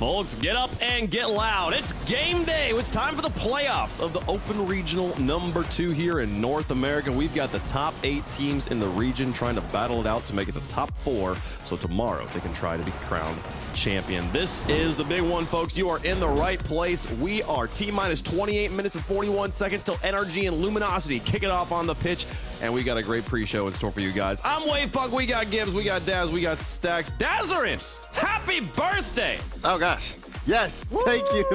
Folks, get up and get loud. It's game day. It's time for the playoffs of the Open Regional number 2 here in North America. We've got the top 8 teams in the region trying to battle it out to make it the top 4. So tomorrow they can try to be crowned champion. This is the big one, folks. You are in the right place. We are T-minus 28 minutes and 41 seconds till NRG and Luminosity kick it off on the pitch. And we got a great pre-show in store for you guys. I'm Wavepunk. We got Gibbs. We got Daz. We got Stacks. Dazarin, happy birthday! Oh gosh, yes! Woo! Thank you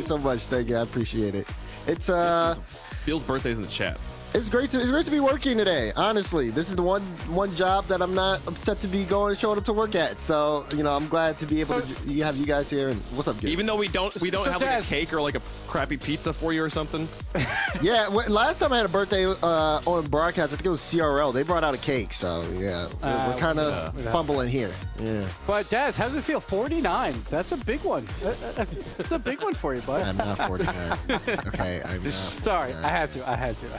so much. Thank you, I appreciate it. It's Feels birthdays in the chat. It's great to be working today. Honestly, this is the one job that I'm not upset to be showing up to work at. So I'm glad to be able to have you guys here. And what's up, Gibbs? Even though we don't have like a cake or like a crappy pizza for you or something. Yeah, last time I had a birthday on broadcast, I think it was CRL. They brought out a cake, so yeah, we're kind of fumbling here. Yeah. But Daz, how does it feel? 49. That's a big one. That's a big one for you, bud. I'm not 49. Okay, I'm not. Sorry, I had to.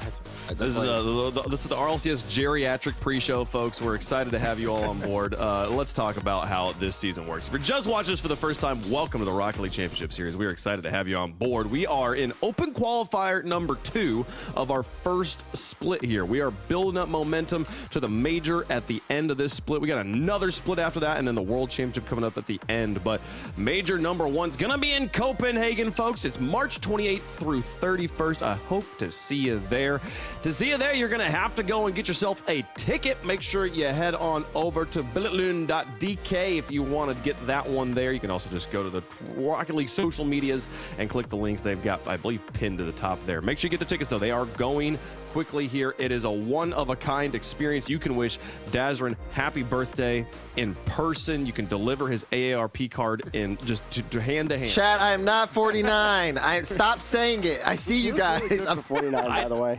This is the Rlcs geriatric pre-show, folks. We're excited to have you all on board. Let's talk about how this season works. If you're just watching us for the first time, welcome to the Rocket League Championship Series. We're excited to have you on board. We are in Open Qualifier number 2 of our first split here. We are building up momentum to the major at the end of this split. We got another split after that, and then the World Championship coming up at the end. But major number 1 is going to be in Copenhagen, folks. It's March 28th through 31st. I hope to see you there. To see you there, you're going to have to go and get yourself a ticket. Make sure you head on over to billetloon.dk if you want to get that one there. You can also just go to the Rocket League social medias and click the links they've got, I believe, pinned to the top there. Make sure you get the tickets, though. They are going quickly here. It is a one-of-a-kind experience. You can wish Dazarin happy birthday in person. You can deliver his AARP card in just to hand to hand. Chat, I am not 49. Stop saying it. I see you guys. I'm 49, by the way.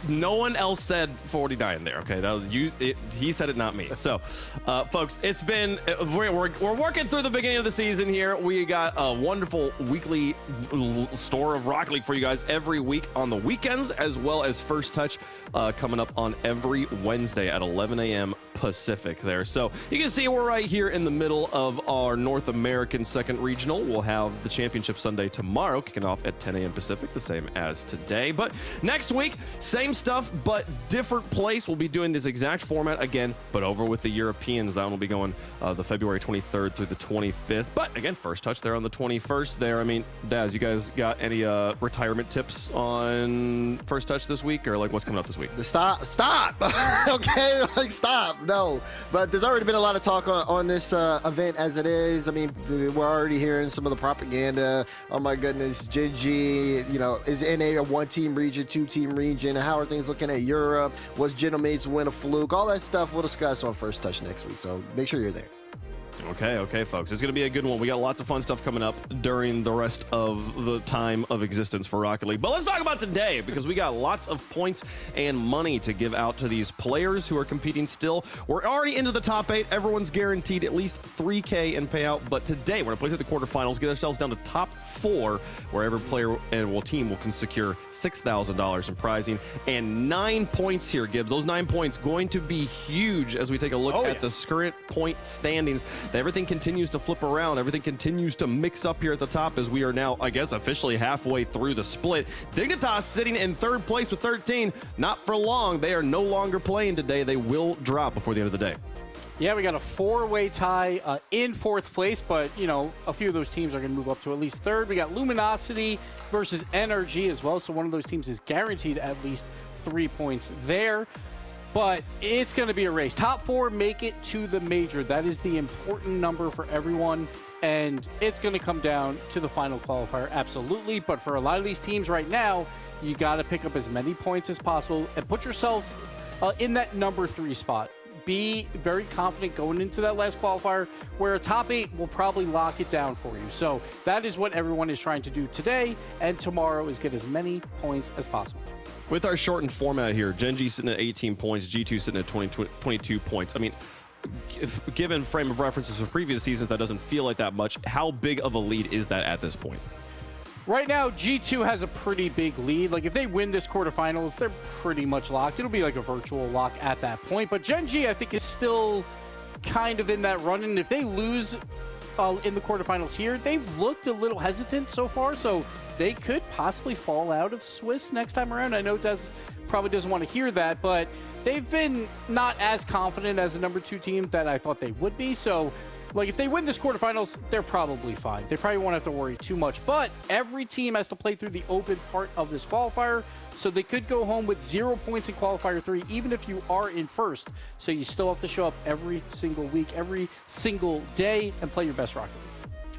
No one else said 49 there. Okay, that was you. He said it, not me. So, folks, it's been we're working through the beginning of the season here. We got a wonderful weekly store of Rocket League for you guys every week on the weekends, as well as First Touch coming up on every Wednesday at 11 a.m. Pacific there. So you can see we're right here in the middle of our North American second regional. We'll have the championship Sunday tomorrow, kicking off at 10 a.m. Pacific, the same as today. But next week, same stuff, but different place. We'll be doing this exact format again, but over with the Europeans. That one will be going the February 23rd through the 25th. But again, First Touch there on the 21st there. I mean, Daz, you guys got any retirement tips on First Touch this week, or like what's coming up this week? Stop. Okay, like stop. No, but there's already been a lot of talk on this event as it is. I mean, we're already hearing some of the propaganda. Oh my goodness, Genji, is NA a 1-team region, 2-team region? How are things looking at Europe? Was Genomates win a fluke? All that stuff we'll discuss on First Touch next week, so make sure you're there. Okay, folks. It's going to be a good one. We got lots of fun stuff coming up during the rest of the time of existence for Rocket League. But let's talk about today, because we got lots of points and money to give out to these players who are competing still. We're already into the top 8. Everyone's guaranteed at least $3K in payout. But today, we're going to play through the quarterfinals, get ourselves down to top 4, where every player and team will secure $6,000 in prizing and 9 points here, Gibbs. Those 9 points going to be huge as we take a look at the current point standings. Everything continues to flip around. Everything continues to mix up here at the top as we are now, I guess, officially halfway through the split. Dignitas sitting in 3rd place with 13. Not for long. They are no longer playing today. They will drop before the end of the day. Yeah, we got a 4-way tie in 4th place, but, a few of those teams are going to move up to at least 3rd. We got Luminosity versus NRG as well, so one of those teams is guaranteed at least 3 points there. But it's going to be a race. Top 4 make it to the major. That is the important number for everyone, and it's going to come down to the final qualifier, absolutely. But for a lot of these teams right now, you got to pick up as many points as possible and put yourselves in that number 3 spot. Be very confident going into that last qualifier, where a top 8 will probably lock it down for you. So that is what everyone is trying to do today and tomorrow, is get as many points as possible. With our shortened format here, Genji sitting at 18 points, G2 sitting at 22 points. I mean, given frame of references for previous seasons, that doesn't feel like that much. How big of a lead is that at this point? Right now, G2 has a pretty big lead. Like, if they win this quarterfinals, they're pretty much locked. It'll be like a virtual lock at that point. But Genji, I think, is still kind of in that run. And if they lose in the quarterfinals here. They've looked a little hesitant so far, so they could possibly fall out of Swiss next time around. I know Des probably doesn't want to hear that, but they've been not as confident as the number 2 team that I thought they would be. So, like, if they win this quarterfinals, they're probably fine. They probably won't have to worry too much. But every team has to play through the open part of this qualifier, so they could go home with 0 points in qualifier 3, even if you are in first. So you still have to show up every single week, every single day, and play your best Rocket League.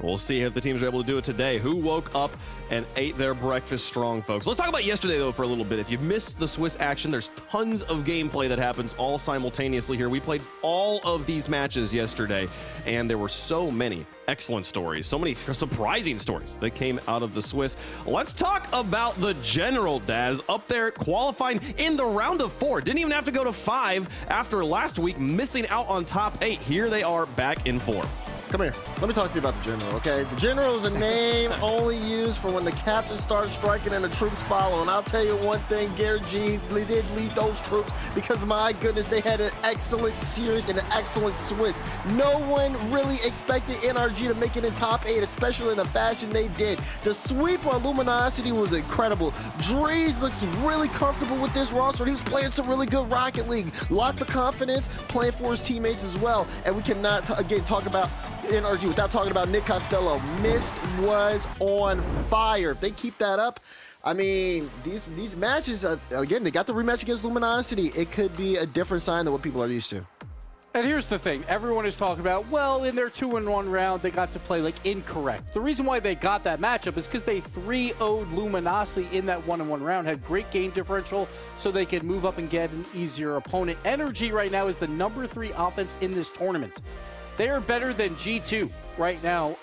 We'll see if the teams are able to do it today. Who woke up and ate their breakfast strong, folks? Let's talk about yesterday, though, for a little bit. If you've missed the Swiss action, there's tons of gameplay that happens all simultaneously here. We played all of these matches yesterday, and there were so many excellent stories, so many surprising stories that came out of the Swiss. Let's talk about the general, Daz, up there qualifying in the round of 4. Didn't even have to go to 5 after last week, missing out on top 8. Here they are back in form. Come here. Let me talk to you about the general, okay? The general is a name only used for when the captain starts striking and the troops follow. And I'll tell you one thing, Garrett G did lead those troops because, my goodness, they had an excellent series and an excellent Swiss. No one really expected NRG to make it in top 8, especially in the fashion they did. The sweep on Luminosity was incredible. Drees looks really comfortable with this roster. He was playing some really good Rocket League. Lots of confidence, playing for his teammates as well. And we cannot, again, talk about NRG without talking about Nick Costello. Mist was on fire. If they keep that up, I mean, these matches, again, they got the rematch against Luminosity. It could be a different sign than what people are used to. And here's the thing. Everyone is talking about, well, in their 2-1 round, they got to play, like, incorrect. The reason why they got that matchup is because they 3-0'd Luminosity in that 1-1 round, had great game differential, so they could move up and get an easier opponent. NRG right now is the number 3 offense in this tournament. They are better than G2 right now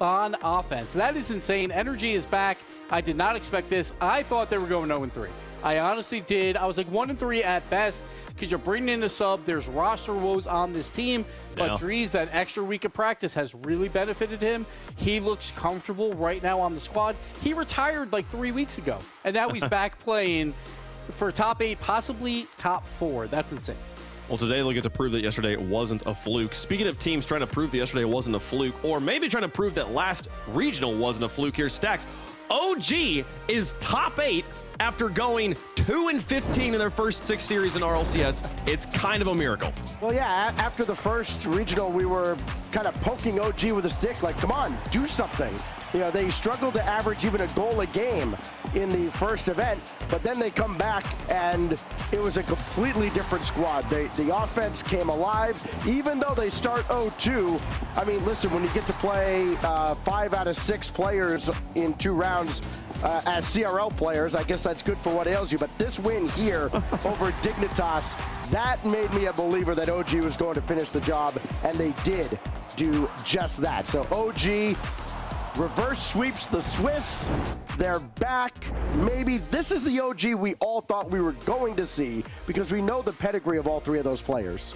on offense. That is insane. NRG is back. I did not expect this. I thought they were going 0-3. I honestly did. I was like 1-3 at best because you're bringing in a sub. There's roster woes on this team. But Drees, that extra week of practice has really benefited him. He looks comfortable right now on the squad. He retired like 3 weeks ago, and now he's back playing for top 8, possibly top 4. That's insane. Well, today they'll get to prove that yesterday it wasn't a fluke. Speaking of teams trying to prove that yesterday wasn't a fluke, or maybe trying to prove that last regional wasn't a fluke, here's Stacks. OG is top 8 after going 2-15 in their first 6 series in RLCS. It's kind of a miracle. Well, yeah, after the first regional, we were kind of poking OG with a stick, like, come on, do something. You know, they struggled to average even a goal a game in the first event, but then they come back and it was a completely different squad. The offense came alive, even though they start 0-2. I mean, listen, when you get to play 5 out of 6 players in 2 rounds as CRL players, I guess that's good for what ails you. But this win here over Dignitas, that made me a believer that OG was going to finish the job, and they did do just that. So OG reverse sweeps the Swiss. They're back. Maybe this is the OG we all thought we were going to see because we know the pedigree of all 3 of those players.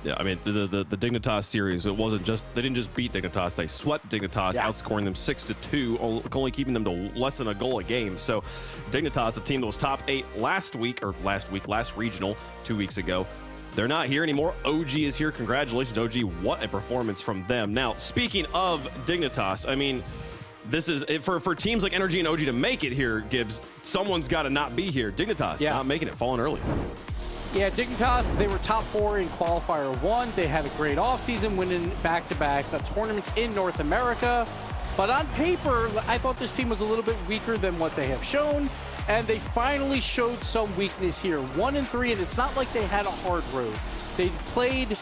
Yeah, I mean, the Dignitas series, it wasn't just, they didn't just beat Dignitas, they swept Dignitas, outscoring them 6-2, only keeping them to less than a goal a game. So Dignitas, a team that was top 8 last regional 2 weeks ago, they're not here anymore. OG is here. Congratulations, OG. What a performance from them. Now, speaking of Dignitas, I mean, this is for teams like NRG and OG to make it here, Gibbs, someone's got to not be here. Dignitas not making it, falling early. Yeah, Dignitas, they were top 4 in Qualifier 1. They had a great offseason, winning back-to-back tournaments in North America. But on paper, I thought this team was a little bit weaker than what they have shown. And they finally showed some weakness here. 1-3, and it's not like they had a hard road. They played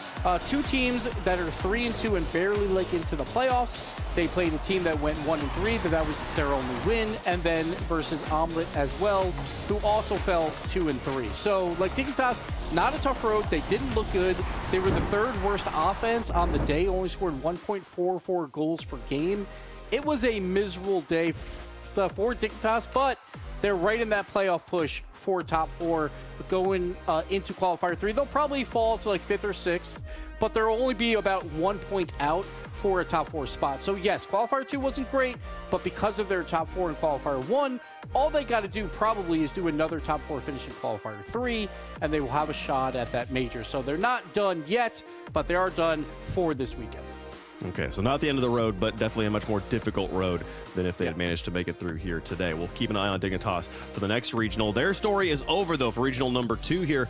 2 teams that are 3-2 and barely into the playoffs. They played a team that went 1-3, but that was their only win. And then versus Omelet as well, who also fell 2-3. So, Dignitas, not a tough road. They didn't look good. They were the 3rd worst offense on the day, only scored 1.44 goals per game. It was a miserable day for Dignitas, but they're right in that playoff push for top 4 going into Qualifier 3. They'll probably fall to 5th or 6th, but they'll only be about 1 point out for a top 4 spot. So yes, Qualifier 2 wasn't great, but because of their top 4 in Qualifier 1, all they got to do probably is do another top 4 finish in Qualifier 3, and they will have a shot at that major. So they're not done yet, but they are done for this weekend. Okay, so not the end of the road, but definitely a much more difficult road than if they had managed to make it through here today. We'll keep an eye on Dignitas for the next regional. Their story is over, though, for regional number 2 here.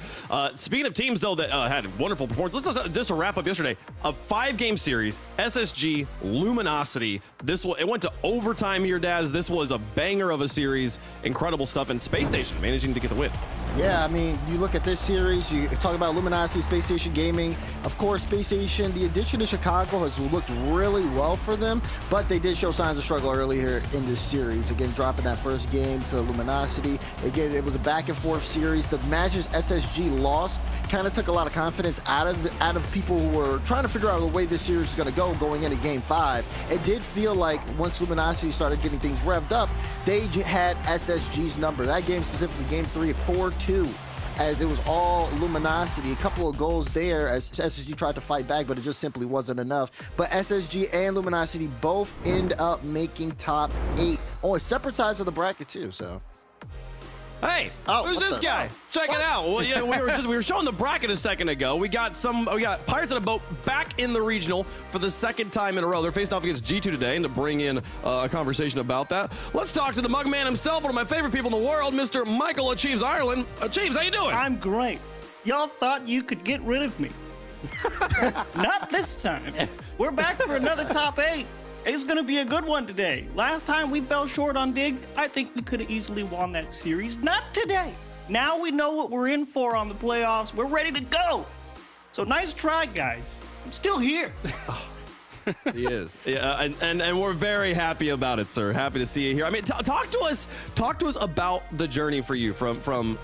Speaking of teams, though, that had wonderful performance, let's just to wrap up yesterday. A 5-game series, SSG, Luminosity. It went to overtime here, Daz. This was a banger of a series. Incredible stuff. And Space Station managing to get the win. Yeah, I mean, you look at this series, you talk about Luminosity, Space Station Gaming. Of course, Space Station, the addition to Chicago has looked really well for them, but they did show signs of struggle earlier in this series. Again, dropping that first game to Luminosity. Again, it was a back and forth series. The matches SSG lost kind of took a lot of confidence out of people who were trying to figure out the way this series is going to go going into Game 5. It did feel like once Luminosity started getting things revved up, they had SSG's number. That game specifically, Game 3, 4-2. As it was all Luminosity. A couple of goals there as SSG tried to fight back, but it just simply wasn't enough. But SSG and Luminosity both end up making top 8 on separate sides of the bracket too. So, hey, who's this guy? Check it out. Well, yeah, we were showing the bracket a second ago. We got Pirates on a Boat back in the regional for the second time in a row. They're facing off against G2 today, and to bring in a conversation about that, let's talk to the mug man himself, one of my favorite people in the world, Mr. Michael Achieves Ireland. Achieves, how you doing? I'm great. Y'all thought you could get rid of me. Not this time. We're back for another top 8. It's going to be a good one today. Last time we fell short on Dig. I think we could have easily won that series. Not today. Now we know what we're in for on the playoffs. We're ready to go. So nice try, guys. I'm still here. He is. Yeah, and we're very happy about it, sir. Happy to see you here. I mean, talk to us about the journey for you from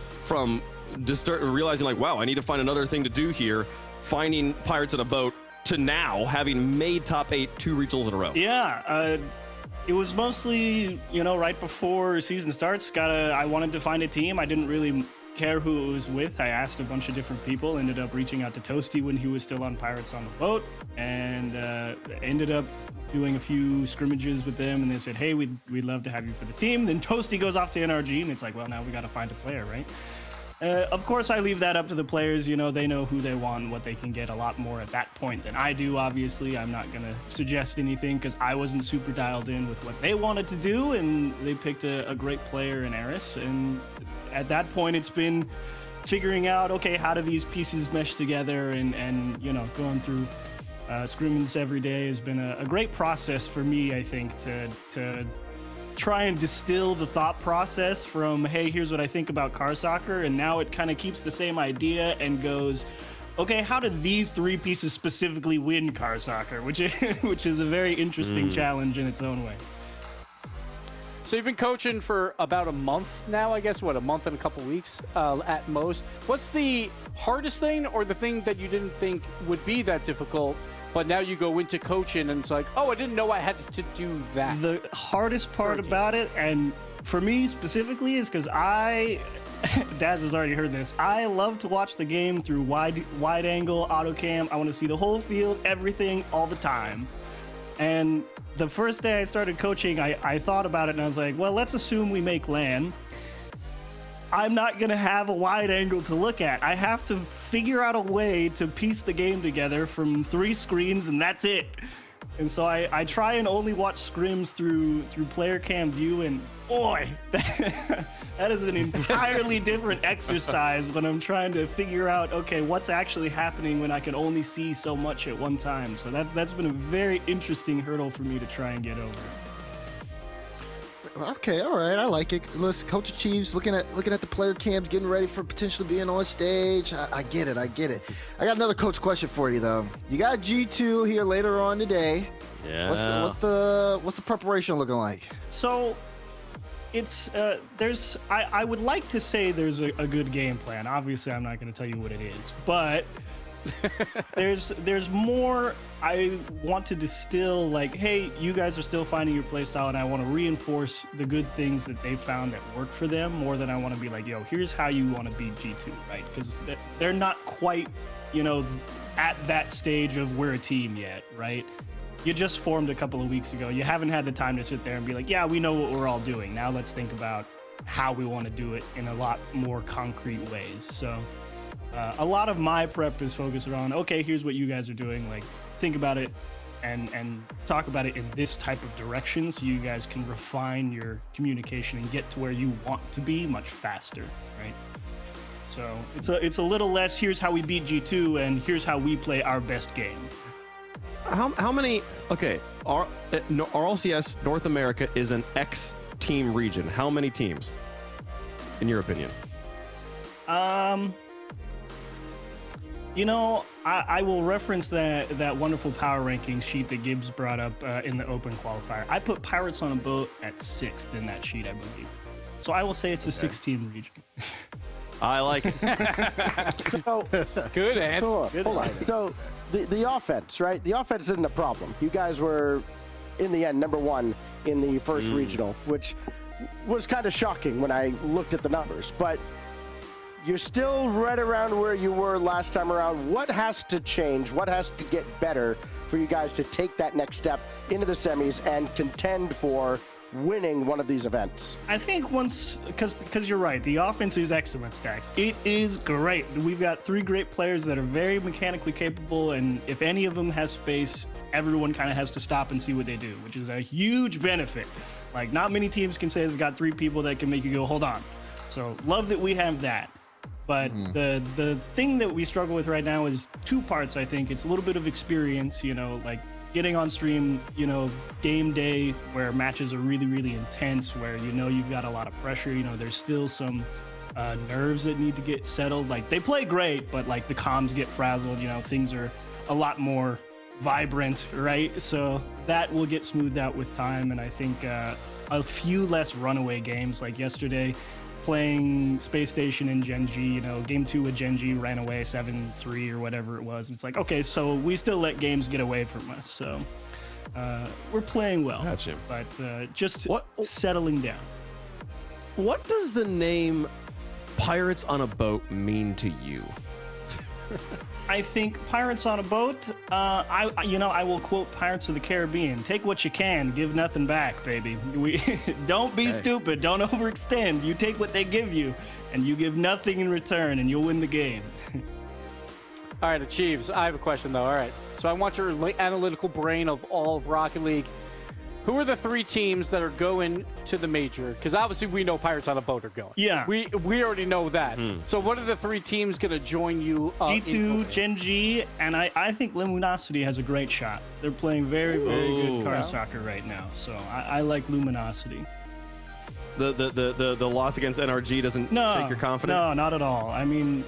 just realizing like, wow, I need to find another thing to do here, finding Pirates in a Boat, to now having made top 8 2 regionals in a row. Yeah, it was mostly, right before season starts. I wanted to find a team. I didn't really care who it was with. I asked a bunch of different people, ended up reaching out to Toasty when he was still on Pirates on the Boat, and ended up doing a few scrimmages with them, and they said, hey, we'd love to have you for the team. Then Toasty goes off to NRG, and it's like, well, now we got to find a player, right? Of course, I leave that up to the players. They know who they want and what they can get a lot more at that point than I do, obviously. I'm not going to suggest anything because I wasn't super dialed in with what they wanted to do, and they picked a great player in Eris. And at that point, it's been figuring out, okay, how do these pieces mesh together, and going through scrimmage every day has been a great process for me, I think, to try and distill the thought process from, hey, here's what I think about car soccer, and now it kind of keeps the same idea and goes, okay, how do these 3 pieces specifically win car soccer, which is a very interesting challenge in its own way. So you've been coaching for about a month now, I guess, a month and a couple weeks at most. What's the hardest thing, or the thing that you didn't think would be that difficult, but now you go into coaching and it's like, oh, I didn't know I had to do that? The hardest part about it, and for me specifically, is because Daz has already heard this, I love to watch the game through wide angle, auto cam. I want to see the whole field, everything, all the time. And the first day I started coaching, I thought about it and I was like, well, let's assume we make LAN. I'm not going to have a wide angle to look at. I have to figure out a way to piece the game together from 3 screens, and that's it. And so I try and only watch scrims through player cam view, and boy, that is an entirely different exercise when I'm trying to figure out, okay, what's actually happening when I can only see so much at one time. So that's been a very interesting hurdle for me to try and get over. Okay, all right, I like it. Listen, Coach Achieves looking at the player cams, getting ready for potentially being on stage. I get it. I got another coach question for you though. You got G2 here later on today. Yeah. What's the preparation looking like? So it's I would like to say there's a good game plan. Obviously, I'm not going to tell you what it is, but there's more. I want to distill, like, hey, you guys are still finding your play style, and I want to reinforce the good things that they found that work for them, more than I want to be like, yo, here's how you want to beat G2, right? Because they're not quite, at that stage of we're a team yet, right? You just formed a couple of weeks ago. You haven't had the time to sit there and be like, yeah, we know what we're all doing. Now let's think about how we want to do it in a lot more concrete ways. So a lot of my prep is focused around, okay, here's what you guys are doing. Like, think about it and talk about it in this type of direction so you guys can refine your communication and get to where you want to be much faster, right? So it's a little less, here's how we beat G2 and here's how we play our best game. How many? Okay, RLCS North America is an X team region. How many teams, in your opinion? You know, I will reference that wonderful power rankings sheet that Gibbs brought up in the open qualifier. I put Pirates on a Boat at 6th in that sheet, I believe. So I will say it's a 6-team region. I like it. So, Good answer. hold Good on. answer. So the offense, right? The offense isn't a problem. You guys were, in the end, #1 in the first regional, which was kind of shocking when I looked at the numbers. But you're still right around where you were last time around. What has to change? What has to get better for you guys to take that next step into the semis and contend for winning one of these events? I think once, because you're right, the offense is excellent, Stacks. It is great. We've got 3 great players that are very mechanically capable, and if any of them has space, everyone kind of has to stop and see what they do, which is a huge benefit. Like, not many teams can say they've got 3 people that can make you go, hold on. So, love that we have that. But the thing that we struggle with right now is 2 parts, I think. It's a little bit of experience, you know, like getting on stream, you know, game day where matches are really, really intense, where, you know, you've got a lot of pressure. You know, there's still some nerves that need to get settled. Like, they play great, but, like, the comms get frazzled. You know, things are a lot more vibrant, right? So that will get smoothed out with time. And I think a few less runaway games, like yesterday, playing Space Station and Gen G, you know, game 2 with Gen G ran away 7-3 or whatever it was. It's like, okay, so we still let games get away from us. So we're playing well, Gotcha. but just settling down. What does the name Pirates on a Boat mean to you? I think Pirates on a Boat, I will quote Pirates of the Caribbean. Take what you can, give nothing back, baby. Don't be stupid, don't overextend. You take what they give you, and you give nothing in return, and you'll win the game. All right, Achieves, I have a question, though. All right, so I want your analytical brain of all of Rocket League. Who are the 3 teams that are going to the major? Because obviously we know Pirates on a Boat are going. Yeah. We already know that. So what are the 3 teams going to join you? G2, Gen G, and I think Luminosity has a great shot. They're playing very, very good card soccer right now. So I like Luminosity. The loss against NRG doesn't shake your confidence? No, not at all. I mean,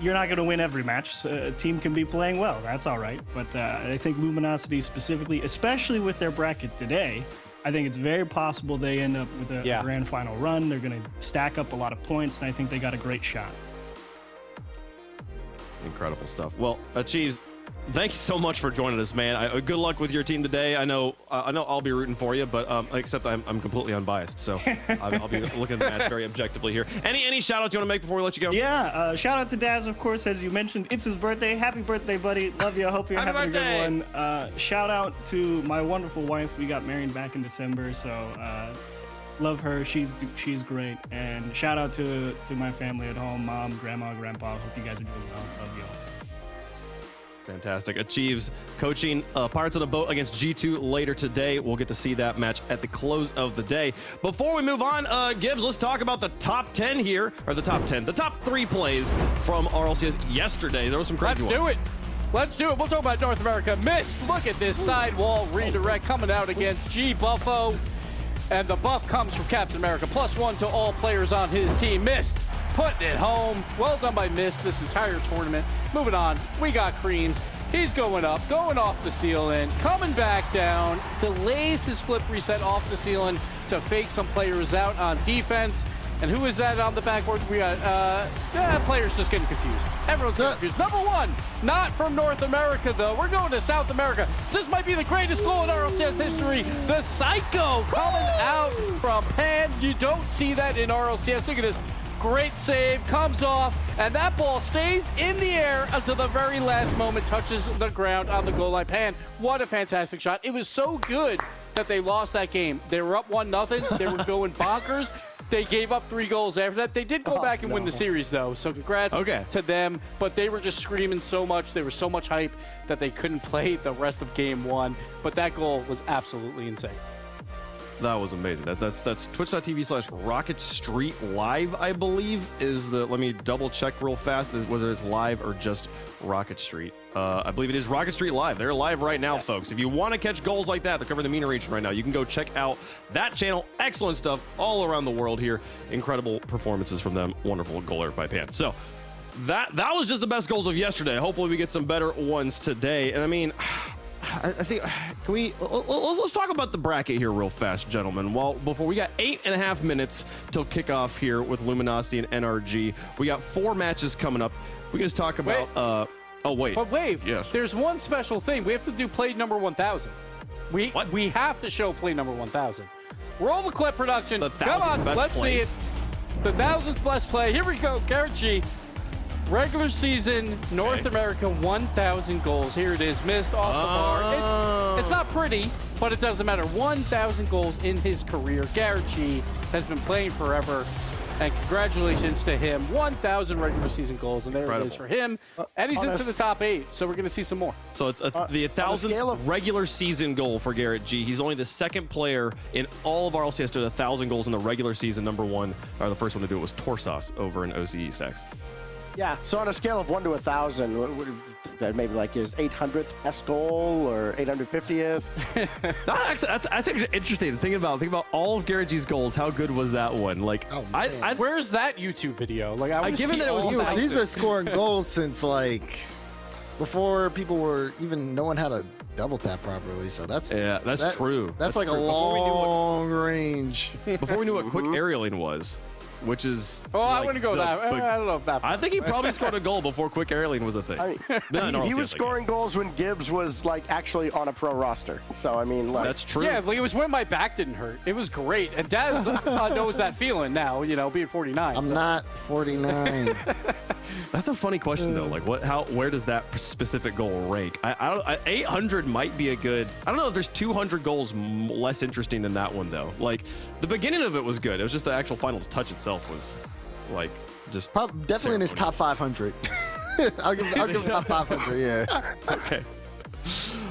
you're not going to win every match. A team can be playing well. That's all right. But I think Luminosity specifically, especially with their bracket today, I think it's very possible they end up with a grand final run. They're going to stack up a lot of points, and I think they got a great shot. Incredible stuff. Well, Achieves, thank you so much for joining us, man. Good luck with your team today. I know I'll be rooting for you, but except I'm completely unbiased, so I'll be looking at the match very objectively here. Any shout-outs you want to make before we let you go? Yeah, shout out to Daz, of course, as you mentioned. It's his birthday. Happy birthday, buddy. Love you. I hope you're having a good one. Shout out to my wonderful wife. We got married back in December, so love her. She's great. And shout out to my family at home, mom, grandma, grandpa. Hope you guys are doing well. Love y'all. Fantastic. Achieves coaching Pirates on a Boat against G2 later today. We'll get to see that match at the close of the day. Before we move on, Gibbs, let's talk about the top 10 here, or the top 3 plays from RLCS yesterday. There was some crazy ones. Let's do it. We'll talk about North America. Missed. Look at this sidewall redirect coming out against G Buffo. And the buff comes from Captain America. +1 to all players on his team. Missed. Putting it home. Well done by Mist this entire tournament. Moving on. We got Creams. He's going up, going off the ceiling, coming back down, delays his flip reset off the ceiling to fake some players out on defense. And who is that on the backboard? We got players just getting confused. Everyone's getting confused. Number 1, not from North America, though. We're going to South America. This might be the greatest goal in RLCS history. The Psycho coming out from Pan. You don't see that in RLCS. Look at this. Great save, comes off, and that ball stays in the air until the very last moment, touches the ground on the goal line. Pan, what a fantastic shot. It was so good that they lost that game. They were up 1-0. They were going bonkers. They gave up 3 goals after that. They did go back and win the series, though, so congrats to them. But they were just screaming so much. There was so much hype that they couldn't play the rest of Game 1. But that goal was absolutely insane. That was amazing. That's twitch.tv/Rocket Street Live, I believe, is the. Let me double check real fast whether it's live or just Rocket Street. I believe it is Rocket Street Live. They're live right now, folks. If you want to catch goals like that, they're covering the MENA region right now. You can go check out that channel. Excellent stuff all around the world here. Incredible performances from them. Wonderful goal by Pan. So that was just the best goals of yesterday. Hopefully we get some better ones today. And I mean, I think let's talk about the bracket here real fast, gentlemen. Before we got 8.5 minutes till kickoff here with Luminosity and NRG. We got 4 matches coming up. We can just talk about. But wait, yes. There's one special thing. We have to do play number 1,000. We have to show play number 1,000. Roll the clip, production. Come on, let's see it. The 1,000th best play. Here we go, Garrett G. Regular season, North America, 1,000 goals. Here it is, missed off the bar. It's not pretty, but it doesn't matter. 1,000 goals in his career. Garrett G has been playing forever, and congratulations to him. 1,000 regular season goals, and there it is for him. And he's into the top 8, so we're going to see some more. So it's the 1,000th regular season goal for Garrett G. He's only the 2nd player in all of RLCS to 1,000 goals in the regular season. Number 1, or the first one to do it was Torsos over in OCE Stacks. Yeah, so on a scale of 1 to 1,000, that maybe like his 800th best goal or 850th? That's actually interesting. Thinking about all of Garrett G's goals, how good was that one? Like, Where's that YouTube video? Like, given that it was he's been scoring goals since like before people were even knowing how to double tap properly. So that's true. That's like a long range. Before we knew what quick aerialing was. Which is. Oh, I wouldn't go that. I don't know if that. I think he probably scored a goal before quick aerialing was a thing. I mean, he was scoring goals when Gibbs was like actually on a pro roster. So I mean, like that's true. Yeah, like it was when my back didn't hurt. It was great, and Daz knows that feeling now. You know, being 49. I'm not 49. That's a funny question though. Like, where does that specific goal rank? 800 might be a good. I don't know if there's 200 goals less interesting than that one though. Like, the beginning of it was good. It was just the actual final touch itself was like just definitely in his top 500. I'll give top 500. Yeah. Okay.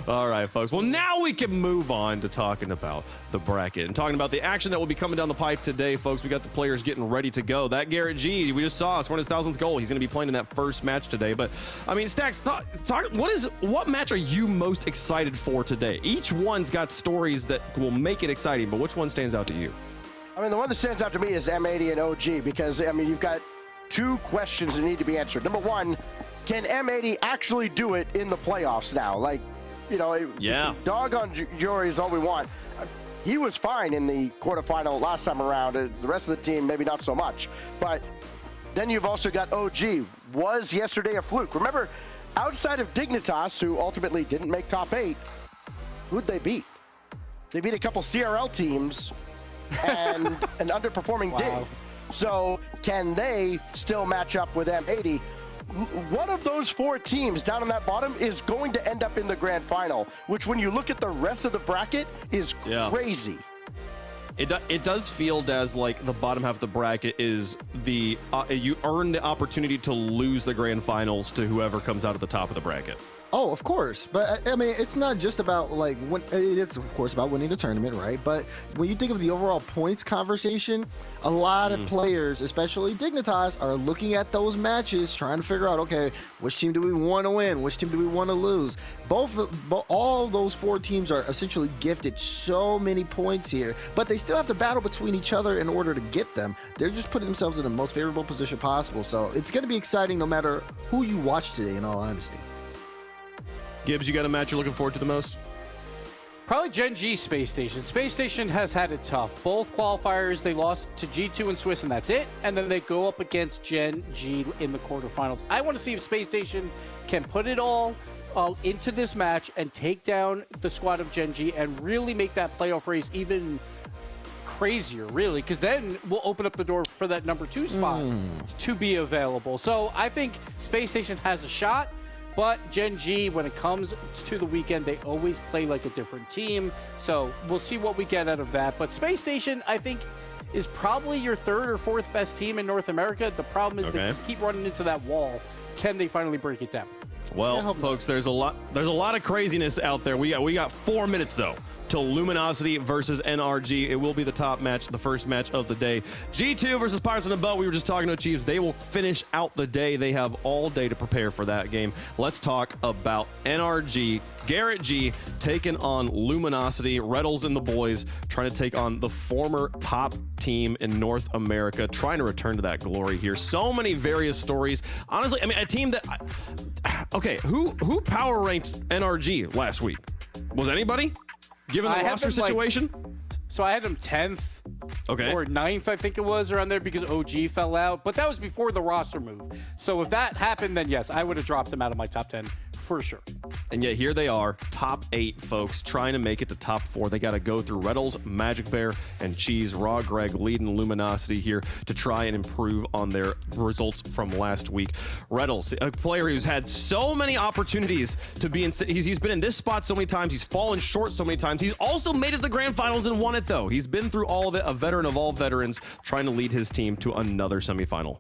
All right, folks. Well, now we can move on to talking about the bracket and talking about the action that will be coming down the pipe today, folks. We got the players getting ready to go. That Garrett G, we just saw scoring his 1,000th goal. He's going to be playing in that first match today. But I mean, Stacks, what match are you most excited for today? Each one's got stories that will make it exciting, but which one stands out to you? I mean, the one that stands out to me is M80 and OG because, I mean, you've got 2 questions that need to be answered. Number 1, can M80 actually do it in the playoffs now? Like, you know, dog on Jory is all we want. He was fine in the quarterfinal last time around. The rest of the team, maybe not so much. But then you've also got OG. Was yesterday a fluke? Remember, outside of Dignitas, who ultimately didn't make top 8, who'd they beat? They beat a couple CRL teams and an underperforming Dig. So can they still match up with M80? One of those 4 teams down on that bottom is going to end up in the grand final, which when you look at the rest of the bracket is crazy. It does feel as like the bottom half of the bracket is the you earn the opportunity to lose the grand finals to whoever comes out at the top of the bracket. Oh, of course. But I mean, it's not just about like it is of course about winning the tournament, right? But when you think of the overall points conversation, a lot of players, especially Dignitas, are looking at those matches, trying to figure out, okay, which team do we want to win? Which team do we want to lose? All those 4 teams are essentially gifted so many points here, but they still have to battle between each other in order to get them. They're just putting themselves in the most favorable position possible. So it's going to be exciting no matter who you watch today, in all honesty. Gibbs, you got a match you're looking forward to the most? Probably Gen G Space Station. Space Station has had it tough. Both qualifiers, they lost to G2 and Swiss, and that's it. And then they go up against Gen G in the quarterfinals. I want to see if Space Station can put it all into this match and take down the squad of Gen G and really make that playoff race even crazier, really, because then we'll open up the door for that number 2 spot to be available. So I think Space Station has a shot. But Gen G, when it comes to the weekend, they always play like a different team. So we'll see what we get out of that. But Space Station, I think, is probably your third or fourth best team in North America. The problem is they keep running into that wall. Can they finally break it down? Well, folks, there's a lot of craziness out there. We got 4 minutes though till Luminosity versus NRG. It will be the top match, the first match of the day. G2 versus Pirates on the Boat. We were just talking to Chiefs. They will finish out the day. They have all day to prepare for that game. Let's talk about NRG. Garrett G taking on Luminosity. Rlcs and the boys trying to take on the former top team in North America, trying to return to that glory here. So many various stories. Honestly, I mean, a team that... Okay, who power ranked NRG last week? Was anybody? Given the roster situation? So I had them 10th or 9th, I think it was, around there because OG fell out. But that was before the roster move. So if that happened, then yes, I would have dropped them out of my top 10 for sure. And yet here they are, top 8, folks, trying to make it to top 4. They got to go through Rlcs, Magic Bear, and Cheese. Raw Greg leading Luminosity here to try and improve on their results from last week. Rlcs, a player who's had so many opportunities to be in. He's been in this spot so many times. He's fallen short so many times. He's also made it to the grand finals and won it, though. He's been through all of it, a veteran of all veterans, trying to lead his team to another semifinal.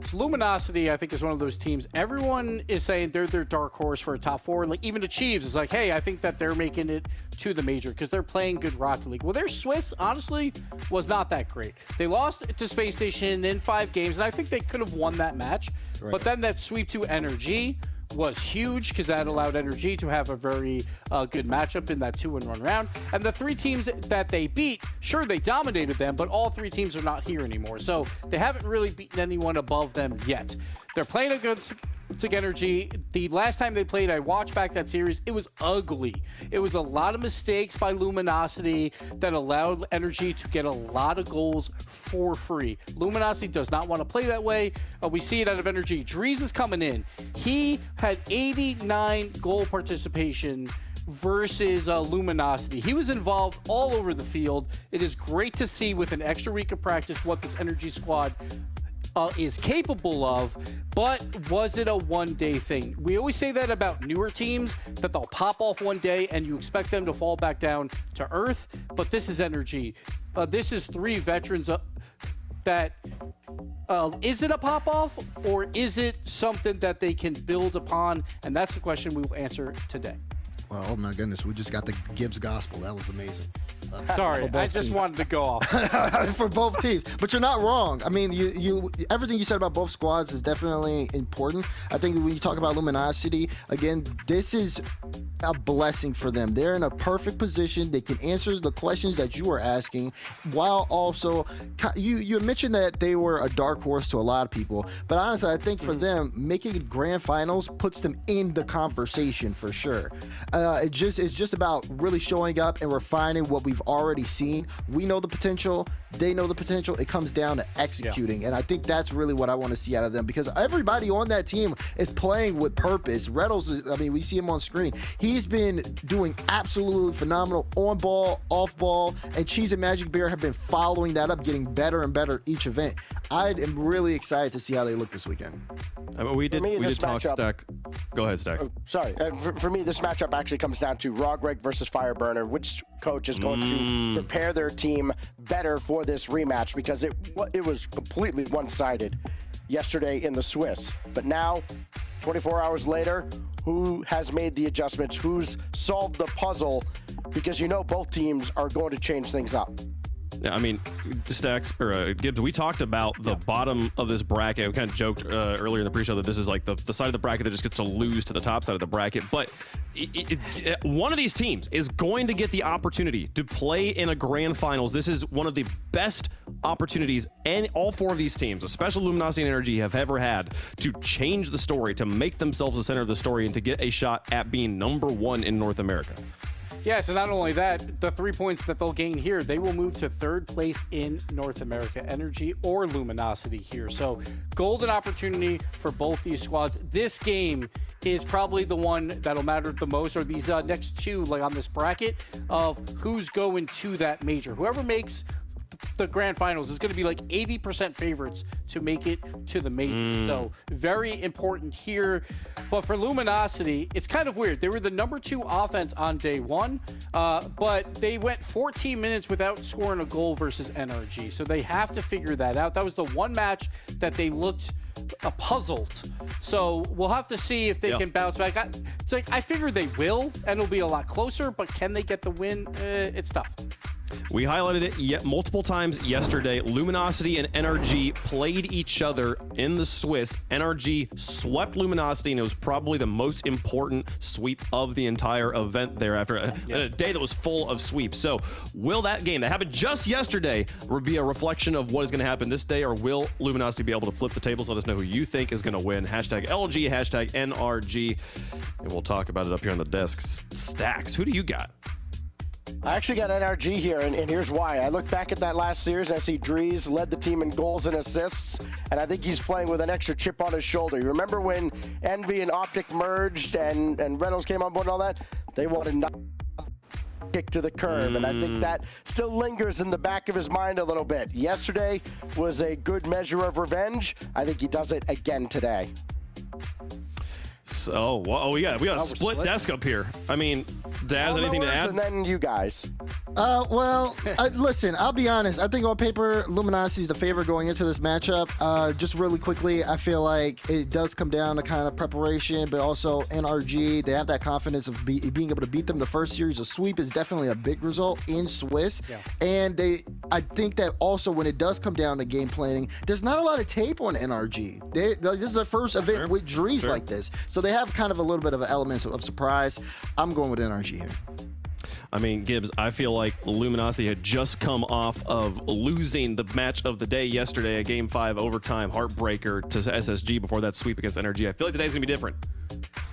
So Luminosity, I think, is one of those teams. Everyone is saying they're their dark horse for a top 4. Like, even the Chiefs is like, hey, I think that they're making it to the major because they're playing good Rocket League. Well, their Swiss, honestly, was not that great. They lost to Space Station in 5 games, and I think they could have won that match. Right. But then that sweep to Energy was huge because that allowed Energy to have a very good matchup in that 2-1 round. And the 3 teams that they beat, sure, they dominated them, but all 3 teams are not here anymore. So they haven't really beaten anyone above them yet. They're playing against Energy. The last time they played, I watched back that series. It was ugly. It was a lot of mistakes by Luminosity that allowed Energy to get a lot of goals for free. Luminosity does not want to play that way. We see it out of Energy. Drees is coming in. He had 89 goal participation versus Luminosity. He was involved all over the field. It is great to see with an extra week of practice what this Energy squad is capable of, but was it a one-day thing? We always say that about newer teams, that they'll pop off one day and you expect them to fall back down to earth, but this is Energy. This is 3 veterans that is it a pop-off or is it something that they can build upon? And that's the question we will answer today. Well, oh my goodness, we just got the Gibbs gospel. That was amazing. Sorry, I just wanted to go off. For both teams. But you're not wrong. I mean, you everything you said about both squads is definitely important. I think when you talk about Luminosity, again, this is a blessing for them. They're in a perfect position. They can answer the questions that you are asking while also, you mentioned that they were a dark horse to a lot of people. But honestly, I think for them, making grand finals puts them in the conversation for sure. It's just about really showing up and refining what we've already seen. We know the potential. They know the potential. It comes down to executing. And I think that's really what I want to see out of them because everybody on that team is playing with purpose. Rlcs, I mean, we see him on screen. He's been doing absolutely phenomenal on ball, off ball, and Cheese and Magic Bear have been following that up, getting better and better each event. I am really excited to see how they look this weekend. I mean, we did talk Stack. Go ahead, Stack. Oh, sorry. For me, this matchup actually comes down to Raw Greg versus Fireburner. Which coach is going to prepare their team better for this rematch because it was completely one-sided yesterday in the Swiss. But now, 24 hours later, who has made the adjustments? Who's solved the puzzle? Because you know both teams are going to change things up. Yeah, I mean, Stacks or Gibbs, we talked about the bottom of this bracket. We kind of joked earlier in the pre-show that this is like the side of the bracket that just gets to lose to the top side of the bracket. But one of these teams is going to get the opportunity to play in a grand finals. This is one of the best opportunities, and all 4 of these teams, especially Luminosity and Energy, have ever had to change the story, to make themselves the center of the story, and to get a shot at being number 1 in North America. Yes, and not only that, the 3 points that they'll gain here, they will move to 3rd place in North America, Energy or Luminosity here. So golden opportunity for both these squads. This game is probably the one that'll matter the most, or these next 2 like on this bracket of who's going to that major. Whoever makes the grand finals is going to be like 80% favorites to make it to the major. So very important here. But for Luminosity, it's kind of weird. They were the number 2 offense on day 1, but they went 14 minutes without scoring a goal versus NRG. So they have to figure that out. That was the one match that they looked puzzled. So we'll have to see if they can bounce back. It's like I figure they will, and it'll be a lot closer, but can they get the win? It's tough. We highlighted it yet multiple times yesterday. Luminosity and NRG played each other in the Swiss. NRG swept Luminosity, and it was probably the most important sweep of the entire event there after a day that was full of sweeps. So will that game that happened just yesterday be a reflection of what is going to happen this day, or will Luminosity be able to flip the tables? Let us know who you think is going to win. Hashtag LG, hashtag NRG, and we'll talk about it up here on the desks. Stacks, who do you got? I actually got NRG here, and here's why. I look back at that last series, and I see Dries led the team in goals and assists, and I think he's playing with an extra chip on his shoulder. You remember when Envy and Optic merged and Reynolds came on board and all that? They wanted to kick to the curb, and I think that still lingers in the back of his mind a little bit. Yesterday was a good measure of revenge. I think he does it again today. So, we got a split desk up here. I mean, Daz, anything to add? And then you guys. Listen, I'll be honest. I think on paper, Luminosity is the favorite going into this matchup. Just really quickly, I feel like it does come down to kind of preparation, but also NRG. They have that confidence of being able to beat them the first series. A sweep is definitely a big result in Swiss. Yeah. And I think that also when it does come down to game planning, there's not a lot of tape on NRG. This is their first event with Dries like this. So they have kind of a little bit of an element of surprise. I'm going with NRG here. I mean, Gibbs, I feel like Luminosity had just come off of losing the match of the day yesterday, a Game 5 overtime heartbreaker to SSG before that sweep against NRG. I feel like today's going to be different.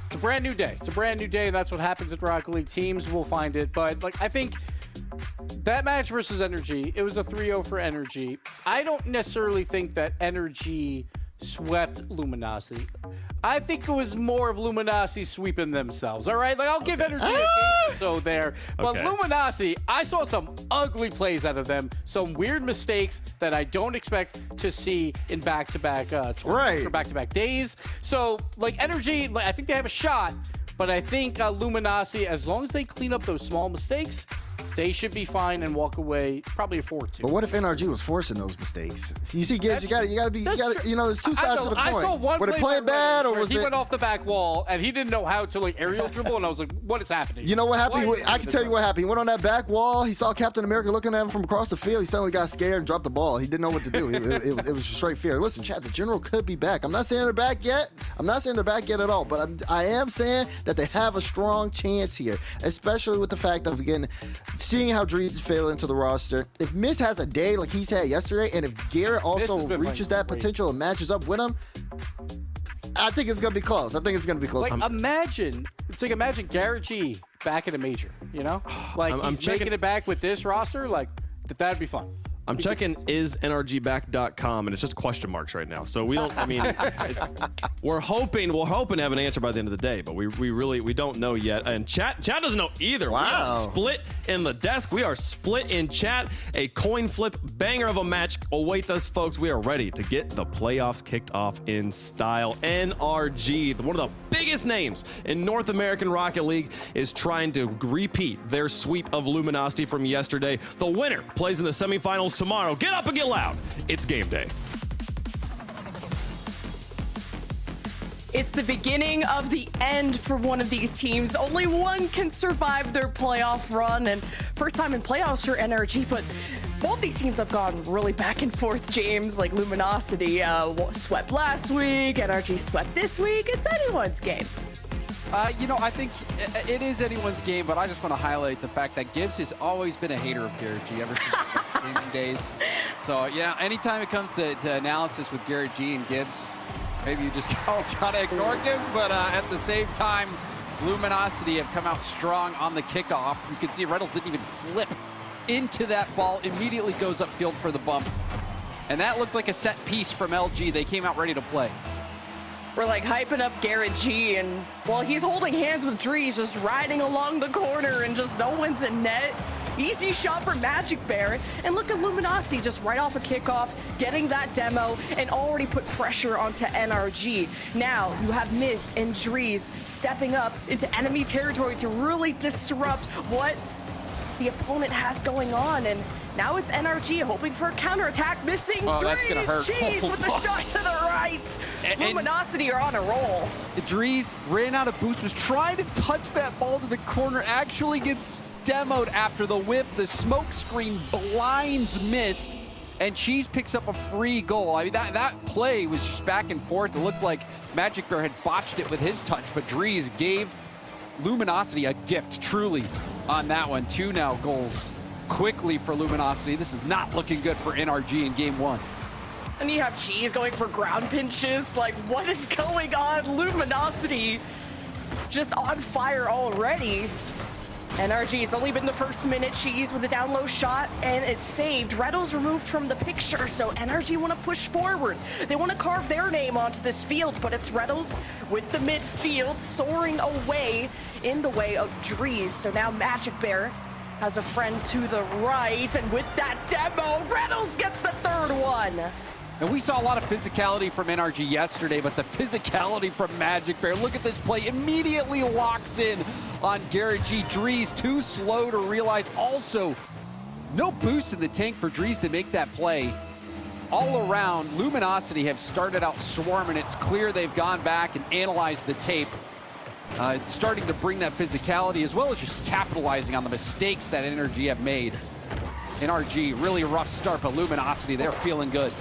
It's a brand new day. It's a brand new day, and that's what happens at Rocket League. Teams will find it. But, like, I think that match versus NRG, it was a 3-0 for NRG. I don't necessarily think that NRG swept Luminosity. I think it was more of Luminosity sweeping themselves. All right, like I'll give NRG a game or so there, but Luminosity, I saw some ugly plays out of them, some weird mistakes that I don't expect to see in back-to-back tournaments or back-to-back days. So, like NRG, like, I think they have a shot, but I think Luminosity, as long as they clean up those small mistakes, they should be fine and walk away probably a 4-2. But what if NRG was forcing those mistakes? You see, Gibbs, you got to be, there's two sides to the coin. I saw one Were they playing bad, or was he went off the back wall and he didn't know how to like aerial dribble, and I was like, what is happening? You know what happened? I can tell you what happened. He went on that back wall. He saw Captain America looking at him from across the field. He suddenly got scared and dropped the ball. He didn't know what to do. It was straight fear. Listen, chat, the general could be back. I'm not saying they're back yet. I'm not saying they're back yet at all, but I am saying that they have a strong chance here, especially with the fact of, again, seeing how Dries fail into the roster. If Miss has a day like he's had yesterday, and if Garrett also reaches that potential and matches up with him, I think it's gonna be close. Like, imagine Garrett G back in a major. You know, like he's making it back with this roster. Like that'd be fun. I'm checking isnrgback.com, and it's just question marks right now. So we don't. I mean, we're hoping to have an answer by the end of the day, but we really don't know yet. And chat doesn't know either. Wow. We are split in the desk. We are split in chat. A coin flip banger of a match awaits us, folks. We are ready to get the playoffs kicked off in style. NRG, one of the biggest names in North American Rocket League, is trying to repeat their sweep of Luminosity from yesterday. The winner plays in the semifinals tomorrow. Get up and get loud. It's game day. It's the beginning of the end for one of these teams. Only one can survive their playoff run, and first time in playoffs for NRG, but both these teams have gone really back and forth, James. Like Luminosity swept last week, NRG swept this week. It's anyone's game. I think it is anyone's game, but I just want to highlight the fact that Gibbs has always been a hater of Garrett G ever since the gaming days. So, yeah, anytime it comes to analysis with Garrett G and Gibbs, maybe you just gotta ignore Gibbs, but at the same time, Luminosity have come out strong on the kickoff. You can see Reynolds didn't even flip into that ball, immediately goes upfield for the bump. And that looked like a set piece from LG. They came out ready to play. We're like hyping up Garrett G, and well, he's holding hands with Dries, just riding along the corner, and just no one's in net. Easy shot for Magic Bear. And look at Luminosity just right off a kickoff, getting that demo, and already put pressure onto NRG. Now you have Mist and Drees stepping up into enemy territory to really disrupt what the opponent has going on. And now it's NRG hoping for a counterattack, missing Oh, Drees. that's gonna hurt. Cheese with the shot to the right. Luminosity are on a roll. Drees ran out of boost, was trying to touch that ball to the corner, actually gets demoed after the whiff. The smoke screen blinds Mist, and Cheese picks up a free goal. I mean, that play was just back and forth. It looked like Magic Bear had botched it with his touch, but Drees gave Luminosity a gift, truly, on that one. 2 now goals quickly for Luminosity. This is not looking good for NRG in game 1. And you have Cheese going for ground pinches. Like, what is going on? Luminosity just on fire already. NRG, it's only been the first minute. Cheese with a down low shot, and it's saved. Reddles removed from the picture, so NRG want to push forward. They want to carve their name onto this field, but it's Reddles with the midfield soaring away in the way of Drees. So now Magic Bear has a friend to the right, and with that demo, Reddles gets the 3rd one. And we saw a lot of physicality from NRG yesterday, but the physicality from Magic Bear, look at this play, immediately locks in on Garrett G. Drees, too slow to realize. Also, no boost in the tank for Drees to make that play. All around, Luminosity have started out swarming. It's clear they've gone back and analyzed the tape. Starting to bring that physicality, as well as just capitalizing on the mistakes that NRG have made. NRG, really rough start, but Luminosity, they're feeling good.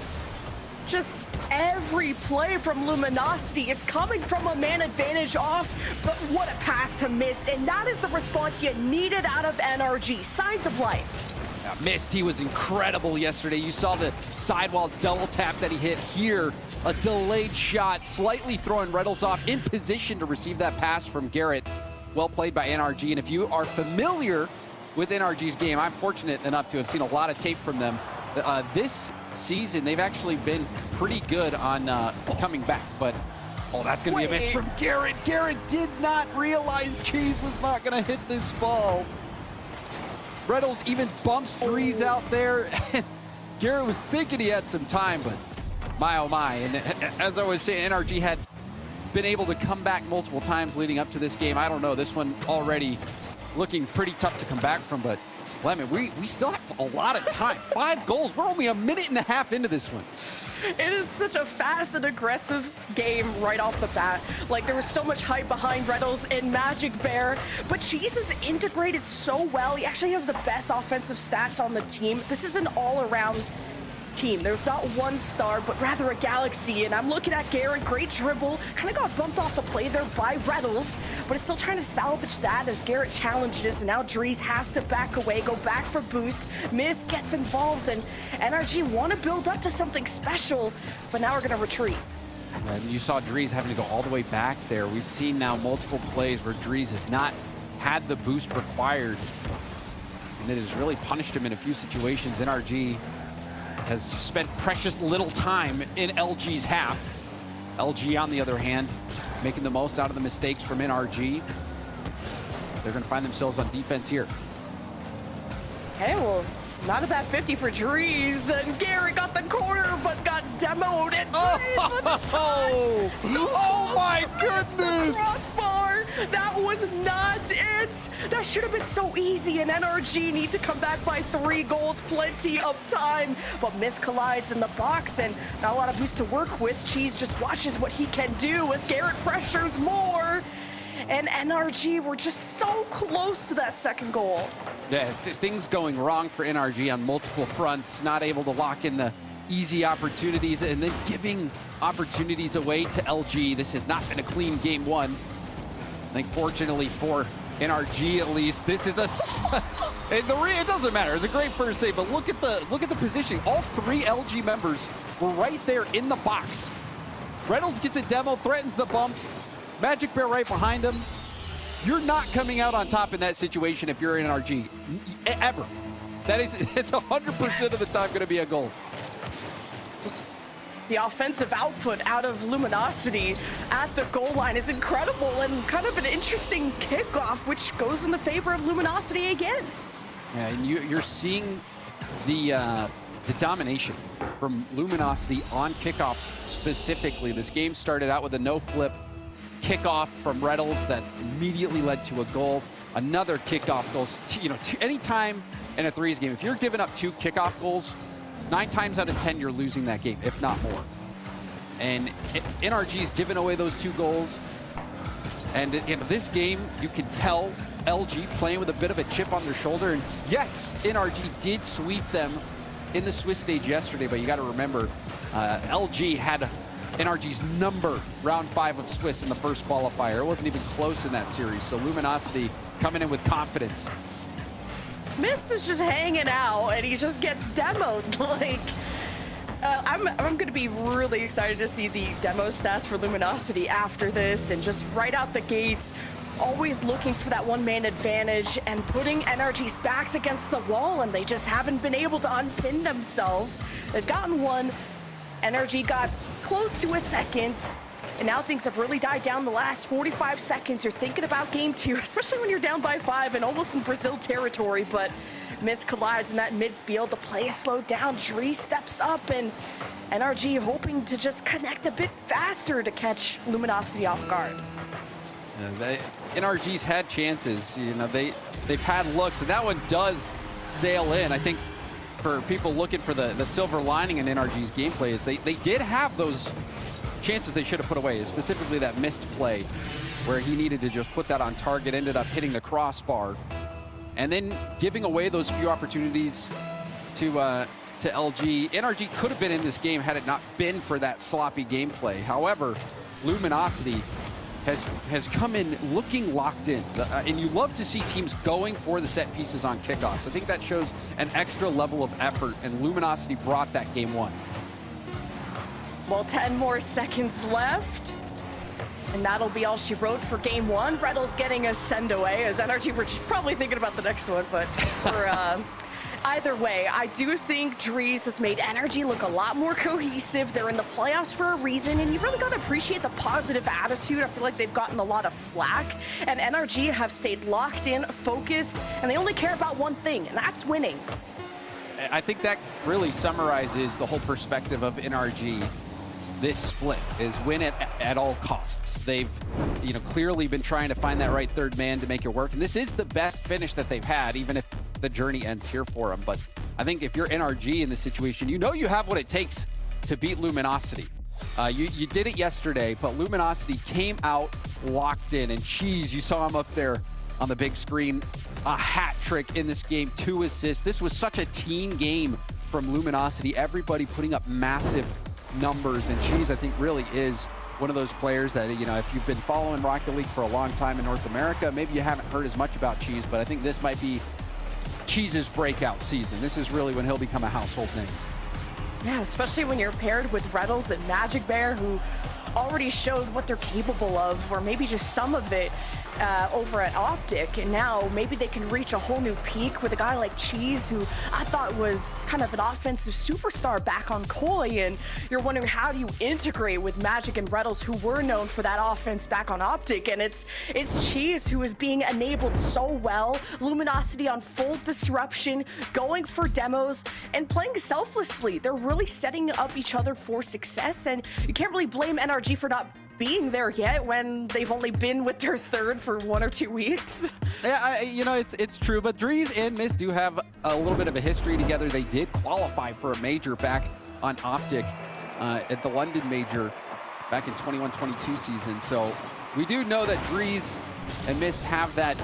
Just every play from Luminosity is coming from a man advantage off, but what a pass to Mist, and that is the response you needed out of NRG. Signs of life. Yeah, Mist, he was incredible yesterday. You saw the sidewall double tap that he hit here. A delayed shot, slightly throwing Reddles off, in position to receive that pass from Garrett. Well played by NRG, and if you are familiar with NRG's game, I'm fortunate enough to have seen a lot of tape from them. This season, they've actually been pretty good on coming back, but that's going to be a miss from Garrett. Garrett did not realize Cheese was not going to hit this ball. Reddles even bumps Drees out there. Garrett was thinking he had some time, but my oh my. And as I was saying, NRG had been able to come back multiple times leading up to this game. I don't know, this one already looking pretty tough to come back from, but Lemon, we still have a lot of time. 5 goals. We're only a minute and a half into this one. It is such a fast and aggressive game right off the bat. Like, there was so much hype behind Reddles and Magic Bear, but Cheese is integrated so well. He actually has the best offensive stats on the team. This is an all-around team. There's not one star, but rather a galaxy. And I'm looking at Garrett, great dribble, kind of got bumped off the play there by Reddles, but it's still trying to salvage that as Garrett challenges, and now Drees has to back away, go back for boost. Miz gets involved, and NRG want to build up to something special, but now we're going to retreat. And you saw Drees having to go all the way back there. We've seen now multiple plays where Drees has not had the boost required, and it has really punished him in a few situations. NRG has spent precious little time in LG's half. LG, on the other hand, making the most out of the mistakes from NRG. They're going to find themselves on defense here. Okay, well, not a bad 50 for Drees, and Garrett got the corner, but got demoed. And Oh my goodness! Crossbar! That was not it! That should have been so easy, and NRG need to come back by 3 goals, plenty of time. But Miss collides in the box, and not a lot of boost to work with. Cheese just watches what he can do as Garrett pressures more. And NRG were just so close to that 2nd goal. Yeah, things going wrong for NRG on multiple fronts, not able to lock in the easy opportunities, and then giving opportunities away to LG. This has not been a clean game 1. I think fortunately for NRG at least, this is a it doesn't matter. It's a great first save, but look at the positioning. All 3 LG members were right there in the box. Reynolds gets a demo, threatens the bump. Magic Bear right behind him. You're not coming out on top in that situation if you're in NRG, ever. It's 100% of the time going to be a goal. The offensive output out of Luminosity at the goal line is incredible, and kind of an interesting kickoff, which goes in the favor of Luminosity again. Yeah, and you're seeing the domination from Luminosity on kickoffs specifically. This game started out with a no-flip kickoff from Rlcs that immediately led to a goal. Another kickoff goals. Anytime in a threes game, if you're giving up 2 kickoff goals, 9 times out of 10 you're losing that game, if not more. And NRG's given away those 2 goals. And in this game, you can tell LG playing with a bit of a chip on their shoulder. And yes, NRG did sweep them in the Swiss stage yesterday, but you got to remember, LG had NRG's number round 5 of Swiss in the first qualifier. It wasn't even close in that series. So Luminosity coming in with confidence. Mist is just hanging out, and he just gets demoed. Like, I'm going to be really excited to see the demo stats for Luminosity after this, and just right out the gates, always looking for that one-man advantage and putting NRG's backs against the wall, and they just haven't been able to unpin themselves. They've gotten one. NRG got close to a second, and now things have really died down the last 45 seconds. You're thinking about game 2, especially when you're down by 5 and almost in Brazil territory, but Mist collides in that midfield. The play is slowed down. Dree steps up, and NRG hoping to just connect a bit faster to catch Luminosity off guard. NRG's had chances. They've had looks, and that one does sail in. I think for people looking for the silver lining in NRG's gameplay is they did have those chances they should have put away, specifically that missed play where he needed to just put that on target, ended up hitting the crossbar, and then giving away those few opportunities to LG. NRG could have been in this game had it not been for that sloppy gameplay. However, Luminosity has come in looking locked in. And you love to see teams going for the set pieces on kickoffs. I think that shows an extra level of effort, and Luminosity brought that game 1. Well, 10 more seconds left. And that'll be all she wrote for game 1. Rlcs getting a send away, as NRG were probably thinking about the next one, but either way, I do think Drees has made NRG look a lot more cohesive. They're in the playoffs for a reason, and you really got to appreciate the positive attitude. I feel like they've gotten a lot of flack, and NRG have stayed locked in, focused, and they only care about one thing, and that's winning. I think that really summarizes the whole perspective of NRG. This split is win at all costs. They've, clearly been trying to find that right third man to make it work, and this is the best finish that they've had, even if the journey ends here for them. But I think if you're NRG in this situation, you have what it takes to beat Luminosity. You did it yesterday, but Luminosity came out locked in, and Cheese, you saw him up there on the big screen, a hat trick in this game, 2 assists. This was such a team game from Luminosity, everybody putting up massive numbers, and Cheese, I think, really is one of those players that, if you've been following Rocket League for a long time in North America, maybe you haven't heard as much about Cheese, but I think this might be Cheese's breakout season. This is really when he'll become a household name. Yeah, especially when you're paired with Rlcs and Magic Bear, who already showed what they're capable of, or maybe just some of it over at Optic, and now maybe they can reach a whole new peak with a guy like Cheese, who I thought was kind of an offensive superstar back on Koi, and you're wondering, how do you integrate with Magic and Rlcs, who were known for that offense back on Optic, and it's Cheese who is being enabled so well. Luminosity on full disruption, going for demos, and playing selflessly. They're really setting up each other for success, and you can't really blame NRG for not being there yet when they've only been with their third for 1 or 2 weeks. Yeah, it's true, but Drees and Mist do have a little bit of a history together. They did qualify for a major back on Optic at the London major back in 21-22 season. So we do know that Drees and Mist have that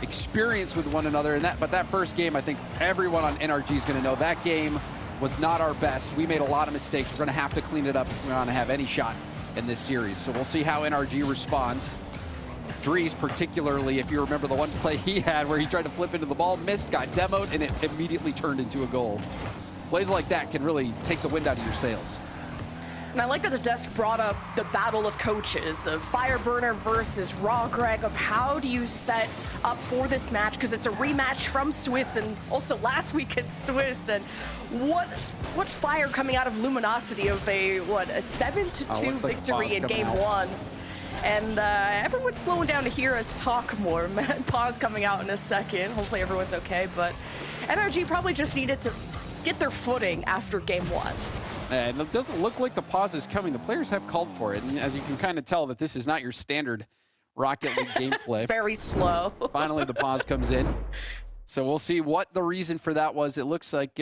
experience with one another, and but that first game, I think everyone on NRG is going to know that game was not our best. We made a lot of mistakes. We're going to have to clean it up if we want to have any shot in this series. So we'll see how NRG responds. Drees, particularly, if you remember the one play he had where he tried to flip into the ball, missed, got demoed, and it immediately turned into a goal. Plays like that can really take the wind out of your sails. And I like that the desk brought up the battle of coaches, of Fireburner versus Raw Greg, of how do you set up for this match, because it's a rematch from Swiss and also last week at Swiss. And what fire coming out of Luminosity of a 7-2 victory in game 1. And everyone's slowing down to hear us talk more. Pause coming out in a second. Hopefully everyone's okay. But NRG probably just needed to get their footing after game 1. And it doesn't look like the pause is coming. The players have called for it. And as you can kind of tell that this is not your standard Rocket League gameplay. Very slow. Finally, the pause comes in. So we'll see what the reason for that was. It looks like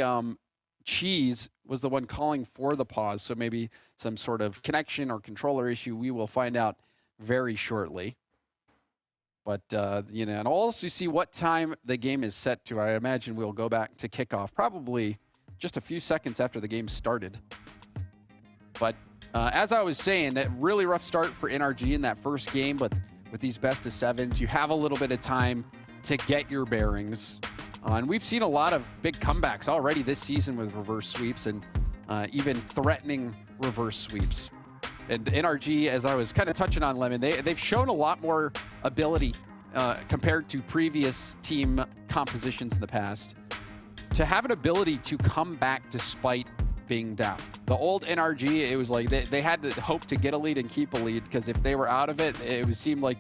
Cheese was the one calling for the pause. So maybe some sort of connection or controller issue. We will find out very shortly. But, and I'll also see what time the game is set to. I imagine we'll go back to kickoff probably just a few seconds after the game started. But as I was saying, that really rough start for NRG in that first game. But with these best of 7s, you have a little bit of time to get your bearings. And we've seen a lot of big comebacks already this season with reverse sweeps and even threatening reverse sweeps. And NRG, as I was kind of touching on, Lemon, they've shown a lot more ability compared to previous team compositions in the past to have an ability to come back despite being down. The old NRG, it was like they had to hope to get a lead and keep a lead, because if they were out of it, it seemed like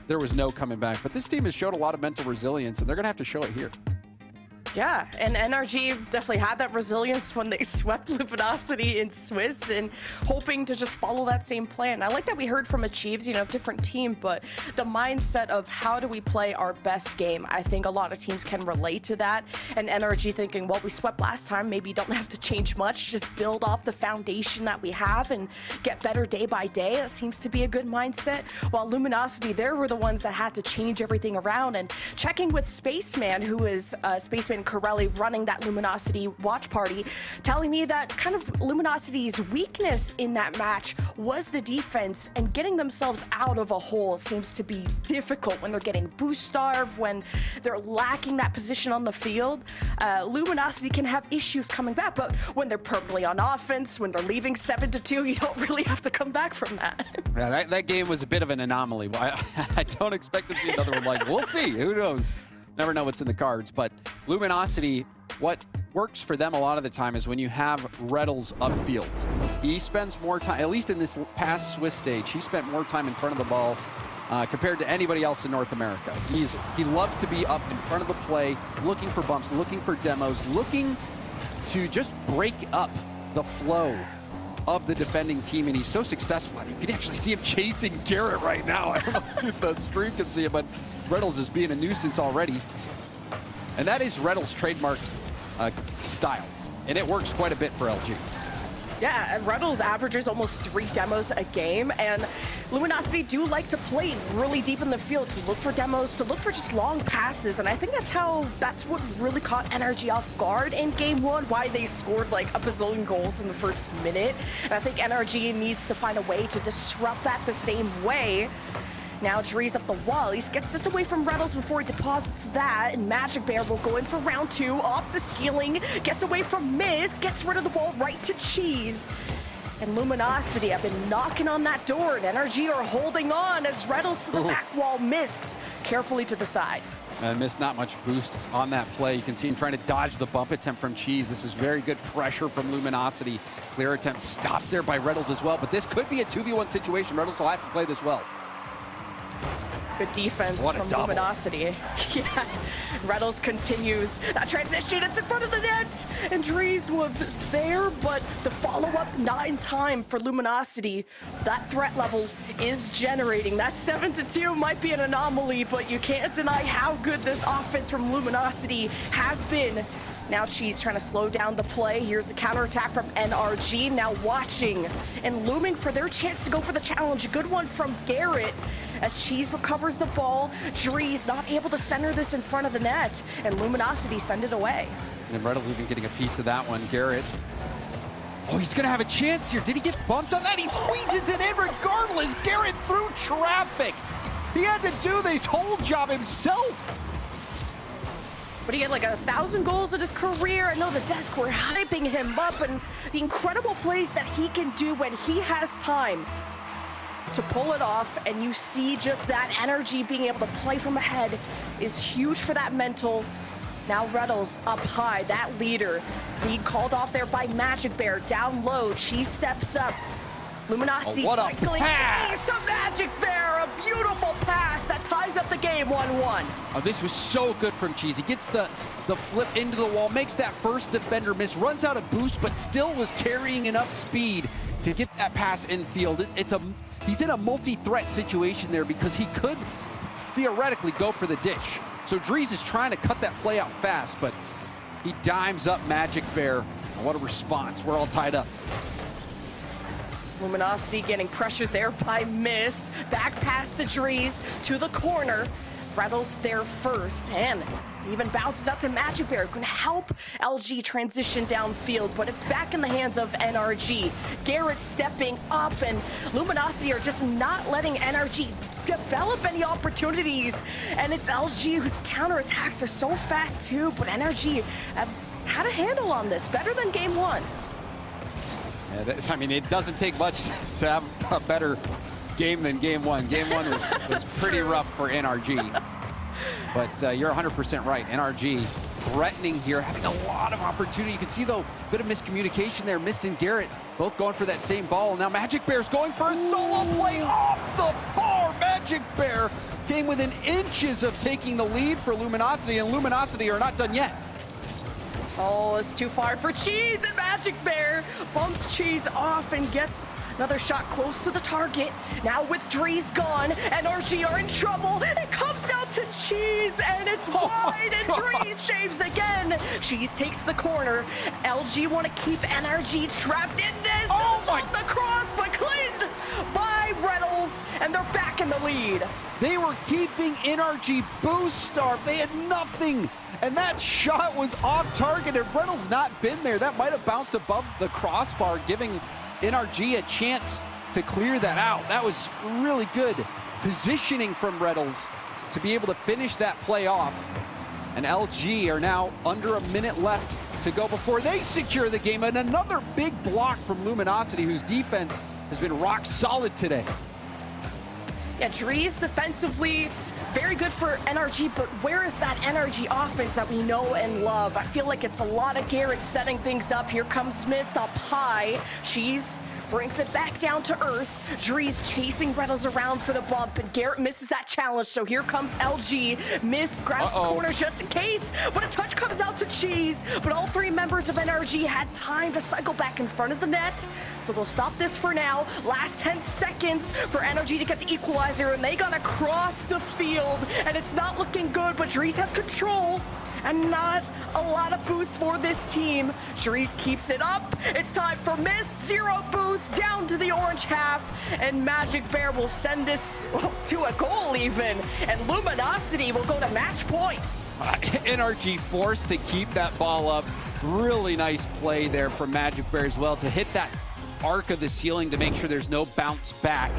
there was no coming back. But this team has showed a lot of mental resilience, and they're going to have to show it here. Yeah, and NRG definitely had that resilience when they swept Luminosity in Swiss, and hoping to just follow that same plan. I like that we heard from Achieves, different team, but the mindset of how do we play our best game, I think a lot of teams can relate to that. And NRG thinking, well, we swept last time, maybe don't have to change much, just build off the foundation that we have and get better day by day. That seems to be a good mindset. While Luminosity, they were the ones that had to change everything around. And checking with Spaceman, who is Spaceman Corelli running that Luminosity watch party, telling me that kind of Luminosity's weakness in that match was the defense, and getting themselves out of a hole seems to be difficult when they're getting boost starved, when they're lacking that position on the field. Luminosity can have issues coming back, but when they're permanently on offense, when they're leaving 7-2, you don't really have to come back from that. Yeah, that game was a bit of an anomaly. I don't expect to see another one like it. We'll see. Who knows? Never know what's in the cards. But Luminosity, what works for them a lot of the time is when you have Rlcs upfield. He spends more time, at least in this past Swiss stage, he spent more time in front of the ball compared to anybody else in North America. He loves to be up in front of the play, looking for bumps, looking for demos, looking to just break up the flow of the defending team, and he's so successful. You can actually see him chasing Garrett right now. I don't know if the stream can see it, but Rlcs is being a nuisance already. And that is Rlcs' trademark style, and it works quite a bit for LG. Yeah, Rlcs averages almost 3 demos a game, and Luminosity do like to play really deep in the field, to look for demos, to look for just long passes, and I think that's what really caught NRG off guard in game 1, why they scored like a bazillion goals in the first minute. And I think NRG needs to find a way to disrupt that the same way. Now Drees up the wall. He gets this away from Rlcs before he deposits that, and Magic Bear will go in for round 2, off the ceiling, gets away from Miss, gets rid of the ball right to Cheese. And Luminosity have been knocking on that door, and NRG are holding on as Rlcs to the back wall missed carefully to the side. And missed not much boost on that play. You can see him trying to dodge the bump attempt from Cheese. This is very good pressure from Luminosity. Clear attempt stopped there by Rlcs as well, but this could be a 2v1 situation. Rlcs will have to play this well. Good defense from Luminosity. Yeah, Rlcs continues that transition. It's in front of the net, and Drees was there, but the follow-up not in time for Luminosity. That threat level is generating. That 7-2 might be an anomaly, but you can't deny how good this offense from Luminosity has been. Now Cheese trying to slow down the play. Here's the counterattack from NRG. Now watching and looming for their chance to go for the challenge. A good one from Garrett as Cheese recovers the ball. Drees not able to center this in front of the net, and Luminosity send it away. And Rlcs even getting a piece of that one. Garrett. Oh, he's going to have a chance here. Did he get bumped on that? He squeezes it in regardless. Garrett through traffic. He had to do this whole job himself. But he had like 1,000 goals in his career. I know the desk were hyping him up, and the incredible plays that he can do when he has time to pull it off, and you see just that energy being able to play from ahead is huge for that mental. Now Rlcs up high, that leader being called off there by Magic Bear, down low. She steps up. Luminosity what a cycling pass! to Magic Bear. A beautiful pass that ties up the game 1-1. Oh, this was so good from Cheese. He gets the flip into the wall, makes that first defender miss, runs out of boost, but still was carrying enough speed to get that pass infield. He's in a multi-threat situation there because he could theoretically go for the dish. So Dries is trying to cut that play out fast, but he dimes up Magic Bear. And what a response. We're all tied up. Luminosity getting pressured there by Mist. Back past the Dries to the corner. Rlcs there first, and even bounces up to Magic Bear. Going to help LG transition downfield, but it's back in the hands of NRG. Garrett stepping up, and Luminosity are just not letting NRG develop any opportunities. And it's LG whose counterattacks are so fast too, but NRG have had a handle on this, better than game one. Yeah, I mean, it doesn't take much to have a better game than game one. Game one was pretty rough for NRG. But you're 100% right. NRG threatening here, having a lot of opportunity. You can see, though, a bit of miscommunication there. Mist and Garrett both going for that same ball. Now Magic Bear's going for a solo play off the bar. Magic Bear came within inches of taking the lead for Luminosity, and Luminosity are not done yet. Oh, it's too far for Cheese, and Magic Bear bumps Cheese off and gets another shot close to the target. Now with Dries gone, NRG are in trouble. It comes out to Cheese, and it's wide, and Dries saves again. Cheese takes the corner. LG want to keep NRG trapped in this. Oh my! The cross, but cleaned by Rlcs, and they're back in the lead. They were keeping NRG boost starved. They had nothing. And that shot was off target, and Rlcs not been there. That might have bounced above the crossbar, giving NRG a chance to clear that out. That was really good positioning from Rlcs to be able to finish that play off. And LG are now under a minute left to go before they secure the game. And another big block from Luminosity, whose defense has been rock solid today. Yeah, Dries defensively very good for NRG, but where is that NRG offense that we know and love? I feel like it's a lot of Garrett setting things up. Here comes Mist up high. Cheese brings it back down to earth. Dries chasing Rlcs around for the bump, and Garrett misses that challenge, so here comes LG. Mist grabs the corner just in case, but a touch comes out to Cheese, but all three members of NRG had time to cycle back in front of the net, so they'll stop this for now. Last 10 seconds for NRG to get the equalizer, and they gotta cross the field, and it's not looking good, but Dries has control. And not a lot of boost for this team. Dries keeps it up. It's time for Mist. 0 boost down to the orange half. And Magic Bear will send this to a goal even. And Luminosity will go to match point. NRG forced to keep that ball up. Really nice play there from Magic Bear as well to hit that arc of the ceiling to make sure there's no bounce back.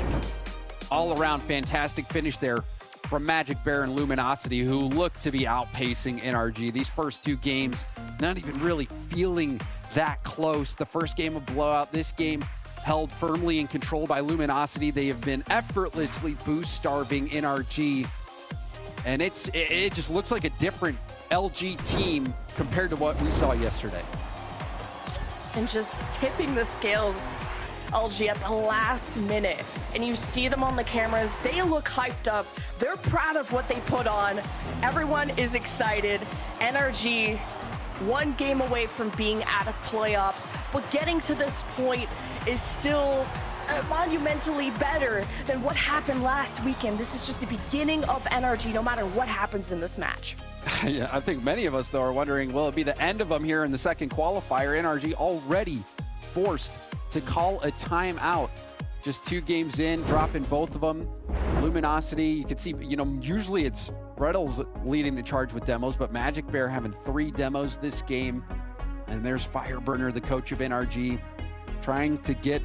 All around fantastic finish there from Magic Bear and Luminosity, who look to be outpacing NRG. These first two games, not even really feeling that close. The first game a blowout, this game held firmly in control by Luminosity. They have been effortlessly boost starving NRG. And it just looks like a different LG team compared to what we saw yesterday. And just tipping the scales, LG at the last minute, and you see them on the cameras. They look hyped up. They're proud of what they put on. Everyone is excited. NRG, one game away from being out of playoffs, but getting to this point is still monumentally better than what happened last weekend. This is just the beginning of NRG, no matter what happens in this match. Yeah, I think many of us, though, are wondering, will it be the end of them here in the second qualifier? NRG already forced to call a timeout. Just 2 games in, dropping both of them. Luminosity, you can see, usually it's Rlcs leading the charge with demos, but Magic Bear having 3 demos this game. And there's Fireburner, the coach of NRG, trying to get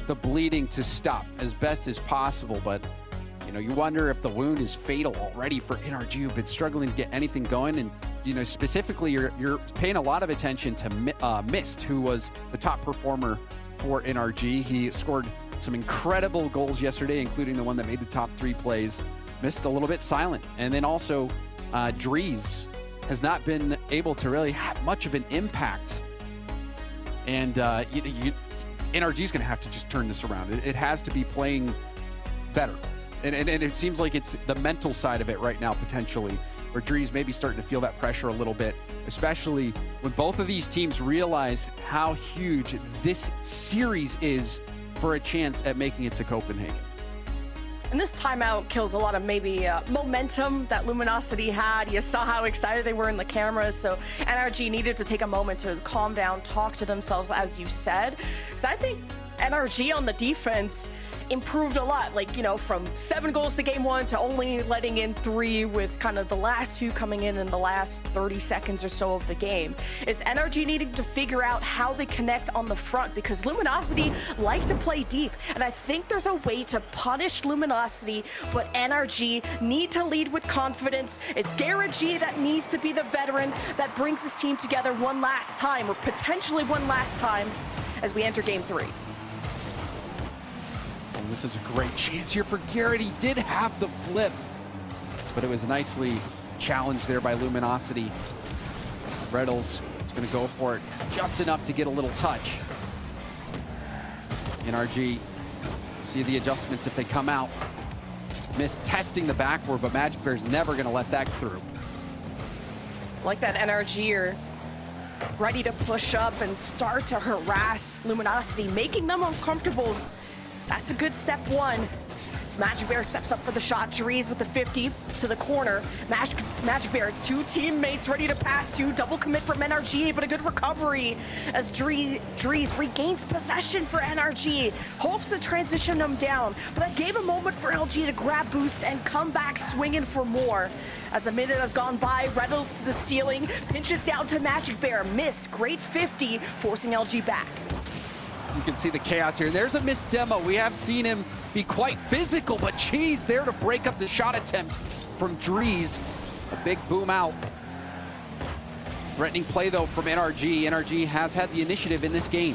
the bleeding to stop as best as possible. But, you wonder if the wound is fatal already for NRG, who've been struggling to get anything going. And, specifically, you're paying a lot of attention to Mist, who was the top performer for NRG. He scored some incredible goals yesterday, including the one that made the top 3 plays. Mist a little bit silent. And then also Dries has not been able to really have much of an impact. And NRG's gonna have to just turn this around. It has to be playing better. And it seems like it's the mental side of it right now, potentially, where Drees may be starting to feel that pressure a little bit, especially when both of these teams realize how huge this series is for a chance at making it to Copenhagen. And this timeout kills a lot of maybe momentum that Luminosity had. You saw how excited they were in the cameras, so NRG needed to take a moment to calm down, talk to themselves, as you said. Because I think NRG on the defense improved a lot, like, you know, from 7 goals to game 1 to only letting in 3, with kind of the last 2 coming in the last 30 seconds or so of the game. Is NRG needing to figure out how they connect on the front, because Luminosity like to play deep, and I think there's a way to punish Luminosity, but NRG need to lead with confidence. It's Garrett G that needs to be the veteran that brings this team together one last time, or potentially one last time, as we enter game 3. This is a great chance here for Garrett. He did have the flip, but it was nicely challenged there by Luminosity. Rlcs is going to go for it just enough to get a little touch. NRG, see the adjustments if they come out. Missed testing the backboard, but Magic Bear's never going to let that through. Like that NRG are ready to push up and start to harass Luminosity, making them uncomfortable. That's a good step 1. As Magic Bear steps up for the shot. Drees with the 50 to the corner. Magic Bear's 2 teammates ready to pass to. Double commit from NRG, but a good recovery as Drees regains possession for NRG. Hopes to transition them down, but that gave a moment for LG to grab boost and come back swinging for more. As a minute has gone by, Rlcs to the ceiling, pinches down to Magic Bear. Missed, great 50, forcing LG back. You can see the chaos here. There's a missed demo. We have seen him be quite physical, but Cheese there to break up the shot attempt from Drees. A big boom out. Threatening play, though, from NRG. NRG has had the initiative in this game.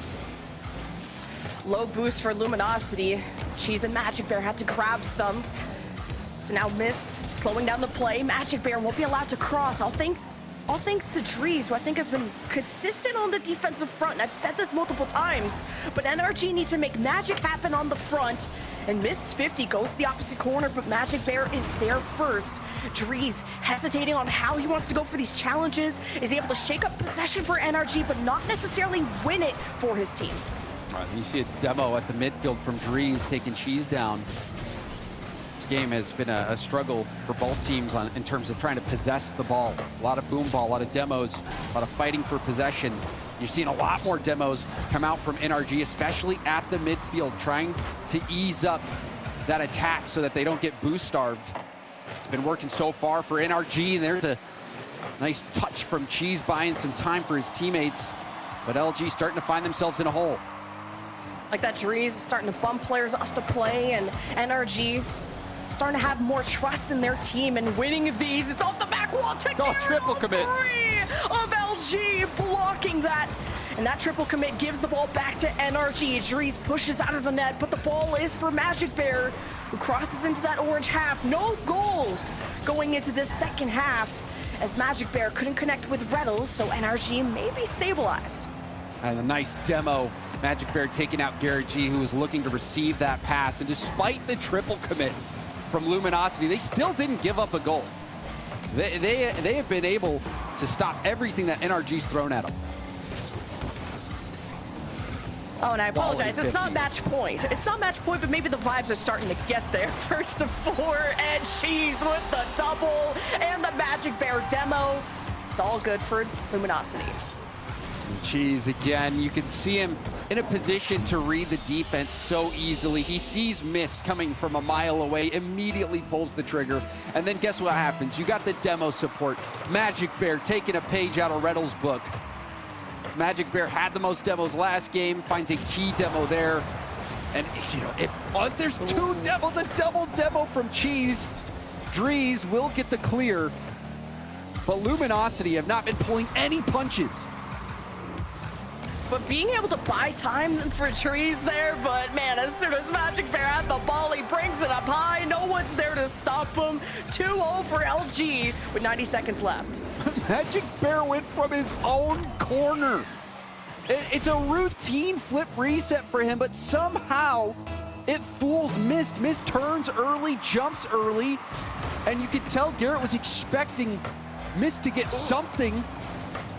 Low boost for Luminosity. Cheese and Magic Bear had to grab some. So now missed, slowing down the play. Magic Bear won't be allowed to cross. All thanks to Drees, who I think has been consistent on the defensive front. And I've said this multiple times, but NRG need to make magic happen on the front. And missed 50, goes to the opposite corner, but Magic Bear is there first. Drees hesitating on how he wants to go for these challenges, is able to shake up possession for NRG, but not necessarily win it for his team. You see a demo at the midfield from Drees taking Cheese down. This game has been a struggle for both teams in terms of trying to possess the ball. A lot of boom ball, a lot of demos, a lot of fighting for possession. You're seeing a lot more demos come out from NRG, especially at the midfield, trying to ease up that attack so that they don't get boost starved. It's been working so far for NRG, and there's a nice touch from Cheese, buying some time for his teammates. But LG starting to find themselves in a hole. Like that, Drees is starting to bump players off the play, and NRG starting to have more trust in their team, and winning these. It's off the back wall to triple commit. 3 of LG blocking that. And that triple commit gives the ball back to NRG. Drees pushes out of the net, but the ball is for Magic Bear, who crosses into that orange half. No goals going into this second half, as Magic Bear couldn't connect with Rlcs, so NRG may be stabilized. And a nice demo. Magic Bear taking out Garrett G, who was looking to receive that pass. And despite the triple commit from Luminosity, they still didn't give up a goal. They have been able to stop everything that NRG's thrown at them. Oh, and I apologize. It's not match point. It's not match point, but maybe the vibes are starting to get there. First to 4, and Cheese with the double, and the Magic Bear demo. It's all good for Luminosity. And Cheese again, you can see him in a position to read the defense so easily. He sees mist coming from a mile away, immediately pulls the trigger, and then guess what happens? You got the demo support. Magic Bear taking a page out of Rlcs' book. Magic Bear had the most demos last game, finds a key demo there. And you know, if there's 2 demos, a double demo from Cheese, Drees will get the clear. But Luminosity have not been pulling any punches. But being able to buy time for Drees there, but man, as soon as Magic Bear had the ball, he brings it up high. No one's there to stop him. 2-0 for LG with 90 seconds left. Magic Bear went from his own corner. It's a routine flip reset for him, but somehow it fools Mist. Mist turns early, jumps early, and you can tell Garrett was expecting Mist to get something.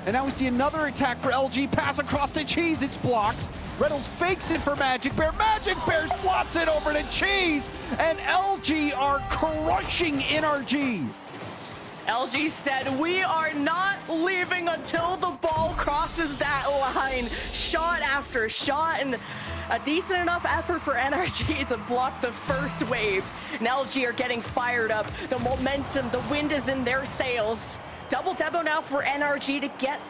And now we see another attack for LG, pass across to Cheese, it's blocked. Rlcs fakes it for Magic Bear. Magic Bear slots it over to Cheese, and LG are crushing NRG. LG said, we are not leaving until the ball crosses that line. Shot after shot, and a decent enough effort for NRG to block the first wave. And LG are getting fired up. The momentum, the wind is in their sails. Double demo now for NRG to get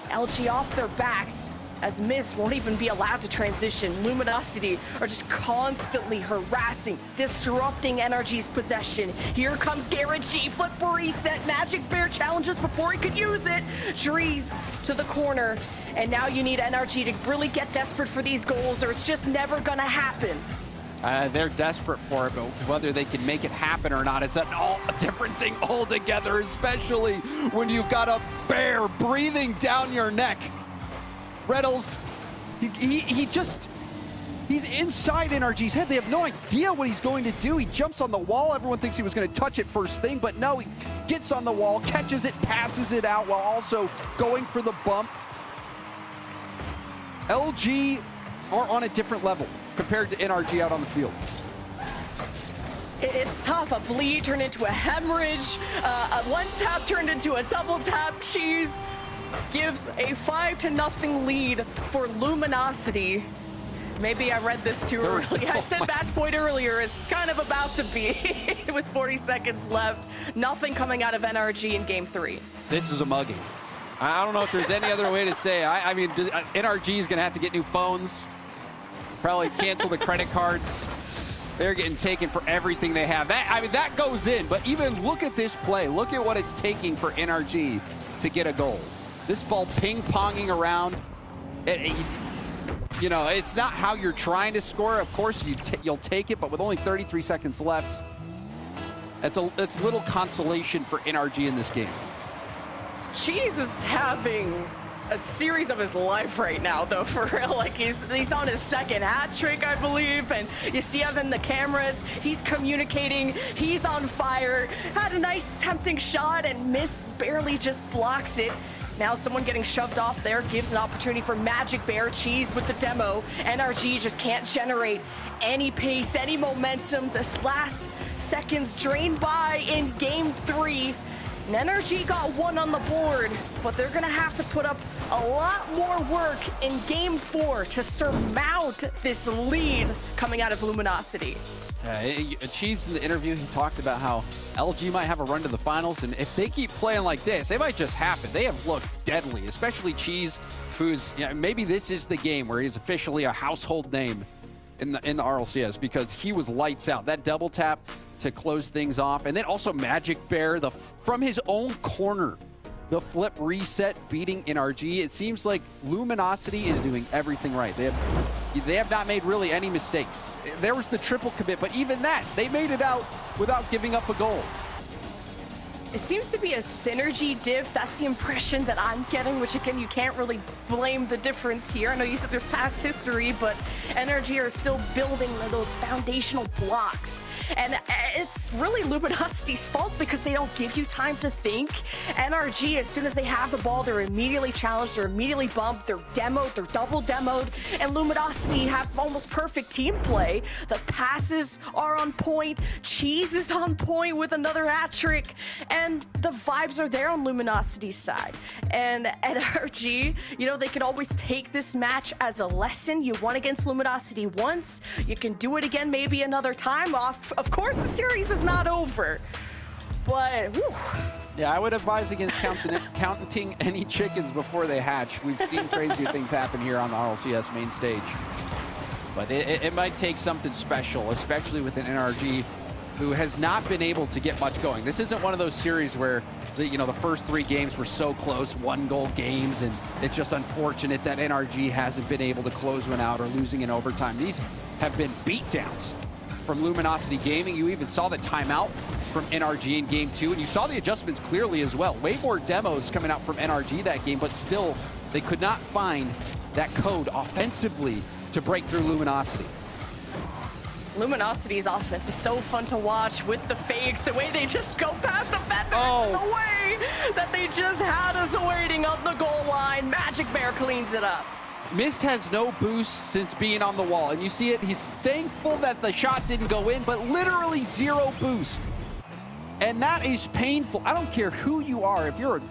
LG off their backs, as Mist won't even be allowed to transition. Luminosity are just constantly harassing, disrupting NRG's possession. Here comes Garrett G, flip reset, Magic Bear challenges before he could use it. Drees to the corner, and now you need NRG to really get desperate for these goals, or it's just never gonna happen. They're desperate for it, but whether they can make it happen or not is a different thing altogether, especially when you've got a bear breathing down your neck. Rlcs, he's inside NRG's head. They have no idea what he's going to do. He jumps on the wall. Everyone thinks he was going to touch it first thing, but no, he gets on the wall, catches it, passes it out while also going for the bump. LG are on a different level compared to NRG out on the field. It's tough. A bleed turned into a hemorrhage. A one tap turned into a double tap. Cheese gives a 5-0 lead for Luminosity. Maybe I read this too early. I said match point earlier. It's kind of about to be with 40 seconds left. Nothing coming out of NRG in game 3. This is a mugging. I don't know if there's any other way to say it. I mean, NRG is going to have to get new phones, probably cancel the credit cards. They're getting taken for everything they have. That goes in, but even look at this play. Look at what it's taking for NRG to get a goal. This ball ping-ponging around. You know, it's not how you're trying to score. Of course, you'll take it, but with only 33 seconds left, that's little consolation for NRG in this game. Cheese is having a series of his life right now, though, for real. Like, he's on his second hat trick, I believe, and you see him in the cameras. He's communicating. He's on fire. Had a nice tempting shot, and Mist barely just blocks it. Now someone getting shoved off there gives an opportunity for Magic Bear. Cheese with the demo. NRG just can't generate any pace, any momentum. This last seconds drained by in game 3. And NRG got one on the board, but they're gonna have to put up a lot more work in game 4 to surmount this lead coming out of Luminosity. Cheese in the interview, he talked about how LG might have a run to the finals, and if they keep playing like this, it might just happen. They have looked deadly, especially Cheese, who's, you know, maybe this is the game where he's officially a household name in the RLCS, because he was lights out. That double tap to close things off, and then also Magic Bear from his own corner. The flip reset beating NRG. It seems like Luminosity is doing everything right. They have not made really any mistakes. There was the triple commit, but even that, they made it out without giving up a goal. It seems to be a synergy diff. That's the impression that I'm getting, which again, you can't really blame the difference here. I know you said there's past history, but NRG are still building those foundational blocks. And it's really Luminosity's fault because they don't give you time to think. NRG, as soon as they have the ball, they're immediately challenged, they're immediately bumped, they're demoed, they're double demoed, and Luminosity have almost perfect team play. The passes are on point, Cheese is on point with another hat trick, and the vibes are there on Luminosity's side. And NRG, you know, they can always take this match as a lesson. You won against Luminosity once, you can do it again maybe another time. Of course, the series is not over, but whew. Yeah, I would advise against counting any chickens before they hatch. We've seen crazier things happen here on the RLCS main stage. But it might take something special, especially with an NRG who has not been able to get much going. This isn't one of those series where the first 3 games were so close, 1-goal games, and it's just unfortunate that NRG hasn't been able to close one out or losing in overtime. These have been beatdowns from Luminosity Gaming. You even saw the timeout from NRG in game 2, and you saw the adjustments clearly as well. Way more demos coming out from NRG that game, but still, They could not find that code offensively to break through Luminosity. Luminosity's offense is so fun to watch with the fakes, the way they just go past the fence, Oh. the way that they just had us waiting on the goal line. Magic Bear cleans it up. Mist has no boost since being on the wall, and you see it, he's thankful that the shot didn't go in, but literally 0 boost. And that is painful. I don't care who you are, if you're a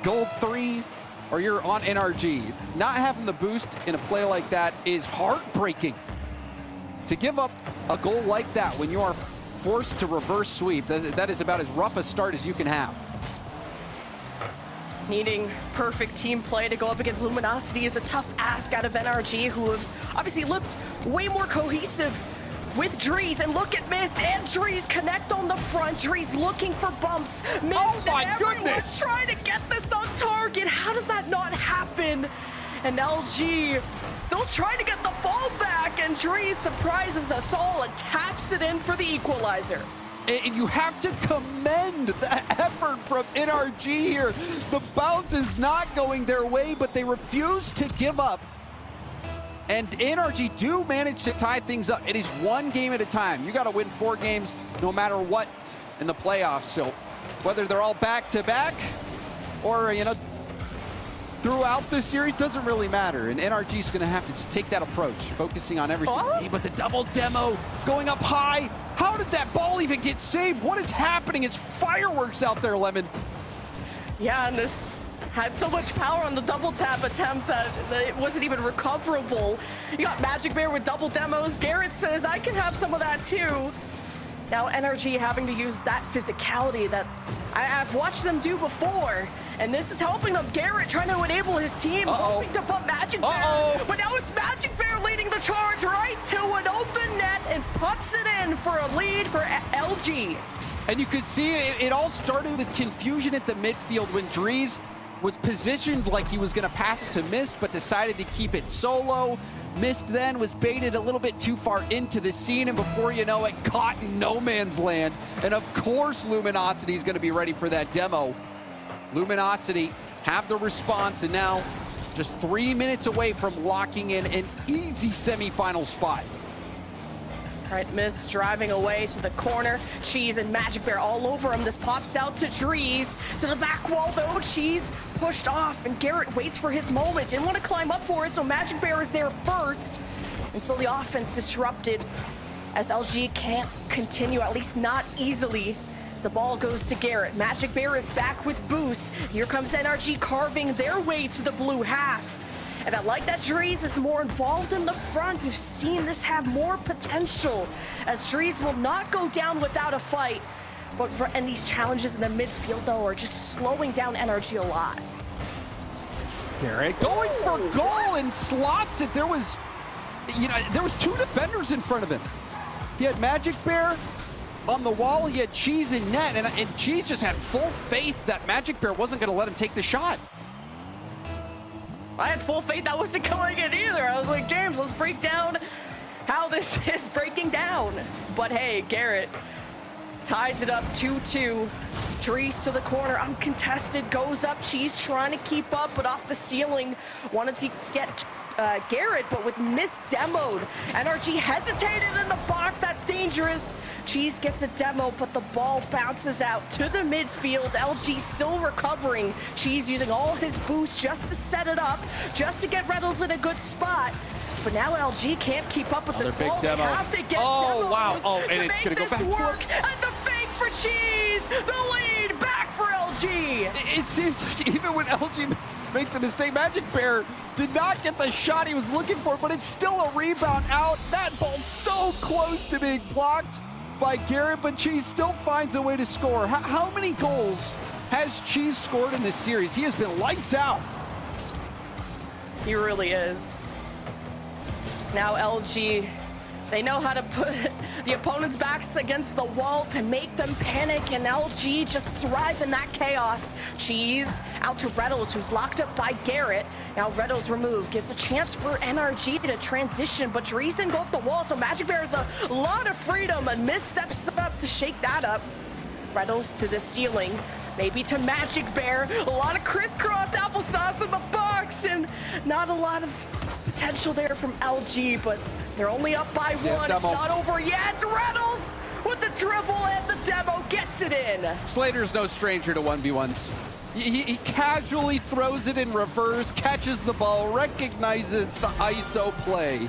gold 3 or you're on NRG, not having the boost in a play like that is heartbreaking. To give up a goal like that when you are forced to reverse sweep, that is about as rough a start as you can have. Needing perfect team play to go up against Luminosity is a tough ask out of NRG, who have obviously looked way more cohesive with Drees. And look at Mist and Drees connect on the front. Drees looking for bumps. Mist Oh my and everyone's goodness! trying to get this on target. How does that not happen? And LG still trying to get the ball back, and Drees surprises us all and taps it in for the equalizer. And you have to commend the effort from NRG here. The bounce is not going their way, but they refuse to give up. And NRG do manage to tie things up. It is 1 game at a time. You got to win 4 games no matter what in the playoffs. So whether they're all back-to-back or, you know, throughout this series, doesn't really matter. And NRG is going to have to just take that approach, focusing on every single game. But the double demo going up high. How did that ball even get saved? What is happening? It's fireworks out there, Lemon. Yeah, and this had so much power on the double tap attempt that it wasn't even recoverable. You got Magic Bear with double demos. Garrett says, I can have some of that too. Now NRG having to use that physicality that I've watched them do before. And this is helping them. Garrett trying to enable his team, hoping to bump Magic Bear. But now it's Magic Bear leading the charge right to an open net and puts it in for a lead for LG. And you could see it all started with confusion at the midfield when Drees was positioned like he was going to pass it to Mist, but decided to keep it solo. Mist then was baited a little bit too far into the scene, and before you know it, caught in no man's land. And of course, Luminosity is going to be ready for that demo. Luminosity have the response, and now just 3 minutes away from locking in an easy semifinal spot. All right, Mist driving away to the corner. Cheese and Magic Bear all over him. This pops out to Drees. To the back wall, though. Cheese pushed off, and Garrett waits for his moment. Didn't want to climb up for it, so Magic Bear is there first. And so the offense disrupted as LG can't continue, at least not easily. The ball goes to Garrett. Magic Bear is back with boost. Here comes NRG carving their way to the blue half. And I like that Drees is more involved in the front. We've seen this have more potential, as Drees will not go down without a fight. And these challenges in the midfield, though, are just slowing down NRG a lot. Garrett going for goal and slots it. There was 2 defenders in front of him. He had Magic Bear on the wall. He had Cheese in net, and Cheese just had full faith that Magic Bear wasn't going to let him take the shot. I had full faith that wasn't going in either. I was like, James, let's break down how this is breaking down. But hey, Garrett ties it up 2-2. Drees to the corner, uncontested, goes up. Cheese trying to keep up, but off the ceiling. Wanted to get Garrett, but with Mist demoed. NRG hesitated in the box. That's dangerous. Cheese gets a demo, but the ball bounces out to the midfield. LG still recovering. Cheese using all his boost just to set it up, just to get Rlcs in a good spot. But now LG can't keep up with this big ball. demo. They have to get Oh, wow. demos Oh, and to it's make gonna go this back to work. And the fake for Cheese. The lead back for LG. It seems like even when LG makes a mistake, Magic Bear did not get the shot he was looking for, but it's still a rebound out. That ball's so close to being blocked by Garrett, but Cheese still finds a way to score. How many goals has Cheese scored in this series? He has been lights out. He really is. Now LG, they know how to put the opponent's backs against the wall to make them panic, and LG just thrive in that chaos. Cheese out to Rlcs, who's locked up by Garrett. Now Rlcs removed, gives a chance for NRG to transition, but Drees didn't go up the wall, so Magic Bear has a lot of freedom, and Mist steps up to shake that up. Rlcs to the ceiling, maybe to Magic Bear. A lot of crisscross applesauce in the box, and not a lot of potential there from LG, but they're only up by one. It's demo. not over yet. Reynolds with the dribble and the demo gets it in. Slater's no stranger to 1v1s. He casually throws it in reverse, catches the ball, recognizes the ISO play.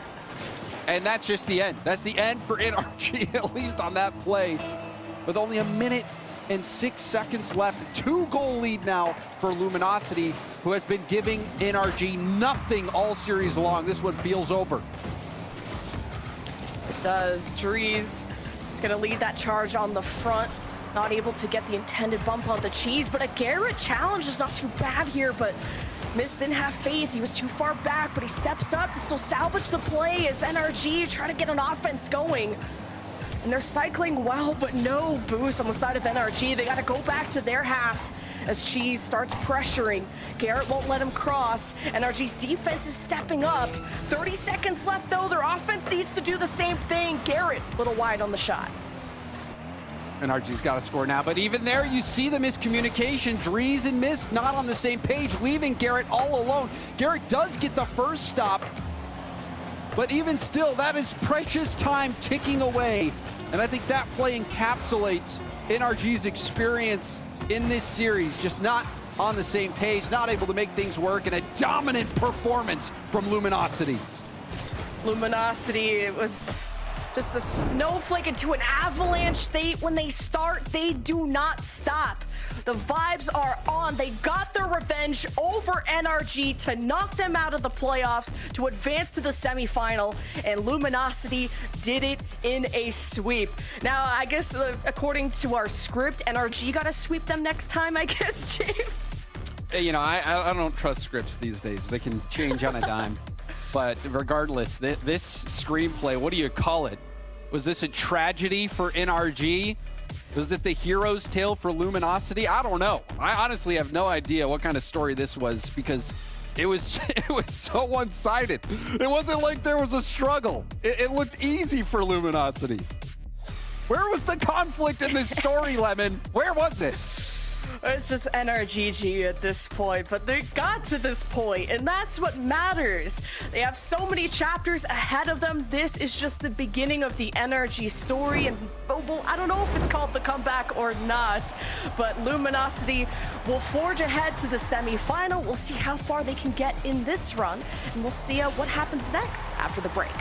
And that's just the end. That's the end for NRG, at least on that play. With only 1 minute and 6 seconds left. 2-goal lead now for Luminosity, who has been giving NRG nothing all series long. This one feels over. It does. Drees is going to lead that charge on the front. Not able to get the intended bump on the cheese, but a Garrett challenge is not too bad here, but Mist didn't have faith. He was too far back, but he steps up to still salvage the play as NRG trying to get an offense going. And they're cycling well, but no boost on the side of NRG. They got to go back to their half as Cheese starts pressuring. Garrett won't let him cross. NRG's defense is stepping up. 30 seconds left, though. Their offense needs to do the same thing. Garrett, a little wide on the shot. NRG's got to score now, but even there, you see the miscommunication. Drees and Mist not on the same page, leaving Garrett all alone. Garrett does get the first stop, but even still, that is precious time ticking away. And I think that play encapsulates NRG's experience in this series, just not on the same page, not able to make things work, and a dominant performance from Luminosity. Luminosity, it was just a snowflake into an avalanche. When they start, they do not stop. The vibes are on. They got their revenge over NRG to knock them out of the playoffs, to advance to the semifinal, and Luminosity did it in a sweep. Now, I guess according to our script, NRG got to sweep them next time, I guess, James. You know, I don't trust scripts these days. They can change on a dime. But regardless, this screenplay, what do you call it? Was this a tragedy for NRG? Was it the hero's tale for Luminosity? I don't know. I honestly have no idea what kind of story this was, because it was so one-sided. It wasn't like there was a struggle. It looked easy for Luminosity. Where was the conflict in this story, Lemon? Where was it? It's just NRGG at this point, but they got to this point, and that's what matters. They have so many chapters ahead of them. This is just the beginning of the NRG story, and well, I don't know if it's called the comeback or not, but Luminosity will forge ahead to the semifinal. We'll see how far they can get in this run, and we'll see what happens next after the break.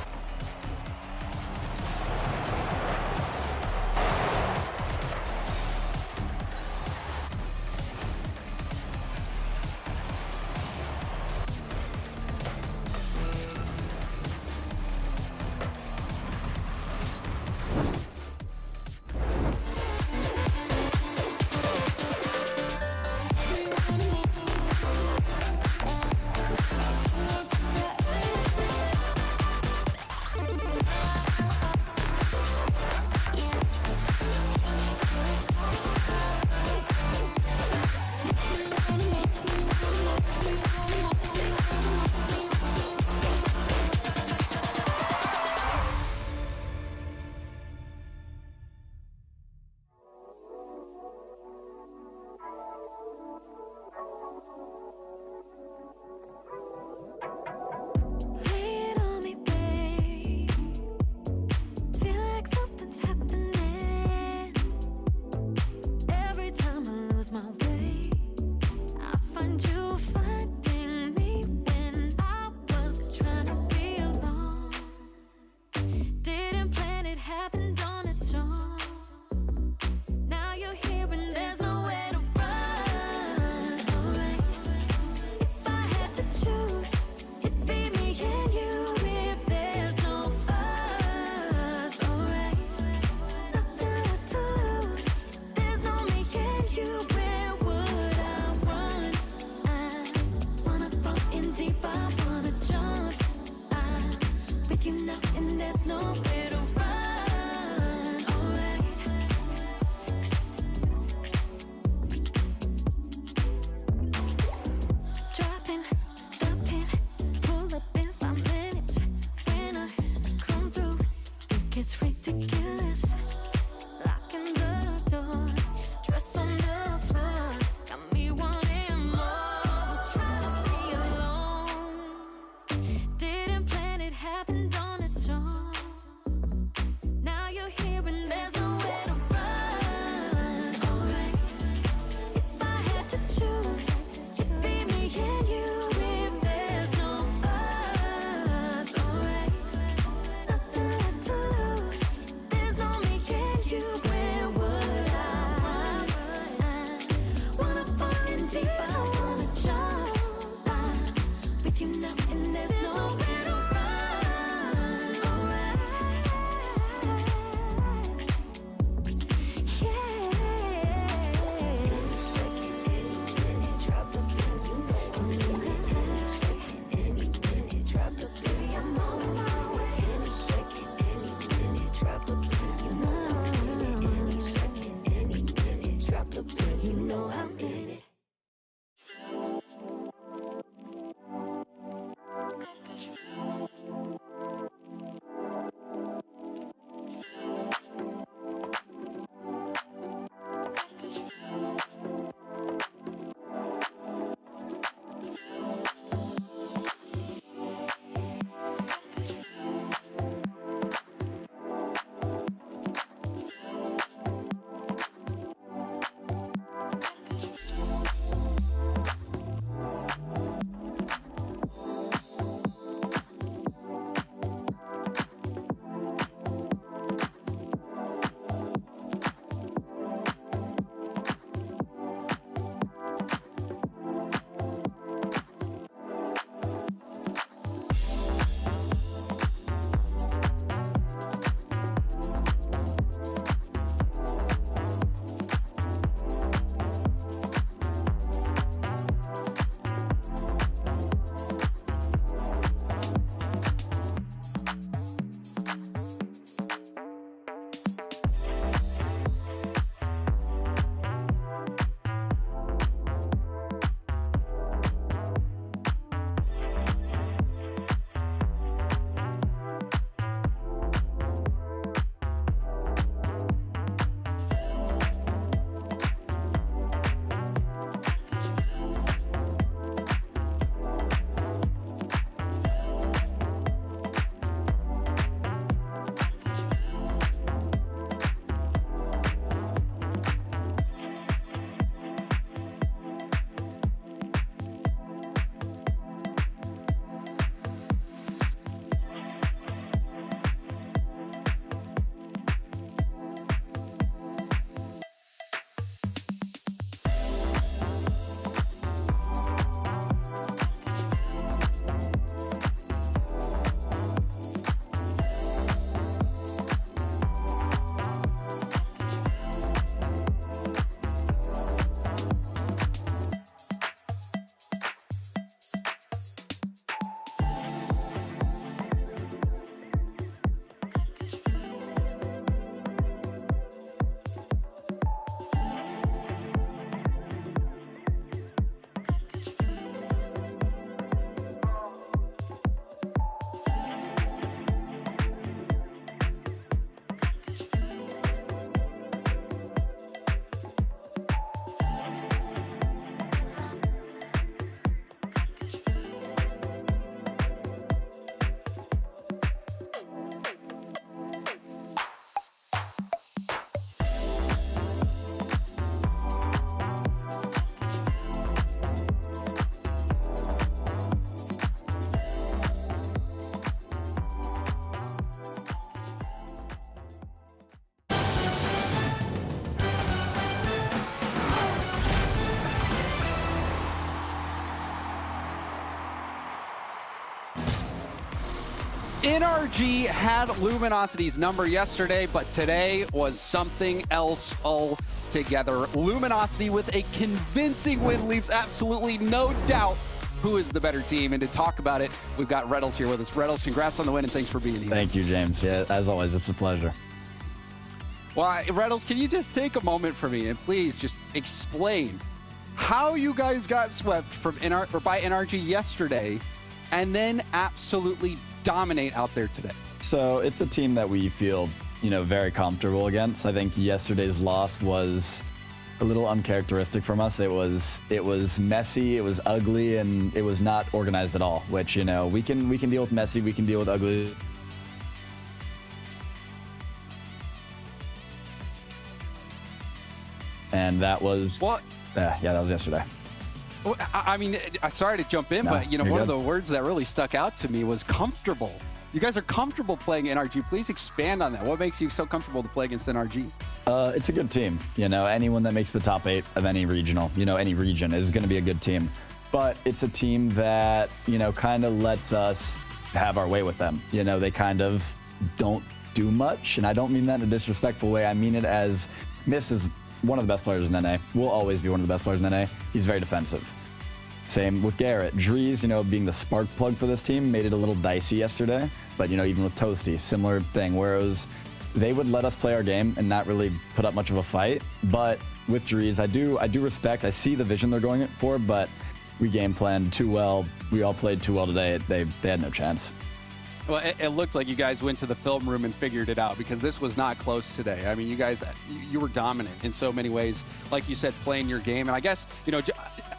NRG had Luminosity's number yesterday, but today was something else altogether. Luminosity with a convincing win leaves absolutely no doubt who is the better team. And to talk about it, we've got Rlcs here with us. Rlcs, congrats on the win and thanks for being here. Thank you, James. Yeah, as always, it's a pleasure. Well, Rlcs, can you just take a moment for me and please just explain how you guys got swept from by NRG yesterday and then absolutely dominate out there today? So it's a team that we feel, very comfortable against. I think yesterday's loss was a little uncharacteristic from us. It was messy, it was ugly, and it was not organized at all, which, we can deal with messy, we can deal with ugly. And that was what? Yeah, that was yesterday. Well, I mean, sorry to jump in, but one of the words that really stuck out to me was comfortable. You guys are comfortable playing NRG. Please expand on that. What makes you so comfortable to play against NRG? It's a good team. Anyone that makes the top 8 of any regional, any region is going to be a good team. But it's a team that, kind of lets us have our way with them. They kind of don't do much. And I don't mean that in a disrespectful way. I mean it as Miss is one of the best players in NA. Will always be one of the best players in NA. He's very defensive. Same with Garrett. Drees, being the spark plug for this team, made it a little dicey yesterday. But, even with Toasty, similar thing, where they would let us play our game and not really put up much of a fight. But with Drees, I do respect. I see the vision they're going for, but we game planned too well. We all played too well today. They had no chance. Well, it looked like you guys went to the film room and figured it out because this was not close today. I mean, you guys, you were dominant in so many ways. Like you said, playing your game. And I guess,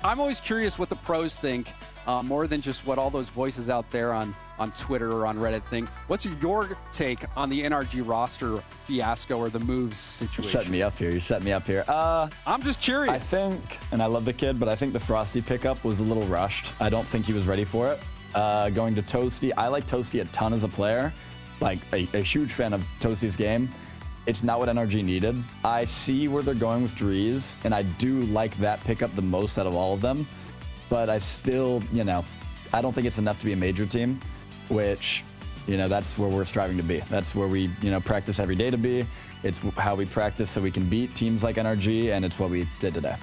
I'm always curious what the pros think more than just what all those voices out there on Twitter or on Reddit think. What's your take on the NRG roster fiasco or the moves situation? You're setting me up here. I'm just curious. I think, and I love the kid, but I think the Frosty pickup was a little rushed. I don't think he was ready for it. Going to Toasty, I like Toasty a ton as a player. Like a huge fan of Toasty's game. It's not what NRG needed. I see where they're going with Drees, and I do like that pickup the most out of all of them. But I still, I don't think it's enough to be a major team, which, that's where we're striving to be. That's where we, practice every day to be. It's how we practice so we can beat teams like NRG, and it's what we did today.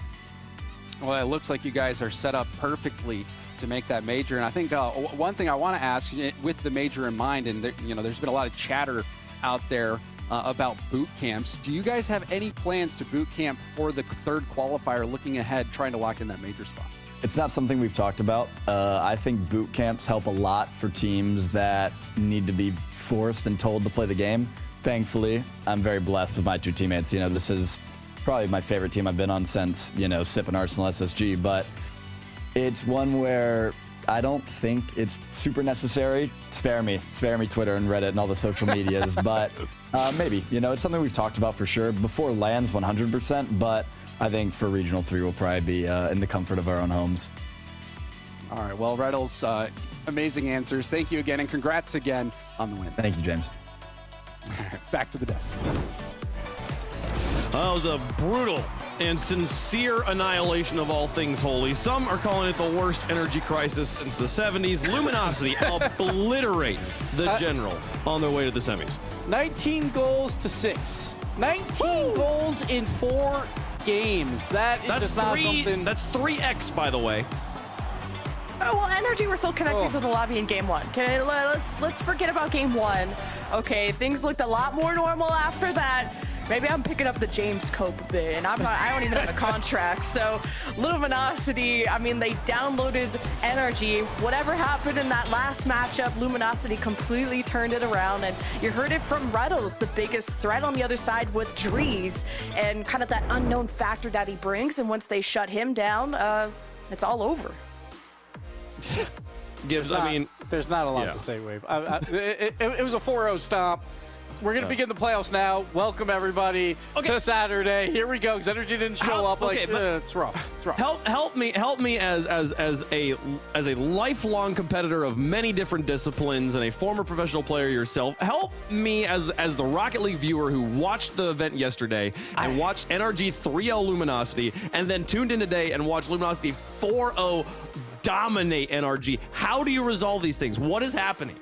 Well, it looks like you guys are set up perfectly to make that major. And I think one thing I want to ask, with the major in mind, and there's been a lot of chatter out there about boot camps. Do you guys have any plans to boot camp for the third qualifier, looking ahead, trying to lock in that major spot? It's not something we've talked about. I think boot camps help a lot for teams that need to be forced and told to play the game. Thankfully, I'm very blessed with my 2 teammates. This is probably my favorite team I've been on since, SIP and Arsenal SSG, but it's one where I don't think it's super necessary. Spare me Twitter and Reddit and all the social medias, but maybe, it's something we've talked about for sure. Before lands 100%, but I think for Regional 3 we'll probably be in the comfort of our own homes. All right, well, Rlcs, amazing answers. Thank you again, and congrats again on the win. Thank you, James. Back to the desk. That was a brutal and sincere annihilation of all things holy. Some are calling it the worst energy crisis since the 70s. Luminosity obliterate the General on their way to the semis. 19 goals to 6. 19 goals in 4 games. That's just not something. That's 3x, by the way. Oh, well, NRG were still connecting to the lobby in game 1. Let's forget about game 1. Okay, things looked a lot more normal after that. Maybe I'm picking up the James Cope a bit, and I don't even have a contract. So Luminosity, I mean, they downloaded NRG. Whatever happened in that last matchup, Luminosity completely turned it around, and you heard it from Rlcs. The biggest threat on the other side with Drees, and kind of that unknown factor that he brings. And once they shut him down, it's all over. Gibbs, there's not a lot to say, Wave. It was a 4-0 stomp. We're going to begin the playoffs now. Welcome, everybody, to Saturday. Here we go, because NRG didn't show up. It's rough. It's rough. Help me as a lifelong competitor of many different disciplines and a former professional player yourself. Help me as the Rocket League viewer who watched the event yesterday and watched NRG 3-0 Luminosity, and then tuned in today and watched Luminosity 4-0 dominate NRG. How do you resolve these things? What is happening?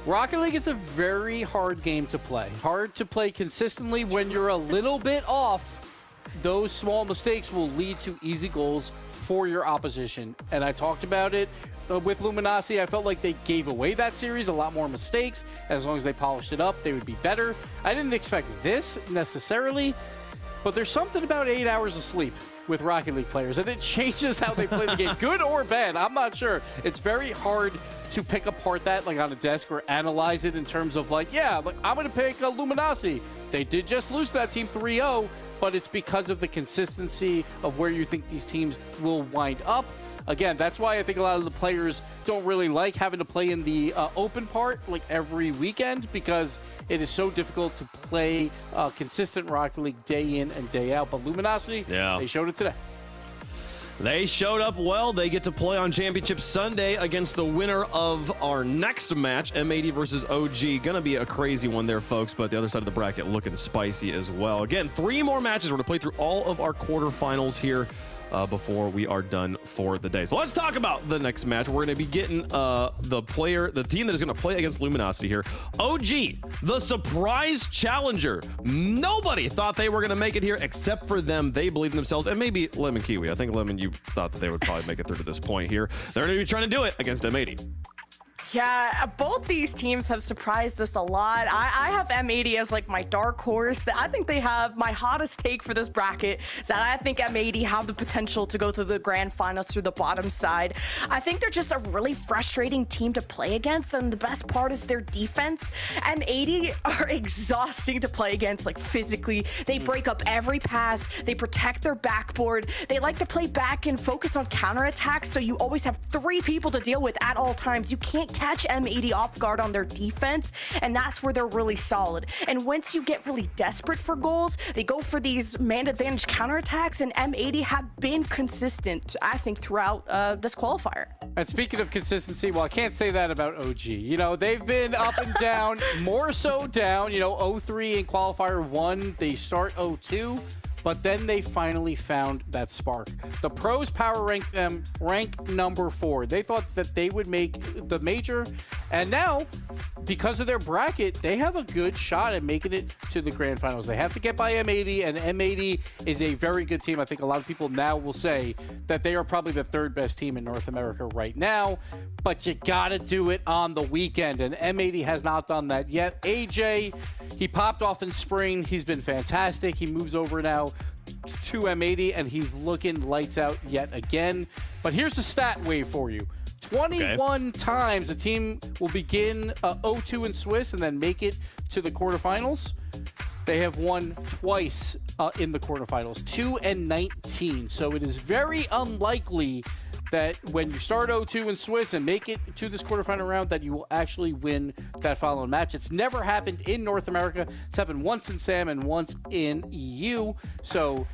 Rocket League is a very hard game to play. Hard to play consistently. When you're a little bit off, those small mistakes will lead to easy goals for your opposition. And I talked about it with Luminosity. I felt like they gave away that series, a lot more mistakes. As long as they polished it up, they would be better. I didn't expect this necessarily, but there's something about 8 hours of sleep with Rocket League players, and it changes how they play the game, good or bad. I'm not sure. It's very hard to pick apart that like on a desk or analyze it in terms of like, yeah, like I'm going to pick Luminosity. They did just lose to that team 3-0, but it's because of the consistency of where you think these teams will wind up. Again, that's why I think a lot of the players don't really like having to play in the open part like every weekend, because it is so difficult to play consistent Rocket League day in and day out. But Luminosity, they showed it today. They showed up well. They get to play on Championship Sunday against the winner of our next match, M80 versus OG. Gonna be a crazy one there, folks, but the other side of the bracket looking spicy as well. Again, 3 more matches. We're gonna play through all of our quarterfinals here before we are done for the day. So let's talk about the next match. We're going to be getting the team that is going to play against Luminosity here. OG, the surprise challenger. Nobody thought they were going to make it here except for them. They believe in themselves, and maybe Lemon Kiwi. I think, Lemon, you thought that they would probably make it through to this point here. They're going to be trying to do it against M80. Yeah, both these teams have surprised us a lot. I have M80 as like my dark horse. I think they have my hottest take for this bracket is that I think M80 have the potential to go to the grand finals through the bottom side. I think they're just a really frustrating team to play against, and the best part is their defense. M80 are exhausting to play against, like physically. They break up every pass. They protect their backboard. They like to play back and focus on counterattacks, so you always have 3 people to deal with at all times. You can't catch M80 off guard on their defense, and that's where they're really solid. And once you get really desperate for goals, they go for these man advantage counterattacks, and M80 have been consistent, I think, throughout this qualifier. And speaking of consistency, well, I can't say that about OG. You know, they've been up and down, more so down. You know, 0-3 in qualifier 1, they start 0-2. But then they finally found that spark. The pros power ranked them rank number 4. They thought that they would make the major, and now, because of their bracket, they have a good shot at making it to the grand finals. They have to get by M80, and M80 is a very good team. I think a lot of people now will say that they are probably the 3rd best team in North America right now, but you gotta do it on the weekend, and M80 has not done that yet. AJ, he popped off in spring. He's been fantastic. He moves over now to M80, and he's looking lights out yet again. But here's the stat wave for you. 21 times a team will begin 0-2 in Swiss and then make it to the quarterfinals. They have won twice in the quarterfinals, 2-19. So it is very unlikely that when you start 0-2 in Swiss and make it to this quarterfinal round, that you will actually win that following match. It's never happened in North America. It's happened once in SAM and once in EU. So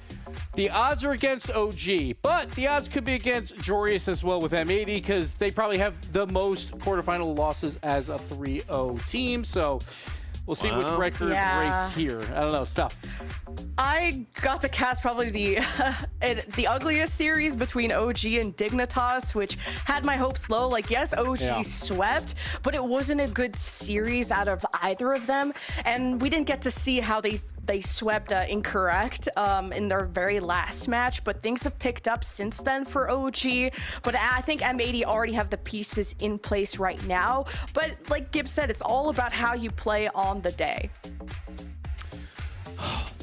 the odds are against OG, but the odds could be against Jorius as well with M80, because they probably have the most quarterfinal losses as a 3-0 team. So we'll see which record breaks here. I don't know. It's tough. I got to cast probably the ugliest series between OG and Dignitas, which had my hopes low. Like, yes, OG swept, but it wasn't a good series out of either of them. And we didn't get to see how they swept Incorrect in their very last match, but things have picked up since then for OG. But I think M80 already have the pieces in place right now. But like Gibbs said, it's all about how you play on the day.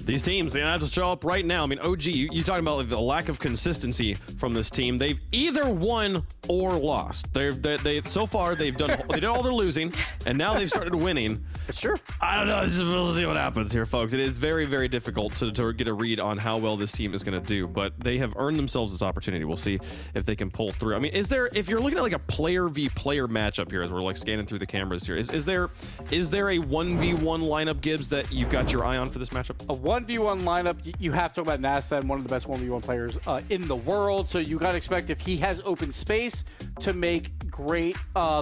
These teams, they have to show up right now. I mean, OG, you talking about like the lack of consistency from this team. They've either won or lost. They so far they did all their losing, and now they've started winning. Sure. I don't know. We'll see what happens here, folks. It is very, very difficult to get a read on how well this team is going to do, but they have earned themselves this opportunity. We'll see if they can pull through. I mean, if you're looking at like a player v player matchup here, as we're like scanning through the cameras here, is there a 1v1 lineup, Gibbs, that you've got your eye on for this matchup? A 1v1 lineup, you have to talk about Nastan, one of the best 1v1 players in the world. So you got to expect if he has open space to make great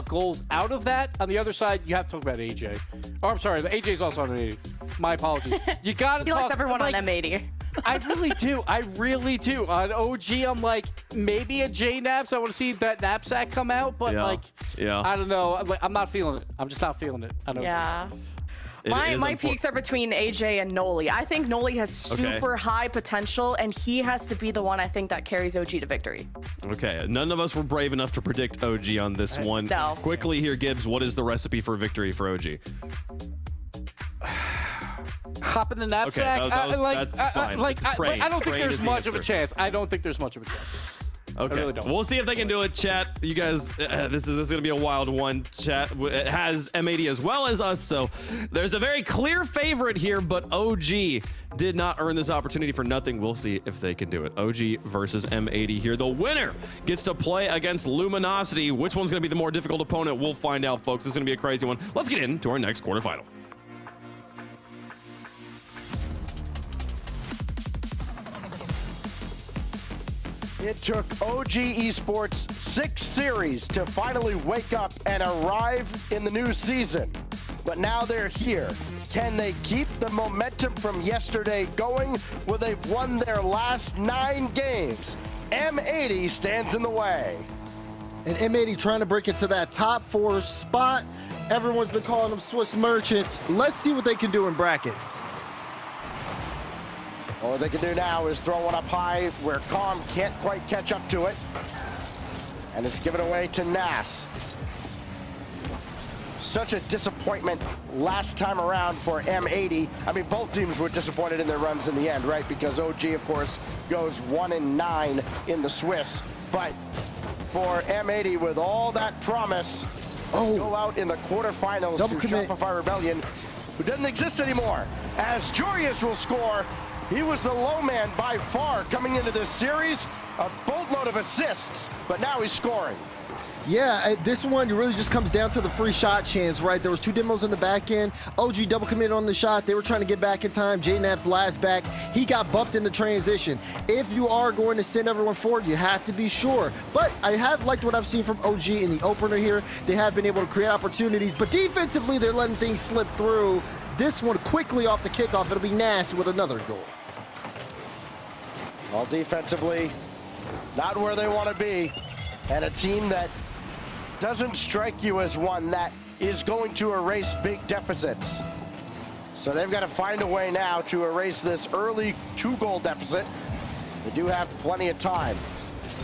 goals out of that. On the other side, you have to talk about AJ. Oh, I'm sorry. AJ's also on M80. My apologies. You got to He likes everyone on M80. I really do. I really do. On OG, I'm like, maybe a J-Naps. I want to see that knapsack come out, but I don't know. I'm not feeling it. I'm just not feeling it. I don't know. Yeah. My peaks are between AJ and Noli. I think Noli has super high potential, and he has to be the one I think that carries OG to victory. Okay, none of us were brave enough to predict OG on this one. No. Quickly here, Gibbs, what is the recipe for victory for OG? Hop in the knapsack. That's fine. I don't think Train there's is the much of a answer. chance. I don't think there's much of a chance. Okay, really don't. We'll see if they can do it. Chat, you guys, this is going to be a wild one. Chat it has M80 as well as us, so there's a very clear favorite here, but OG did not earn this opportunity for nothing. We'll see if they can do it. OG versus M80 here. The winner gets to play against Luminosity. Which one's going to be the more difficult opponent? We'll find out, folks. This is going to be a crazy one. Let's get into our next quarterfinal. It took OG Esports 6 series to finally wake up and arrive in the new season. But now they're here. Can they keep the momentum from yesterday going? Well, they've won their last 9 games. M80 stands in the way. And M80 trying to break it to that top 4 spot. Everyone's been calling them Swiss merchants. Let's see what they can do in bracket. All they can do now is throw one up high where Calm can't quite catch up to it. And it's given away to Nas. Such a disappointment last time around for M80. I mean, both teams were disappointed in their runs in the end, right? Because OG, of course, goes 1-9 in the Swiss. But for M80, with all that promise, go out in the quarterfinals to Shopify Rebellion, who doesn't exist anymore. As Jorius will score. He was the low man by far coming into this series. A boatload of assists, but now he's scoring. Yeah, this one really just comes down to the free shot chance, right? There was 2 demos in the back end. OG double committed on the shot. They were trying to get back in time. J-Nap's last back. He got bumped in the transition. If you are going to send everyone forward, you have to be sure. But I have liked what I've seen from OG in the opener here. They have been able to create opportunities, but defensively, they're letting things slip through. This one quickly off the kickoff. It'll be Nas with another goal. All defensively, not where they want to be. And a team that doesn't strike you as one that is going to erase big deficits. So they've got to find a way now to erase this early 2-goal deficit. They do have plenty of time.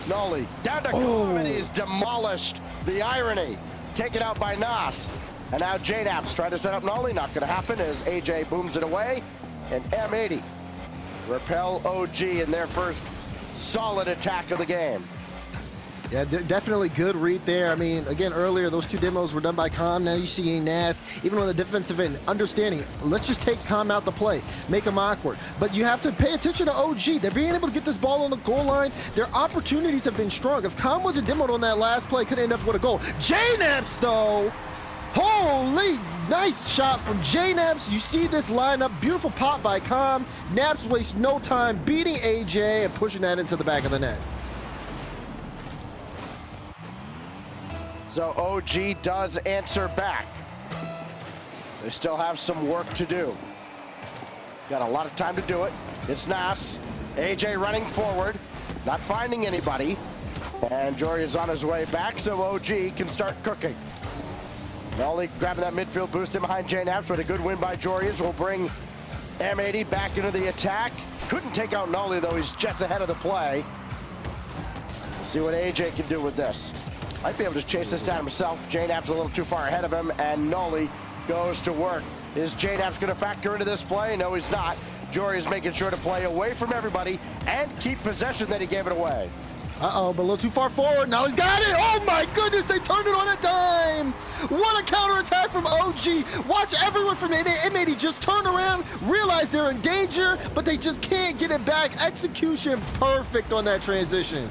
Noli down to Calm, and he's demolished. The irony taken out by Nas. And now J-Naps trying to set up Noli. Not going to happen as AJ booms it away. And M80 repel OG in their first solid attack of the game. Yeah, definitely good read there. I mean, again, earlier, those 2 demos were done by Calm. Now you see Nas, even on the defensive end, understanding, let's just take Calm out the play, make him awkward. But you have to pay attention to OG. They're being able to get this ball on the goal line. Their opportunities have been strong. If Calm wasn't demoed on that last play, could end up with a goal. J-Naps, though, holy, nice shot from J-Naps. You see this lineup, beautiful pop by Calm. Naps wastes no time beating AJ and pushing that into the back of the net. So OG does answer back. They still have some work to do. Got a lot of time to do it. It's Nas. AJ running forward, not finding anybody. And Jory is on his way back, so OG can start cooking. Noli grabbing that midfield boost in behind J-Naps, but a good win by Jorius will bring M80 back into the attack. Couldn't take out Noli, though. He's just ahead of the play. See what AJ can do with this. Might be able to chase this down himself. J-Naps a little too far ahead of him, and Noli goes to work. Is J-Naps going to factor into this play? No, he's not. Jory is making sure to play away from everybody and keep possession that he gave it away. Uh-oh, but a little too far forward. Now he's got it. Oh, my goodness. They turned it on a dime. What a counterattack from OG. Watch everyone from M80 just turn around, realize they're in danger, but they just can't get it back. Execution perfect on that transition.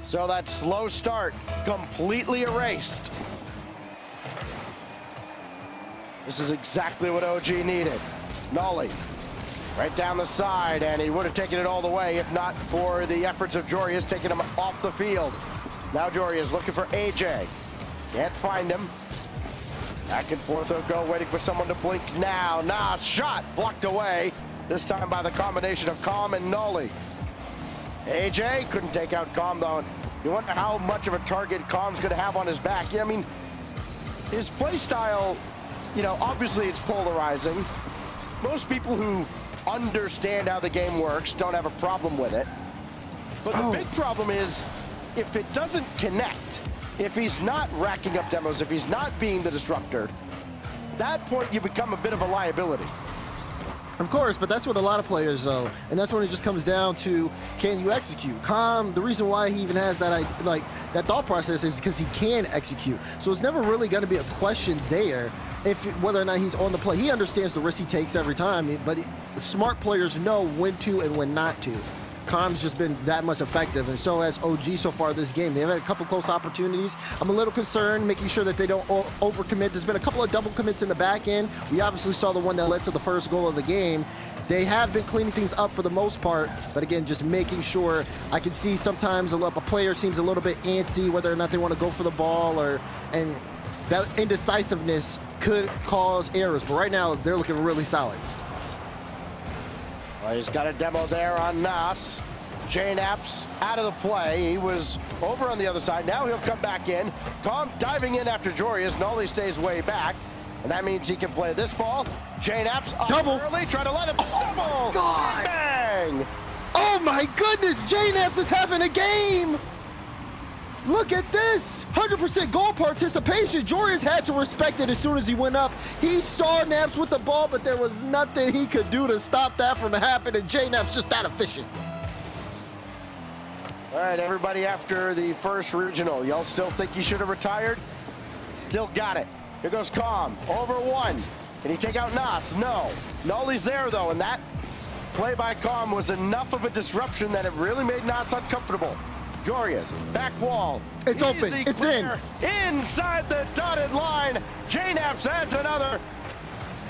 So that slow start completely erased. This is exactly what OG needed. Noli right down the side, and he would have taken it all the way if not for the efforts of Jorius taking him off the field. Now Jorius looking for AJ. Can't find him. Back and forth they'll go, waiting for someone to blink now. Nas shot blocked away, this time by the combination of Calm and Nolly. AJ couldn't take out Calm though. You wonder how much of a target Calm's going to have on his back. Yeah, I mean, his play style, you know, obviously it's polarizing. Most people who understand how the game works don't have a problem with it. But the big problem is if it doesn't connect, if he's not racking up demos, if he's not being the disruptor, at that point you become a bit of a liability. Of course, but that's what a lot of players though, and that's when it just comes down to, can you execute? Calm, the reason why he even has that that thought process is because he can execute. So it's never really going to be a question there whether or not he's on the play. He understands the risk he takes every time, but smart players know when to and when not to. Calm's just been that much effective, and so has OG so far this game. They've had a couple close opportunities. I'm a little concerned, making sure that they don't overcommit. There's been a couple of double commits in the back end. We obviously saw the one that led to the first goal of the game. They have been cleaning things up for the most part, but again, just making sure. I can see sometimes a player seems a little bit antsy, whether or not they want to go for the ball, and that indecisiveness could cause errors. But right now, they're looking really solid. Well, he's got a demo there on Nas. J-Naps out of the play. He was over on the other side. Now he'll come back in. Calm diving in after Jorius. Nolly stays way back. And that means he can play this ball. J-Naps up Double. early. Try to let him double. God. Bang! Oh my goodness, J-Naps is having a game! Look at this! 100% goal participation. Jorius had to respect it as soon as he went up. He saw Naps with the ball, but there was nothing he could do to stop that from happening. J-Naps just that efficient. All right, everybody after the first regional. Y'all still think he should have retired? Still got it. Here goes Calm. Over one. Can he take out Nas? No. Nolly's there, though, and that play by Calm was enough of a disruption that it really made Nas uncomfortable. Jorius, back wall. It's open. Easy It's clear. Inside the dotted line. J-Naps adds another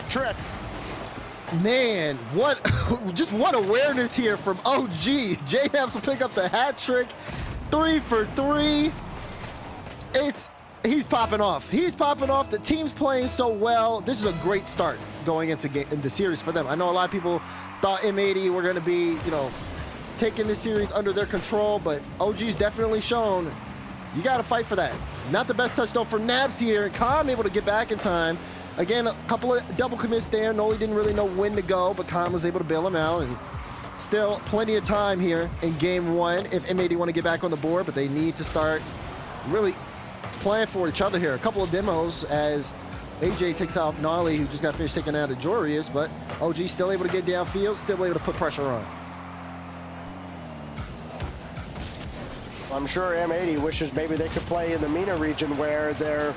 trick. Man, just what awareness here from OG. J-Naps will pick up the hat trick. 3 for 3. He's popping off. He's popping off. The team's playing so well. This is a great start going into the series for them. I know a lot of people thought M80 were going to be, taking this series under their control, but OG's definitely shown you got to fight for that. Not the best touchdown for Nabs here, and Calm able to get back in time. Again, a couple of double commits there. Noli didn't really know when to go, but Calm was able to bail him out, and still plenty of time here in game one if M80 want to get back on the board, but they need to start really playing for each other here. A couple of demos as AJ takes out Nolly, who just got finished taking out of Jorius, but OG still able to get downfield, still able to put pressure on. I'm sure M80 wishes maybe they could play in the MENA region where their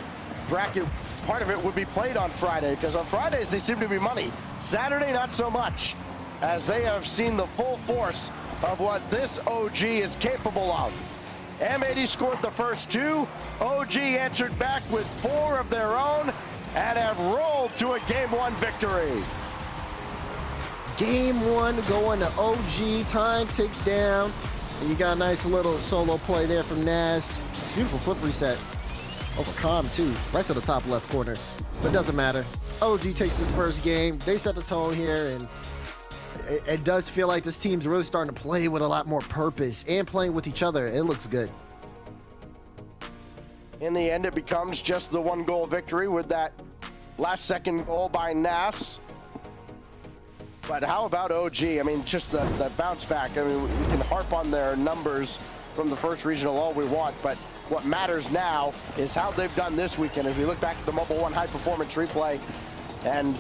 bracket, part of it would be played on Friday, because on Fridays they seem to be money. Saturday, not so much, as they have seen the full force of what this OG is capable of. M80 scored the first 2. OG answered back with 4 of their own and have rolled to a Game 1 victory. Game 1 going to OG. Time ticks down. And you got a nice little solo play there from Nas. Beautiful flip reset over Calm too, right to the top left corner. But it doesn't matter. OG takes this first game. They set the tone here, and it does feel like this team's really starting to play with a lot more purpose and playing with each other. It looks good. In the end, it becomes just the 1-goal victory with that last second goal by Nas. But how about OG? I mean, just the bounce back. I mean, we can harp on their numbers from the first regional all we want, but what matters now is how they've done this weekend. As we look back at the Mobile 1 high performance replay, and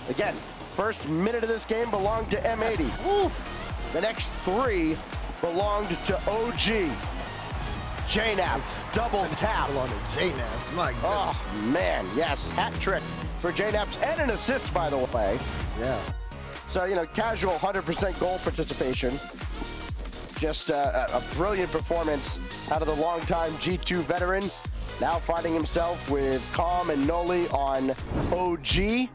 again, first minute of this game belonged to M80. Woo. The next 3 belonged to OG. J-Naps, double tap. On to J-Naps, my goodness. Oh, man, yes. Hat trick for J-Naps and an assist, by the way. Yeah. So, casual 100% goal participation. Just a brilliant performance out of the longtime G2 veteran. Now finding himself with Calm and Noli on OG.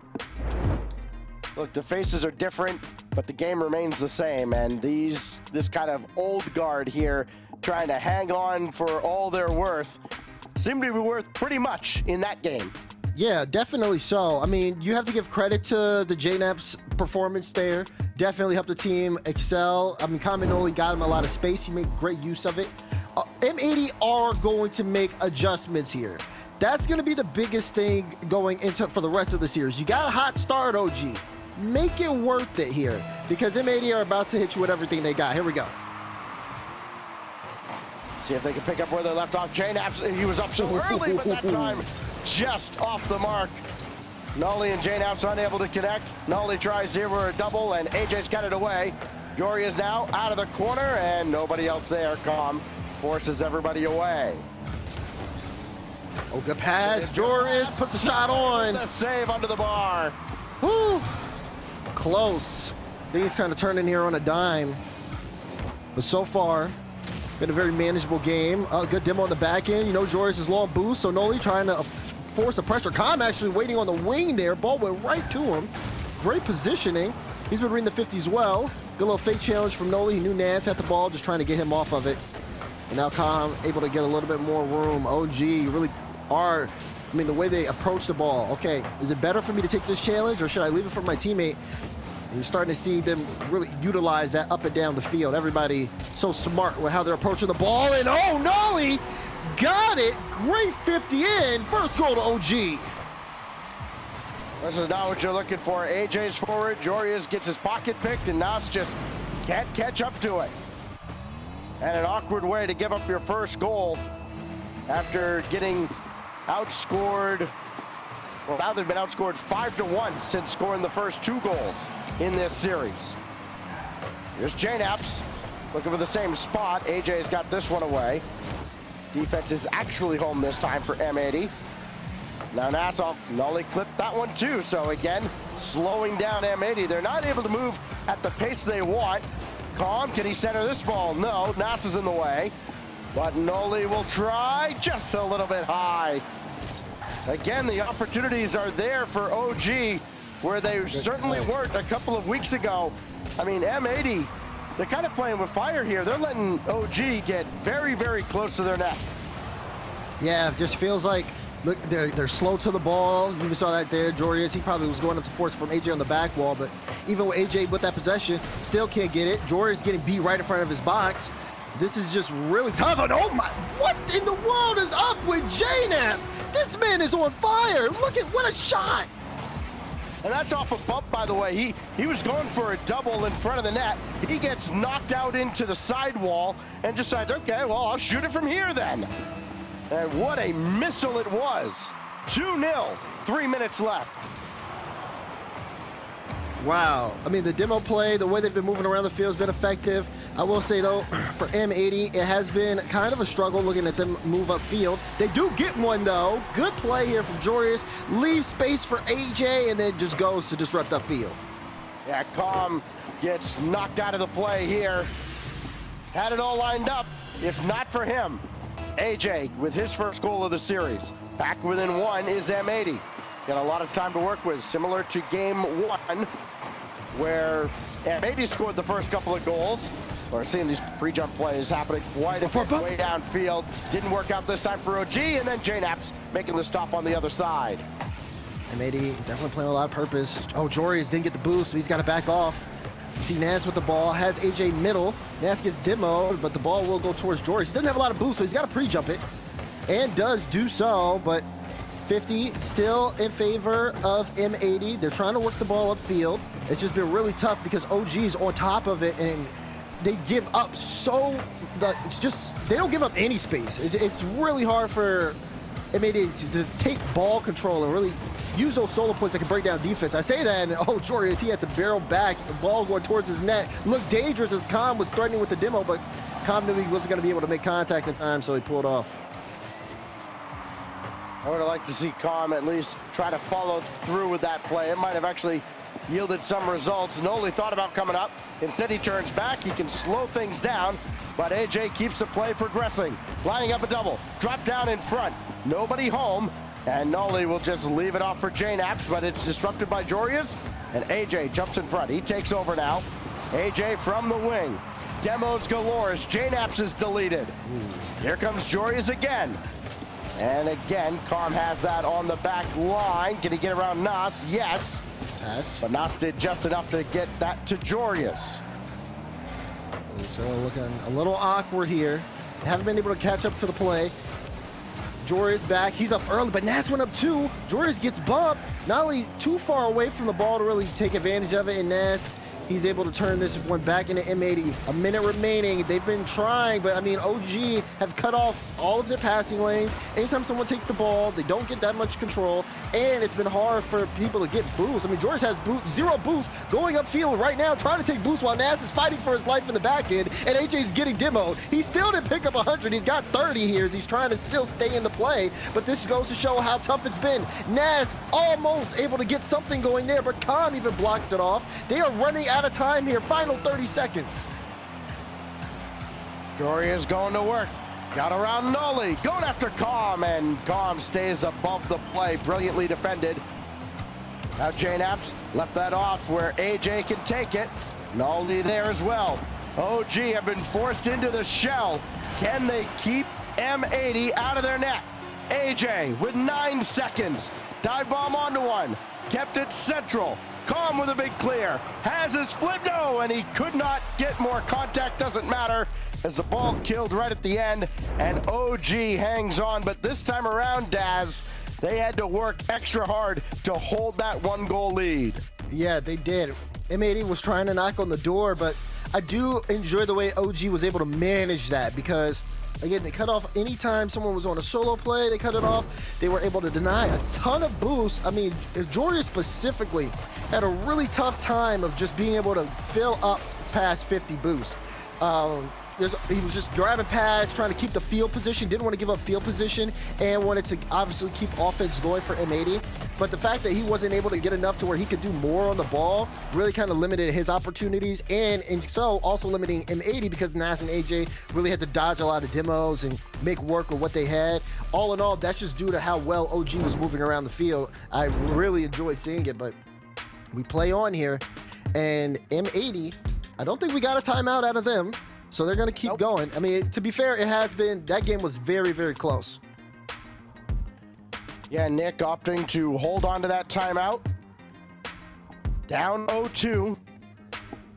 Look, the faces are different, but the game remains the same. And this kind of old guard here trying to hang on for all they're worth seem to be worth pretty much in that game. Yeah, definitely so. I mean, you have to give credit to the JNAP's performance there. Definitely helped the team excel. I mean, Kaminoli got him a lot of space. He made great use of it. M80 are going to make adjustments here. That's going to be the biggest thing going into for the rest of the series. You got a hot start, OG. Make it worth it here because M80 are about to hit you with everything they got. Here we go. See if they can pick up where they left off. JNAPS, he was up so early, but that time just off the mark. Nolly and JNAPS unable to connect. Nolly tries here for a double, and AJ's got it away. Jory is now out of the corner, and nobody else there. Calm forces everybody away. Oh, good pass. Joris puts the shot on. The save under the bar. Whew. Close. Things kind of turning here on a dime. But so far, been a very manageable game. Good demo on the back end. You know, Joris is long boost, so Noli trying to force the pressure. Khan actually waiting on the wing there. Ball went right to him. Great positioning. He's been reading the 50s well. Good little fake challenge from Noli. He knew Nas had the ball, just trying to get him off of it. And now Khan able to get a little bit more room. OG, you really are, I mean, the way they approach the ball. Okay, is it better for me to take this challenge or should I leave it for my teammate? And you're starting to see them really utilize that up and down the field. Everybody so smart with how they're approaching the ball. And oh, Nolly got it. Great 50 in. First goal to OG. This is not what you're looking for. AJ's forward. Jorius gets his pocket picked, and Nas just can't catch up to it. And an awkward way to give up your first goal after getting outscored. Well, now they've been outscored 5-1 since scoring the first 2 goals in this series. Here's JNAPS looking for the same spot. AJ's got this one away. Defense is actually home this time for M80. Now Nassau, Nolly clipped that one too. So again, slowing down M80. They're not able to move at the pace they want. Calm, can he center this ball? No, Nassau's in the way. But Nolly will try just a little bit high. Again, the opportunities are there for OG, where they certainly weren't a couple of weeks ago. I mean, M80, they're kind of playing with fire here. They're letting OG get very, very close to their net. Yeah, it just feels like, look, they're slow to the ball. You even saw that there. Jorius, he probably was going up to force from AJ on the back wall, but even with AJ with that possession, still can't get it. Jorius getting beat right in front of his box. This is just really tough. And oh my, what in the world is up with JNAPS? This man is on fire. Look at, what a shot. And that's off a bump, by the way. He was going for a double in front of the net. He gets knocked out into the sidewall and decides, okay, well, I'll shoot it from here then. And what a missile it was. 2-0, 3 minutes left. Wow. I mean, the demo play, the way they've been moving around the field has been effective. I will say, though, for M80, it has been kind of a struggle looking at them move upfield. They do get one, though. Good play here from Jorius. Leaves space for AJ, and then just goes to disrupt upfield. Yeah, Calm gets knocked out of the play here. Had it all lined up, if not for him. AJ with his first goal of the series. Back within 1 is M80. Got a lot of time to work with, similar to game 1, where M80 scored the first couple of goals. We're seeing these pre-jump plays happening quite a bit way downfield. Didn't work out this time for OG, and then JNAPS making the stop on the other side. M80 definitely playing a lot of purpose. Oh, Jorius didn't get the boost, so he's got to back off. You see Nas with the ball, has AJ middle. Nas gets demo, but the ball will go towards Jorius. He doesn't have a lot of boost, so he's got to pre-jump it, and does do so, but 50 still in favor of M80. They're trying to work the ball upfield. It's just been really tough because OG's on top of it, and they give up so that it's just, they don't give up any space. It's really hard for M80 to take ball control and really use those solo points that can break down defense. I say that, and oh, Jorius, he had to barrel back, the ball going towards his net. Looked dangerous as Khan was threatening with the demo, but Khan knew he wasn't going to be able to make contact in time, so he pulled off. I would have liked to see Calm at least try to follow through with that play. It might have actually yielded some results. Noli thought about coming up. Instead, he turns back. He can slow things down, but AJ keeps the play progressing. Lining up a double. Drop down in front. Nobody home, and Noli will just leave it off for JNAPS, but it's disrupted by Jorius, and AJ jumps in front. He takes over now. AJ from the wing. Demos galore as JNAPS is deleted. Here comes Jorius again. And again, Calm has that on the back line. Can he get around Nas? Yes. Pass. But Nas did just enough to get that to Jorius. So looking a little awkward here. Haven't been able to catch up to the play. Jorius back. He's up early, but Nas went up too. Jorius gets bumped. Not only too far away from the ball to really take advantage of it, and Nas, he's able to turn this one back into M80. A minute remaining. They've been trying, but I mean, OG have cut off all of their passing lanes. Anytime someone takes the ball, they don't get that much control, and it's been hard for people to get boosts. I mean, Jorius has zero boost going upfield right now, trying to take boosts while Nas is fighting for his life in the back end, and AJ's getting demoed. He still didn't pick up 100. He's got 30 here as he's trying to still stay in the play, but this goes to show how tough it's been. Nas almost able to get something going there, but Calm even blocks it off. They are running out of time here. Final 30 seconds. Jorius going to work. Got around Noli. Going after Calm, and Calm stays above the play. Brilliantly defended. Now JNAPS left that off where AJ can take it. Noli there as well. OG have been forced into the shell. Can they keep M80 out of their net? AJ with 9 seconds. Dive bomb onto one. Kept it central. Calm with a big clear. Has his flip. No, and he could not get more contact. Doesn't matter as the ball killed right at the end. And OG hangs on. But this time around, Daz, they had to work extra hard to hold that 1-goal lead. Yeah, they did. M80 was trying to knock on the door, but I do enjoy the way OG was able to manage that because, again, they cut off anytime someone was on a solo play, they cut it off. They were able to deny a ton of boosts. I mean, Jorius specifically had a really tough time of just being able to fill up past 50 boosts. He was just grabbing pads, trying to keep the field position, didn't want to give up field position, and wanted to obviously keep offense going for M80. But the fact that he wasn't able to get enough to where he could do more on the ball really kind of limited his opportunities, and so also limiting M80 because Nas and AJ really had to dodge a lot of demos and make work with what they had. All in all, that's just due to how well OG was moving around the field. I really enjoyed seeing it, but we play on here, and M80, I don't think we got a timeout out of them. So they're going to keep going. I mean, to be fair, it has been, that game was very, very close. Yeah, Nick opting to hold on to that timeout. Down 0-2.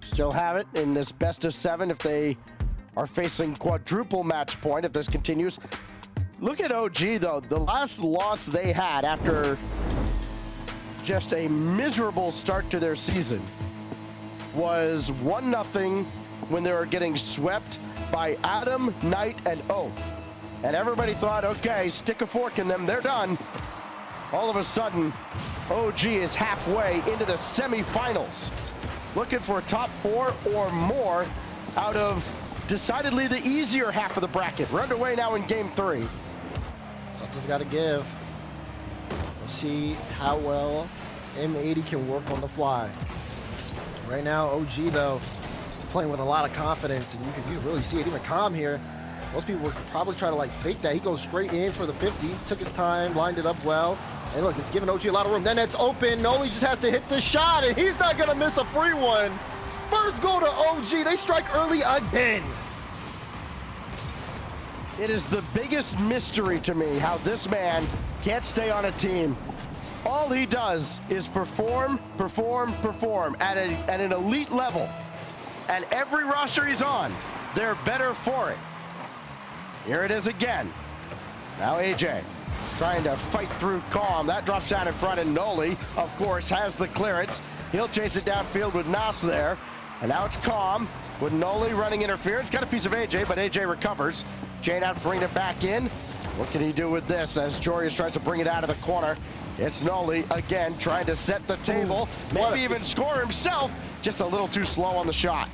Still have it in this best of 7 if they are facing quadruple match point if this continues. Look at OG, though. The last loss they had after just a miserable start to their season was 1-0 when they were getting swept by Adam, Knight, and Oath. And everybody thought, okay, stick a fork in them, they're done. All of a sudden, OG is halfway into the semifinals. Looking for top 4 or more out of decidedly the easier half of the bracket. We're underway now in game 3. Something's got to give. We'll see how well M80 can work on the fly. Right now, OG, though, playing with a lot of confidence, and you can really see it. Even Calm here, most people would probably try to like fake that. He goes straight in for the 50, took his time, lined it up well, and look, it's giving OG a lot of room. Then it's open. Noli just has to hit the shot, and he's not gonna miss a free one. First goal to OG. They strike early again. It is the biggest mystery to me how this man can't stay on a team. All he does is perform at an elite level. And every roster he's on, they're better for it. Here it is again. Now AJ trying to fight through Calm. That drops down in front, and Noli, of course, has the clearance. He'll chase it downfield with Nas there. And now it's Calm with Noli running interference. Got a piece of AJ, but AJ recovers. Jane out to bring it back in. What can he do with this as Jorius tries to bring it out of the corner? It's Noli again trying to set the table. Maybe even score himself. Just a little too slow on the shot.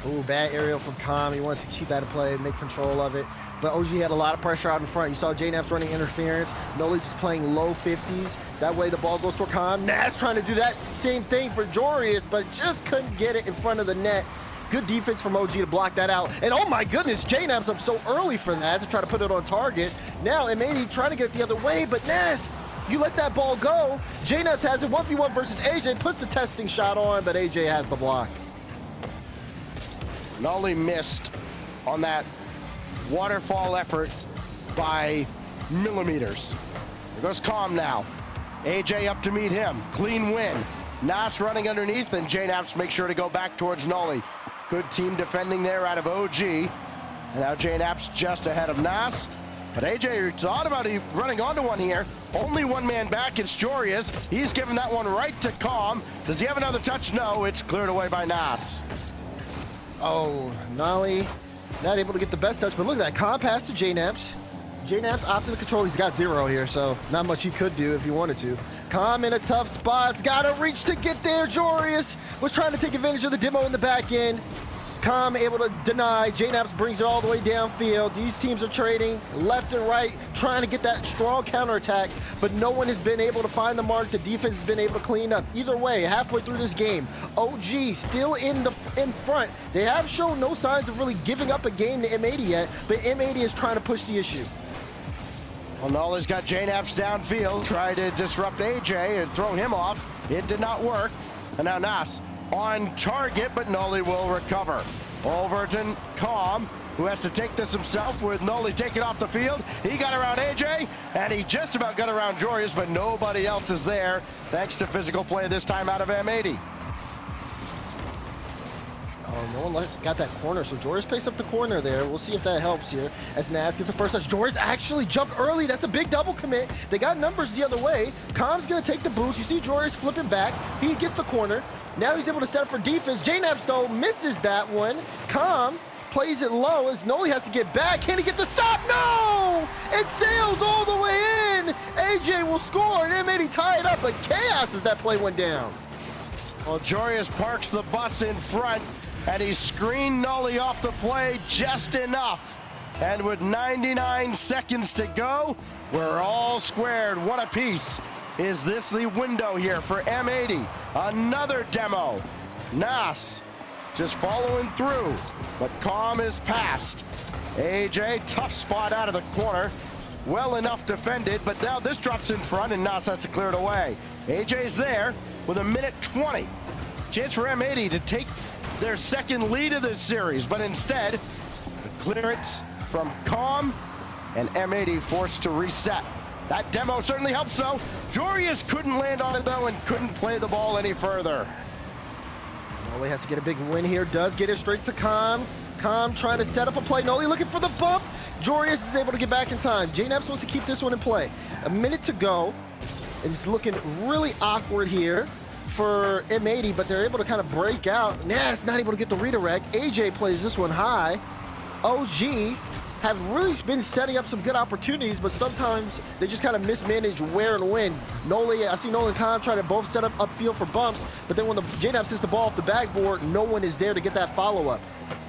Ooh, bad aerial from Calm. He wants to keep that in play, make control of it. But OG had a lot of pressure out in front. You saw JNAPS running interference. Noli just playing low 50s. That way the ball goes toward Calm. Nas trying to do that same thing for Jorius, but just couldn't get it in front of the net. Good defense from OG to block that out. And oh my goodness, JNAPS up so early for that to try to put it on target. Now M80 trying to get it the other way, but Nas, you let that ball go. JNAPS has it 1v1 versus AJ, puts the testing shot on, but AJ has the block. Noli missed on that waterfall effort by millimeters. There goes Calm now. AJ up to meet him. Clean win. Nas running underneath, and JNaps make sure to go back towards Nolly. Good team defending there out of OG. And now JNaps just ahead of Nas. But AJ thought about running onto one here. Only one man back, it's Jorius. He's giving that one right to Calm. Does he have another touch? No, it's cleared away by Nas. Oh, Nolly not able to get the best touch, but look at that. Calm pass to JNaps. JNaps opted to control. He's got 0 here, so not much he could do if he wanted to. Calm in a tough spot. He's got to reach to get there. Jorius was trying to take advantage of the demo in the back end. Calm able to deny. JNaps brings it all the way downfield. These teams are trading left and right, trying to get that strong counterattack, but no one has been able to find the mark. The defense has been able to clean up. Either way, halfway through this game, OG still in front. They have shown no signs of really giving up a game to M80 yet, but M80 is trying to push the issue. Well, Nolly's got JNaps downfield, tried to disrupt AJ and throw him off. It did not work. And now Nas on target, but Nolly will recover. Over to Calm, who has to take this himself with Nolly taking off the field. He got around AJ, and he just about got around Jorius, but nobody else is there, thanks to physical play this time out of M80. Oh, no one got that corner, so Jorius picks up the corner there. We'll see if that helps here as Nas gets the first touch. Jorius actually jumped early. That's a big double commit. They got numbers the other way. Calm's going to take the boost. You see Jorius flipping back. He gets the corner. Now he's able to set up for defense. JNaps, though, misses that one. Calm plays it low as Nolly has to get back. Can he get the stop? No! It sails all the way in. AJ will score, and M80 tie it up, but chaos as that play went down. Well, Jorius parks the bus in front, and he screened Nolly off the play just enough. And with 99 seconds to go, we're all squared. One apiece. Is this the window here for M80? Another demo. Nas just following through, but Calm is past. AJ, tough spot out of the corner. Well enough defended, but now this drops in front and Nas has to clear it away. AJ's there with 1:20. Chance for M80 to take their second lead of this series, but instead, the clearance from Calm and M80 forced to reset. That demo certainly helps, though. Jorius couldn't land on it, though, and couldn't play the ball any further. Nolly has to get a big win here. Does get it straight to Calm. Calm trying to set up a play. Nolly looking for the bump. Jorius is able to get back in time. JNaps wants to keep this one in play. A minute to go. It's looking really awkward here for M80, but they're able to kind of break out. Nas not able to get the redirect. AJ plays this one high. OG have really been setting up some good opportunities, but sometimes they just kind of mismanage where and when. Nolly, I've seen Nolly and Calm try to both set up upfield for bumps, but then when the JNaps hits the ball off the backboard, no one is there to get that follow-up.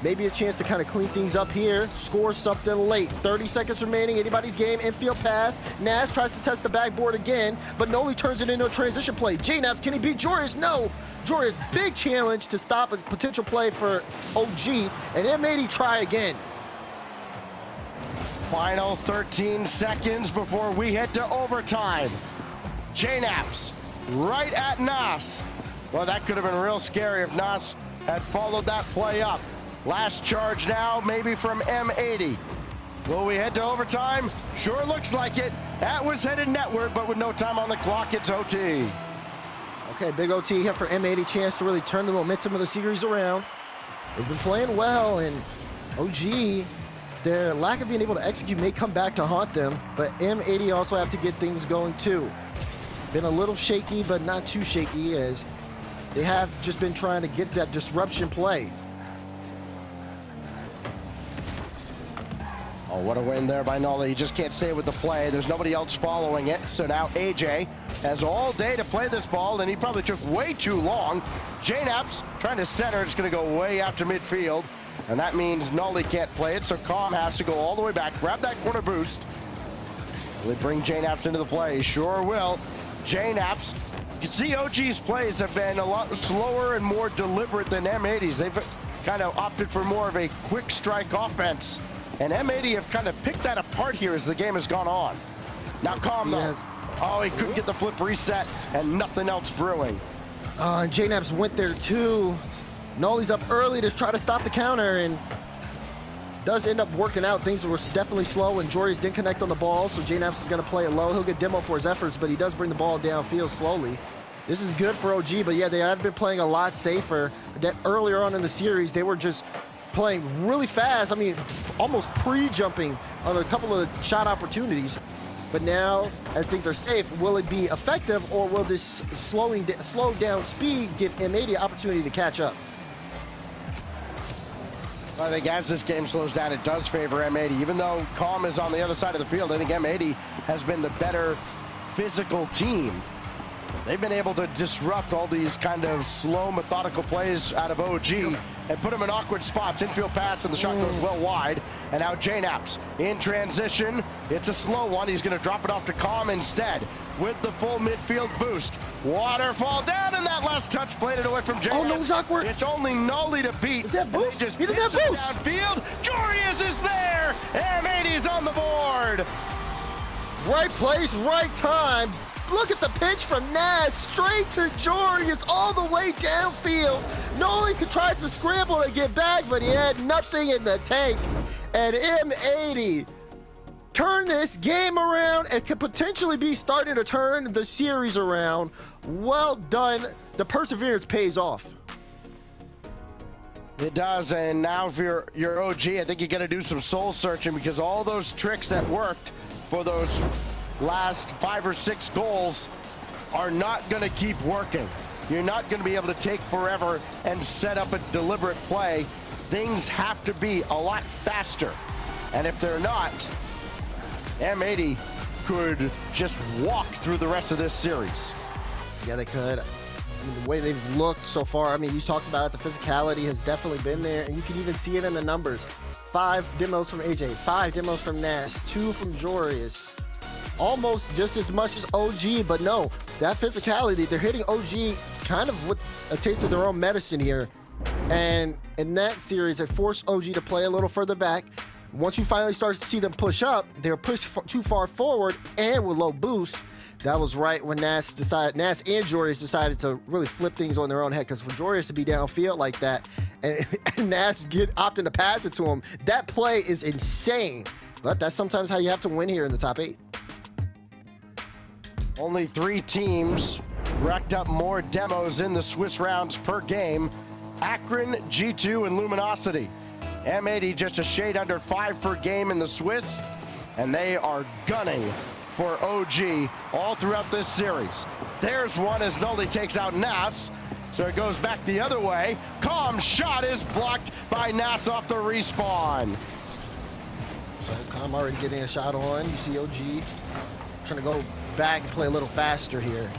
Maybe a chance to kind of clean things up here, score something late. 30 seconds remaining, anybody's game, infield pass. Nas tries to test the backboard again, but Nolly turns it into a transition play. JNaps, can he beat Jorius? No! Jorius, big challenge to stop a potential play for OG, and M80 try again. Final 13 seconds before we head to overtime. JNaps right at Nas. Well, that could have been real scary if Nas had followed that play up. Last charge now, maybe from M80. Will we head to overtime? Sure looks like it. That was headed netward, but with no time on the clock, it's OT. Okay, big OT here for M80. Chance to really turn the momentum of the series around. They've been playing well, and OG, their lack of being able to execute may come back to haunt them, but M80 also have to get things going too. Been a little shaky, but not too shaky, as they have just been trying to get that disruption play. Oh, what a win there by Nolly. He just can't stay with the play. There's nobody else following it. So now AJ has all day to play this ball, and he probably took way too long. JNaps trying to center. It's going to go way out to midfield, and that means Nolly can't play it, so Calm has to go all the way back, grab that corner boost. Will they bring JNaps into the play? Sure will. JNaps, you can see OG's plays have been a lot slower and more deliberate than M80's. They've kind of opted for more of a quick strike offense. And M80 have kind of picked that apart here as the game has gone on. Now Calm though. Oh, he couldn't get the flip reset and nothing else brewing. And JNaps went there too. Nolly's up early to try to stop the counter, and does end up working out. Things were definitely slow, and Jorius didn't connect on the ball, so JNaps is going to play it low. He'll get demo for his efforts, but he does bring the ball downfield slowly. This is good for OG, but yeah, they have been playing a lot safer. That earlier on in the series, they were just playing really fast. I mean, almost pre-jumping on a couple of shot opportunities. But now, as things are safe, will it be effective, or will this slow down speed give M80 an opportunity to catch up? I think as this game slows down, it does favor M80. Even though Calm is on the other side of the field, I think M80 has been the better physical team. They've been able to disrupt all these kind of slow, methodical plays out of OG and put them in awkward spots. Infield pass, and the shot goes well wide. And now JNaps in transition. It's a slow one. He's going to drop it off to Calm instead with the full midfield boost. Waterfall down, and that last touch played it away from JNaps. Oh, no, it's awkward. It's only Nolly to beat. Is that boost? Just He did that boost. downfield. Jorius is there. M80's on the board. Right place, right time. Look at the pitch from Nas, straight to Jorius, all the way downfield. Nolan tried to scramble to get back, but he had nothing in the tank. And M80 turned this game around and could potentially be starting to turn the series around. Well done. The perseverance pays off. It does, and now if you're OG, I think you got to do some soul searching, because all those tricks that worked for those last 5 or 6 goals are not going to keep working. You're not going to be able to take forever and set up a deliberate play. Things have to be a lot faster. And if they're not, M80 could just walk through the rest of this series. Yeah, they could. I mean, the way they've looked so far, I mean, you talked about it, the physicality has definitely been there, and you can even see it in the numbers. 5 demos from AJ, 5 demos from Nash, 2 from Jorius. Almost just as much as OG, but no, that physicality, they're hitting OG kind of with a taste of their own medicine here. And in that series, it forced OG to play a little further back. Once you finally start to see them push up, they're pushed too far forward and with low boost. That was right when Nas and Jorius decided to really flip things on their own head, because for Jorius to be downfield like that and Nas opting to pass it to him, that play is insane. But that's sometimes how you have to win here in the top 8. Only 3 teams racked up more demos in the Swiss rounds per game. Akron, G2, and Luminosity. M80 just a shade under 5 per game in the Swiss, and they are gunning for OG all throughout this series. There's one as Nolly takes out Nas, so it goes back the other way. Calm's shot is blocked by Nas off the respawn. So Calm already getting a shot on. You see OG trying to go back and play a little faster here.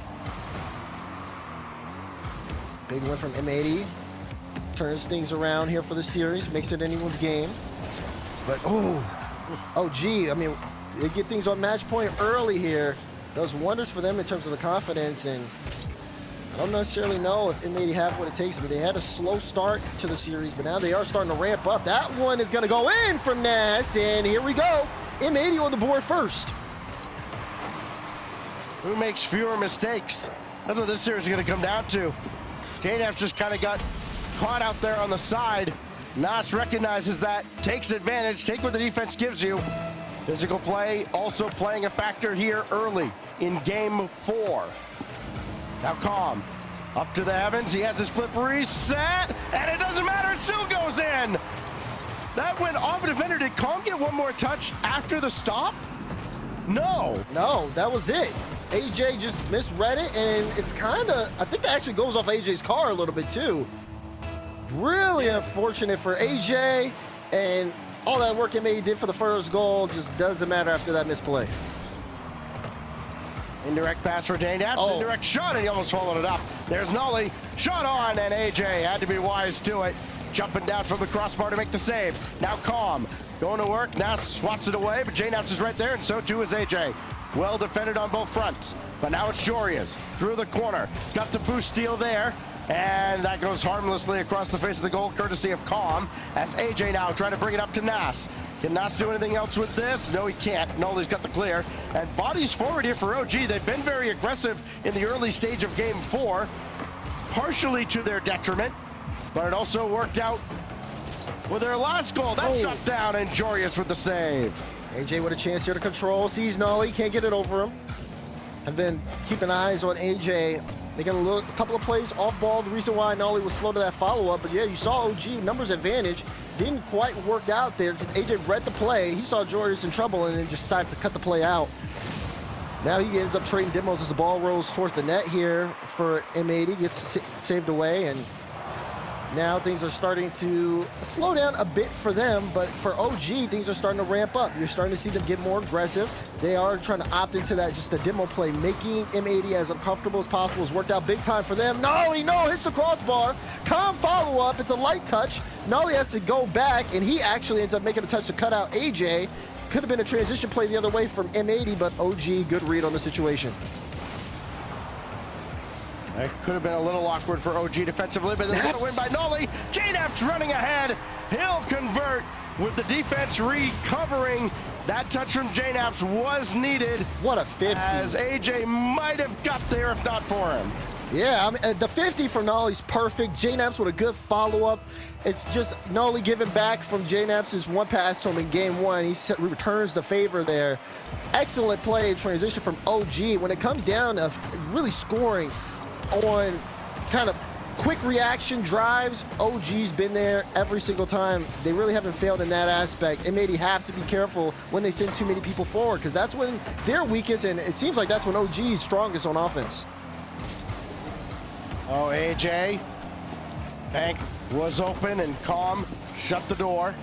Big win from M80. Turns things around here for the series, makes it anyone's game. But OG, I mean, they get things on match point early here. Does wonders for them in terms of the confidence, and I don't necessarily know if M80 have what it takes. I mean, they had a slow start to the series, but now they are starting to ramp up. That one is going to go in from Nas, and here we go. M80 on the board first. Who makes fewer mistakes? That's what this series is going to come down to. JNaps just kind of got caught out there on the side. Nas recognizes that, takes advantage, take what the defense gives you. Physical play also playing a factor here early in game 4. Now Calm, up to the heavens, he has his flip reset, and it doesn't matter, it still goes in. That went off a defender. Did Calm get one more touch after the stop? No. No, that was it. AJ just misread it, and it's kind of, I think that actually goes off AJ's car a little bit too. Really unfortunate for AJ, and all that work M80 did for the first goal just doesn't matter after that misplay. Indirect pass for JNaps, indirect shot, and he almost followed it up. There's Nolly, shot on, and AJ had to be wise to it. Jumping down from the crossbar to make the save. Now Calm, going to work, now swats it away, but JNaps is right there, and so too is AJ. Well defended on both fronts, but now it's Jorius through the corner. Got the boost steal there, and that goes harmlessly across the face of the goal, courtesy of Calm, as AJ now trying to bring it up to Nas. Can Nas do anything else with this? No, he can't. Nolly's got the clear, and bodies forward here for OG. They've been very aggressive in the early stage of game 4, partially to their detriment, but it also worked out with their last goal. That's shut down, and Jorius with the save. AJ with a chance here to control. Sees Nolly, can't get it over him. I've been keeping eyes on AJ, making a couple of plays off ball. The reason why Nolly was slow to that follow-up, but yeah, you saw OG numbers advantage. Didn't quite work out there because AJ read the play. He saw Jorius in trouble and then just decided to cut the play out. Now he ends up trading demos as the ball rolls towards the net here for M80, gets saved away, and now things are starting to slow down a bit for them, but for OG, things are starting to ramp up. You're starting to see them get more aggressive. They are trying to opt into that, just a demo play, making M80 as uncomfortable as possible. Has worked out big time for them. Nolly, no, hits the crossbar. Calm follow-up, it's a light touch. Nolly has to go back, and he actually ends up making a touch to cut out AJ. Could have been a transition play the other way from M80, but OG, good read on the situation. That could have been a little awkward for OG defensively, but there's a win by Nolly. JNap's running ahead. He'll convert with the defense recovering. That touch from JNaps was needed. What a 50. As AJ might have got there if not for him. Yeah, I mean, the 50 from Nolly's perfect. JNaps with a good follow-up. It's just Nolly giving back from JNaps' one pass to him in game one. He returns the favor there. Excellent play transition from OG. When it comes down to really scoring on kind of quick reaction drives, OG's been there every single time. They really haven't failed in that aspect. And maybe have to be careful when they send too many people forward, because that's when they're weakest, and it seems like that's when OG's strongest on offense. Oh, AJ. Bank was open and calm. Shut the door.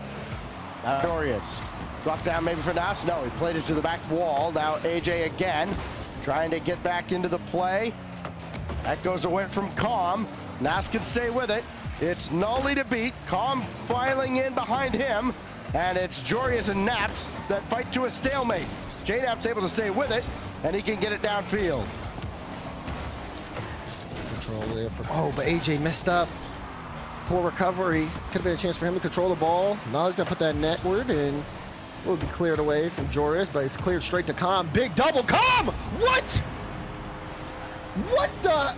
Now Jorius. Drop down maybe for Nas. No, he played it to the back wall. Now AJ again. Trying to get back into the play. That goes away from Calm. Nas can stay with it. It's Nolly to beat. Calm filing in behind him. And it's Jorius and Naps that fight to a stalemate. JNap's able to stay with it, and he can get it downfield. There for, but AJ messed up. Poor recovery. Could have been a chance for him to control the ball. Now he's going to put that netward, and it will be cleared away from Jorius, but it's cleared straight to Calm. Big double. Calm! What? What the?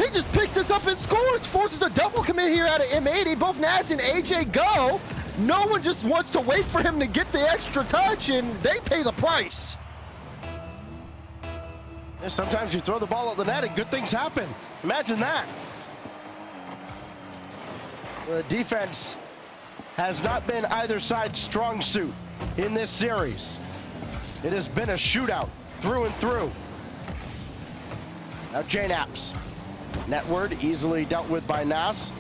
He just picks this up and scores. Forces a double commit here out of M80. Both Nas and AJ go. No one just wants to wait for him to get the extra touch, and they pay the price. Sometimes you throw the ball at the net and good things happen. Imagine that. The defense has not been either side's strong suit in this series. It has been a shootout through and through. Now JNaps. Netward easily dealt with by Nas.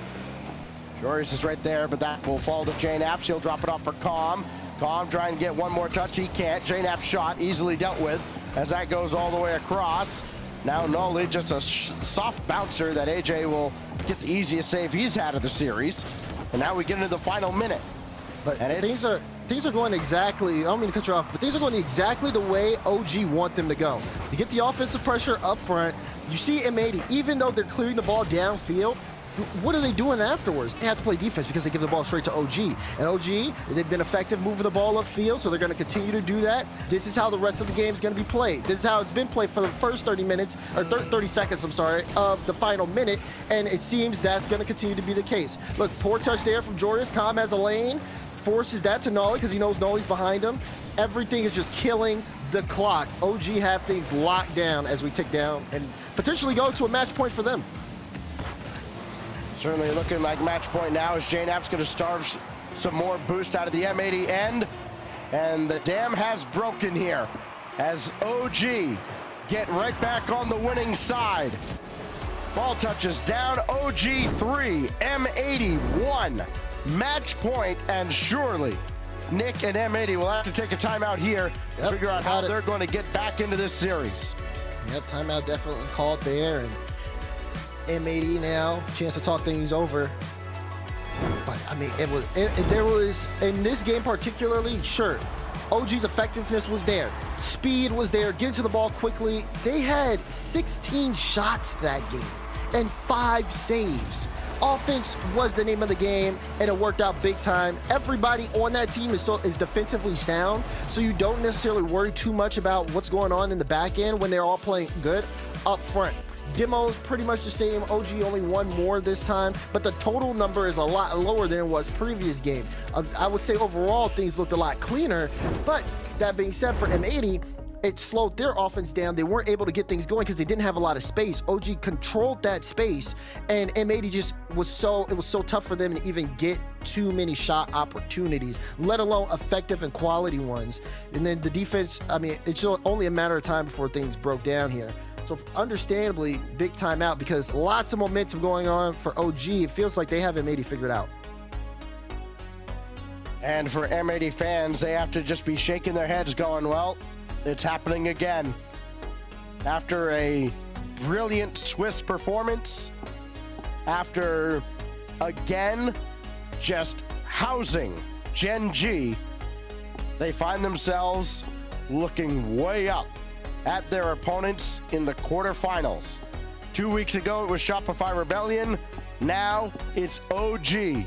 Jorius is right there, but that will fall to JNaps. He'll drop it off for Calm. Calm trying to get one more touch. He can't. JNaps shot easily dealt with as that goes all the way across. Now Nolly, just a soft bouncer that AJ will get the easiest save he's had of the series. And now we get into the final minute. But things are going exactly, I don't mean to cut you off, but things are going exactly the way OG want them to go. You get the offensive pressure up front. You see M80, even though they're clearing the ball downfield, what are they doing afterwards? They have to play defense because they give the ball straight to OG. And OG, they've been effective moving the ball upfield, so they're going to continue to do that. This is how the rest of the game is going to be played. This is how it's been played for the first 30 minutes, or 30 seconds, I'm sorry, of the final minute, and it seems that's going to continue to be the case. Look, poor touch there from Jorius. Calm has a lane, forces that to Nolly because he knows Nolly's behind him. Everything is just killing the clock. OG have things locked down as we tick down and potentially go to a match point for them. Certainly looking like match point now as JNap's going to starve some more boost out of the M80 end. And the dam has broken here as OG get right back on the winning side. Ball touches down, OG 3, M80 1. Match point, and surely Nick and M80 will have to take a timeout here to figure out how they're going to get back into this series. Yep, timeout definitely called there. And M80 now, chance to talk things over. But I mean, there was in this game particularly, sure, OG's effectiveness was there, speed was there, getting to the ball quickly. They had 16 shots that game and 5 saves. Offense was the name of the game, and it worked out big time. Everybody on that team is defensively sound, so you don't necessarily worry too much about what's going on in the back end when they're all playing good up front. Demo's pretty much the same. OG only won more this time, but the total number is a lot lower than it was previous game. I would say overall things looked a lot cleaner, but that being said, for M80, it slowed their offense down. They weren't able to get things going because they didn't have a lot of space. OG controlled that space, and M80 just was so tough for them to even get too many shot opportunities, let alone effective and quality ones. And then the defense, I mean, it's only a matter of time before things broke down here. So understandably, big timeout because lots of momentum going on for OG. It feels like they have M80 figured out. And for M80 fans, they have to just be shaking their heads going, well, it's happening again. After a brilliant Swiss performance, after again just housing Gen G, they find themselves looking way up at their opponents in the quarterfinals. 2 weeks ago, it was Shopify Rebellion. Now it's OG,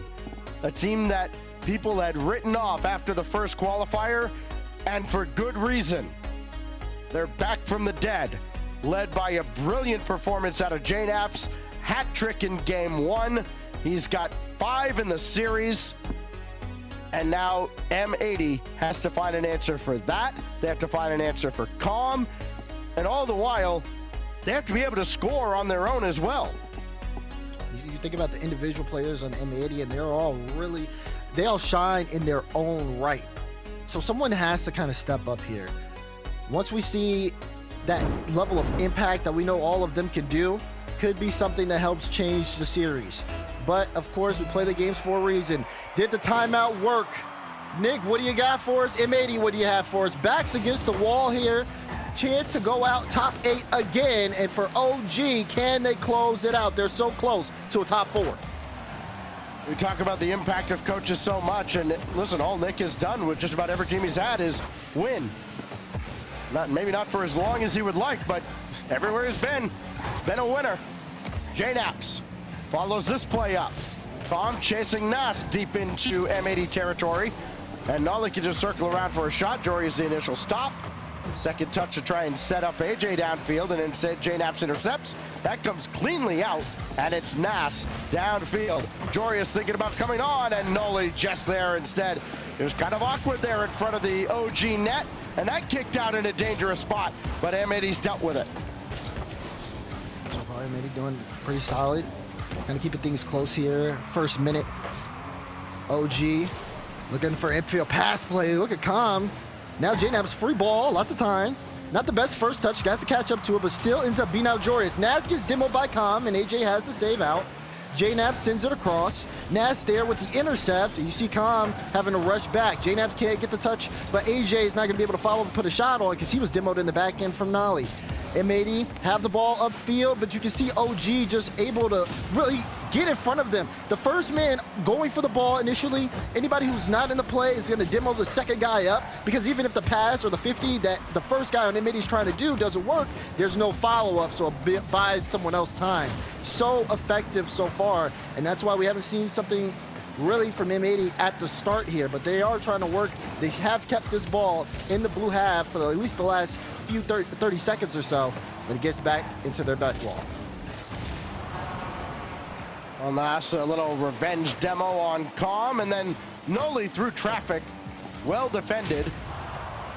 a team that people had written off after the first qualifier, and for good reason. They're back from the dead, led by a brilliant performance out of JNAP's hat trick in game 1. He's got 5 in the series, and now M80 has to find an answer for that. They have to find an answer for Calm, and all the while, they have to be able to score on their own as well. You think about the individual players on M80, and they all shine in their own right. So someone has to kind of step up here. Once we see that level of impact that we know all of them can do, could be something that helps change the series. But of course, we play the games for a reason. Did the timeout work? Nick, what do you got for us? M80, what do you have for us? Backs against the wall here. Chance to go out top 8 again. And for OG, can they close it out? They're so close to a top 4. We talk about the impact of coaches so much, and listen, all Nick has done with just about every team he's had is win. Maybe not for as long as he would like, but everywhere he's been a winner. JNAPS follows this play up. Calm chasing Nas deep into M80 territory, and Nolly can just circle around for a shot. Jory is the initial stop. Second touch to try and set up AJ downfield, and instead JNAPS intercepts. That comes cleanly out, and it's Nas downfield. Jory is thinking about coming on, and Nolly just there instead. It was kind of awkward there in front of the OG net, and that kicked out in a dangerous spot, but M80's dealt with it. So far, M80 doing pretty solid. Kind of keeping things close here. First minute, OG looking for infield pass play. Look at Calm. Now JNAP's free ball, lots of time. Not the best first touch, has to catch up to it, but still ends up being outrageous. Nas gets demoed by Calm, and AJ has the save out. JNAP sends it across. Nas there with the intercept. You see Calm having to rush back. JNAP can't get the touch, but AJ is not going to be able to follow and put a shot on because he was demoed in the back end from Nolly. M80 have the ball upfield, but you can see OG just able to really get in front of them. The first man going for the ball initially, anybody who's not in the play is going to demo the second guy up, because even if the pass or the 50 that the first guy on M80 is trying to do doesn't work, there's no follow-up, so it buys someone else time. So effective so far, and that's why we haven't seen something really from M80 at the start here, but they are trying to work. They have kept this ball in the blue half for at least the last few 30 seconds or so, but it gets back into their back wall. Well, Nas, a little revenge demo on Calm, and then Nolly through traffic, well defended.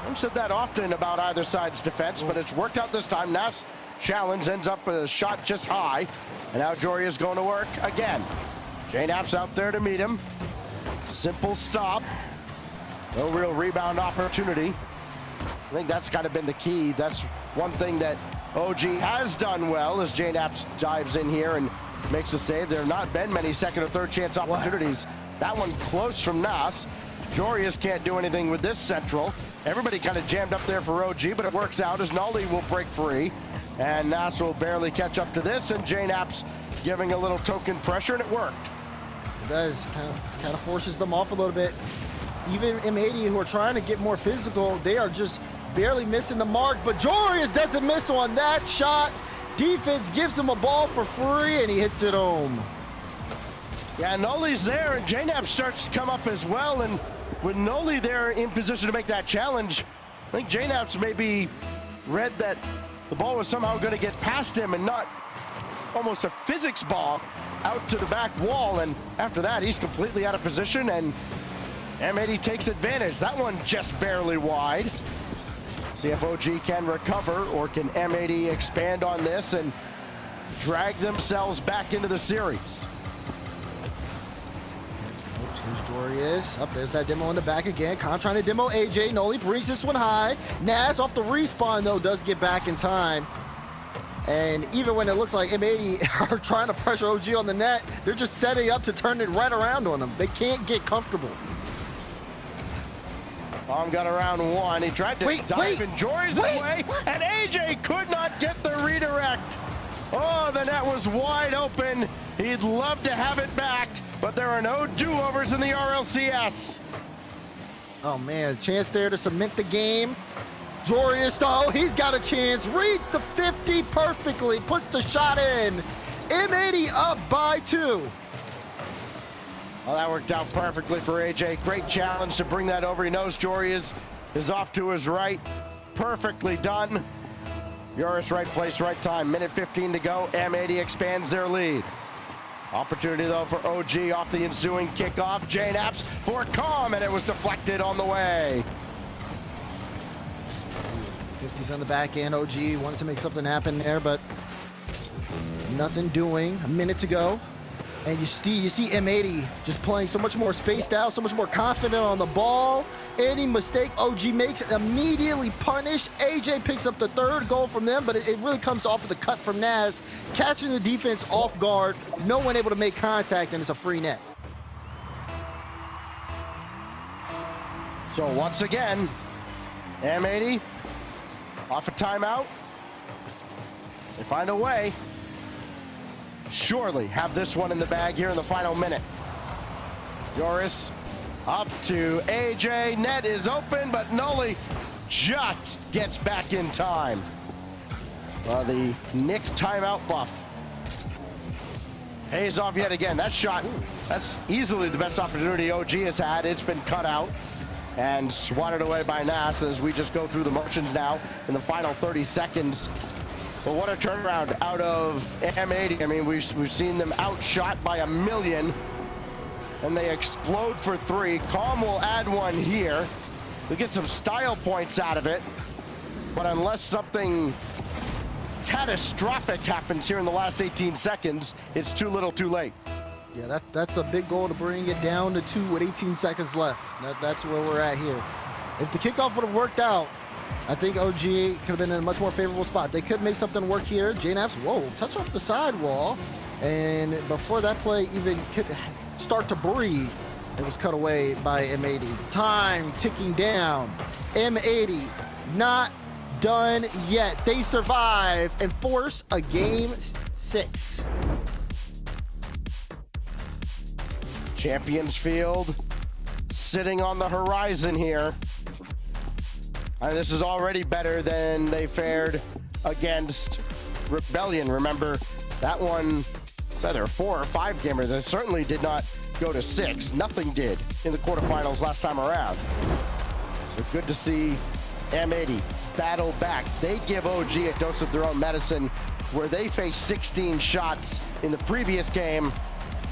I've said that often about either side's defense, but it's worked out this time. Nas challenge ends up with a shot just high, and now Jory is going to work again. JNAP's out there to meet him. Simple stop. No real rebound opportunity. I think that's kind of been the key. That's one thing that OG has done well as JNAP's dives in here and makes a save. There have not been many second or third chance opportunities. That one close from Nas. Jorius can't do anything with this central. Everybody kind of jammed up there for OG, but it works out as Nolly will break free. And Nas will barely catch up to this, and JNAP's giving a little token pressure, and it worked. It does, kind of forces them off a little bit. Even M80, who are trying to get more physical, they are just barely missing the mark, but Jorius doesn't miss on that shot. Defense gives him a ball for free, and he hits it home. Yeah, Nolly's there, and JNAP starts to come up as well, and with Nolly there in position to make that challenge, I think JNAP's maybe read that the ball was somehow going to get past him and not almost a physics ball out to the back wall. And after that, he's completely out of position, and M80 takes advantage. That one just barely wide. See if OG can recover, or can M80 expand on this and drag themselves back into the series. Here's Jorius. Up there's that demo in the back again. Khan trying to demo AJ. Noli brings this one high. Naz off the respawn, though, does get back in time. And even when it looks like M80 are trying to pressure OG on the net, they're just setting up to turn it right around on them. They can't get comfortable. Bomb got around one. He tried to dive in Jorius' way, and AJ could not get the redirect. Oh, the net was wide open. He'd love to have it back, but there are no do-overs in the RLCS. Oh, man, chance there to cement the game. Jorius, though, he's got a chance. Reads the 50 perfectly, puts the shot in. M80 up by 2. Well, that worked out perfectly for AJ. Great challenge to bring that over. He knows Jorius is off to his right. Perfectly done. Joris, right place, right time. Minute 15 to go. M80 expands their lead. Opportunity, though, for OG off the ensuing kickoff. JNaps for Calm, and it was deflected on the way. 50's on the back end. OG wanted to make something happen there, but nothing doing. A minute to go. And you see M80 just playing so much more spaced out, so much more confident on the ball. Any mistake OG makes, immediately punished. AJ picks up the 3rd goal from them, but it really comes off of the cut from Naz, catching the defense off guard, no one able to make contact, and it's a free net. So once again, M80 off a timeout. They find a way. Surely have this one in the bag here in the final minute. Joris up to AJ. Net is open, but Noli just gets back in time. The Nick timeout buff pays off yet again. That shot, that's easily the best opportunity OG has had. It's been cut out and swatted away by Nas as we just go through the motions now in the final 30 seconds. But what a turnaround out of M80. I mean, we've seen them outshot by 1,000,000, and they explode for 3. Calm will add one here. We get some style points out of it, but unless something catastrophic happens here in the last 18 seconds, it's too little too late. Yeah, that's a big goal to bring it down to 2 with 18 seconds left. That's where we're at here. If the kickoff would have worked out, I think OG could have been in a much more favorable spot. They could make something work here. JNaps, whoa, touch off the sidewall. And before that play even could start to breathe, it was cut away by M80. Time ticking down. M80 not done yet. They survive and force a game 6. Champions Field sitting on the horizon here. And this is already better than they fared against Rebellion. Remember, that one was either a 4 or 5 gamer. That certainly did not go to 6. Nothing did in the quarterfinals last time around. So good to see M80 battle back. They give OG a dose of their own medicine, where they faced 16 shots in the previous game.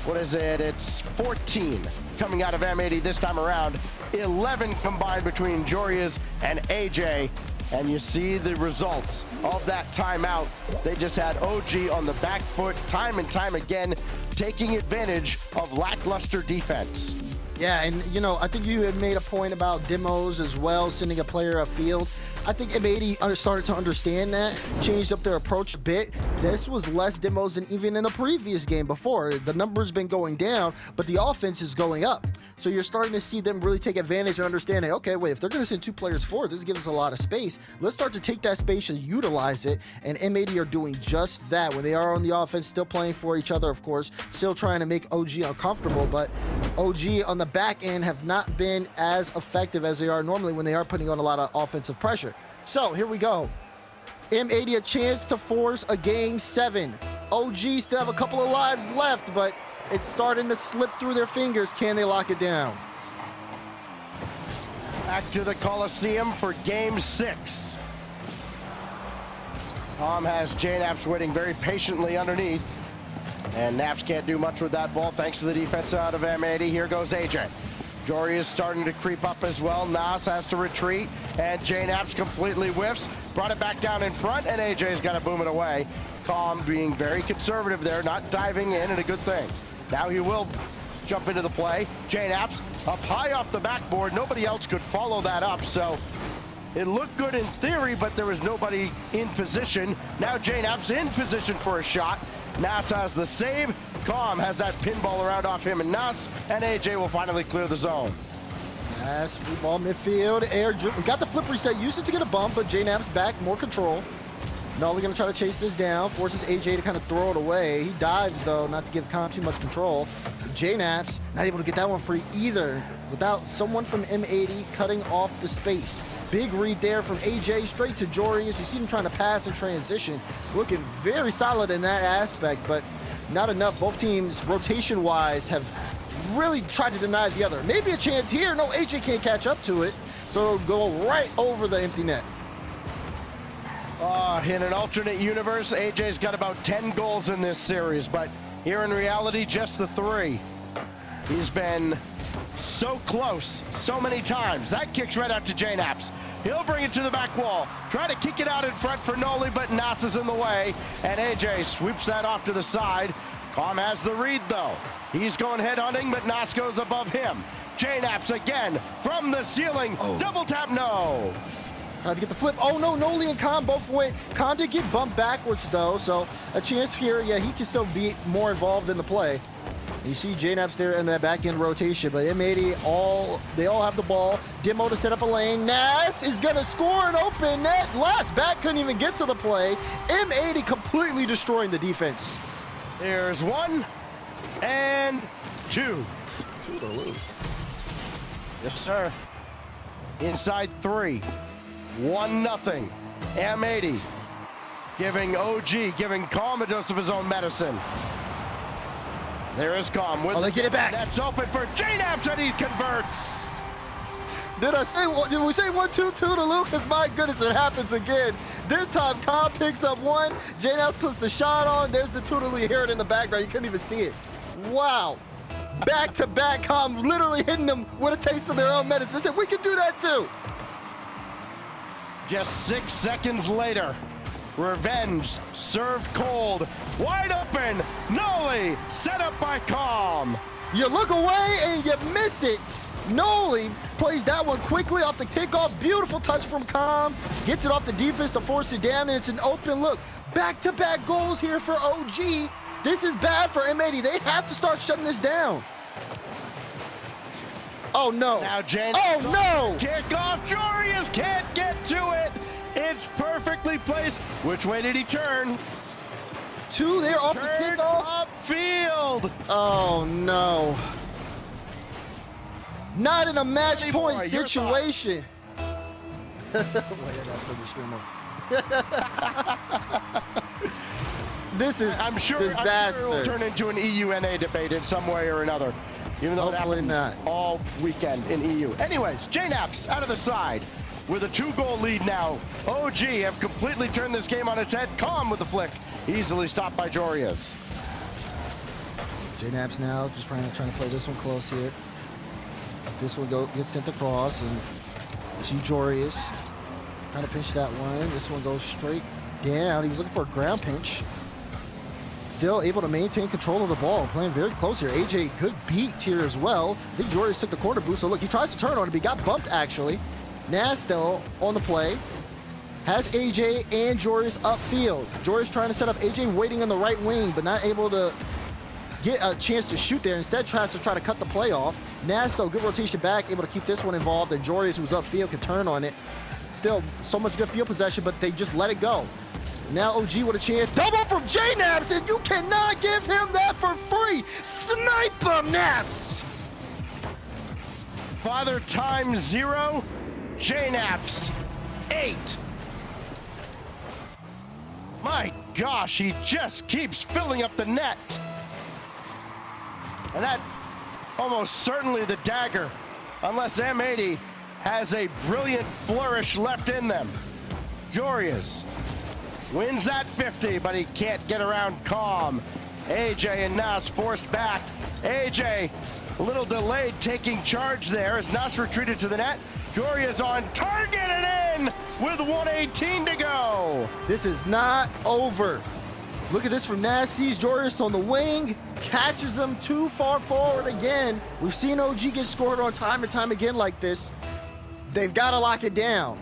What is it? It's 14 coming out of M80 this time around. 11 combined between Jorius and AJ. And you see the results of that timeout. They just had OG on the back foot time and time again, taking advantage of lackluster defense. Yeah, and you know, I think you had made a point about demos as well, sending a player upfield. I think M80 started to understand that, changed up their approach a bit. This was less demos than even in the previous game before. The numbers been going down, but the offense is going up. So you're starting to see them really take advantage and understanding, okay, wait, if they're going to send 2 players forward, this gives us a lot of space. Let's start to take that space and utilize it, and M80 are doing just that. When they are on the offense, still playing for each other, of course, still trying to make OG uncomfortable, but OG on the back end have not been as effective as they are normally when they are putting on a lot of offensive pressure. So here we go. M80 a chance to force a game 7. OG still have a couple of lives left, but it's starting to slip through their fingers. Can they lock it down? Back to the Coliseum for game 6. Has J-Naps waiting very patiently underneath. And Naps can't do much with that ball thanks to the defense out of M80. Here goes AJ. Jory is starting to creep up as well. Nas has to retreat, and J-Naps completely whiffs. Brought it back down in front, and AJ's got to boom it away. Calm being very conservative there, not diving in, and a good thing. Now he will jump into the play. J-Naps up high off the backboard. Nobody else could follow that up, so it looked good in theory, but there was nobody in position. Now J-Naps in position for a shot. Nas has the save. Calm has that pinball around off him and Nas, and AJ will finally clear the zone. Yes, free ball midfield, air dribble. Got the flip reset, used it to get a bump, but J-Naps back, more control. Nolly gonna try to chase this down, forces AJ to kind of throw it away. He dives though, not to give Calm too much control. J-Naps not able to get that one free either, without someone from M80 cutting off the space. Big read there from AJ, straight to Jorius. You see him trying to pass in transition. Looking very solid in that aspect, but not enough. Both teams, rotation-wise, have really tried to deny the other. Maybe a chance here. No, AJ can't catch up to it, so it'll go right over the empty net. In an alternate universe, AJ's got about 10 goals in this series, but here in reality, just the 3. He's been so close so many times. That kicks right out to J-Naps. He'll bring it to the back wall. Try to kick it out in front for Noli, but Nas is in the way, and AJ sweeps that off to the side. Calm has the read, though. He's going head hunting, but Nas goes above him. J-Naps again from the ceiling. Double tap, no. Tried to get the flip. Oh no, Noli and Calm both went. Calm did get bumped backwards though, so a chance here. Yeah, he can still be more involved in the play. You see J-Naps there in that back end rotation, but M80, they all have the ball. Demo to set up a lane. Nas is gonna score an open net. Last back couldn't even get to the play. M80 completely destroying the defense. There's 1 and 2. Yes, sir. Inside 3. 1-0. M80 giving OG, giving Calm a dose of his own medicine. There is Calm. Oh, they get it back. That's open for J-Naps, and he converts. Did we say 1-2-2 to Lucas? My goodness, it happens again. This time, Calm picks up 1. J-Naps puts the shot on. There's the 2-2. You hear it in the background. You couldn't even see it. Wow. Back-to-back, Calm literally hitting them with a taste of their own medicine. They said, we can do that too. Just 6 seconds later, revenge served cold. Wide open, Noli set up by Calm. You look away and you miss it. Noli plays that one quickly off the kickoff. Beautiful touch from Calm. Gets it off the defense to force it down, and it's an open look. Back-to-back goals here for OG. This is bad for M80. They have to start shutting this down. Oh no. Now James. Oh no. Kickoff. Jorius can't get to it. It's perfectly placed. Which way did he turn? 2 there off the kickoff. Upfield. Oh no. Not in a match point Boy, situation. This is I'm sure disaster. it will turn into an EUNA debate in some way or another. Even though Hopefully it happened not. all weekend in EU. Anyways, J-Naps out of the side with a 2-goal lead now. OG have completely turned this game on its head. Calm with the flick. Easily stopped by Jorius. J-Naps now just trying to play this one close here. This one gets sent across, and you see Jorius trying to pinch that one. This one goes straight down. He was looking for a ground pinch. Still able to maintain control of the ball, playing very close here. AJ, good beat here as well. I think Jorius took the corner boost, so look, he tries to turn on it, but he got bumped actually. Nas still on the play. Has AJ and Jorius upfield. Jorius trying to set up AJ waiting on the right wing, but not able to get a chance to shoot there. Instead, tries to try to cut the play off. Nas, though, good rotation back, able to keep this one involved, and Jorius, who's upfield, can turn on it. Still, so much good field possession, but they just let it go. Now OG with a chance. Double from J-Naps, and you cannot give him that for free. Snipe him, Naps. Father time 0. J-Naps 8. My gosh, he just keeps filling up the net. And that almost certainly the dagger, unless M80 has a brilliant flourish left in them. Jorius Wins that 50, but he can't get around Calm. AJ and Nas forced back. AJ, a little delayed taking charge there as Nas retreated to the net. Doria's on target and in with 1:18 to go. This is not over. Look at this from Nas. Sees Jorius on the wing, catches him too far forward again. We've seen OG get scored on time and time again like this. They've got to lock it down.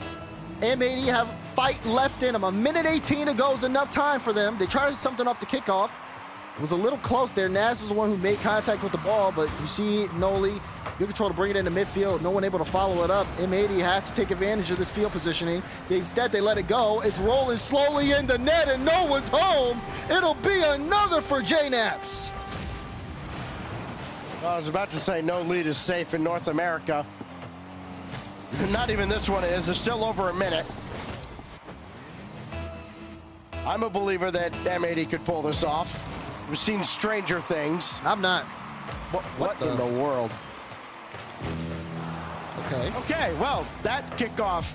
M80 have fight left in them. 1:18 to go is enough time for them. They tried something off the kickoff. It was a little close there. Nas was the one who made contact with the ball, but you see Noli, good control to bring it into midfield. No one able to follow it up. M80 has to take advantage of this field positioning. Instead, they let it go. It's rolling slowly into net, and no one's home. It'll be another for JNaps. Well, I was about to say no lead is safe in North America. Not even this one is. There's still over a minute. I'm a believer that M80 could pull this off. We've seen stranger things. I'm not. What in the world? Okay. Okay, well, that kickoff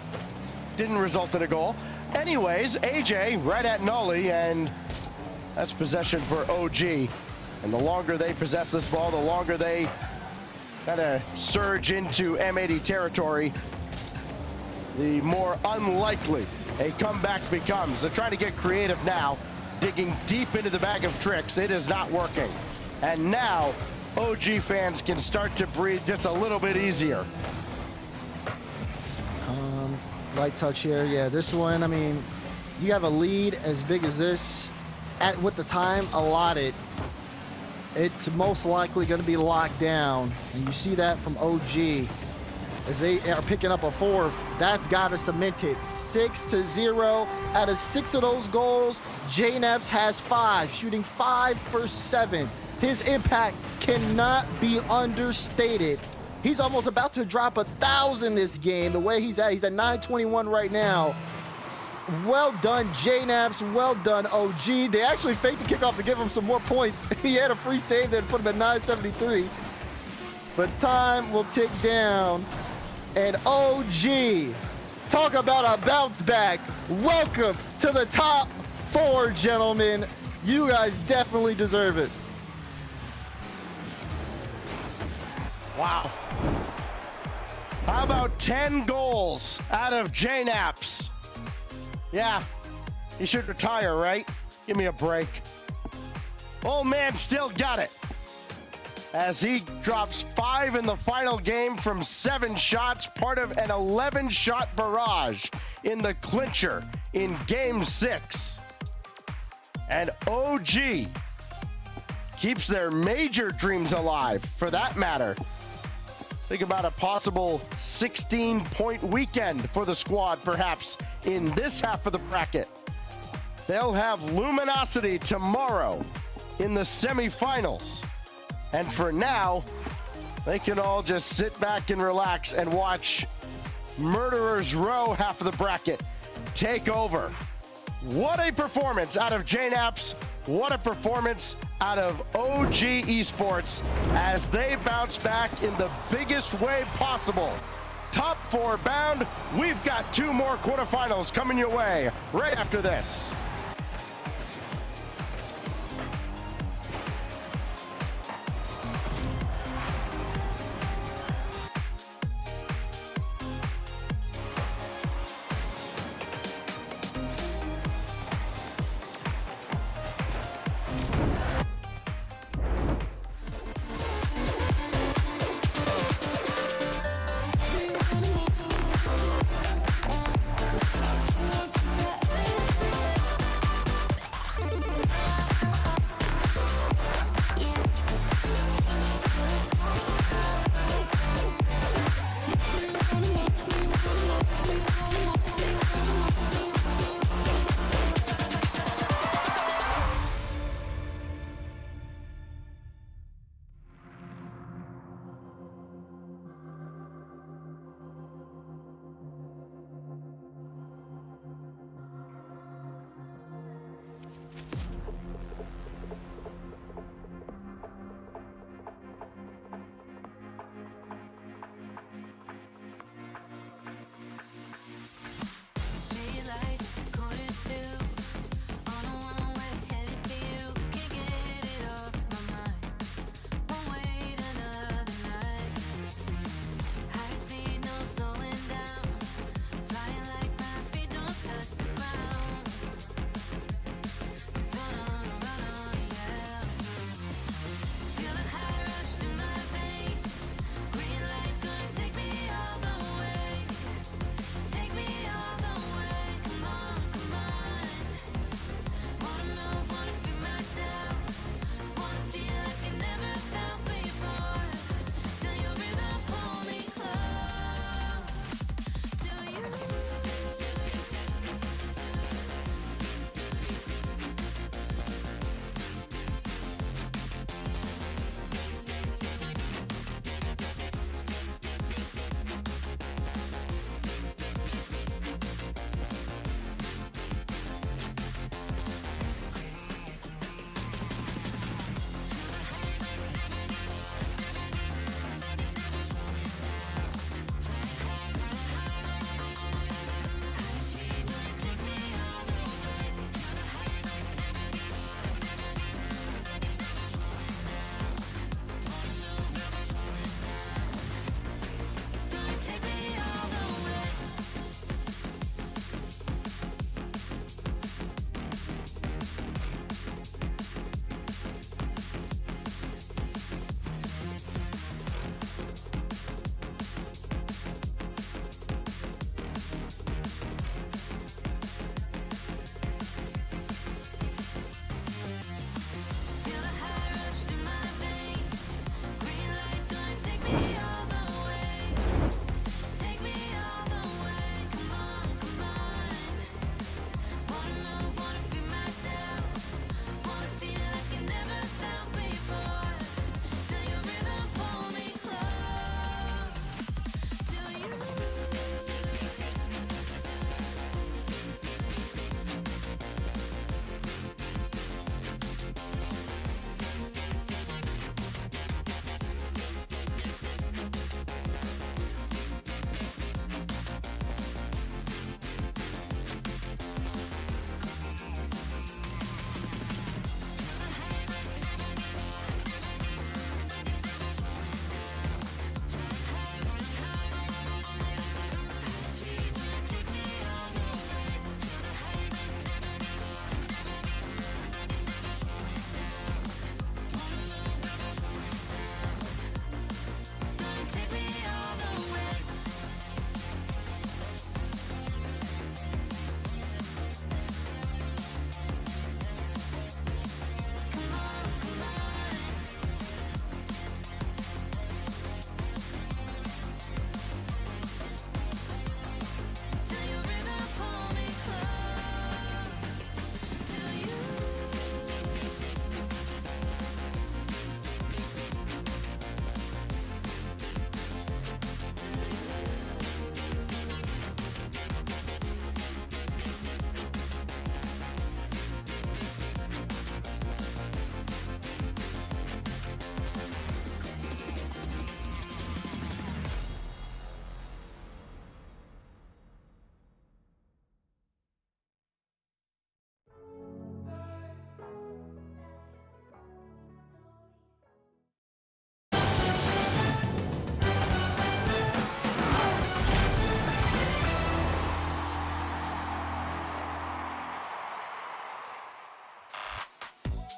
didn't result in a goal. Anyways, AJ right at Noli, and that's possession for OG. And the longer they possess this ball, the longer they kind of surge into M80 territory, the more unlikely a comeback becomes. They're trying to get creative now, digging deep into the bag of tricks. It is not working. And now, OG fans can start to breathe just a little bit easier. Light touch here. Yeah, this one, I mean, you have a lead as big as this with the time allotted. It's most likely going to be locked down. And you see that from OG. As they are picking up a fourth, that's got to cement it. 6-0. Out of 6 of those goals, JNaps has 5, shooting 5 for 7. His impact cannot be understated. He's almost about to drop 1,000 this game, the way he's at. He's at 921 right now. Well done, JNaps. Well done, OG. They actually faked the kickoff to give him some more points. He had a free save that put him at 973. But time will tick down. And OG, talk about a bounce back. Welcome to the top 4, gentlemen. You guys definitely deserve it. Wow. How about 10 goals out of JNaps? Yeah, he should retire, right? Give me a break. Old man still got it. As he drops 5 in the final game from 7 shots, part of an 11-shot barrage in the clincher in Game 6. And OG keeps their major dreams alive, for that matter. Think about a possible 16-point weekend for the squad, perhaps, in this half of the bracket. They'll have Luminosity tomorrow in the semifinals. And for now, they can all just sit back and relax and watch Murderers Row, half of the bracket, take over. What a performance out of JNaps. What a performance out of OG Esports as they bounce back in the biggest way possible. Top 4 bound. We've got 2 more quarterfinals coming your way right after this.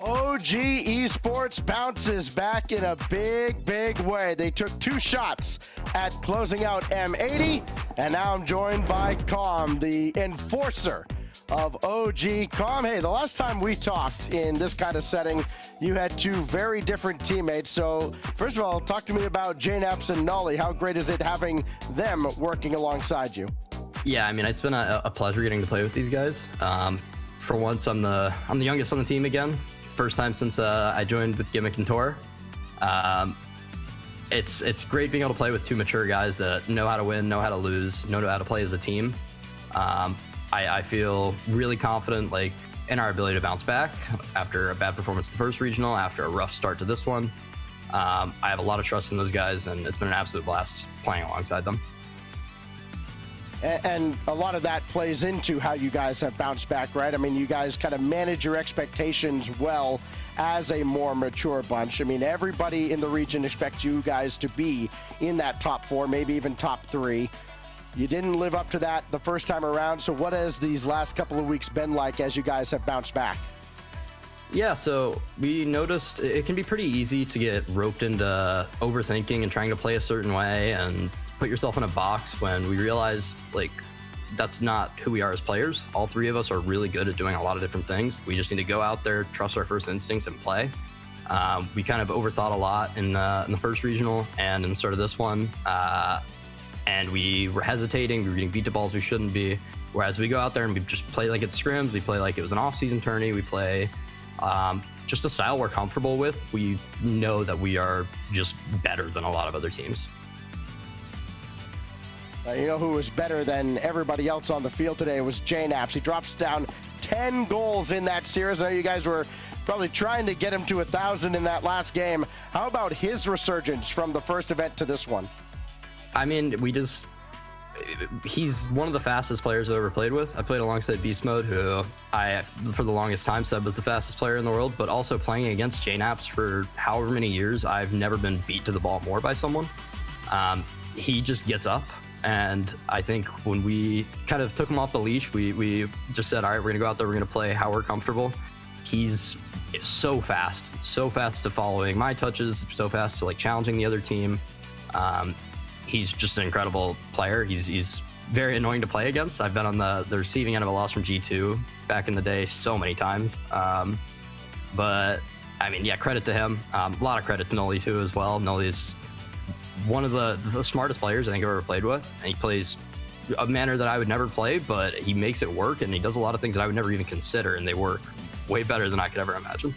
OG Esports bounces back in a big, big way. They took 2 shots at closing out M80, and now I'm joined by Calm, the enforcer of OG. Calm, hey, the last time we talked in this kind of setting, you had 2 very different teammates. So first of all, talk to me about JNaps and Nolly. How great is it having them working alongside you? Yeah, I mean, it's been a pleasure getting to play with these guys. For once, I'm the youngest on the team again. First time since I joined with Gimmick and Tor. It's great being able to play with 2 mature guys that know how to win, know how to lose, know how to play as a team. I feel really confident in our ability to bounce back after a bad performance the first regional, after a rough start to this one. I have a lot of trust in those guys, and it's been an absolute blast playing alongside them. And a lot of that plays into how you guys have bounced back, right? I mean, you guys kind of manage your expectations well as a more mature bunch. I mean, everybody in the region expects you guys to be in that top 4, maybe even top 3. You didn't live up to that the first time around. So what has these last couple of weeks been like as you guys have bounced back? Yeah, so we noticed it can be pretty easy to get roped into overthinking and trying to play a certain way and put yourself in a box, when we realized that's not who we are as players. All 3 of us are really good at doing a lot of different things. We just need to go out there, trust our first instincts, and play. We kind of overthought a lot in the first regional and in the start of this one, and we were hesitating. We were getting beat to balls we shouldn't be. Whereas we go out there and we just play like it's scrims. We play like it was an off-season tourney. We play just a style we're comfortable with. We know that we are just better than a lot of other teams. You know who was better than everybody else on the field today was JNaps. He drops down 10 goals in that series. I know you guys were probably trying to get him to 1,000 in that last game. How about his resurgence from the first event to this one? I mean, he's one of the fastest players I've ever played with. I played alongside Beast Mode, who for the longest time said was the fastest player in the world, but also playing against JNaps for however many years, I've never been beat to the ball more by someone. He just gets up. And I think when we kind of took him off the leash, we just said, all right, we're going to go out there, we're going to play how we're comfortable. He's so fast to following my touches, so fast to challenging the other team. He's just an incredible player. He's very annoying to play against. I've been on the receiving end of a loss from G2 back in the day so many times. But I mean, yeah, credit to him. A lot of credit to Nolly too as well. Nolly's one of the smartest players I think I've ever played with, and he plays a manner that I would never play, but he makes it work, and he does a lot of things that I would never even consider, and they work way better than I could ever imagine.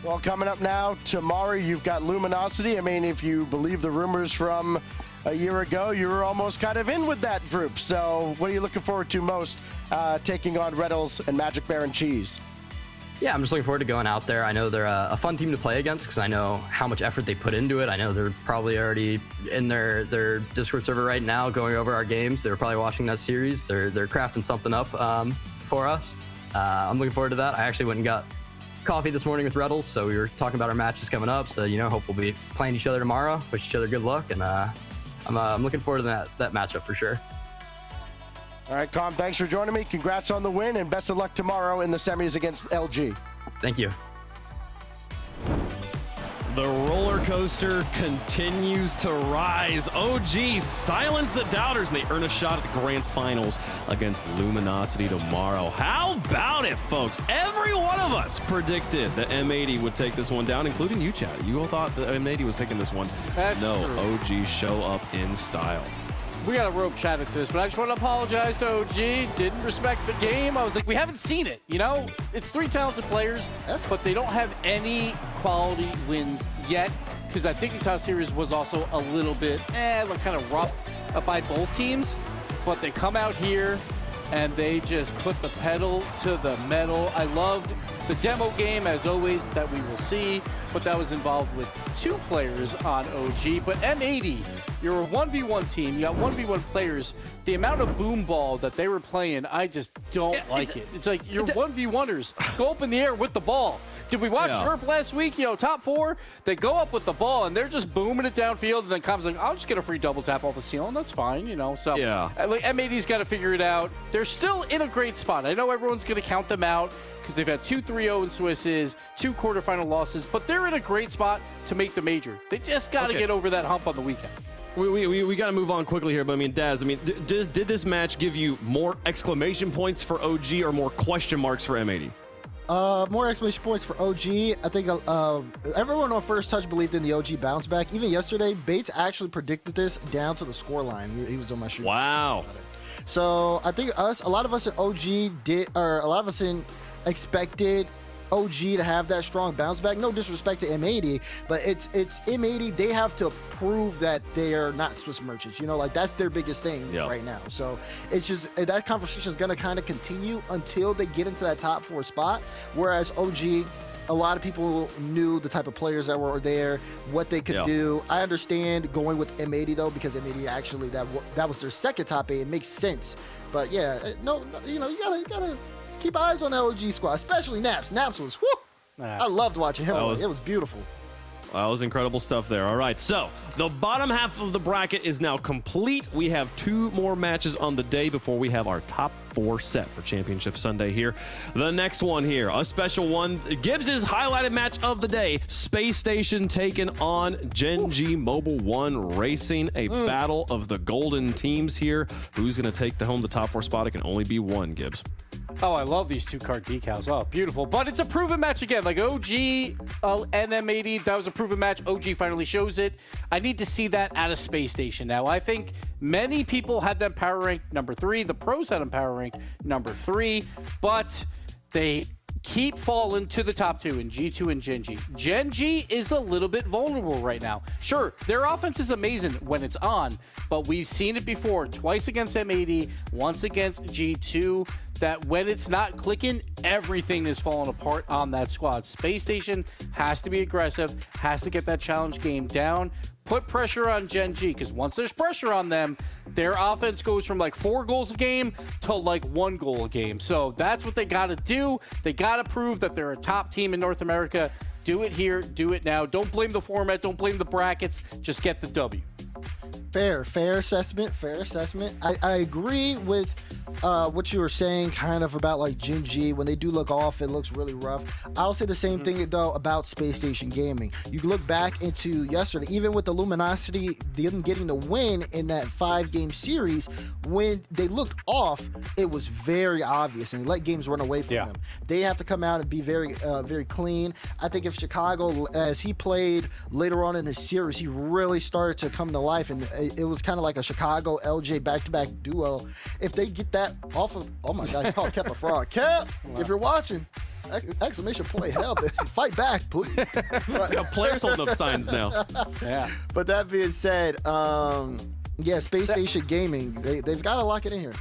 Well, coming up now, tomorrow, you've got Luminosity. I mean, if you believe the rumors from a year ago, you were almost kind of in with that group. So what are you looking forward to most, taking on Rlcs and Magic Bear and Cheese? Yeah, I'm just looking forward to going out there. I know they're a fun team to play against because I know how much effort they put into it. I know they're probably already in their Discord server right now going over our games. They're probably watching that series. They're crafting something up for us. I'm looking forward to that. I actually went and got coffee this morning with Rlcs, so we were talking about our matches coming up. So, hope we'll be playing each other tomorrow. Wish each other good luck, and I'm looking forward to that matchup for sure. All right, Calm, thanks for joining me. Congrats on the win, and best of luck tomorrow in the semis against LG. Thank you. The roller coaster continues to rise. OG silence the doubters, and they earn a shot at the grand finals against Luminosity tomorrow. How about it, folks? Every one of us predicted that M80 would take this one down, including you, Chad. You all thought that M80 was taking this one. That's no, true. OG show up in style. We got to rope Chad into this, but I just want to apologize to OG. Didn't respect the game. I was like, we haven't seen it. It's 3 talented players, but they don't have any quality wins yet, because that Dignitas series was also a little bit kind of rough by both teams. But they come out here and they just put the pedal to the metal. I loved the demo game, as always, that we will see, but that was involved with 2 players on OG. But M80, you're a 1v1 team. You got 1v1 players. The amount of boom ball that they were playing, I just don't like it. It's like you're 1v1ers. Go up in the air with the ball. Did we watch Herb last week? Top 4, they go up with the ball and they're just booming it downfield, and then comes like, I'll just get a free double tap off the ceiling. That's fine, So M80's got to figure it out. They're still in a great spot. I know everyone's going to count them out because they've had 2 3-0 in Swisses, 2 quarterfinal losses, but they're in a great spot to make the major. They just got to get over that hump on the weekend. We got to move on quickly here, but I mean, Daz, did this match give you more exclamation points for OG or more question marks for M80? More exclamation points for OG. I think everyone on First Touch believed in the OG bounce back. Even yesterday, Bates actually predicted this down to the score line. He was on my shoot. Wow. So I think a lot of us in OG expected OG to have that strong bounce back. No disrespect to M80, but it's M80. They have to prove that they are not Swiss merchants. Like that's their biggest thing right now. So it's just that conversation is going to kind of continue until they get into that top 4 spot. Whereas OG, a lot of people knew the type of players that were there, what they could do. I understand going with M80 though, because M80 actually that was their second top 8. It makes sense. But yeah, no, you gotta keep eyes on that OG squad, especially Naps. Naps was, I loved watching him. It was beautiful. That was incredible stuff there. All right, so the bottom half of the bracket is now complete. We have 2 more matches on the day before we have our top 4 set for Championship Sunday here. The next one here, a special one, Gibbs' highlighted match of the day, Space Station taking on Gen G Mobile 1 Racing, a battle of the golden teams here. Who's going to take home the top 4 spot? It can only be one, Gibbs. Oh, I love these 2-card decals. Oh, beautiful. But it's a proven match again. Like OG and M80, that was a proven match. OG finally shows it. I need to see that at a Space Station. Now, I think many people had them power ranked number 3. The pros had them power ranked number 3. But they keep falling to the top 2 in G2 and Gen G. Gen G is a little bit vulnerable right now. Sure, their offense is amazing when it's on, but we've seen it before, twice against M80, once against G2, that when it's not clicking, everything is falling apart on that squad. Space Station has to be aggressive, has to get that challenge game down, put pressure on Gen G, because once there's pressure on them, their offense goes from like 4 goals a game to like 1 goal a game. So that's what they got to do. They got to prove that they're a top team in North America. Do it here, do it now. Don't blame the format, don't blame the brackets. Just get the W. Fair assessment. I agree with what you were saying kind of about like Gen G. When they do look off, it looks really rough. I'll say the same thing though about Space Station Gaming. You look back into yesterday, even with the Luminosity, them getting the win in that 5-game series, when they looked off, it was very obvious and let games run away from them. They have to come out and be very clean. I think if Chicago, as he played later on in the series, he really started to come to life, and it was kind of like a Chicago LJ back-to-back duo. If they get that off of, oh my God, he called Kep a fraud. Kep, if you're watching, exclamation point, help, fight back, please. Players holding up signs now. Yeah. But that being said, Space Station Gaming, they've got to lock it in here.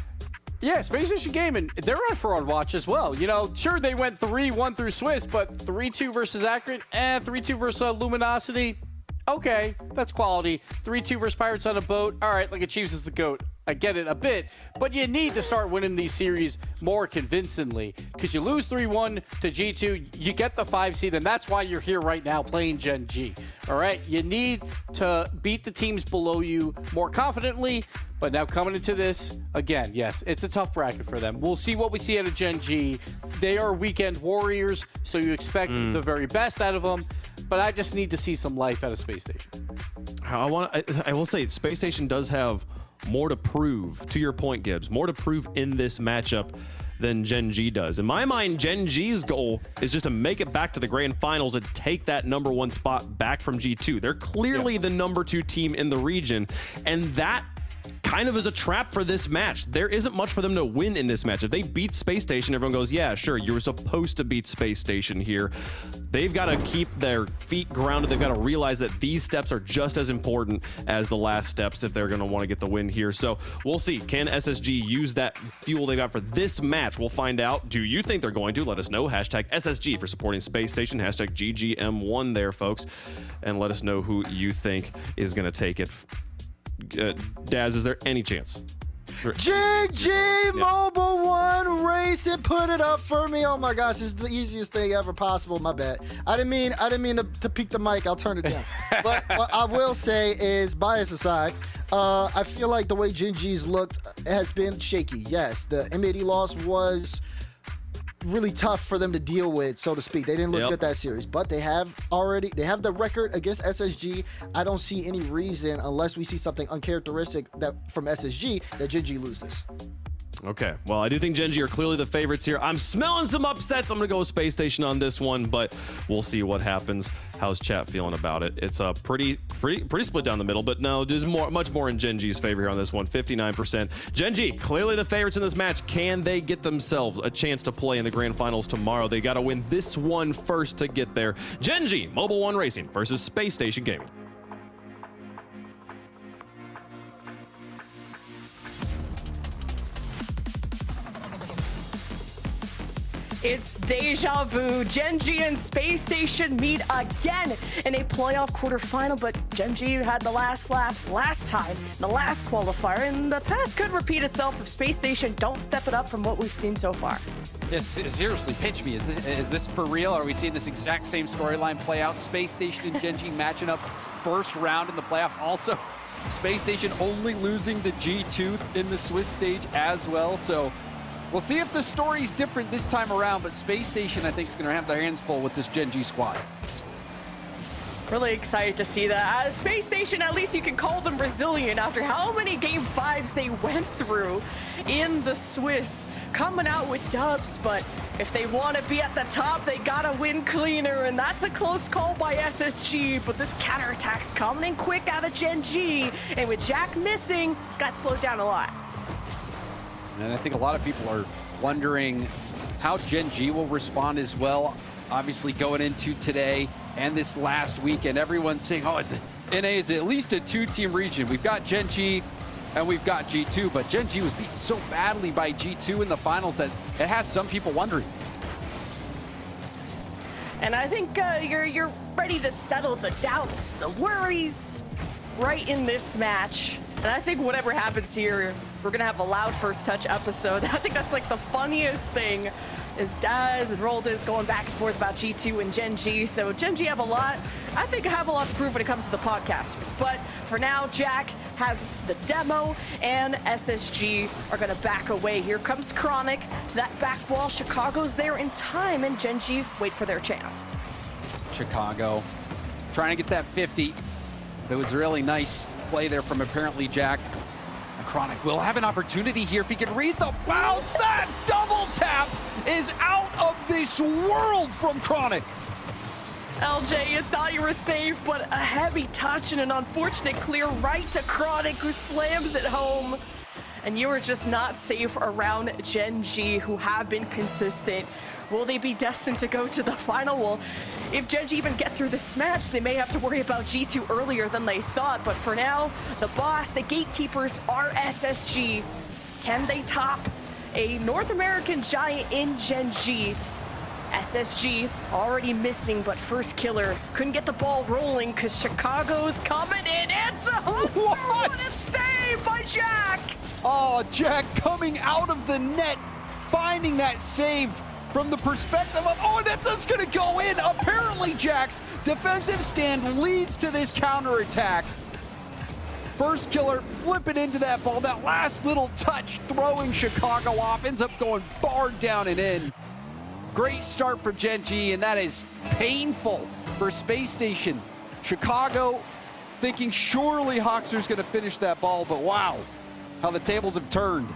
Yeah, Space Station Gaming, they're on fraud watch as well. Sure, they went 3-1 through Swiss, but 3-2 versus Akron and 3-2 versus Luminosity. Okay, that's quality. 3-2 versus Pirates on a boat. All right, like Chiefs is the GOAT. I get it a bit, but you need to start winning these series more convincingly, because you lose 3-1 to G2, you get the 5 seed, and that's why you're here right now playing Gen G. All right, you need to beat the teams below you more confidently, but now coming into this, again, yes, it's a tough bracket for them. We'll see what we see out of Gen G. They are weekend warriors, so you expect the very best out of them, but I just need to see some life out of Space Station. I will say, Space Station does have more to prove, to your point, Gibbs, more to prove in this matchup than Gen G does. In my mind, Gen G's goal is just to make it back to the grand finals and take that number 1 spot back from G2. They're clearly the number 2 team in the region, and that kind of is a trap for this match. There isn't much for them to win in this match. If they beat Space Station, everyone goes, yeah, sure, you were supposed to beat Space Station here. They've got to keep their feet grounded. They've got to realize that these steps are just as important as the last steps if they're going to want to get the win here. So we'll see. Can SSG use that fuel they got for this match? We'll find out. Do you think they're going to? Let us know. Hashtag SSG for supporting Space Station. Hashtag GGM1 there, folks. And let us know who you think is going to take it. Daz, is there any chance? GG Mobile 1 Racing, put it up for me. Oh my gosh, it's the easiest thing ever possible. My bad. I didn't mean to peek the mic. I'll turn it down. But what I will say is, bias aside, I feel like the way Gen G's looked has been shaky. Yes, the M80 loss was really tough for them to deal with, so to speak. They didn't look good that series, but they have the record against SSG. I don't see any reason, unless we see something uncharacteristic from SSG, that Gen G loses. Okay, well, I do think Gen G are clearly the favorites here. I'm smelling some upsets. I'm going to go with Space Station on this one, but we'll see what happens. How's chat feeling about it? It's a pretty split down the middle, but no, there's much more in Gen G's favor here on this one, 59%. Gen G, clearly the favorites in this match. Can they get themselves a chance to play in the grand finals tomorrow? They got to win this one first to get there. Gen G, Mobile One Racing versus Space Station Gaming. It's deja vu. Gen G and Space Station meet again in a playoff quarterfinal, but Gen G had the last laugh last time, the last qualifier, and the past could repeat itself if Space Station don't step it up from what we've seen so far. Yes, seriously, pitch me. Is this for real? Are we seeing this exact same storyline play out? Space Station and Gen G matching up first round in the playoffs. Also, Space Station only losing the G2 in the Swiss stage as well, so we'll see if the story's different this time around, but Space Station, I think, is going to have their hands full with this Gen G squad. Really excited to see that. Space Station, at least you can call them resilient after how many Game 5s they went through in the Swiss, coming out with dubs, but if they want to be at the top, they gotta win cleaner, and that's a close call by SSG, but this counterattack's coming in quick out of Gen G, and with Jack missing, it's got slowed down a lot. And I think a lot of people are wondering how Gen G will respond as well. Obviously going into today and this last weekend, everyone's saying, oh, NA is at least a two-team region. We've got Gen G and we've got G2, but Gen G was beaten so badly by G2 in the finals that it has some people wondering. And I think you're ready to settle the doubts, the worries, right in this match. And I think whatever happens here, we're gonna have a loud first touch episode. I think that's like the funniest thing, is Daz and Roldas going back and forth about G2 and Gen G. So Gen G have a lot to prove when it comes to the podcasters. But for now, Jack has the demo, and SSG are gonna back away. Here comes Chronic to that back wall. Chicago's there in time, and Gen G wait for their chance. Chicago trying to get that 50. It was a really nice play there from apparently Jack. Chronic will have an opportunity here if he can read the bounce. That double tap is out of this world from Chronic. LJ, you thought you were safe, but a heavy touch and an unfortunate clear right to Chronic, who slams it home. And you were just not safe around Gen G, who have been consistent. Will they be destined to go to the final? Well, if Gen G even get through this match, they may have to worry about G2 earlier than they thought. But for now, the boss, the gatekeepers are SSG. Can they top a North American giant in Gen G? SSG already missing, but first killer couldn't get the ball rolling because Chicago's coming in. It's a what a save by Jack! Oh, Jack coming out of the net, finding that save from the perspective of, oh, that's just gonna go in. Apparently Jack's defensive stand leads to this counterattack. First killer flipping into that ball. That last little touch throwing Chicago off, ends up going barred down and in. Great start for Gen G, and that is painful for Space Station. Chicago thinking surely Hoxer's gonna finish that ball, but wow, how the tables have turned.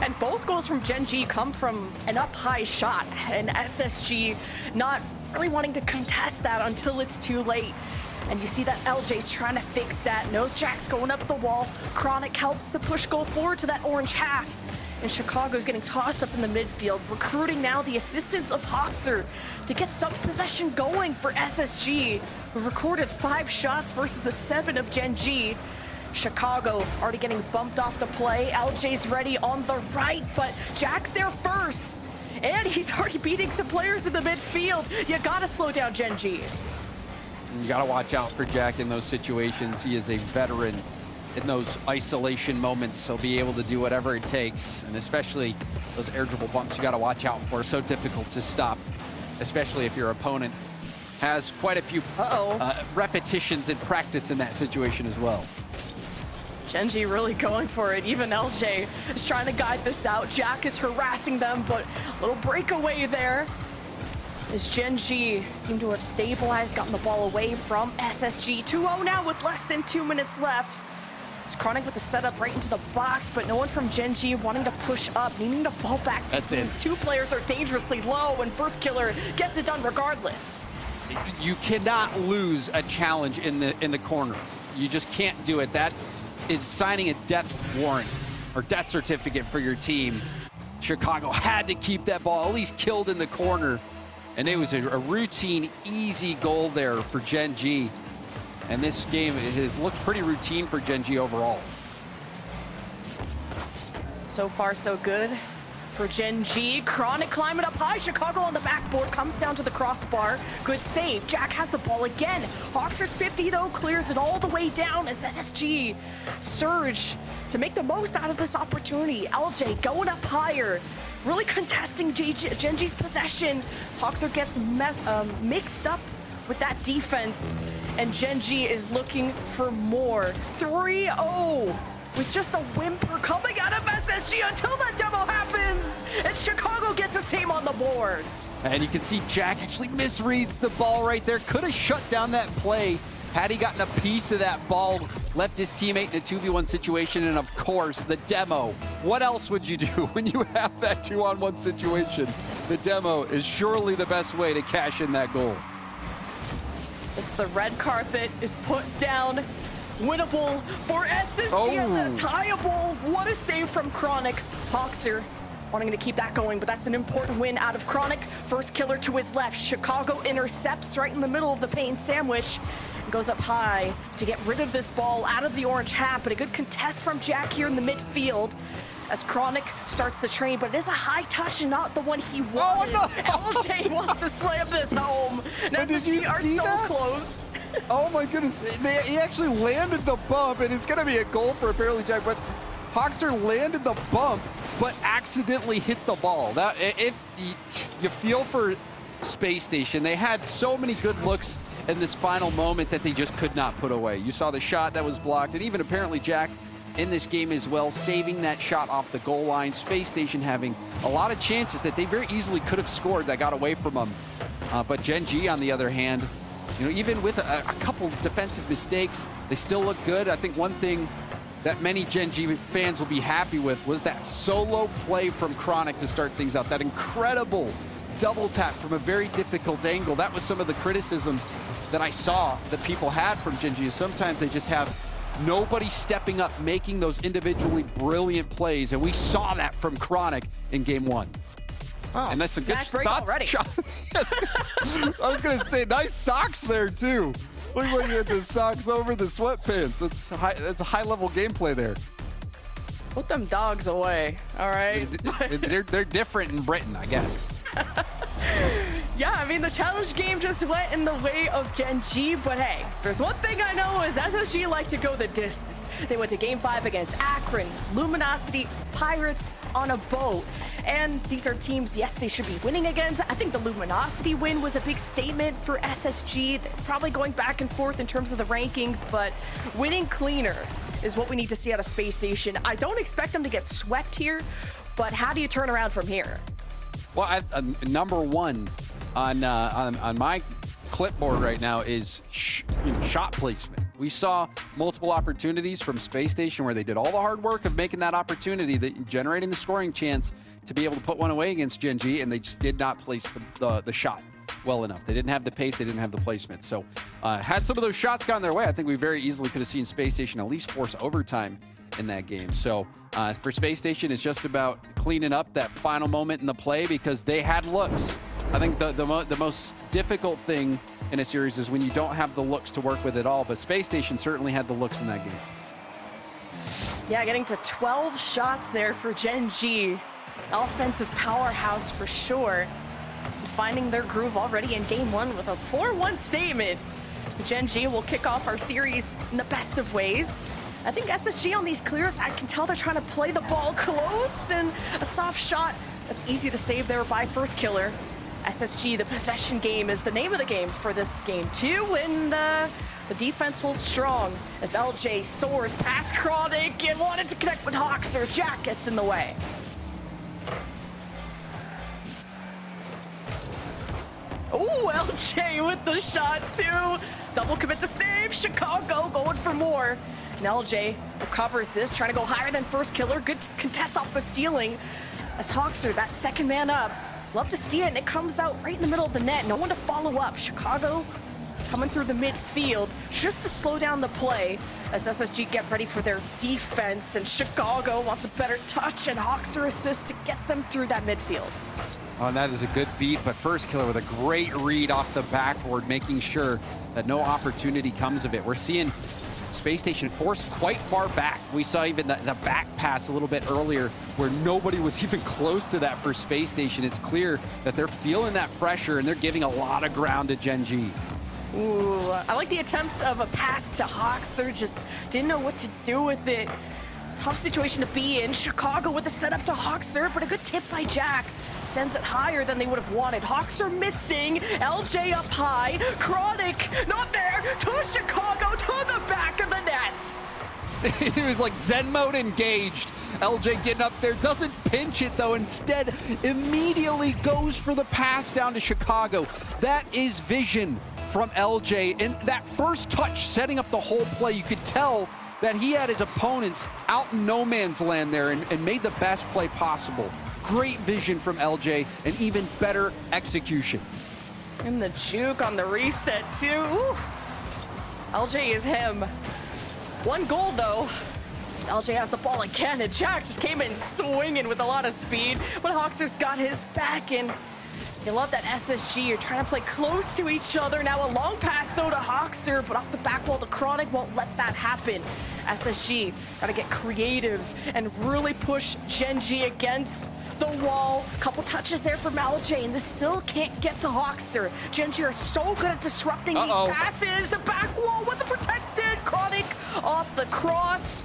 And both goals from Gen G come from an up-high shot, and SSG not really wanting to contest that until it's too late. And you see that LJ's trying to fix that. Knows Jack's going up the wall. Chronic helps the push go forward to that orange half. And Chicago's getting tossed up in the midfield, recruiting now the assistance of Hoxer to get some possession going for SSG. We've recorded 5 shots versus the 7 of Gen G. Chicago already getting bumped off the play. LJ's ready on the right, but Jack's there first. And he's already beating some players in the midfield. You gotta slow down Gen G. You gotta watch out for Jack in those situations. He is a veteran in those isolation moments. He'll be able to do whatever it takes, and especially those air dribble bumps you gotta watch out for. So difficult to stop, especially if your opponent has quite a few repetitions in practice in that situation as well. Gen G really going for it. Even LJ is trying to guide this out. Jack is harassing them, but a little breakaway there. As Gen G seem to have stabilized, gotten the ball away from SSG. 2-0 now with less than 2 minutes left. It's Chronic with the setup right into the box, but no one from Gen G wanting to push up, needing to fall back. That's it. Two players are dangerously low, and First Killer gets it done regardless. You cannot lose a challenge in the corner. You just can't do it. That is signing a death warrant or death certificate for your team. Chicago had to keep that ball at least killed in the corner, and it was a routine, easy goal there for Gen G. And this game has looked pretty routine for Gen G overall. So far, so good for Gen G. Chronic climbing up high. Chicago on the backboard, comes down to the crossbar. Good save. Jack has the ball again. Hawkster's 50 though, clears it all the way down as SSG surge to make the most out of this opportunity. LJ going up higher, really contesting Gen G's possession. Hawkster gets mixed up with that defense, and Gen G is looking for more. 3-0 with just a whimper coming out of SSG until that demo happens, and Chicago gets a same on the board. And you can see Jack actually misreads the ball right there. Could have shut down that play had he gotten a piece of that ball, left his teammate in a 2v1 situation, and of course, the demo. What else would you do when you have that 2-on-1 situation? The demo is surely the best way to cash in that goal. Just the red carpet is put down. Winnable for SSG and the tieable. What a save from Chronic. Hawkster wanting to keep that going, but that's an important win out of Chronic. First Killer to his left. Chicago intercepts right in the middle of the pain sandwich. Goes up high to get rid of this ball out of the orange hat, but a good contest from Jack here in the midfield as Chronic starts the train, but it is a high touch and not the one he wanted. Oh, no. LJ wants to slam this home. Now Did you are see so that? close. Oh my goodness, he actually landed the bump, and it's gonna be a goal for apparently Jack, but Hawkster landed the bump, but accidentally hit the ball. That, if you feel for Space Station, they had so many good looks in this final moment that they just could not put away. You saw the shot that was blocked, and even apparently Jack in this game as well, saving that shot off the goal line. Space Station having a lot of chances that they very easily could have scored that got away from them. But Gen G, on the other hand, you know, even with a couple defensive mistakes, they still look good. I think one thing that many Gen G fans will be happy with was that solo play from Chronic to start things out. That incredible double tap from a very difficult angle. That was some of the criticisms that I saw that people had from Gen G. Sometimes they just have nobody stepping up, making those individually brilliant plays, and we saw that from Chronic in game one. Oh, and that's a good break already. shot. I was gonna say, nice socks there too. Look like you had the socks over the sweatpants. That's a high-level gameplay there. Put them dogs away, all right? They're different in Britain, I guess. Yeah, I mean, the challenge game just went in the way of Gen G, but hey, there's one thing I know is SSG like to go the distance. They went to Game 5 against Akron, Luminosity, Pirates on a boat. And these are teams, yes, they should be winning against. I think the Luminosity win was a big statement for SSG. They're probably going back and forth in terms of the rankings, but winning cleaner is what we need to see out of Space Station. I don't expect them to get swept here, but how do you turn around from here? Well, number one on my clipboard right now is shot placement. We saw multiple opportunities from Space Station where they did all the hard work of making that opportunity, generating the scoring chance to be able to put one away against Gen G, and they just did not place the shot well enough. They didn't have the pace, they didn't have the placement. So had some of those shots gone their way, I think we very easily could have seen Space Station at least force overtime in that game. So for Space Station, it's just about cleaning up that final moment in the play because they had looks. I think the most difficult thing in a series is when you don't have the looks to work with at all, but Space Station certainly had the looks in that game. Yeah, getting to 12 shots there for Gen G. Offensive powerhouse for sure. Finding their groove already in game one with a 4-1 statement. Gen G will kick off our series in the best of ways. I think SSG on these clears, I can tell they're trying to play the ball close, and a soft shot that's easy to save there by First Killer. SSG, the possession game is the name of the game for this game too, and the defense holds strong as LJ soars past Chronic and wanted to connect with Hoxer. Jack gets in the way. Oh, LJ with the shot too. Double commit to save. Chicago going for more. And LJ recovers this, trying to go higher than first killer. Good contest off the ceiling as Hoxer, that second man up. Love to see it, and it comes out right in the middle of the net. No one to follow up. Chicago coming through the midfield just to slow down the play as SSG get ready for their defense, and Chicago wants a better touch, and Hoxer assists to get them through that midfield. Oh, and that is a good beat, but first killer with a great read off the backboard, making sure that no opportunity comes of it. We're seeing Space Station forced quite far back. We saw even the back pass a little bit earlier where nobody was even close to that for Space Station. It's clear that they're feeling that pressure and they're giving a lot of ground to Gen G. Ooh, I like the attempt of a pass to Hoxer, just didn't know what to do with it. Tough situation to be in. Chicago with the setup to Hoxer, but a good tip by Jack. Sends it higher than they would have wanted. Hoxer missing. LJ up high. Chronic not there. To Chicago, to the back of the net. It was like Zen mode engaged. LJ getting up there, doesn't pinch it though. Instead, immediately goes for the pass down to Chicago. That is vision from LJ. And that first touch setting up the whole play, you could tell that he had his opponents out in no man's land there and made the best play possible. Great vision from LJ and even better execution. And the juke on the reset too. Ooh. LJ is him. One goal though. LJ has the ball again, and Jack just came in swinging with a lot of speed, but Hoxer's got his back, and you love that SSG. You're trying to play close to each other. Now a long pass though to Hoxer, but off the back wall to Chronic won't let that happen. SSG gotta get creative and really push Gen G against the wall. Couple touches there from LJ, and this still can't get to Hoxer. Gen G are so good at disrupting these passes. The back wall wasn't protected. Chronic off the cross.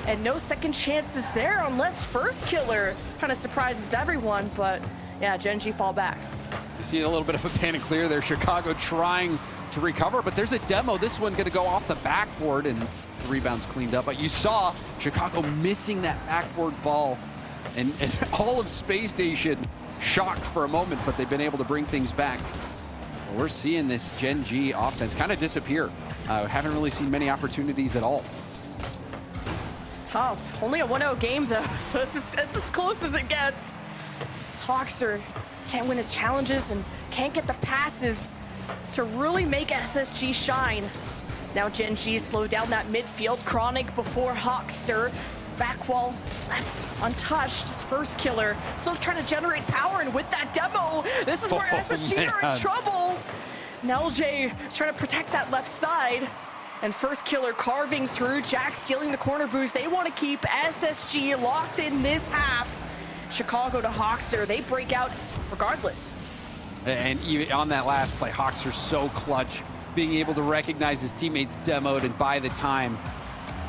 And no second chances there unless first killer kind of surprises everyone, but yeah, Gen G fall back. You see a little bit of a panic clear there. Chicago trying to recover, but there's a demo. This one gonna go off the backboard and the rebound's cleaned up. But you saw Chicago missing that backboard ball, and all of Space Station shocked for a moment, but they've been able to bring things back. Well, we're seeing this Gen G offense kind of disappear. Haven't really seen many opportunities at all. It's tough. Only a 1-0 game though, so it's as close as it gets. Hoxer can't win his challenges and can't get the passes to really make SSG shine. Now Gen G slowed down that midfield. Chronic before Hoxer. Back wall left untouched. His first killer still trying to generate power, and with that demo, this is where SSG are in trouble. And LJ is trying to protect that left side. And first killer carving through. Jack stealing the corner boost. They want to keep SSG locked in this half. Chicago to Hoxer. They break out regardless. And even on that last play, Hoxer's so clutch, being able to recognize his teammates demoed and by the time,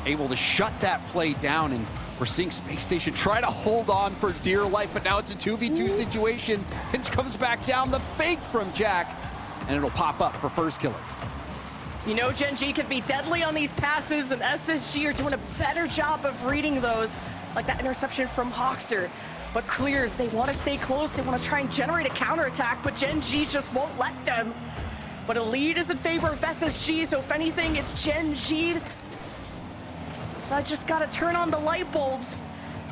able to shut that play down. And we're seeing Space Station try to hold on for dear life, but now it's a 2v2 situation. Pinch comes back down, the fake from Jack, and it'll pop up for first killer. You know Gen G can be deadly on these passes, and SSG are doing a better job of reading those, like that interception from Hoxer. But clears, they want to stay close, they want to try and generate a counterattack, but Gen G just won't let them. But a lead is in favor of SSG, so if anything, it's Gen G that just got to turn on the light bulbs.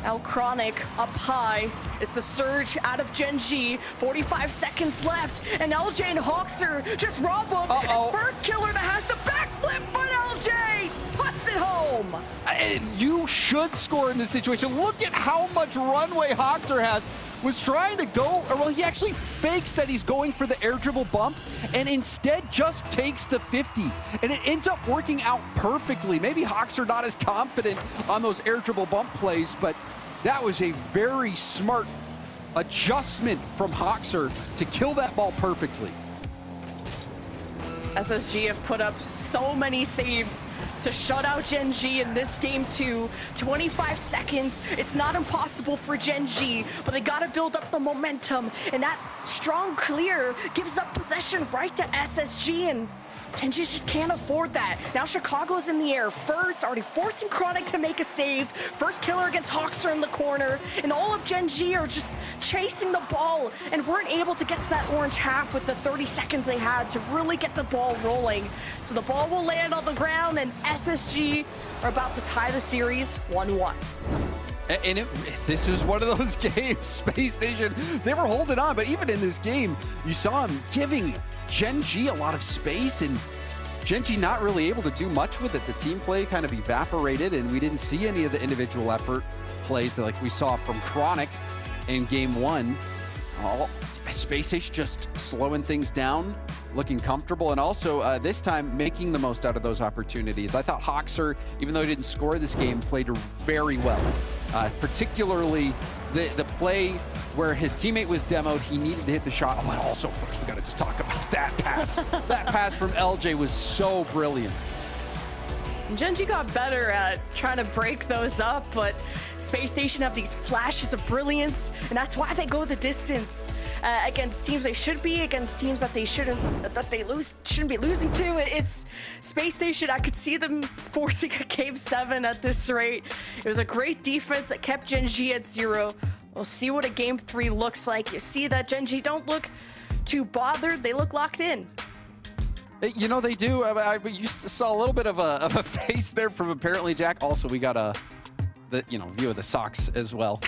Now Chronic up high. It's the surge out of Gen G. 45 seconds left, and LJ and Hoxer just rob him. It's first killer that has the backflip, but LJ puts it home. And you should score in this situation. Look at how much runway Hoxer has. Was trying to go, or well, he actually fakes that he's going for the air dribble bump and instead just takes the 50. And it ends up working out perfectly. Maybe Hoxer not as confident on those air dribble bump plays, but that was a very smart adjustment from Hoxer to kill that ball perfectly. SSG have put up so many saves to shut out Gen G in this game too. 25 seconds. It's not impossible for Gen G, but they gotta build up the momentum. And that strong clear gives up possession right to SSG, and Gen G just can't afford that. Now Chicago's in the air first, already forcing Chronic to make a save. First killer against Hawkster in the corner, and all of Gen G are just chasing the ball and weren't able to get to that orange half with the 30 seconds they had to really get the ball rolling. So the ball will land on the ground, and SSG are about to tie the series 1-1. And this was one of those games, Space Station, they were holding on, but even in this game, you saw him giving Gen G a lot of space, and Gen G not really able to do much with it. The team play kind of evaporated, and we didn't see any of the individual effort plays that like we saw from Chronic in game 1. Space Station just slowing things down, looking comfortable, and also this time making the most out of those opportunities. I thought Hawkster, even though he didn't score this game, played very well. Particularly the play where his teammate was demoed, he needed to hit the shot. Oh, and also first we gotta just talk about that pass. That pass from LJ was so brilliant. Gen G got better at trying to break those up, but Space Station have these flashes of brilliance, and that's why they go the distance against teams they should be, against teams that they shouldn't be losing to. It's Space Station. I could see them forcing a game 7 at this rate. It was a great defense that kept Gen G at 0. We'll see what a game 3 looks like. You see that Gen G don't look too bothered. They look locked in. You know, they do. You saw a little bit of a face there from apparently Jack. Also, we got the view of the socks as well.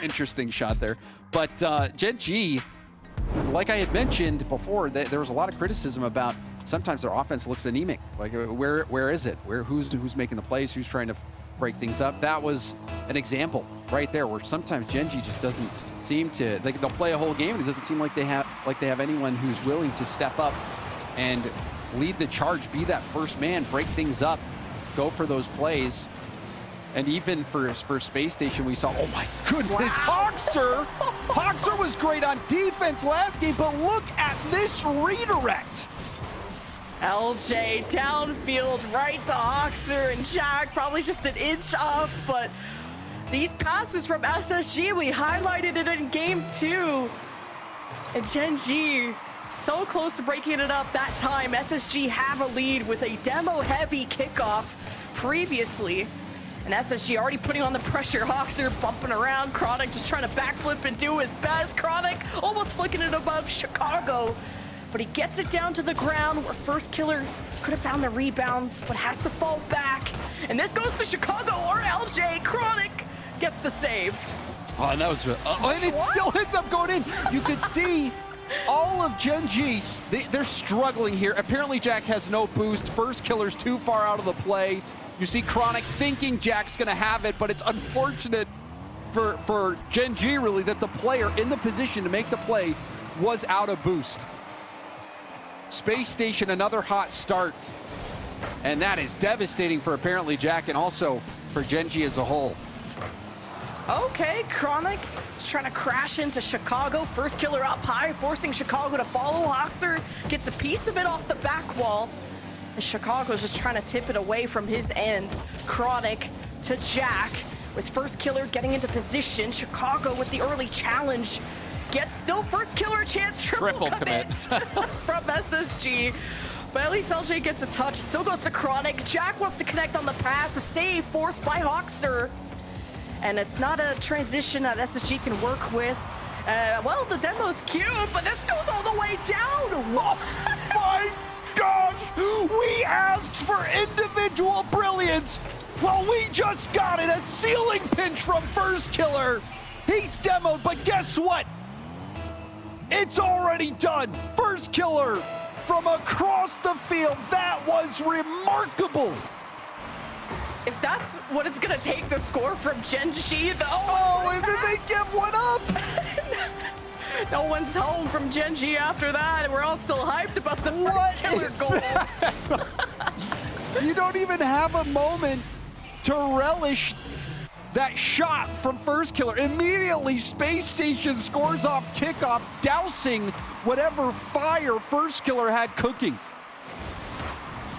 Interesting shot there. But Gen G, like I had mentioned before, there was a lot of criticism about sometimes their offense looks anemic. Like, where is it? Who's making the plays? Who's trying to break things up? That was an example right there where sometimes Gen G just doesn't seem to. They'll play a whole game and it doesn't seem like they have anyone who's willing to step up and lead the charge, be that first man, break things up, go for those plays. And even for Space Station, we saw, oh my goodness, wow. Hawkster was great on defense last game, but look at this redirect. LJ downfield right to Hawkster, and Jack probably just an inch off, but these passes from SSG, we highlighted it in game 2. And Gen G, so close to breaking it up that time. SSG have a lead with a demo-heavy kickoff previously. And SSG already putting on the pressure. Hawkster bumping around. Chronic just trying to backflip and do his best. Chronic almost flicking it above Chicago. But he gets it down to the ground where first killer could have found the rebound, but has to fall back. And this goes to Chicago or LJ. Chronic gets the save. Oh, and that was, and it still ends up going in. You could see all of Gen G, they're struggling here. Apparently Jack has no boost. First killer's too far out of the play. You see Chronic thinking Jack's gonna have it, but it's unfortunate for Gen G really that the player in the position to make the play was out of boost. Space Station, another hot start. And that is devastating for apparently Jack and also for Gen G as a whole. Okay, Chronic is trying to crash into Chicago. First killer up high, forcing Chicago to follow. Hawkster gets a piece of it off the back wall. And Chicago's just trying to tip it away from his end. Chronic to Jack with first killer getting into position. Chicago with the early challenge. Gets still first killer chance. Triple commit from SSG. But at least LJ gets a touch. It still goes to Chronic. Jack wants to connect on the pass. A save forced by Hawkster. And it's not a transition that SSG can work with. Well, the demo's cute, but this goes all the way down. Oh my gosh! We asked for individual brilliance. Well, we just got it. A ceiling pinch from first killer. He's demoed, but guess what? It's already done. First killer from across the field. That was remarkable. If that's what it's gonna take to score from Gen G, though. Oh, and then they give one up. No one's home from Gen G after that, and we're all still hyped about the first killer goal. You don't even have a moment to relish that shot from First Killer. Immediately, Space Station scores off kickoff, dousing whatever fire First Killer had cooking.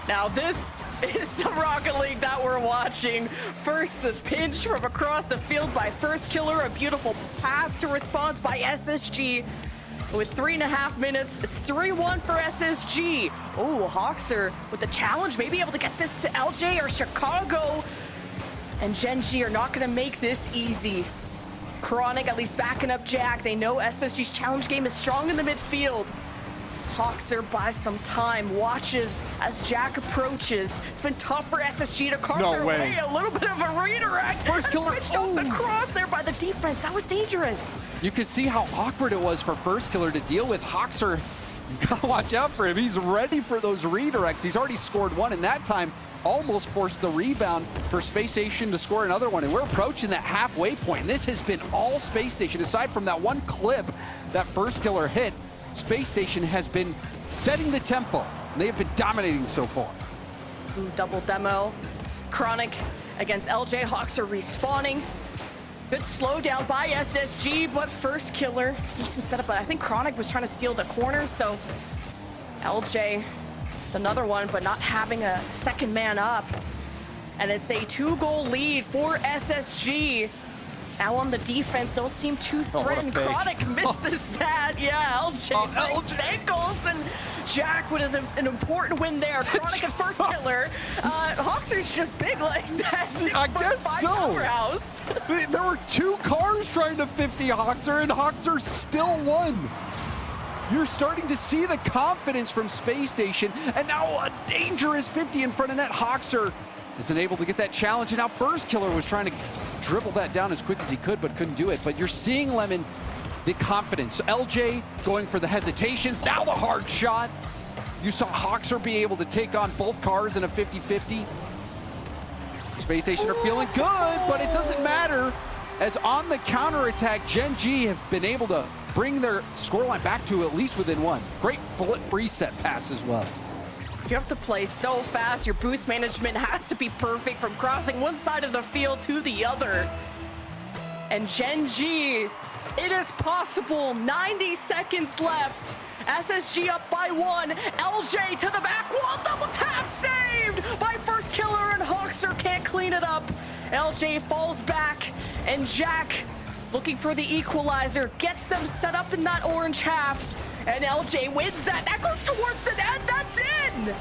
Now this is the Rocket League that we're watching. First, the pinch from across the field by First Killer. A beautiful pass to response by SSG. With 3.5 minutes, it's 3-1 for SSG. Oh, Hoxer with the challenge, maybe able to get this to LJ or Chicago. And Gen G are not going to make this easy. Chronic at least backing up Jack. They know SSG's challenge game is strong in the midfield. Hoxer buys some time, watches as Jack approaches. It's been tough for SSG to carve their way. A little bit of a redirect. First Killer, the cross there by the defense. That was dangerous. You could see how awkward it was for First Killer to deal with. Hoxer, you gotta watch out for him. He's ready for those redirects. He's already scored one, and that time almost forced the rebound for Space Station to score another one. And we're approaching that halfway point. This has been all Space Station. Aside from that one clip that First Killer hit, Space Station has been setting the tempo. They have been dominating so far. Ooh, double demo. Chronic against LJ. Hoxer respawning. Good slowdown by SSG, but First Killer, decent setup, but I think Chronic was trying to steal the corner, so LJ, another one, but not having a second man up. And it's a 2-goal lead for SSG. Now on the defense, don't seem too threatened. Chronic misses that. Yeah, LJ ankles, and Jack with an important win there. Chronic and First Killer. Hoxer's just big like that. I guess so. Powerhouse. There were 2 cars trying to 50 Hoxer, and Hoxer still won. You're starting to see the confidence from Space Station, and now a dangerous 50 in front of net. Hoxer isn't able to get that challenge, and now First Killer was trying to dribble that down as quick as he could, but couldn't do it. But you're seeing Lemon, the confidence. LJ going for the hesitations, now the hard shot. You saw Hoxer be able to take on both cars in a 50-50. Space Station are feeling good, but it doesn't matter, as on the counterattack, Gen G have been able to bring their scoreline back to at least within 1. Great flip reset pass as well. You have to play so fast. Your boost management has to be perfect from crossing one side of the field to the other. And Gen G, it is possible. 90 seconds left. SSG up by 1. LJ to the back wall. Double tap saved by First Killer, and Hoxer can't clean it up. LJ falls back, and Jack looking for the equalizer. Gets them set up in that orange half. And LJ wins that. That goes towards the net. That's in.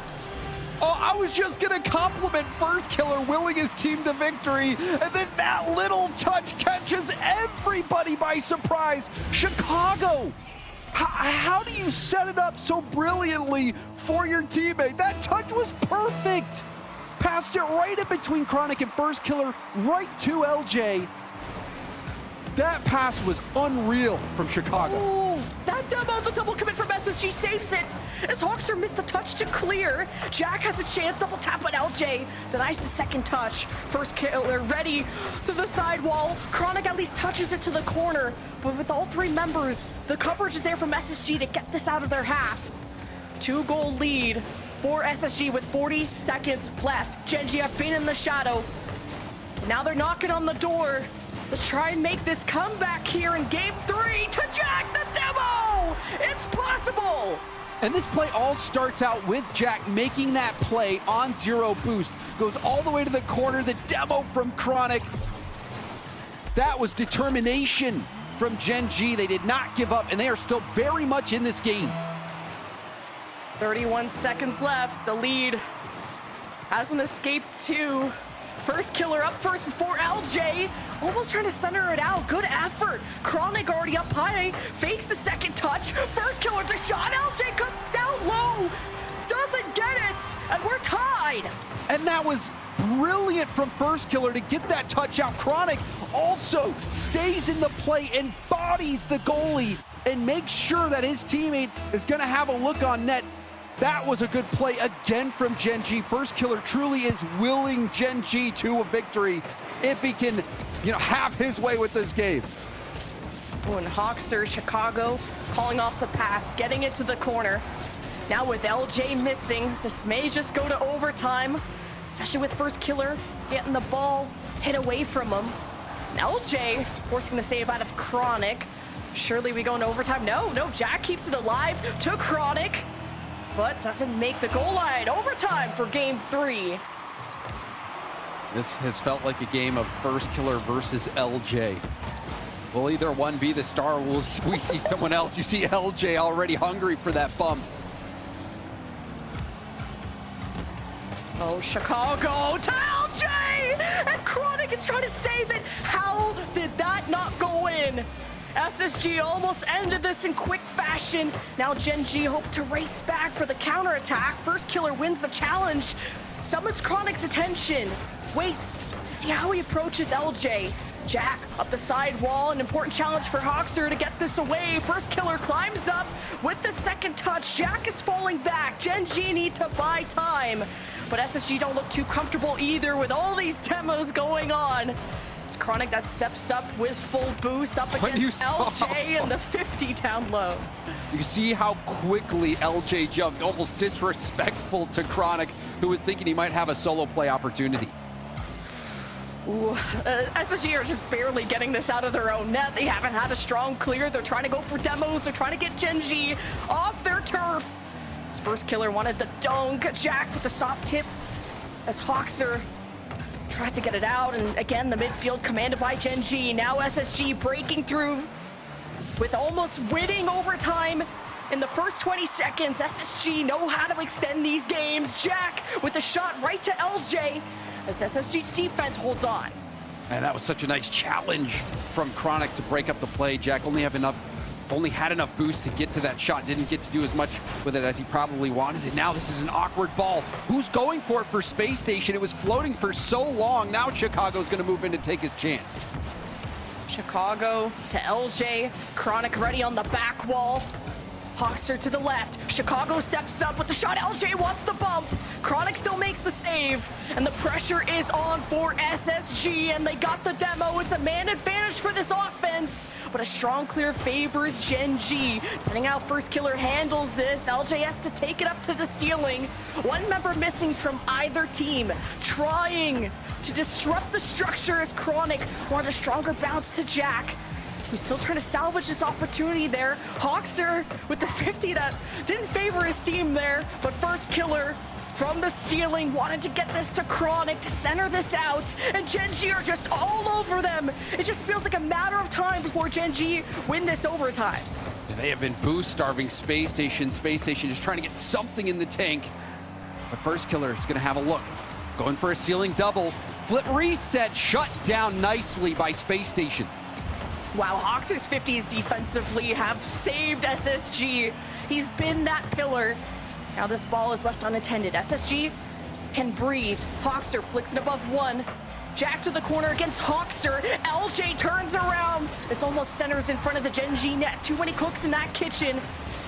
Oh, I was just going to compliment First Killer willing his team to victory. And then that little touch catches everybody by surprise. Chicago, how do you set it up so brilliantly for your teammate? That touch was perfect. Passed it right in between Chronic and First Killer, right to LJ. That pass was unreal from Chicago. Ooh, that demo, the double commit from SSG saves it. As Hoxer missed the touch to clear, Jack has a chance, double tap on LJ. Denies the second touch. First Killer ready to the sidewall. Chronic at least touches it to the corner, but with all 3 members, the coverage is there from SSG to get this out of their half. 2-goal lead for SSG with 40 seconds left. Gen G have been in the shadow. Now they're knocking on the door. Let's try and make this comeback here in game 3 to Jack the demo! It's possible! And this play all starts out with Jack making that play on 0 boost. Goes all the way to the corner, the demo from Chronic. That was determination from Gen G. They did not give up, and they are still very much in this game. 31 seconds left. The lead hasn't escaped 2. First Killer up first before LJ. Almost trying to center it out. Good effort. Chronic already up high. Fakes the second touch. First Killer the shot. LJ comes down low. Doesn't get it. And we're tied. And that was brilliant from First Killer to get that touch out. Chronic also stays in the play and bodies the goalie and makes sure that his teammate is going to have a look on net. That was a good play again from Gen G. First Killer truly is willing Gen G to a victory if he can, have his way with this game. And Hoxer, Chicago, calling off the pass, getting it to the corner. Now with LJ missing, this may just go to overtime, especially with First Killer getting the ball hit away from him. LJ forcing the save out of Chronic. Surely we go into overtime. No, Jack keeps it alive to Chronic, but doesn't make the goal line. Overtime for game 3. This has felt like a game of First Killer versus LJ. Will either one be the star? We see someone else. You see LJ already hungry for that bump. Oh, Chicago to LJ! And Chronic is trying to save it. How did that not go in? SSG almost ended this in quick fashion. Now Gen G hope to race back for the counterattack. First Killer wins the challenge. Summons Chronic's attention. Waits to see how he approaches LJ. Jack up the side wall, an important challenge for Hoxer to get this away. First Killer climbs up with the second touch. Jack is falling back. Gen G need to buy time. But SSG don't look too comfortable either with all these demos going on. It's Chronic that steps up with full boost up against LJ and the 50 down low. You see how quickly LJ jumped, almost disrespectful to Chronic, who was thinking he might have a solo play opportunity. Ooh, SSG are just barely getting this out of their own net. They haven't had a strong clear. They're trying to go for demos. They're trying to get Gen G off their turf. This First Killer wanted the dunk. Jack with the soft tip as Hoxer tries to get it out. And again, the midfield commanded by Gen G. Now SSG breaking through with almost winning overtime. In the first 20 seconds, SSG know how to extend these games. Jack with a shot right to LJ as SSG's defense holds on. And that was such a nice challenge from Chronic to break up the play. Jack only had enough boost to get to that shot, didn't get to do as much with it as he probably wanted. And now this is an awkward ball. Who's going for it for Space Station? It was floating for so long. Now Chicago's gonna move in to take his chance. Chicago to LJ. Chronic ready on the back wall. Hoxer to the left. Chicago steps up with the shot. LJ wants the bump. Chronic still makes the save. And the pressure is on for SSG. And they got the demo. It's a man advantage for this offense. But a strong clear favors Gen G. Depending how First Killer handles this, LJ has to take it up to the ceiling. One member missing from either team. Trying to disrupt the structure as Chronic wanted a stronger bounce to Jack, who's still trying to salvage this opportunity there. Hoxer with the 50 that didn't favor his team there, but First Killer from the ceiling wanted to get this to Chronic to center this out, and Gen G are just all over them. It just feels like a matter of time before Gen G win this overtime. They have been boost starving Space Station. Space Station just trying to get something in the tank. The First Killer is gonna have a look. Going for a ceiling double. Flip reset, shut down nicely by Space Station. Wow, Hoxer's 50s defensively have saved SSG. He's been that pillar. Now this ball is left unattended. SSG can breathe. Hoxer flicks it above one. Jack to the corner against Hoxer. LJ turns around. This almost centers in front of the Gen G net. Too many cooks in that kitchen.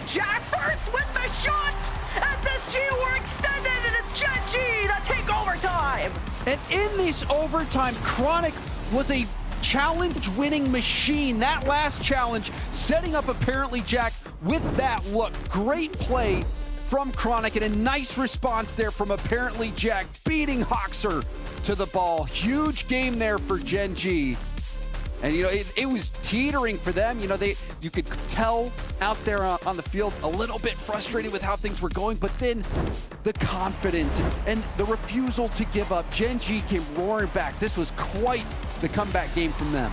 Jack first with the shot. SSG were extended, and it's Gen G that take overtime. And in this overtime, Chronic was a challenge-winning machine. That last challenge, setting up apparently Jack with that look. Great play from Chronic and a nice response there from apparently Jack, beating Hoxer to the ball. Huge game there for Gen G. And, you know, it was teetering for them. You know, you could tell out there on the field a little bit frustrated with how things were going, but then the confidence and the refusal to give up. Gen G came roaring back. This was quite the comeback game from them.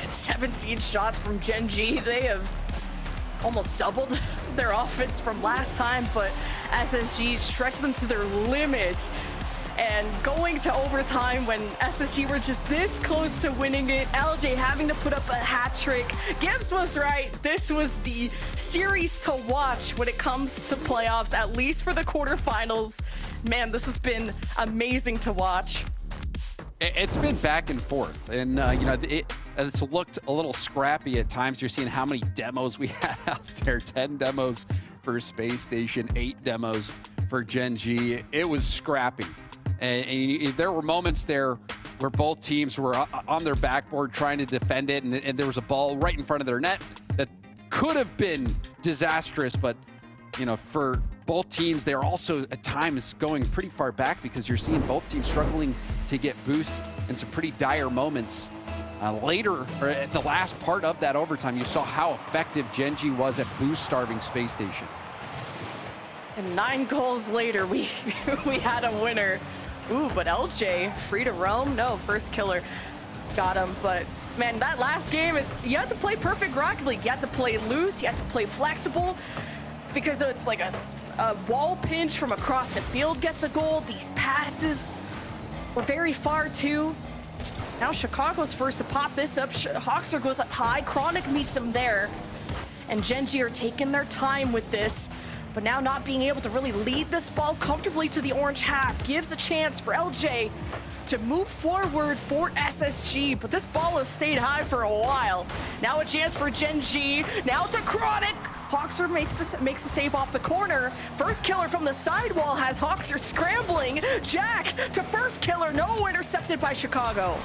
17 shots from Gen G. They have almost doubled their offense from last time, but SSG stretched them to their limit. And going to overtime when SSG were just this close to winning it, LJ having to put up a hat trick. Gibbs was right. This was the series to watch when it comes to playoffs, at least for the quarterfinals. Man, this has been amazing to watch. It's been back and forth, and you know, it's looked a little scrappy at times. You're seeing how many demos we had out there. 10 demos for Space Station, 8 demos for Gen G. It was scrappy. And there were moments there where both teams were on their backboard trying to defend it, and there was a ball right in front of their net that could have been disastrous, but you know, for both teams, they're also at times going pretty far back because you're seeing both teams struggling to get boost in some pretty dire moments Later, or at the last part of that overtime, you saw how effective Gen.G was at boost-starving Space Station. And 9 goals later, we had a winner. Ooh, but LJ, free to roam? No, first killer got him. But man, that last game, you have to play perfect Rocket League. You have to play loose, you have to play flexible, because it's like a wall pinch from across the field gets a goal. These passes were very far too. Now Chicago's first to pop this up. Hawkser goes up high. Chronic meets him there. And Gen.G are taking their time with this, but now not being able to really lead this ball comfortably to the orange half gives a chance for LJ to move forward for SSG, but this ball has stayed high for a while. Now a chance for Gen.G. Now to Chronic. Hawkser makes the save off the corner. First killer from the sidewall has Hawkser scrambling. Jack to first killer. No, intercepted by Chicago.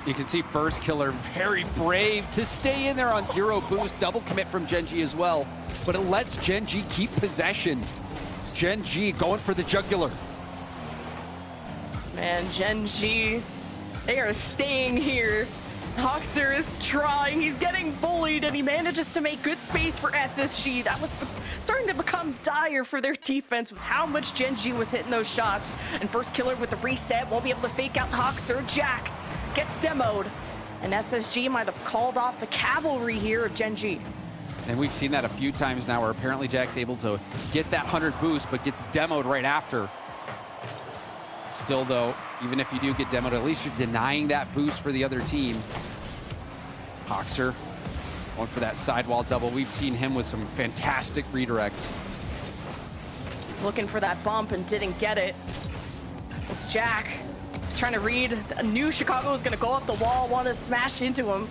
You can see first killer very brave to stay in there on 0 boost. Double commit from Gen.G as well, but it lets Gen.G keep possession. Gen.G going for the jugular. Man, Gen.G, they are staying here. Hawkser is trying, he's getting bullied, and he manages to make good space for SSG. That was starting to become dire for their defense with how much Gen.G was hitting those shots. And first killer with the reset, won't be able to fake out Hawkser. Jack gets demoed, and SSG might have called off the cavalry here of Gen.G. And we've seen that a few times now where apparently Jack's able to get that 100 boost, but gets demoed right after. Still though, even if you do get demoed, at least you're denying that boost for the other team. Hawkser going for that sidewall double. We've seen him with some fantastic redirects. Looking for that bump and didn't get it. It's Jack. He's trying to read. I knew Chicago was going to go up the wall, wanted to smash into him.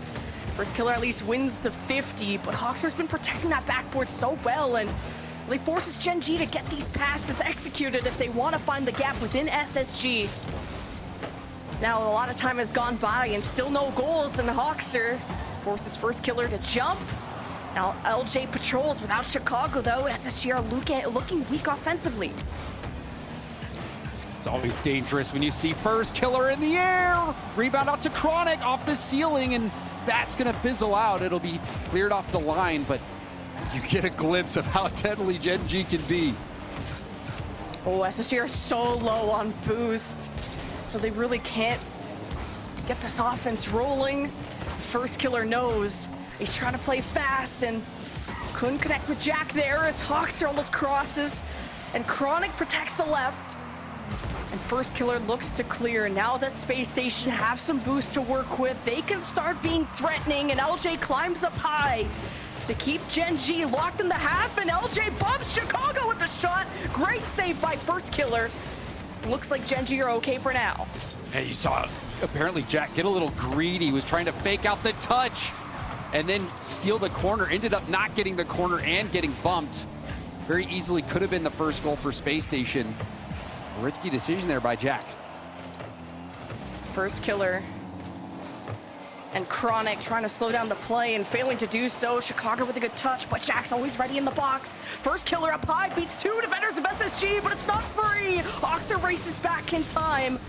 First killer at least wins the 50, but Hawkser's been protecting that backboard so well, and really forces Gen.G to get these passes executed if they want to find the gap within SSG. Now a lot of time has gone by and still no goals, and Hawkser forces first killer to jump. Now LJ patrols without Chicago though. SSG are looking weak offensively. It's always dangerous when you see first killer in the air. Rebound out to Chronic off the ceiling, and that's gonna fizzle out. It'll be cleared off the line, but you get a glimpse of how deadly Gen.G can be. Oh, SSG are so low on boost, so they really can't get this offense rolling. First killer knows he's trying to play fast and couldn't connect with Jack there as Hawkser almost crosses, and Chronic protects the left. And first killer looks to clear. Now that Space Station have some boost to work with, they can start being threatening, and LJ climbs up high to keep Gen.G locked in the half, and LJ bumps Chicago with the shot. Great save by first killer. Looks like Gen.G are okay for now. And you saw apparently Jack get a little greedy. He was trying to fake out the touch and then steal the corner. Ended up not getting the corner and getting bumped. Very easily could have been the first goal for Space Station. A risky decision there by Jack. First killer and Chronic trying to slow down the play and failing to do so. Chicago with a good touch, but Jack's always ready in the box. First killer up high, beats 2 defenders of SSG, but it's not free. Hawkser races back in time.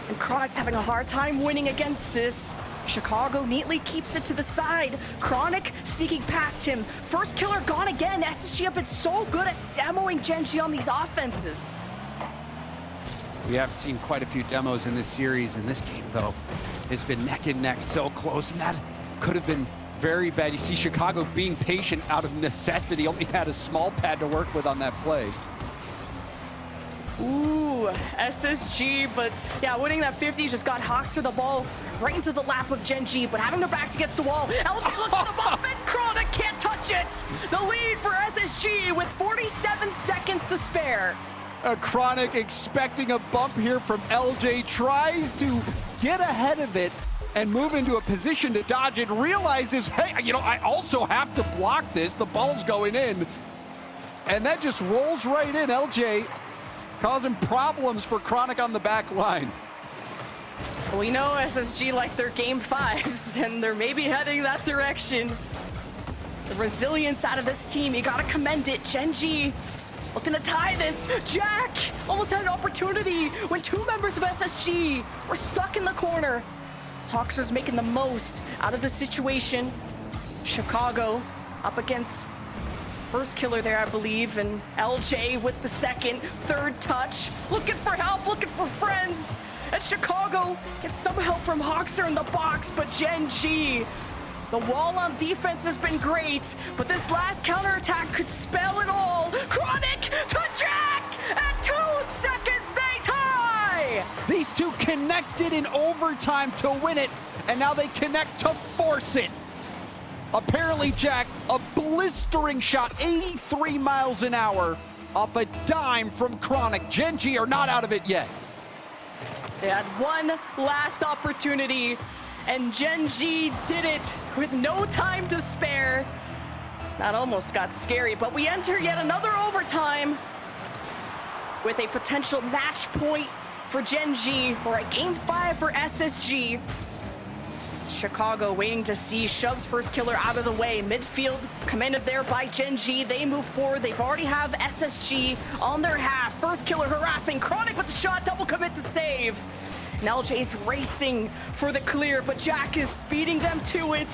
And Chronic's having a hard time winning against this. Chicago neatly keeps it to the side. Chronic sneaking past him. First killer gone again. SSG have been so good at demoing Gen.G on these offenses. We have seen quite a few demos in this series, and this game, though, has been neck and neck, so close, and that could have been very bad. You see Chicago being patient out of necessity, only had a small pad to work with on that play. Ooh, SSG, but yeah, winning that 50 just got Hawkser the ball right into the lap of Gen.G, but having their backs against the wall, LJ looks at the ball, and Chronic can't touch it! The lead for SSG with 47 seconds to spare. A Chronic expecting a bump here from LJ, tries to get ahead of it and move into a position to dodge it, realizes, hey, you know, I also have to block this. The ball's going in, and that just rolls right in. LJ causing problems for Chronic on the back line. We know SSG like their game 5s, and they're maybe heading that direction. The resilience out of this team, you gotta commend it. Gen.G looking to tie this. Jack almost had an opportunity when 2 members of SSG were stuck in the corner. Soxer's making the most out of the situation. Chicago up against first killer there, I believe, and LJ with the second, third touch. Looking for help, looking for friends. And Chicago gets some help from Hoxer in the box, but Gen G, the wall on defense has been great, but this last counterattack could spell it all. Chronic to Jack! At 2 seconds, they tie! These two connected in overtime to win it, and now they connect to force it. Apparently, Jack, a blistering shot, 83 miles an hour, off a dime from Chronic. Gen G are not out of it yet. They had one last opportunity, and Gen G did it with no time to spare. That almost got scary, but we enter yet another overtime with a potential match point for Gen G, or a game 5 for SSG. Chicago waiting to see, shoves first killer out of the way. Midfield commanded there by Gen G. They move forward. They've already have SSG on their half. First killer harassing. Chronic with the shot, double commit the save. And LJ's racing for the clear, but Jack is beating them to it,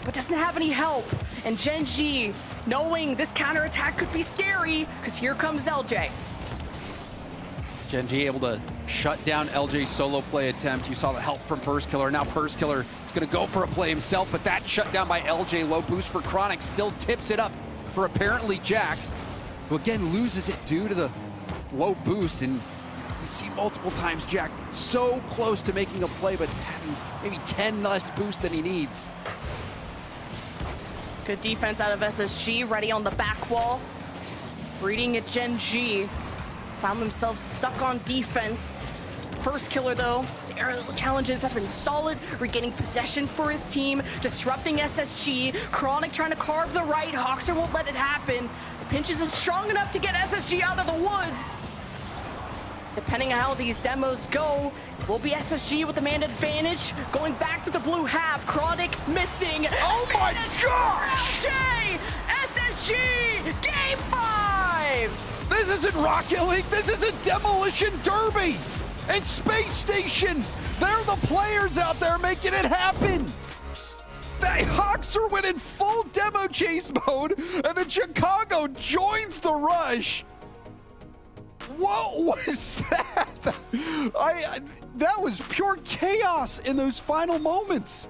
but doesn't have any help. And Gen G, knowing this counterattack could be scary, because here comes LJ. Gen G able to shut down LJ's solo play attempt. You saw the help from First Killer. Now First Killer is going to go for a play himself, but that shut down by LJ. Low boost for Chronic, still tips it up for apparently Jack, who again loses it due to the low boost. And we've seen multiple times Jack so close to making a play, but having maybe 10 less boost than he needs. Good defense out of SSG, ready on the back wall. Reading at Gen G. Found themselves stuck on defense. First killer though, his aerial challenges have been solid, regaining possession for his team, disrupting SSG. Chronic trying to carve the right, Hoxer won't let it happen. The pinch isn't strong enough to get SSG out of the woods. Depending on how these demos go, will be SSG with the man advantage. Going back to the blue half, Chronic missing. Oh my gosh! LJ! SSG! Game 5! This isn't Rocket League, this is a demolition derby! And Space Station, they're the players out there making it happen! The Hoxer went in full demo chase mode, and then Chicago joins the rush. What was that? That was pure chaos in those final moments.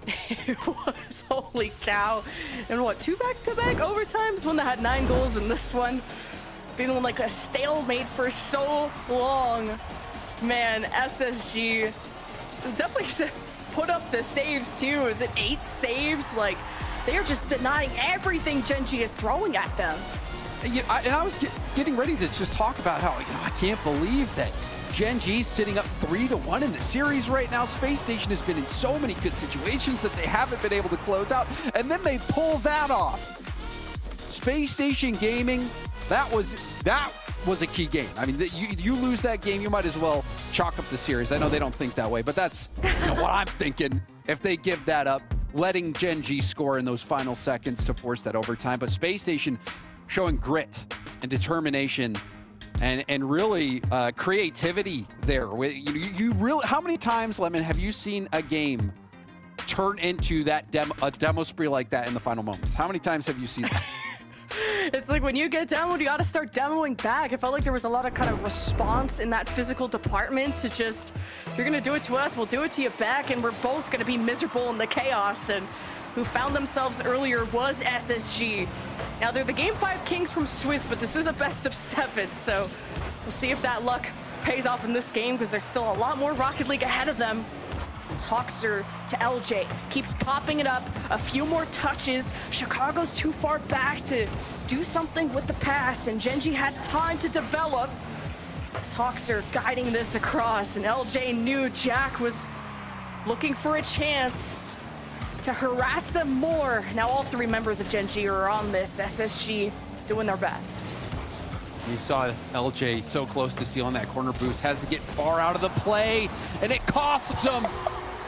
It was, holy cow. And what, 2 back-to-back overtimes? One that had 9 goals and this one feeling like a stalemate for so long. Man, SSG definitely put up the saves too. Is it 8 saves? Like, they are just denying everything Gen G is throwing at them. Yeah, I was getting ready to just talk about how, I can't believe that Gen G's sitting up 3-1 in the series right now. Space Station has been in so many good situations that they haven't been able to close out, and then they pull that off. Space Station Gaming, that was a key game. I mean, you lose that game, you might as well chalk up the series. I know they don't think that way, but that's what I'm thinking. If they give that up, letting Gen G score in those final seconds to force that overtime. But Space Station showing grit and determination and really creativity there. You really, how many times, Lemon, have you seen a game turn into that a demo spree like that in the final moments? How many times have you seen that? It's like when you get demoed, you gotta start demoing back. I felt like there was a lot of kind of response in that physical department to just, you're gonna do it to us, we'll do it to you back, and we're both gonna be miserable in the chaos. And who found themselves earlier was SSG. Now they're the Game 5 Kings from Swiss, but this is a best of 7, so we'll see if that luck pays off in this game, because there's still a lot more Rocket League ahead of them. Hoxer to LJ, keeps popping it up, a few more touches. Chicago's too far back to do something with the pass, and Gen G had time to develop. As Hoxer guiding this across, and LJ knew Jack was looking for a chance to harass them more. Now all 3 members of Gen G are on this. SSG doing their best. You saw LJ so close to stealing that corner boost, has to get far out of the play, and it costs him.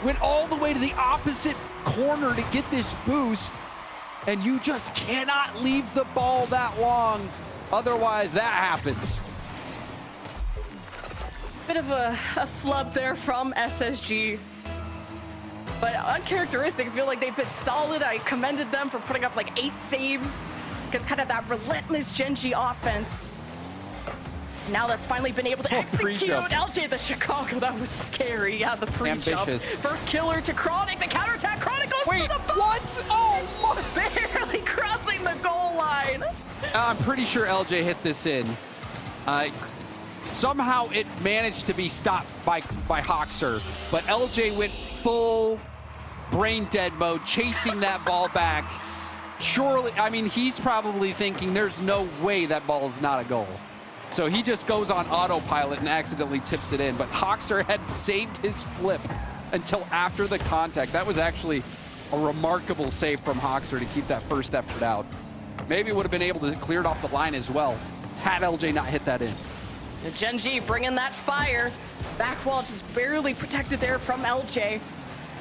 Went all the way to the opposite corner to get this boost, and you just cannot leave the ball that long. Otherwise, that happens. Bit of a flub there from SSG. but uncharacteristic. I feel like they've been solid. I commended them for putting up like 8 saves against kind of that relentless Gen G offense. Now that's finally been able to execute. LJ the Chicago, that was scary. Yeah, the pre-jump. Ambitious. First killer to Chronic, the counterattack. Chronic goes Wait, to the ball. what? Oh, Barely crossing the goal line. I'm pretty sure LJ hit this in. Somehow it managed to be stopped by Hoxer, but LJ went full brain dead mode, chasing that ball back. Surely, I mean, he's probably thinking there's no way that ball is not a goal. So he just goes on autopilot and accidentally tips it in. But Hoxer had saved his flip until after the contact. That was actually a remarkable save from Hoxer to keep that first effort out. Maybe would have been able to clear it off the line as well, had LJ not hit that in. Gen G bringing that fire. Back wall just barely protected there from LJ.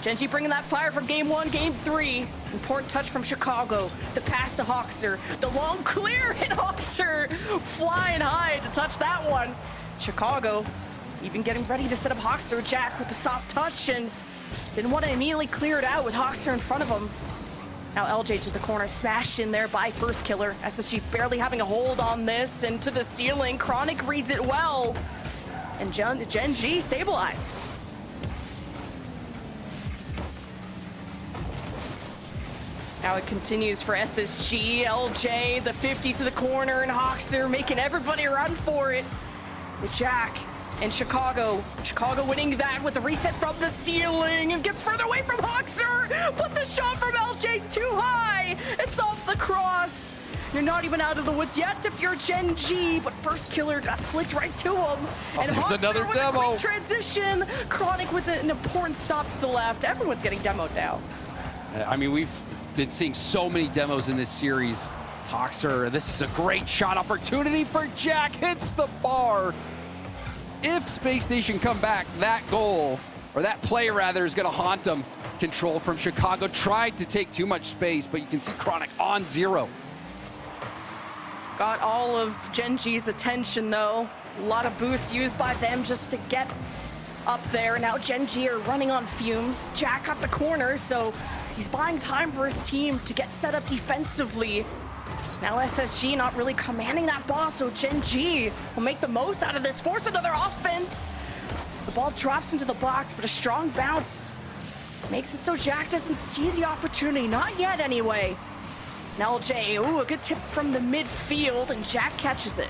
Gen G bringing that fire from game 1, game 3. Important touch from Chicago. The pass to Hoxer. The long clear, and Hoxer flying high to touch that one. Chicago even getting ready to set up Hoxer. Jack with the soft touch and didn't want to immediately clear it out with Hoxer in front of him. Now LJ to the corner, smashed in there by first killer. SSG barely having a hold on this, and to the ceiling. Chronic reads it well. And Gen G stabilized. Now it continues for SSG. LJ, the 50 to the corner, and Hoxer making everybody run for it. With Jack and Chicago. Chicago winning that with the reset from the ceiling and gets further away from Hoxer. But the shot from LJ's too high. It's off the cross. You're not even out of the woods yet if you're Gen G, but first killer got flicked right to him. And It's Hoxer another with demo. a quick transition. Chronic with an important stop to the left. Everyone's getting demoed now. I mean, we've been seeing so many demos in this series. Hoxer, this is a great shot opportunity for Jack. Hits the bar. If Space Station come back, that goal, or that play rather, is going to haunt them. Control from Chicago. Tried to take too much space, but you can see Chronic on 0. Got all of Gen G's attention though. A lot of boost used by them just to get up there. Now Gen G are running on fumes. Jack up the corner, so he's buying time for his team to get set up defensively. Now SSG not really commanding that ball, so Gen G will make the most out of this, force another offense. The ball drops into the box, but a strong bounce makes it so Jack doesn't see the opportunity, not yet anyway. Now LJ, ooh, a good tip from the midfield, and Jack catches it.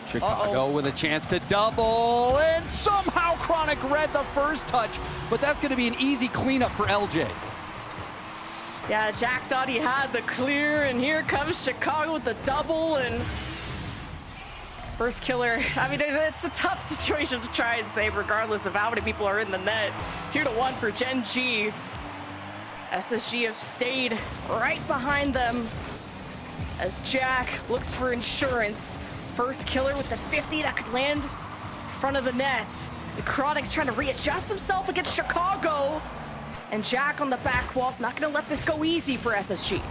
Chicago with a chance to double, and somehow Chronic read the first touch, but that's going to be an easy cleanup for LJ. Yeah, Jack thought he had the clear, and here comes Chicago with the double, and first killer. I mean, it's a tough situation to try and save regardless of how many people are in the net. 2-1 for Gen G. SSG have stayed right behind them as Jack looks for insurance. First killer with the 50 that could land in front of the net. The Chronic's trying to readjust himself against Chicago. And Jack on the back wall's not going to let this go easy for SSG.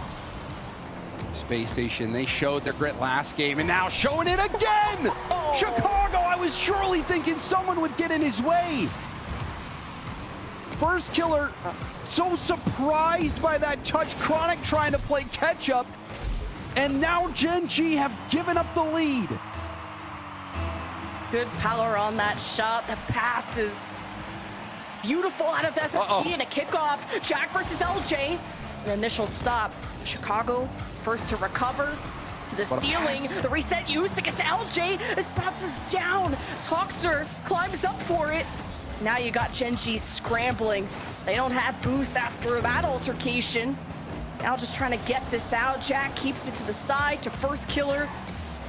Space Station, they showed their grit last game, and now showing it again! Chicago, I was surely thinking someone would get in his way. First killer, so surprised by that touch. Chronic trying to play catch up, and now Gen G have given up the lead. Good power on that shot. The pass is beautiful out of SSG and a kickoff. Jack versus LJ. An initial stop. Chicago first to recover to the ceiling. The reset used to get to LJ. This bounces down as Hoxer climbs up for it. Now you got Gen G scrambling. They don't have boost after that altercation. Now just trying to get this out. Jack keeps it to the side to first killer.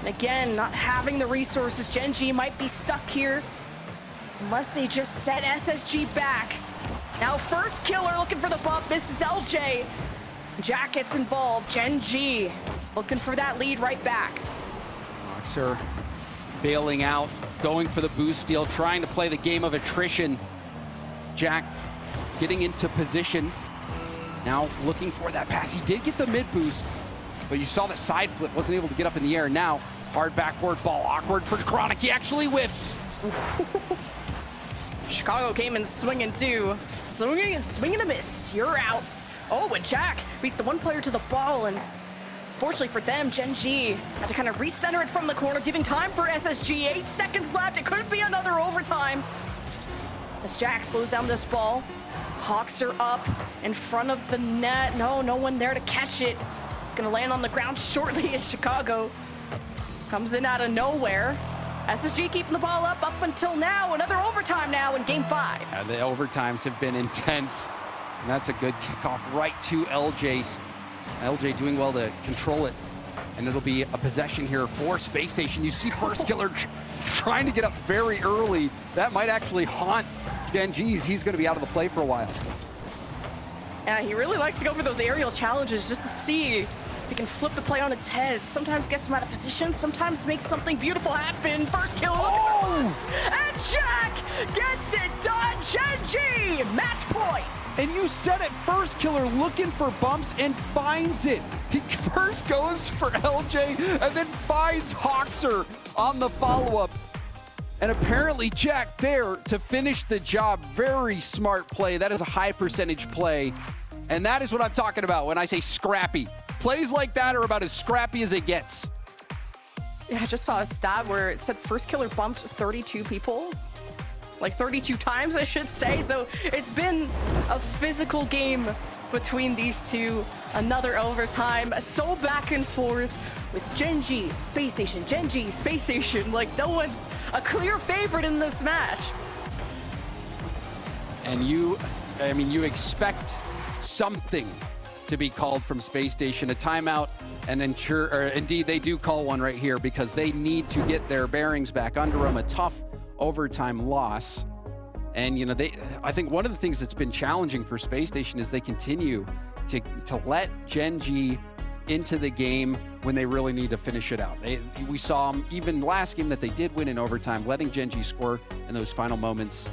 And again, not having the resources. Gen G might be stuck here unless they just set SSG back. Now first killer looking for the bump, misses LJ. Jack gets involved. Gen G looking for that lead right back. Hoxer bailing out, going for the boost steal, trying to play the game of attrition. Jack getting into position. Now looking for that pass. He did get the mid boost, but you saw the side flip, wasn't able to get up in the air. Now, hard backward ball, awkward for Chronic. He actually whiffs. Chicago came in swinging too. Swinging and a miss. You're out. Oh, and Jack beats the one player to the ball, and fortunately for them, Gen G had to kind of recenter it from the corner, giving time for SSG. 8 seconds left. It could be another overtime. As Jack slows down this ball, Hawks are up in front of the net. No one there to catch it. It's gonna land on the ground shortly as Chicago comes in out of nowhere. SSG keeping the ball up until now. Another overtime now in game 5. Yeah, the overtimes have been intense. And that's a good kickoff right to LJ. LJ doing well to control it. And it'll be a possession here for Space Station. You see First Killer trying to get up very early. That might actually haunt Gen G's. He's going to be out of the play for a while. Yeah, he really likes to go for those aerial challenges just to see if he can flip the play on its head. Sometimes gets him out of position, sometimes makes something beautiful happen. First kill, and Jack gets it done. Gen G, match point. And you said it, First Killer looking for bumps and finds it. He first goes for LJ and then finds Hawkser on the follow-up. And apparently Jack there to finish the job. Very smart play. That is a high percentage play. And that is what I'm talking about when I say scrappy. Plays like that are about as scrappy as it gets. Yeah, I just saw a stat where it said First Killer bumped 32 people. Like 32 times, I should say. So it's been a physical game between these two. Another overtime. So back and forth with Gen G, Space Station, Gen G, Space Station. Like no one's a clear favorite in this match. And you expect something to be called from Space Station, a timeout, and indeed they do call one right here because they need to get their bearings back under them. A tough overtime loss. And I think one of the things that's been challenging for Space Station is they continue to let Gen G into the game when they really need to finish it out. We saw them even last game that they did win in overtime, letting Gen G score in those final moments.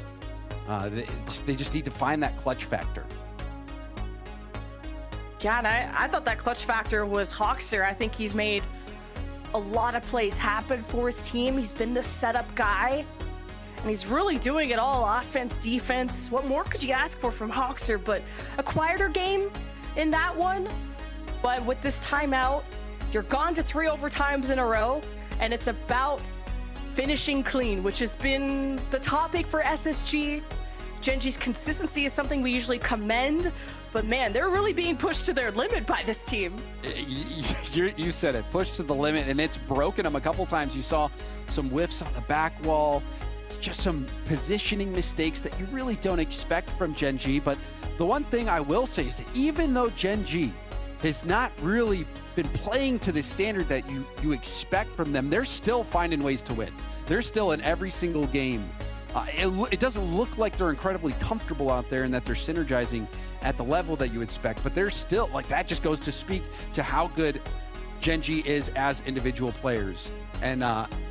They just need to find that clutch factor. Yeah, and I thought that clutch factor was Hawkser. I think he's made a lot of plays happen for his team. He's been the setup guy, and he's really doing it all, offense, defense. What more could you ask for from Hawkser? But a quieter game in that one. But with this timeout, you're gone to 3 overtimes in a row, and it's about finishing clean, which has been the topic for SSG. Gen G's consistency is something we usually commend, but man, they're really being pushed to their limit by this team. You said it, pushed to the limit, and it's broken them a couple times. You saw some whiffs on the back wall. It's just some positioning mistakes that you really don't expect from Gen G. But the one thing I will say is that even though Gen G has not really been playing to the standard that you expect from them, they're still finding ways to win. They're still in every single game. It doesn't look like they're incredibly comfortable out there and that they're synergizing at the level that you expect, but they're still, like, that just goes to speak to how good Gen G is as individual players, and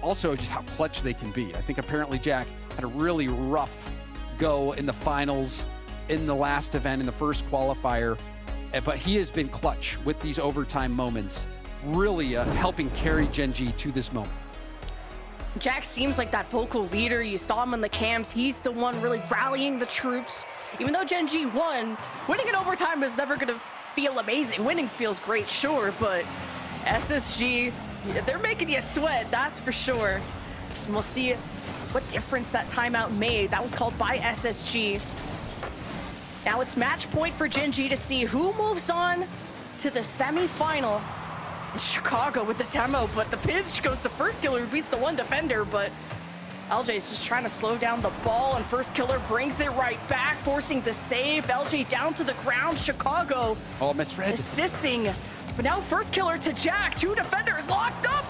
also just how clutch they can be. I think apparently Jack had a really rough go in the finals in the last event, in the first qualifier, but he has been clutch with these overtime moments, really helping carry Gen G to this moment. Jack seems like that vocal leader. You saw him in the camps. He's the one really rallying the troops. Even though Gen G won, winning in overtime is never going to feel amazing. Winning feels great, sure, but SSG, they're making you sweat, that's for sure. And we'll see what difference that timeout made. That was called by SSG. Now it's match point for Gen G to see who moves on to the semifinal. Chicago with the demo, but the pinch goes to First Killer, who beats the one defender, but LJ is just trying to slow down the ball, and First Killer brings it right back, forcing the save. LJ down to the ground. Chicago misread, assisting, but now First Killer to Jack. 2 defenders locked up,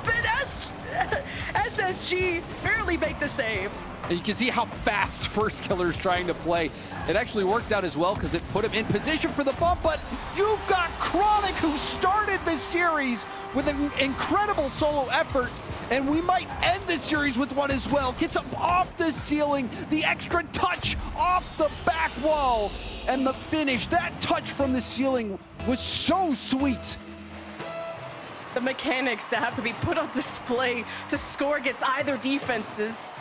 and SSG barely make the save. And you can see how fast First Killer is trying to play. It actually worked out as well because it put him in position for the bump, but you've got Chronic, who started this series with an incredible solo effort, and we might end this series with one as well. Gets up off the ceiling, the extra touch off the back wall, and the finish. That touch from the ceiling was so sweet. The mechanics that have to be put on display to score against either defenses.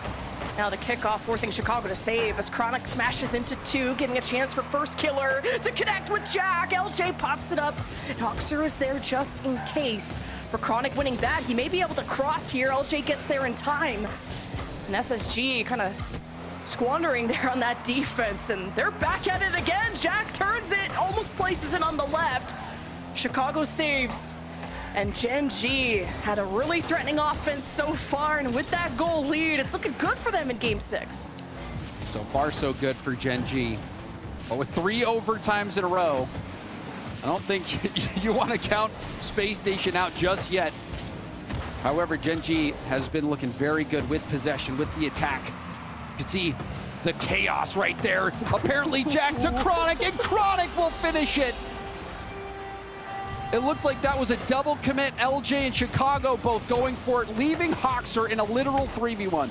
Now the kickoff forcing Chicago to save as Chronic smashes into 2, getting a chance for first killer to connect with Jack. LJ pops it up, and Hoxer is there just in case. For Chronic winning that, he may be able to cross here. LJ gets there in time. And SSG kind of squandering there on that defense, and they're back at it again. Jack turns it, almost places it on the left. Chicago saves. And Gen G had a really threatening offense so far, and with that goal lead, it's looking good for them in Game 6. So far, so good for Gen G. But with 3 overtimes in a row, I don't think you want to count Space Station out just yet. However, Gen G has been looking very good with possession, with the attack. You can see the chaos right there. Apparently, Jack to Chronic, and Chronic will finish it. It looked like that was a double commit. LJ and Chicago both going for it, leaving Hoxer in a literal 3v1.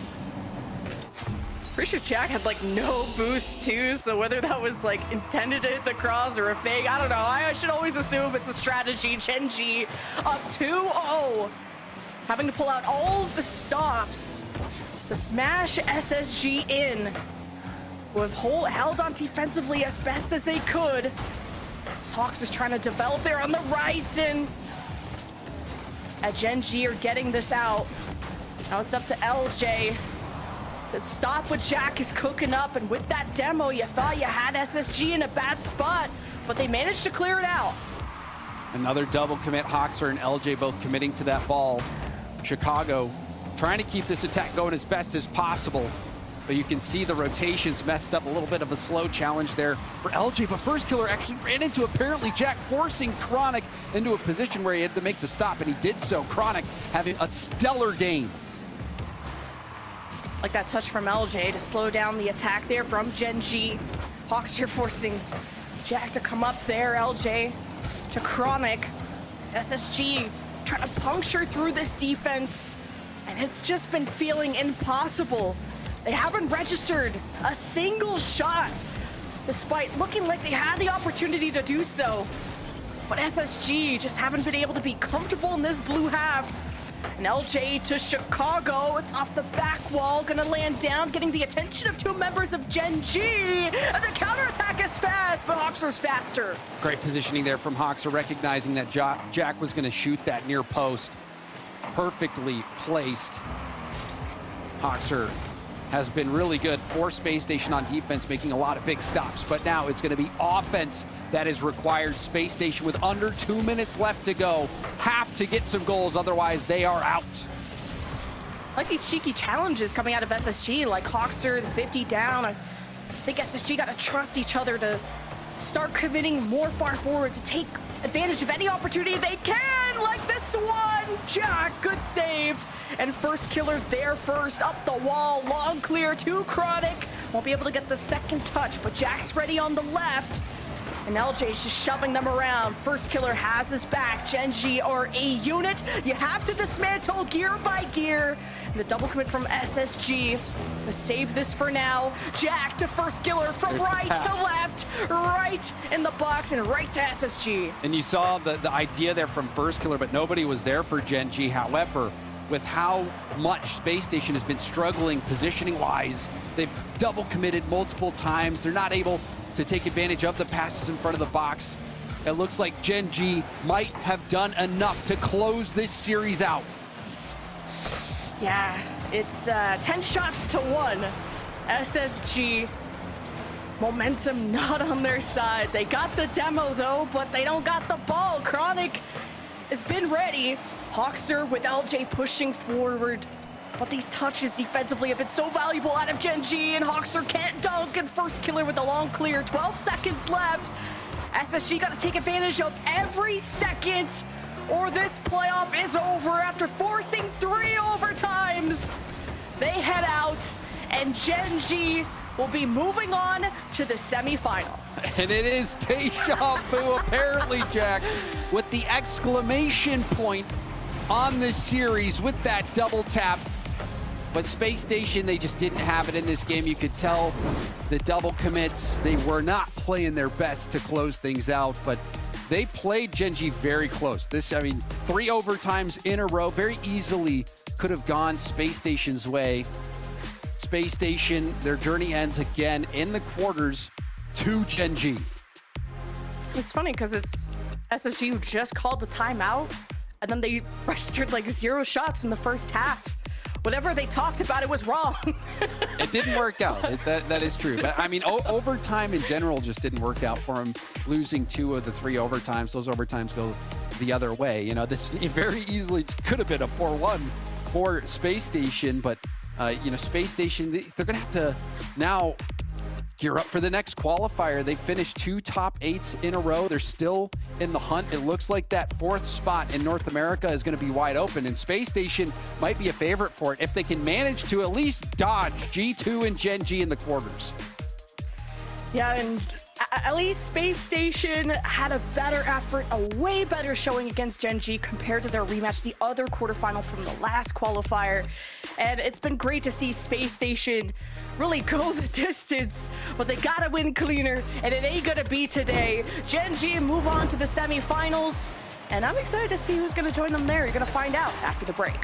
Pretty sure Jack had like no boost too, so whether that was like intended to hit the cross or a fake, I don't know. I should always assume it's a strategy. Gen G up 2-0. Having to pull out all of the stops to smash SSG in. With held on defensively as best as they could. Hawks is trying to develop there on the right, and Gen G are getting this out. Now it's up to LJ. The stop with Jack is cooking up, and with that demo, you thought you had SSG in a bad spot, but they managed to clear it out. Another double commit. Hoxer and LJ both committing to that ball. Chicago trying to keep this attack going as best as possible. But you can see the rotations messed up, a little bit of a slow challenge there for LJ. But first killer actually ran into apparently Jack, forcing Chronic into a position where he had to make the stop, and he did so. Chronic having a stellar game. Like that touch from LJ to slow down the attack there from Gen G. Hawks here forcing Jack to come up there. LJ to Chronic. It's SSG trying to puncture through this defense, and it's just been feeling impossible. They haven't registered a single shot, despite looking like they had the opportunity to do so. But SSG just haven't been able to be comfortable in this blue half. And LJ to Chicago, it's off the back wall, gonna land down, getting the attention of 2 members of Gen G. And the counterattack is fast, but Hoxer's faster. Great positioning there from Hoxer, recognizing that Jack was gonna shoot that near post. Perfectly placed. Hoxer has been really good for Space Station on defense, making a lot of big stops. But now it's going to be offense that is required. Space Station, with under 2 minutes left to go, have to get some goals, otherwise they are out. I like these cheeky challenges coming out of SSG, like Hoxer, the 50 down. I think SSG got to trust each other to start committing more far forward, to take advantage of any opportunity they can, like this one. Jack, good save. And first killer there first, up the wall, long clear to Chronic. Won't be able to get the second touch, but Jack's ready on the left. And LJ's just shoving them around. First killer has his back. Gen G are a unit. You have to dismantle gear by gear. And the double commit from SSG. Let's save this for now. Jack to first killer from right to left. Right in the box and right to SSG. And you saw the idea there from first killer, but nobody was there for Gen G. However, with how much Space Station has been struggling positioning-wise, they've double committed multiple times. They're not able to take advantage of the passes in front of the box. It looks like Gen G might have done enough to close this series out. Yeah, it's 10 shots to 1. SSG, momentum not on their side. They got the demo though, but they don't got the ball. Chronic has been ready. Hoxer with LJ pushing forward. But these touches defensively have been so valuable out of Gen G, and Hoxer can't dunk, and first killer with a long clear. 12 seconds left. SSG got to take advantage of every second, or this playoff is over. After forcing 3 overtimes, they head out, and Gen G will be moving on to the semifinal. And it is deja vu, apparently, Jack, with the exclamation point on this series with that double tap. But Space Station, they just didn't have it in this game. You could tell the double commits, they were not playing their best to close things out, but they played Gen G very close. This, I mean, 3 overtimes in a row, very easily could have gone Space Station's way. Space Station. Their journey ends again in the quarters to Gen G. It's funny because it's SSG who just called the timeout, and then they registered like 0 shots in the first half. Whatever they talked about, it was wrong. It didn't work out. That is true. But I mean, overtime in general just didn't work out for him. Losing 2 of the 3 overtimes. Those overtimes go the other way. You know, this very easily could have been a 4-1 for Space Station. But, you know, Space Station, they're going to have to now gear up for the next qualifier. They finished 2 top 8s in a row. They're still in the hunt. It looks like that 4th spot in North America is going to be wide open, and Space Station might be a favorite for it if they can manage to at least dodge G2 and Gen G in the quarters. Yeah, and at least Space Station had a better effort, a way better showing against Gen G compared to their rematch, the other quarterfinal from the last qualifier. And it's been great to see Space Station really go the distance, but they gotta win cleaner, and it ain't gonna be today. Gen G move on to the semifinals, and I'm excited to see who's gonna join them there. You're gonna find out after the break.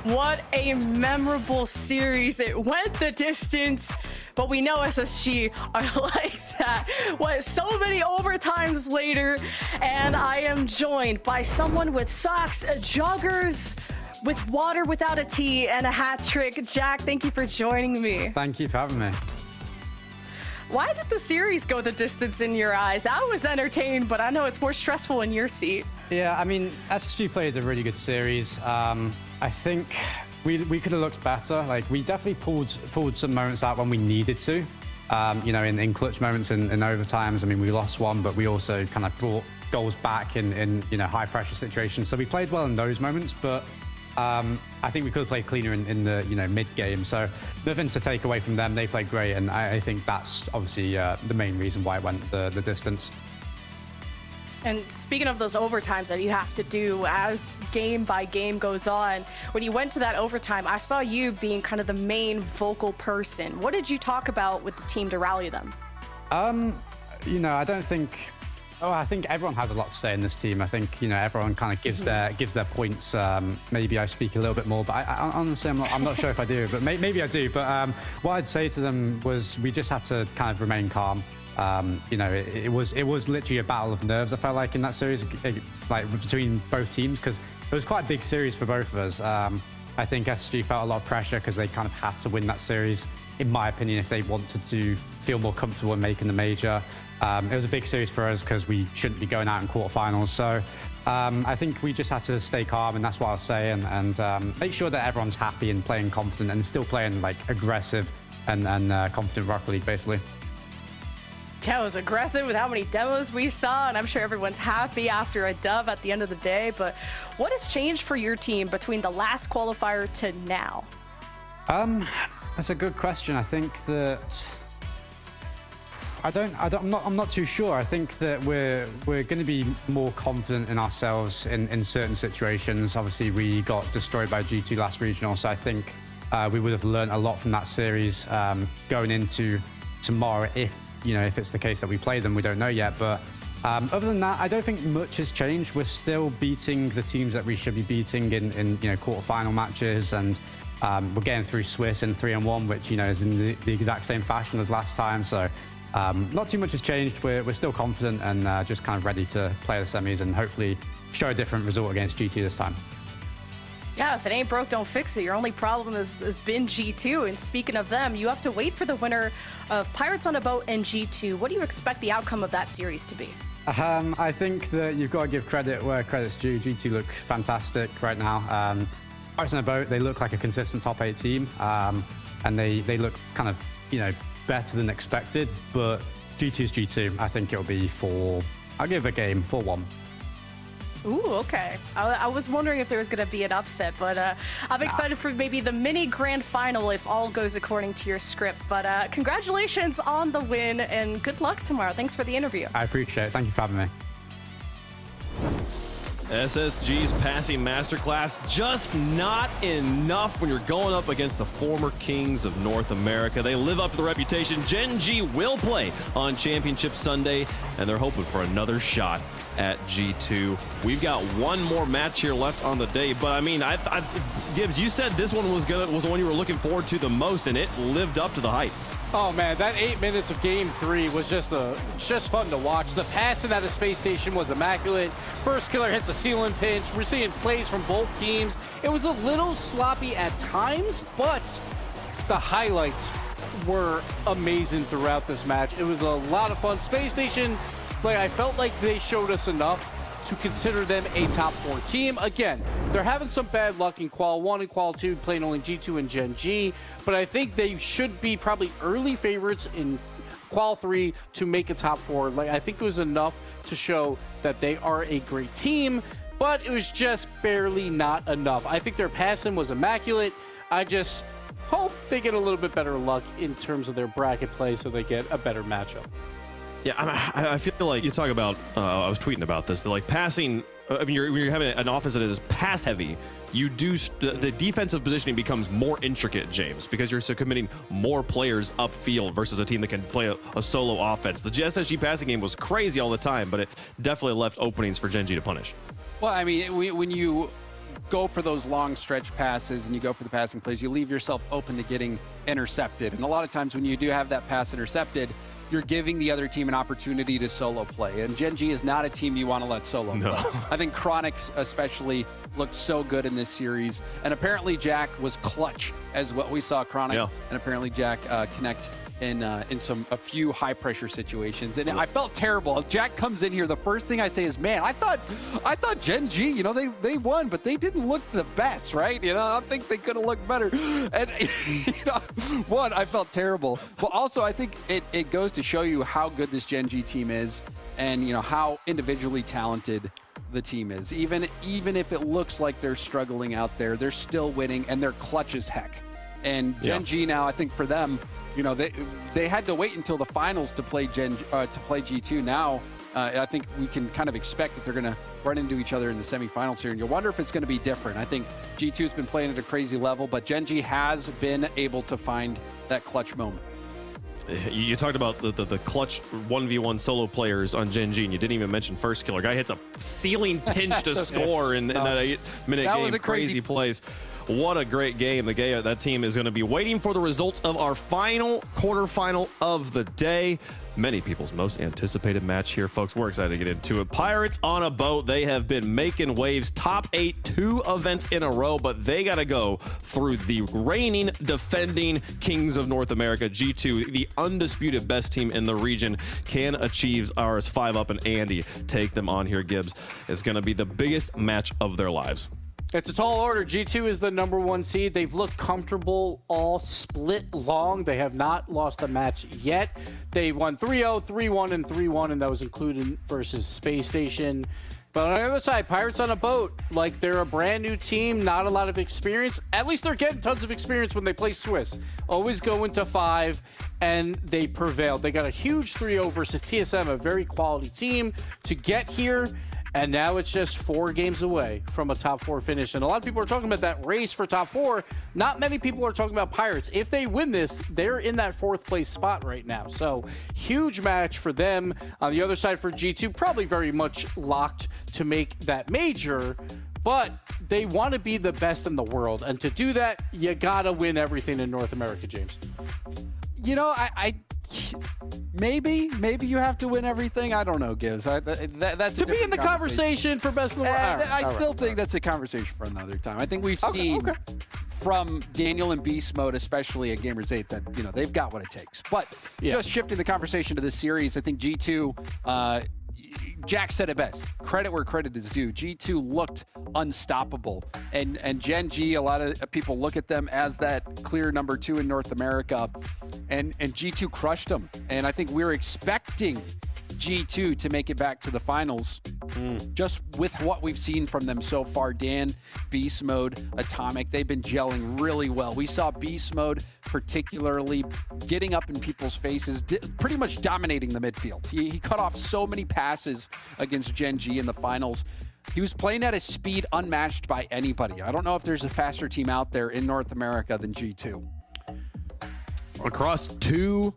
What a memorable series. It went the distance, but we know SSG are like that. What, so many overtimes later, and I am joined by someone with socks, joggers, with water without a T, and a hat trick. Jack, thank you for joining me. Thank you for having me. Why did the series go the distance in your eyes? I was entertained, but I know it's more stressful in your seat. Yeah, I mean, SSG played a really good series. I think we could have looked better. Like, we definitely pulled some moments out when we needed to. You know, in clutch moments in overtimes. I mean, we lost one, but we also kind of brought goals back in you know, high pressure situations. So we played well in those moments, but I think we could have played cleaner in the, you know, mid game. So nothing to take away from them. They played great, and I think that's obviously the main reason why it went the distance. And speaking of those overtimes that you have to do as game by game goes on, when you went to that overtime, I saw you being kind of the main vocal person. What did you talk about with the team to rally them? You know, I don't think. Oh, I think everyone has a lot to say in this team. I think, you know, everyone kind of gives their points. Maybe I speak a little bit more, but I honestly, I'm not sure if I do, but maybe I do. But what I'd say to them was we just had to kind of remain calm. You know, it was literally a battle of nerves, I felt like, in that series, like between both teams, because it was quite a big series for both of us. I think SSG felt a lot of pressure because they kind of had to win that series, in my opinion, if they wanted to feel more comfortable in making the major. It was a big series for us because we shouldn't be going out in quarterfinals. So I think we just had to stay calm, and that's what I'll say, and make sure that everyone's happy and playing confident and still playing like aggressive and confident Rocket League, basically. Yeah, it was aggressive with how many demos we saw, and I'm sure everyone's happy after a dub at the end of the day. But what has changed for your team between the last qualifier to now? That's a good question. I think that I'm not too sure. I think that we're going to be more confident in ourselves in certain situations. Obviously, we got destroyed by G2 last regional, so I think we would have learned a lot from that series going into tomorrow. If it's the case that we play them, we don't know yet. But other than that, I don't think much has changed. We're still beating the teams that we should be beating in quarterfinal matches, and we're getting through Swiss in 3-on-1, which is in the exact same fashion as last time. So not too much has changed. We're still confident and just kind of ready to play the semis and hopefully show a different result against G2 this time. Yeah, if it ain't broke, don't fix it. Your only problem has been G2. And speaking of them, you have to wait for the winner of Pirates on a Boat and G2. What do you expect the outcome of that series to be? I think that you've got to give credit where credit's due. G2 look fantastic right now. Pirates on a Boat, they look like a consistent top 8 team. And they look kind of, better than expected. But G2's G2. I think it'll be I'll give a game 4-1. Ooh, okay. I was wondering if there was going to be an upset, but I'm excited for maybe the mini grand final if all goes according to your script. But congratulations on the win and good luck tomorrow. Thanks for the interview. I appreciate it. Thank you for having me. SSG's passing masterclass, just not enough when you're going up against the former kings of North America. They live up to the reputation. Gen G will play on Championship Sunday, and they're hoping for another shot at G2. We've got one more match here left on the day, but I mean, Gibbs, you said this one was the one you were looking forward to the most, and it lived up to the hype. Oh man, that 8 minutes of Game 3 was just fun to watch. The passing at the space station was immaculate. First killer hits the ceiling pinch. We're seeing plays from both teams. It was a little sloppy at times, but the highlights were amazing throughout this match. It was a lot of fun. Space Station, I felt like they showed us enough to consider them a top 4 team. Again, they're having some bad luck in Qual 1 and Qual 2, playing only G2 and Gen G, but I think they should be probably early favorites in Qual 3 to make a top 4. I think it was enough to show that they are a great team, but it was just barely not enough. I think their passing was immaculate. I just hope they get a little bit better luck in terms of their bracket play so they get a better matchup. Yeah, I feel like you talk about, I was tweeting about this, passing, when you're having an offense that is pass heavy, the defensive positioning becomes more intricate, James, because you're committing more players upfield versus a team that can play a solo offense. The SSG passing game was crazy all the time, but it definitely left openings for Gen G to punish. Well, I mean, when you go for those long stretch passes and you go for the passing plays, you leave yourself open to getting intercepted. And a lot of times when you do have that pass intercepted, you're giving the other team an opportunity to solo play. And Gen G is not a team you want to let solo play. I think Chronic especially looked so good in this series. And apparently Jack was clutch as what we saw Chronic. Yeah. And apparently Jack connect in a few high pressure situations. And I felt terrible. Jack comes in here, the first thing I say is, man, I thought Gen G, you know, they won, but they didn't look the best, right? You know, I think they could have looked better. And, you know, one, I felt terrible. But also, I think it goes to show you how good this Gen G team is and, you know, how individually talented the team is. Even if it looks like they're struggling out there, they're still winning and they're clutch as heck. And Gen G now, I think for them, you know, they had to wait until the finals to play G2. Now, I think we can kind of expect that they're going to run into each other in the semifinals here, and you'll wonder if it's going to be different. I think G2's been playing at a crazy level, but Gen G has been able to find that clutch moment. You talked about the clutch 1v1 solo players on Gen G, and you didn't even mention First Killer. Guy hits a ceiling pinch to score in that 8-minute game. Was a crazy plays. What a great game. That team is going to be waiting for the results of our final quarterfinal of the day. Many people's most anticipated match here, folks. We're excited to get into it. Pirates on a boat. They have been making waves. Top 8, 2 events in a row, but they got to go through the reigning, defending Kings of North America. G2, the undisputed best team in the region, can achieve ours 5-up, and Andy take them on here, Gibbs. It's going to be the biggest match of their lives. It's a tall order. G2 is the #1 seed. They've looked comfortable all split long. They have not lost a match yet. They won 3-0, 3-1, and 3-1, and that was included versus Space Station. But on the other side, Pirates on a boat, like they're a brand new team, not a lot of experience. At least they're getting tons of experience when they play Swiss. Always go into 5, and they prevailed. They got a huge 3-0 versus TSM, a very quality team to get here. And now it's just 4 games away from a top 4 finish. And a lot of people are talking about that race for top 4. Not many people are talking about Pirates. If they win this, they're in that 4th place spot right now. So huge match for them. On the other side for G2, probably very much locked to make that major. But they want to be the best in the world. And to do that, you got to win everything in North America, James. You know, maybe you have to win everything. I don't know, Gibbs. That's to be in the conversation for best in the world. I still think that's a conversation for another time. I think we've seen from Daniel and Beast Mode, especially at Gamers 8, that they've got what it takes. But just shifting the conversation to this series, I think G2. Jack said it best. Credit where credit is due. G2 looked unstoppable. And Gen G, a lot of people look at them as that clear #2 in North America. And G2 crushed them. And I think we're expecting G2 to make it back to the finals. Just with what we've seen from them so far. Dan, Beast Mode, Atomic, they've been gelling really well. We saw Beast Mode particularly getting up in people's faces, pretty much dominating the midfield. He cut off so many passes against Gen G in the finals. He was playing at a speed unmatched by anybody. I don't know if there's a faster team out there in North America than G2. Across 2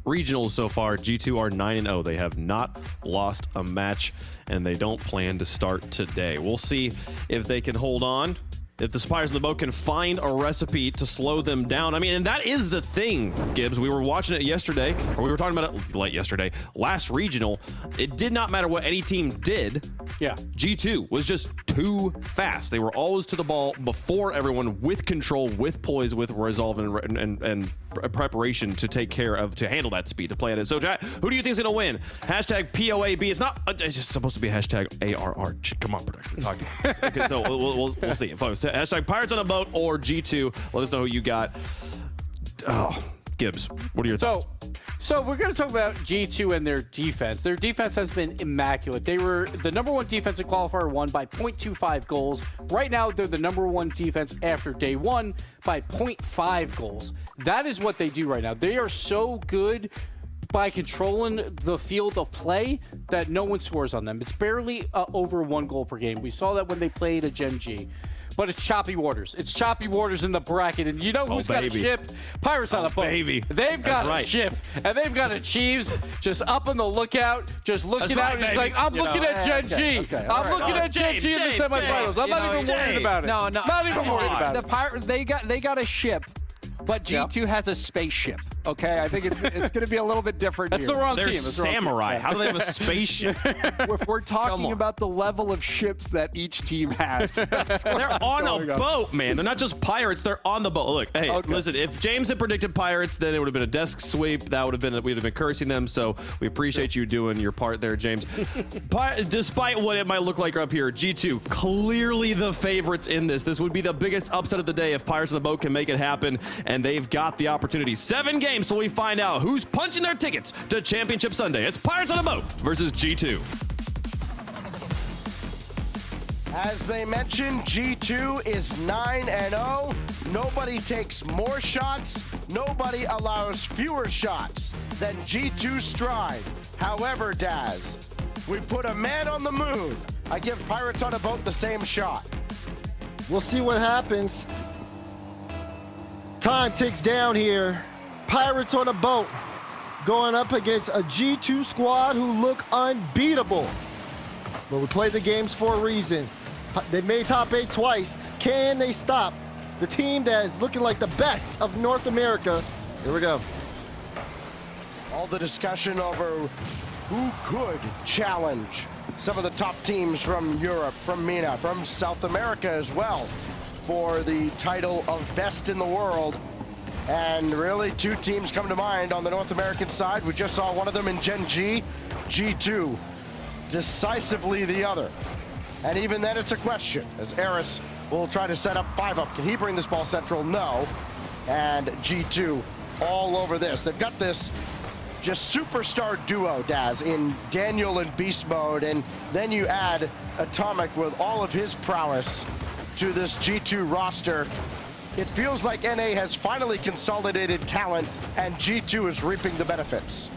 regionals so far, G2 are 9-0. They have not lost a match, and they don't plan to start today. We'll see if they can hold on, if the Spires in the boat can find a recipe to slow them down. I mean, and that is the thing, Gibbs. We were watching it yesterday, or we were talking about it late yesterday. Last regional, it did not matter what any team did. Yeah. G2 was just too fast. They were always to the ball before everyone, with control, with poise, with resolve, and preparation to take care of, to handle that speed, to play at it. So, Jack, who do you think is going to win? Hashtag POAB. It's not, it's just supposed to be hashtag ARR. Come on, production. Talk to us. Okay, so we'll see. Folks, hashtag Pirates on a boat or G2. Let us know who you got. Oh, Gibbs, what are your thoughts? So we're going to talk about G2 and their defense. Their defense has been immaculate. They were the #1 defense in Qualifier 1 by 0.25 goals. Right now, they're the #1 defense after day 1 by 0.5 goals. That is what they do right now. They are so good by controlling the field of play that no one scores on them. It's barely over 1 goal per game. We saw that when they played a Gen G. but it's choppy waters. It's choppy waters in the bracket, and you know who's got a baby. ship? Pirates on a boat. Baby. They've got right. a ship, and they've got a Chiefs just up on the lookout, just looking That's out. right, He's baby. like, I'm looking at Gen G. okay, I'm all right, looking at Gen G in the James, semifinals. I'm you not know, even worried about it. No, Not even worried about the it. Pirates, they got a ship, but G2 has a spaceship. Okay, I think it's going to be a little bit different. That's here. the wrong They're team. That's the wrong team. samurai. How do they have a spaceship? If we're talking on. about the level of ships that each team has, They're on a boat, man. They're not just pirates. They're on the boat. Look, hey, listen. If James had predicted pirates, then it would have been a desk sweep. That would have been we'd have been cursing them. So we appreciate you doing your part there, James. Despite what it might look like up here, G2 clearly the favorites in this. This would be the biggest upset of the day if Pirates on the Boat can make it happen, and they've got the opportunity. 7 games till we find out who's punching their tickets to Championship Sunday. It's Pirates on the Boat versus G2. As they mentioned, G2 is 9-0. Nobody takes more shots. Nobody allows fewer shots than G2 Stride. However, Daz, we put a man on the moon. I give Pirates on a Boat the same shot. We'll see what happens. Time ticks down here. Pirates on a boat going up against a G2 squad who look unbeatable. But we play the games for a reason. They made top 8 twice. Can they stop the team that is looking like the best of North America? Here we go. All the discussion over who could challenge some of the top teams from Europe, from MENA, from South America as well, for the title of best in the world. And really, 2 teams come to mind on the North American side. We just saw one of them in Gen G, G2, decisively the other. And even then, it's a question, as Eris will try to set up 5-up. Can he bring this ball central? No. And G2 all over this. They've got this just superstar duo, Daz, in Daniel and Beast Mode, and then you add Atomic with all of his prowess to this G2 roster. It feels like NA has finally consolidated talent, and G2 is reaping the benefits.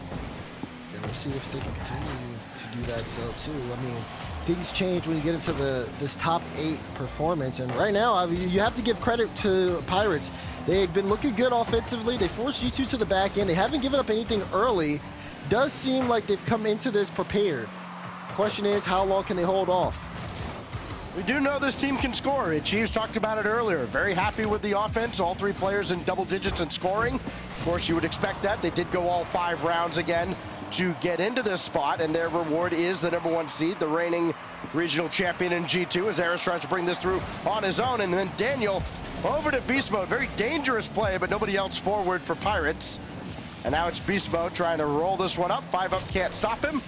And we'll see if they can continue to do that too. I mean, things change when you get into this top 8 performance, and right now, I mean, you have to give credit to Pirates. They've been looking good offensively. They forced G2 to the back end. They haven't given up anything early. Does seem like they've come into this prepared. Question is, how long can they hold off? We do know this team can score. Chiefs talked about it earlier. Very happy with the offense. All 3 players in double digits in scoring. Of course, you would expect that. They did go all 5 rounds again to get into this spot, and their reward is the #1 seed, the reigning regional champion in G2, as Eris tries to bring this through on his own. And then Daniel over to Beast Mode. Very dangerous play, but nobody else forward for Pirates. And now it's Beast Mode trying to roll this one up. 5-up can't stop him.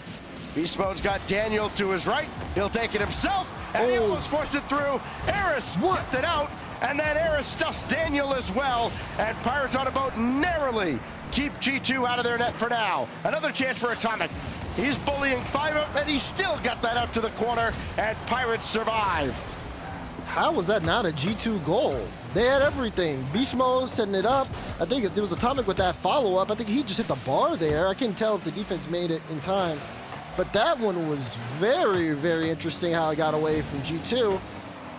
Beast Mode's got Daniel to his right. He'll take it himself, and he almost forced it through. Eris whipped it out, and then Eris stuffs Daniel as well. And Pirates on a Boat narrowly keep G2 out of their net for now. Another chance for Atomic. He's bullying 5-up, and he still got that out to the corner, and Pirates survive. How was that not a G2 goal? They had everything. Beast Mode setting it up. I think there was Atomic with that follow-up. I think he just hit the bar there. I couldn't tell if the defense made it in time. But that one was very, very interesting how it got away from G2.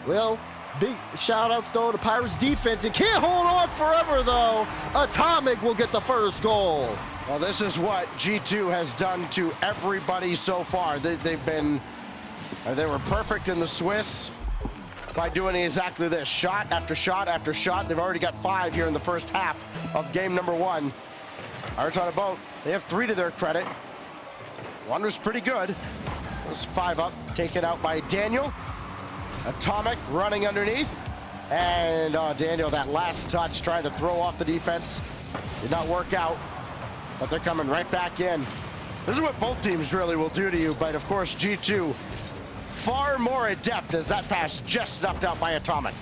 Well, big shout-outs, though, to Pirates defense. It can't hold on forever, though. Atomic will get the first goal. Well, this is what G2 has done to everybody so far. They were perfect in the Swiss by doing exactly this. Shot after shot after shot. They've already got 5 here in the first half of game #1. Pirates on a Boat. They have 3 to their credit. One was pretty good. It was 5-up, taken out by Daniel. Atomic running underneath. And Daniel, that last touch, trying to throw off the defense. Did not work out, but they're coming right back in. This is what both teams really will do to you, but of course G2 far more adept as that pass just snuffed out by Atomic.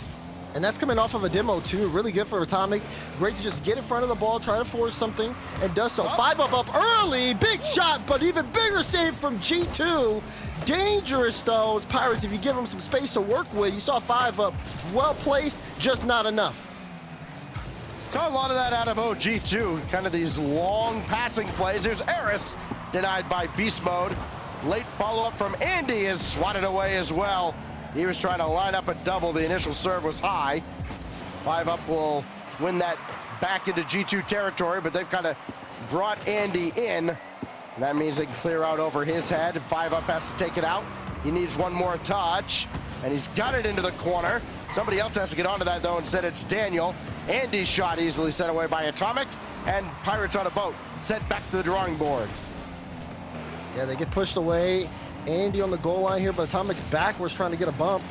And that's coming off of a demo, too. Really good for Atomic. Great to just get in front of the ball, try to force something, and does so. 5-up up early. Big shot, but even bigger save from G2. Dangerous, though, as Pirates, if you give them some space to work with. You saw 5-up. Well placed, just not enough. Saw a lot of that out of OG2. Kind of these long passing plays. There's Eris, denied by Beast Mode. Late follow-up from Andy is swatted away as well. He was trying to line up a double. The initial serve was high. 5-up will win that back into G2 territory, but they've kind of brought Andy in. And that means they can clear out over his head. 5-up has to take it out. He needs one more touch, and he's got it into the corner. Somebody else has to get onto that, though. Instead, it's Daniel. Andy's shot easily sent away by Atomic, and Pirates on a boat, sent back to the drawing board. Yeah, they get pushed away. Andy on the goal line here, but Atomic's backwards trying to get a bump.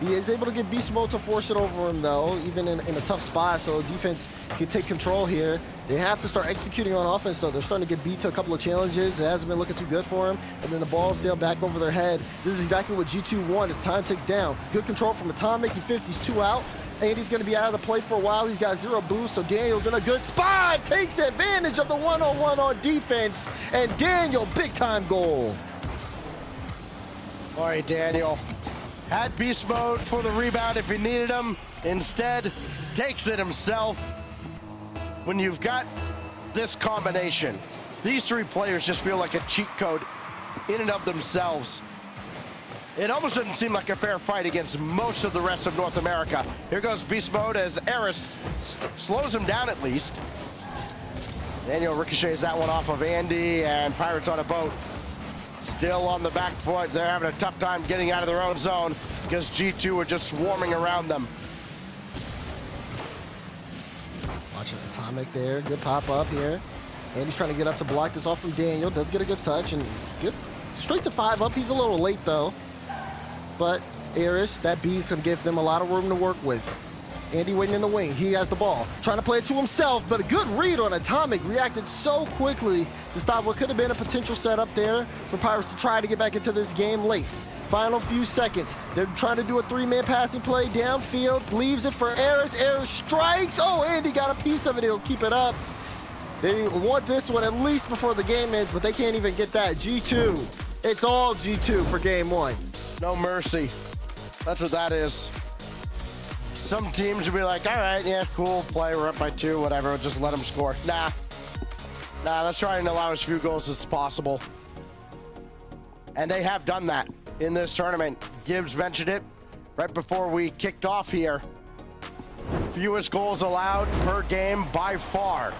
He is able to get Beast Mode to force it over him, though, even in a tough spot, so defense can take control here. They have to start executing on offense, though. They're starting to get beat to a couple of challenges. It hasn't been looking too good for them, and then the ball's sailed back over their head. This is exactly what G2 want as time ticks down. Good control from Atomic. He 50s 2 out. Andy's going to be out of the play for a while. He's got 0 boost, so Daniel's in a good spot. Takes advantage of the one-on-one on defense, and Daniel, big-time goal. All right, Daniel. Had Beast Mode for the rebound if he needed him. Instead, takes it himself. When you've got this combination, these three players just feel like a cheat code in and of themselves. It almost doesn't seem like a fair fight against most of the rest of North America. Here goes Beast Mode as Eris slows him down at least. Daniel ricochets that one off of Andy, and Pirates on a boat. Still on the back foot. They're having a tough time getting out of their own zone because G2 are just swarming around them. Watching Atomic there. Good pop up here. Andy's trying to get up to block this off from Daniel. Does get a good touch and good. Straight to 5-up. He's a little late though. But Eris, that B's going to give them a lot of room to work with. Andy waiting in the wing. He has the ball. Trying to play it to himself, but a good read on Atomic. Reacted so quickly to stop what could have been a potential setup there for Pirates to try to get back into this game late. Final few seconds. They're trying to do a 3-man passing play downfield. Leaves it for Eris. Eris strikes. Oh, Andy got a piece of it. He'll keep it up. They want this one at least before the game ends, but they can't even get that. G2. It's all G2 for game 1. No mercy. That's what that is. Some teams will be like, all right, yeah, cool, play, we're up by 2, whatever, just let them score. Nah, let's try and allow as few goals as possible. And they have done that in this tournament. Gibbs mentioned it right before we kicked off here. Fewest goals allowed per game by far.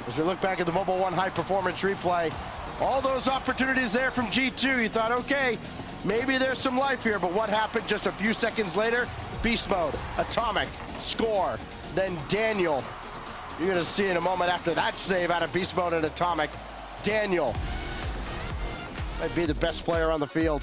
As we look back at the Mobile One high performance replay, all those opportunities there from G2, you thought, okay, maybe there's some life here, but what happened just a few seconds later? Beast Mode, Atomic, score. Then Daniel. You're going to see in a moment after that save out of Beast Mode and Atomic. Daniel might be the best player on the field.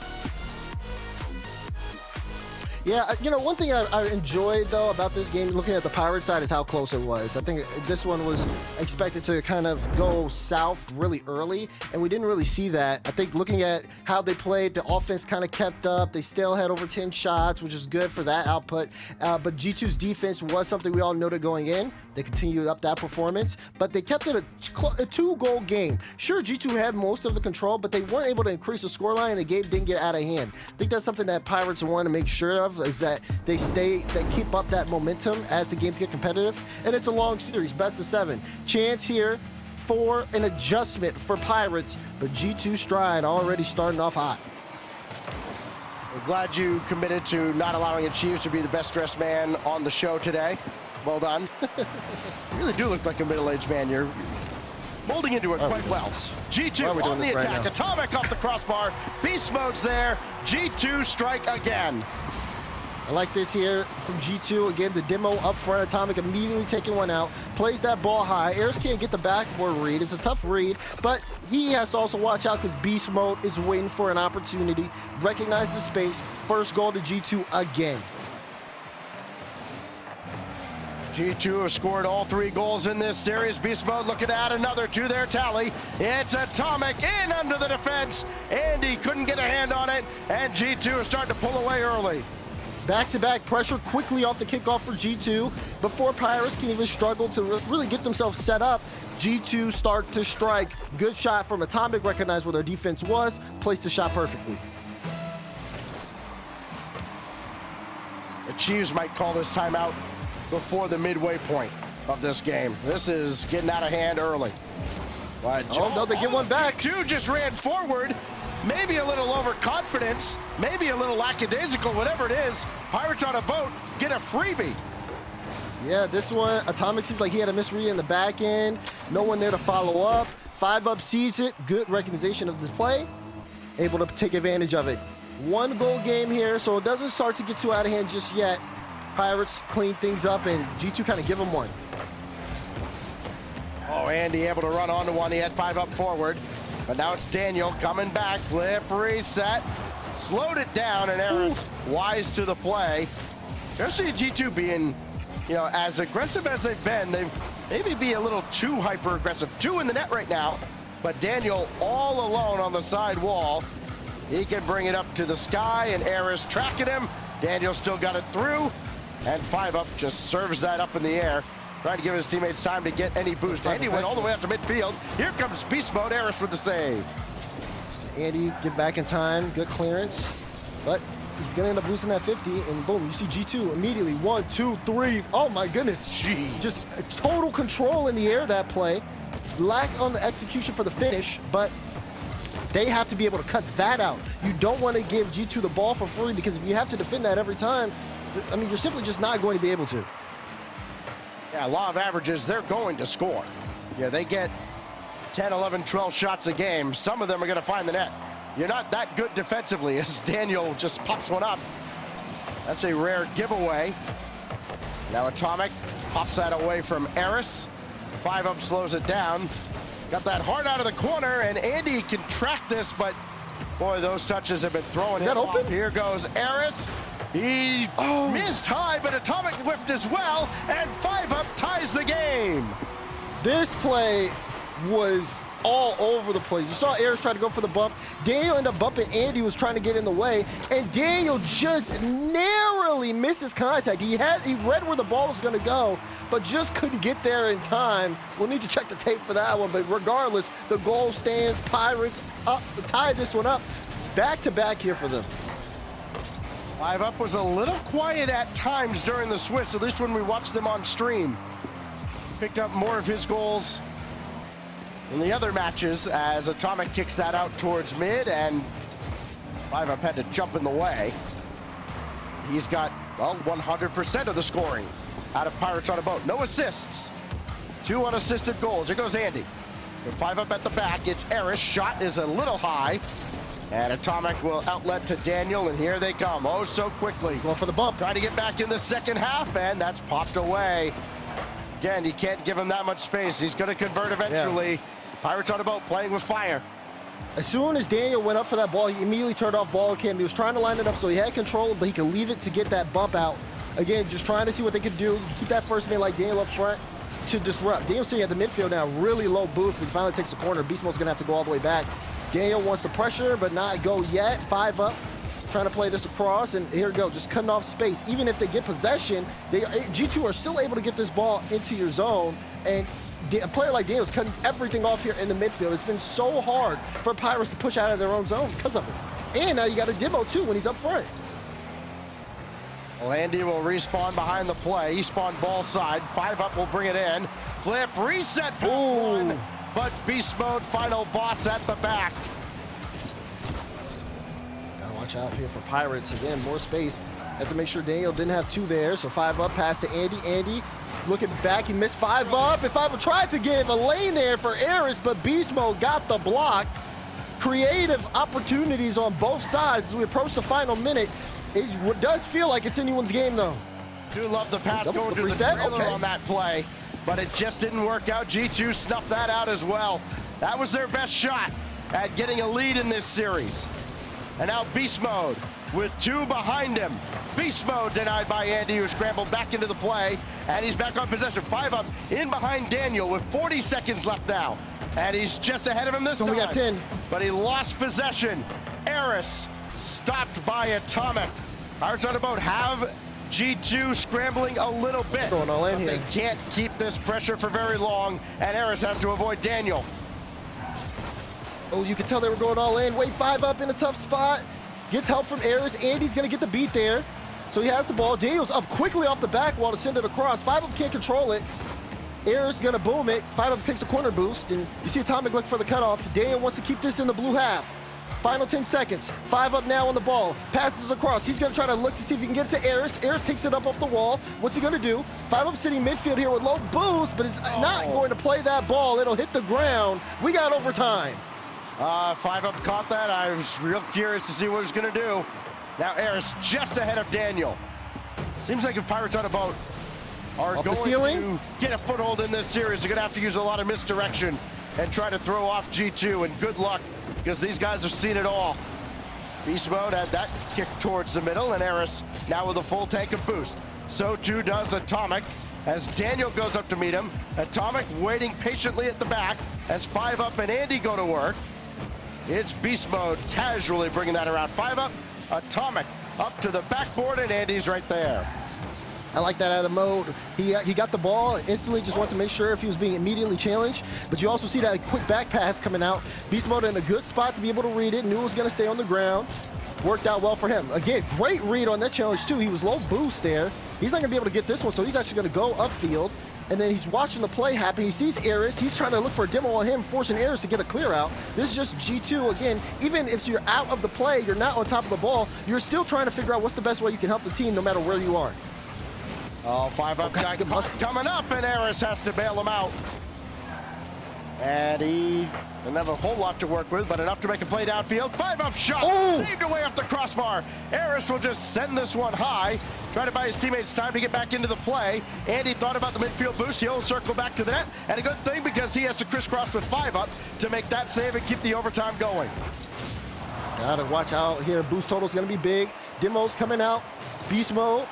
Yeah, you know, one thing I enjoyed, though, about this game, looking at the Pirate side, is how close it was. I think this one was expected to kind of go south really early, and we didn't really see that. I think looking at how they played, the offense kind of kept up. They still had over 10 shots, which is good for that output. But G2's defense was something we all noted going in. They continued up that performance, but they kept it a 2-goal game. Sure, G2 had most of the control, but they weren't able to increase the scoreline, and the game didn't get out of hand. I think that's something that Pirates want to make sure of, is that they keep up that momentum as the games get competitive. And it's a long series, best of 7. Chance here for an adjustment for Pirates, but G2 Stride already starting off hot. We're glad you committed to not allowing Achieves to be the best dressed man on the show today. Well done. You really do look like a middle-aged man. You're molding into it quite well. G2 on the attack. Right, Atomic off the crossbar. Beast Mode's there. G2 strike again. I like this here from G2. Again, the demo up front. Atomic immediately taking one out. Plays that ball high. Eris can't get the backboard read. It's a tough read, but he has to also watch out because Beast Mode is waiting for an opportunity. Recognize the space. First goal to G2 again. G2 have scored all 3 goals in this series. Beast Mode looking to add another to their tally. It's Atomic in under the defense. Andy couldn't get a hand on it, and G2 is starting to pull away early. Back-to-back pressure quickly off the kickoff for G2. Before Pirates can even struggle to really get themselves set up, G2 start to strike. Good shot from Atomic, recognized where their defense was, placed the shot perfectly. Achieves might call this timeout before the midway point of this game. This is getting out of hand early. But oh, no, they get one back. G2 just ran forward. maybe a little overconfidence, maybe a little lackadaisical, whatever it is. Pirates on a boat get a freebie. Yeah, this one, Atomic seems like he had a misread in the back end. No one there to follow up. 5 up sees it. Good recognition of the play. Able to take advantage of it. 1 goal game here, so it doesn't start to get too out of hand just yet. Pirates clean things up, and G2 kind of give them one. Oh, Andy able to run onto one. He had 5 up forward. But now it's Daniel coming back. Flip reset. Slowed it down, and Eris wise to the play. Especially G2 being, you know, as aggressive as they've been, they've maybe be a little too hyper-aggressive. 2 in the net right now, but Daniel all alone on the side wall. He can bring it up to the sky, and Eris tracking him. Daniel still got it through, and 5 up just serves that up in the air, trying to give his teammates time to get any boost. Andy went all the way up to midfield. Here comes Beast Mode. Eris with the save. Andy get back in time, good clearance, but he's gonna end up losing that 50, and boom, you see G2 immediately, 1, 2, 3. Oh my goodness. Jeez. Just total control in the air, that play. Lack on the execution for the finish, but they have to be able to cut that out. You don't want to give G2 the ball for free, because if you have to defend that every time, I mean, you're simply just not going to be able to. Yeah, law of averages, they're going to score. Yeah, they get 10, 11, 12 shots a game. Some of them are going to find the net. You're not that good defensively, as Daniel just pops one up. That's a rare giveaway. Now Atomic pops that away from Eris. 5 up slows it down. Got that hard out of the corner, and Andy can track this, but boy, those touches have been throwing him off. Here goes Eris. He missed high, but Atomic whiffed as well, and 5 up ties the game. This play was all over the place. You saw Eris try to go for the bump. Daniel ended up bumping Andy, who was trying to get in the way, and Daniel just narrowly misses contact. He read where the ball was going to go, but just couldn't get there in time. We'll need to check the tape for that one, but regardless, the goal stands. Pirates up, tie this one up. Back to back here for them. 5 up was a little quiet at times during the switch, at least when we watched them on stream. Picked up more of his goals in the other matches as Atomic kicks that out towards mid, and 5 up had to jump in the way. He's got, well, 100% of the scoring out of Pirates on a boat. No assists. 2 unassisted goals. Here goes Andy. With 5 up at the back, it's Eris. Shot is a little high. And Atomic will outlet to Daniel, and here they come. Oh, so quickly. Going for the bump. Trying to get back in the second half, and that's popped away. Again, you can't give him that much space. He's going to convert eventually. Yeah. Pirates on a boat playing with fire. As soon as Daniel went up for that ball, he immediately turned off ball cam. He was trying to line it up so he had control, but he could leave it to get that bump out. Again, just trying to see what they could do. Keep that first man like Daniel up front to disrupt. Daniel's sitting at the midfield now, really low boost, but he finally takes the corner. Beast Mode's going to have to go all the way back. Daniel wants to pressure, but not go yet. 5 up, trying to play this across, and here we go, just cutting off space. Even if they get possession, G2 are still able to get this ball into your zone, and a player like Daniel's cutting everything off here in the midfield. It's been so hard for Pirates to push out of their own zone because of it. And now you got a demo too when he's up front. Well, Andy will respawn behind the play. He spawned ball side. 5 up will bring it in. Flip, reset, one. But Beast Mode, final boss at the back. Gotta watch out here for Pirates. Again, more space. Had to make sure Daniel didn't have 2 there. So 5 up, pass to Andy. Andy looking back, he missed 5 up. And 5 up tried to give a lane there for Eris, but Beast Mode got the block. Creative opportunities on both sides as we approach the final minute. It does feel like it's anyone's game, though. Do love the pass going to the trailer on that play, but it just didn't work out. G2 snuffed that out as well. That was their best shot at getting a lead in this series. And now Beast Mode with 2 behind him. Beast Mode denied by Andy, who scrambled back into the play, and he's back on possession. 5 up in behind Daniel with 40 seconds left now. And he's just ahead of him this time. Only got 10. But he lost possession. Eris stopped by Atomic. Pirates on a boat have G2 scrambling a little bit. Going all in here. They can't keep this pressure for very long, and Eris has to avoid Daniel. Oh, you could tell they were going all in. Wait, 5 up in a tough spot. Gets help from Eris. Andy's going to get the beat there. So he has the ball. Daniel's up quickly off the back wall to send it across. 5 up can't control it. Eris going to boom it. 5 up takes a corner boost, and you see Atomic look for the cutoff. Daniel wants to keep this in the blue half. Final 10 seconds. 5 up now on the ball. Passes across. He's going to try to look to see if he can get it to Eris. Eris takes it up off the wall. What's he going to do? 5 up sitting midfield here with low boost, but is not going to play that ball. It'll hit the ground. We got overtime. 5 up caught that. I was real curious to see what he was going to do. Now Eris just ahead of Daniel. Seems like if Pirates on a boat are going to get a foothold in this series, they're going to have to use a lot of misdirection and try to throw off G2, and good luck, because these guys have seen it all. Beast Mode had that kick towards the middle, and Eris now with a full tank of boost. So too does Atomic, as Daniel goes up to meet him. Atomic waiting patiently at the back as 5 up and Andy go to work. It's Beast Mode casually bringing that around. 5 up, Atomic up to the backboard, and Andy's right there. I like that out of mode. He got the ball, instantly just wanted to make sure if he was being immediately challenged. But you also see that quick back pass coming out. Beast Mode in a good spot to be able to read it. Knew it was going to stay on the ground. Worked out well for him. Again, great read on that challenge too. He was low boost there. He's not going to be able to get this one, so he's actually going to go upfield. And then he's watching the play happen. He sees Eris. He's trying to look for a demo on him, forcing Eris to get a clear out. This is just G2. Again, even if you're out of the play, you're not on top of the ball, you're still trying to figure out what's the best way you can help the team no matter where you are. Oh, 5 up guy coming up, and Eris has to bail him out. And he doesn't have a whole lot to work with, but enough to make a play downfield. 5 up shot, saved away off the crossbar. Eris will just send this one high, try to buy his teammates time to get back into the play. Andy thought about the midfield boost. He'll circle back to the net, and a good thing because he has to crisscross with 5 up to make that save and keep the overtime going. Gotta watch out here. Boost total's gonna be big. Demo's coming out. Beast Mode